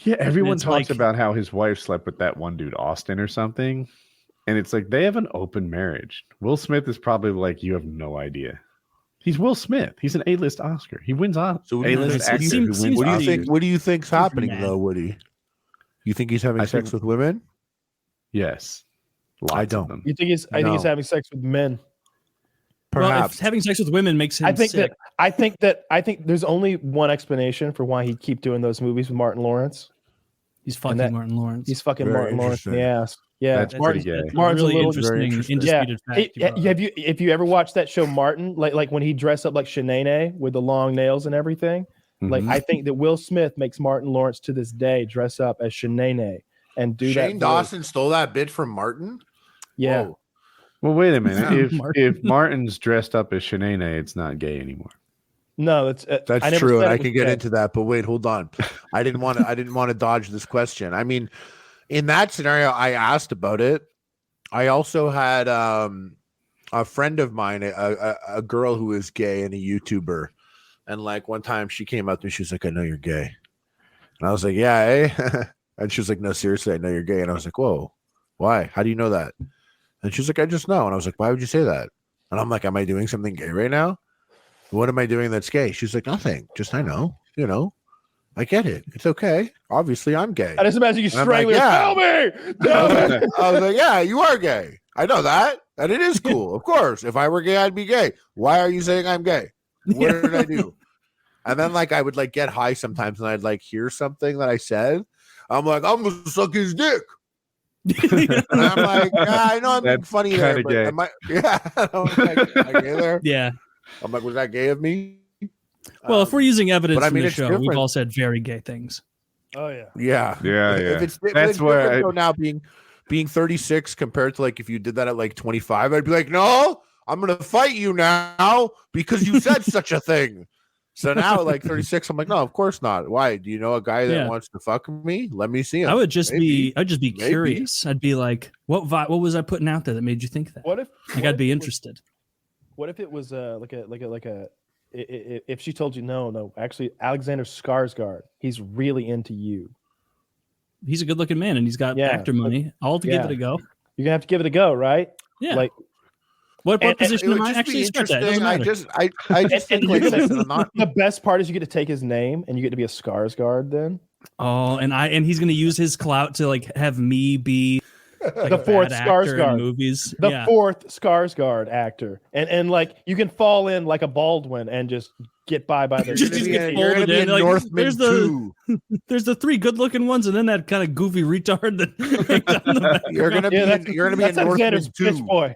Yeah, everyone talks about how his wife slept with that one dude, Austin or something, and it's like they have an open marriage. Will Smith is probably like, you have no idea. He's Will Smith. He's an A-list Oscar. He wins on A-list actor who wins Oscars. What do you think's happening though, Woody? You think he's having sex with women? Yes. I don't. You think I think he's having sex with men. Perhaps. Well, if having sex with women makes him sick. I think there's only one explanation for why he'd keep doing those movies with Martin Lawrence. He's fucking Martin Lawrence. He's fucking Martin Lawrence in the ass. Yeah, that's pretty gay. Martin's really interesting. Indisputed fact. If you ever watched that show Martin, like when he dressed up like Shanae with the long nails and everything, like I think that Will Smith makes Martin Lawrence to this day dress up as Shanae and do that. Shane Dawson stole that bit from Martin. Yeah. Whoa. Well, wait a minute. If Martin's dressed up as Shanae, it's not gay anymore. No, that's true, and I can get into that. But wait, hold on. I didn't want to dodge this question. I mean, in that scenario, I asked about it. I also had a friend of mine, a girl who is gay and a YouTuber, and like one time she came up to me, she was like, "I know you're gay," and I was like, "Yeah, eh?" And she was like, "No, seriously, I know you're gay," and I was like, "Whoa, why? How do you know that?" And she's like, I just know. And I was like, why would you say that? And I'm like, am I doing something gay right now? What am I doing that's gay? She's like, nothing. Just I know. I get it. It's okay. Obviously, I'm gay. I just imagine you strangling. Like, Tell me. Tell me. I was like, yeah, you are gay. I know that. And it is cool. Of course. If I were gay, I'd be gay. Why are you saying I'm gay? What did I do? And then I would get high sometimes and I'd hear something that I said. I'm like, I'm going to suck his dick. And I'm like, yeah, I know I'm being funny there. But am I, yeah. I'm like, am I gay there? Yeah. I'm like, was that gay of me? Well, if we're using evidence from the show, different. we've all said very gay things. Oh yeah. Yeah. Yeah. That's where now being 36 compared to if you did that at 25, I'd be like, no, I'm gonna fight you now because you said such a thing. So now at 36, I'm like, no, of course not. Why? Do you know a guy that wants to fuck me? Let me see him. I'd just be curious. I'd be like, what was I putting out there that made you think that? I'd be interested. What if it was if she told you no, actually Alexander Skarsgård, he's really into you. He's a good-looking man, and he's got actor money. I'll have to give it a go. You're gonna have to give it a go, right? Yeah. What position am I actually start that? I just think the best part is you get to take his name and you get to be a Skarsgård then. Oh, and he's gonna use his clout to have me be the fourth Skarsgård movies. The fourth Skarsgård actor, and you can fall in like a Baldwin and just get by their. You're gonna be in Northman too. There's the three good-looking ones, and then that kind of goofy retard that you're gonna be in Northman too. Boy.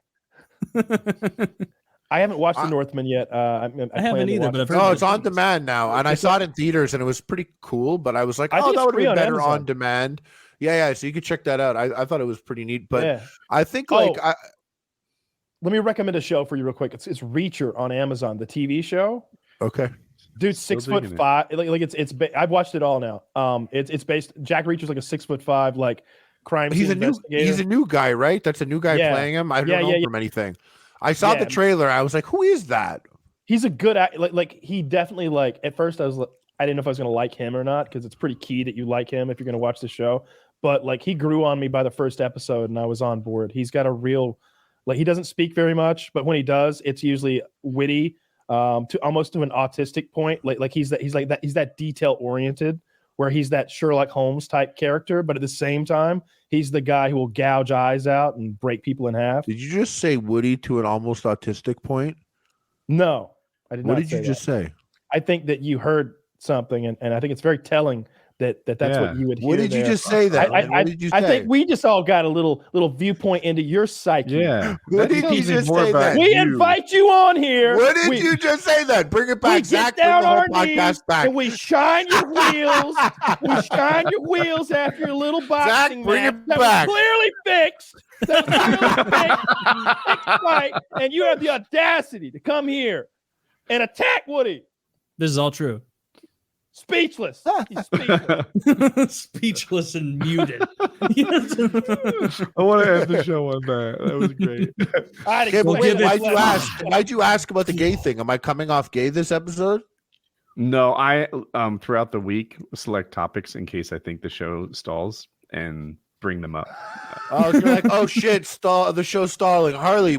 I haven't watched The Northman yet. I haven't either, but I've heard it's on demand now, and I saw it in theaters, and it was pretty cool. But I was like, that would be better on demand. Yeah. So you could check that out. I thought it was pretty neat, but I think let me recommend a show for you real quick. It's Reacher on Amazon, the TV show. Okay, dude, 6'5". I've watched it all now. It's based. Jack Reacher's like a 6'5" crime. He's a new guy, right? That's a new guy playing him. I don't know him from anything. I saw the trailer. I was like, who is that? He's a good act. He definitely at first I didn't know if I was gonna like him or not because it's pretty key that you like him if you're gonna watch the show. But he grew on me by the first episode and I was on board. He's got a real he doesn't speak very much, but when he does, it's usually witty, to almost to an autistic point. He's that detail oriented where he's that Sherlock Holmes type character, but at the same time, he's the guy who will gouge eyes out and break people in half. Did you just say Woody to an almost autistic point? No, I did not. What did you just say? I think that you heard something, and I think it's very telling that's what you would hear. What did you just say that? I think we just all got a little viewpoint into your psyche. Yeah. What did you just say that? We invite you on here. What did you just say that? Bring it back. We get down our knees and we shine your wheels. We shine your wheels after your little boxing match that was clearly fixed. Right? And you have the audacity to come here and attack Woody. This is all true. Speechless. He's speechless. Speechless and muted. I want to end the show on that. That was great. Why'd you ask about the gay thing? Am I coming off gay this episode? No, I throughout the week select topics in case I think the show stalls and bring them up. Oh, you're like, oh shit, the show's stalling. Harley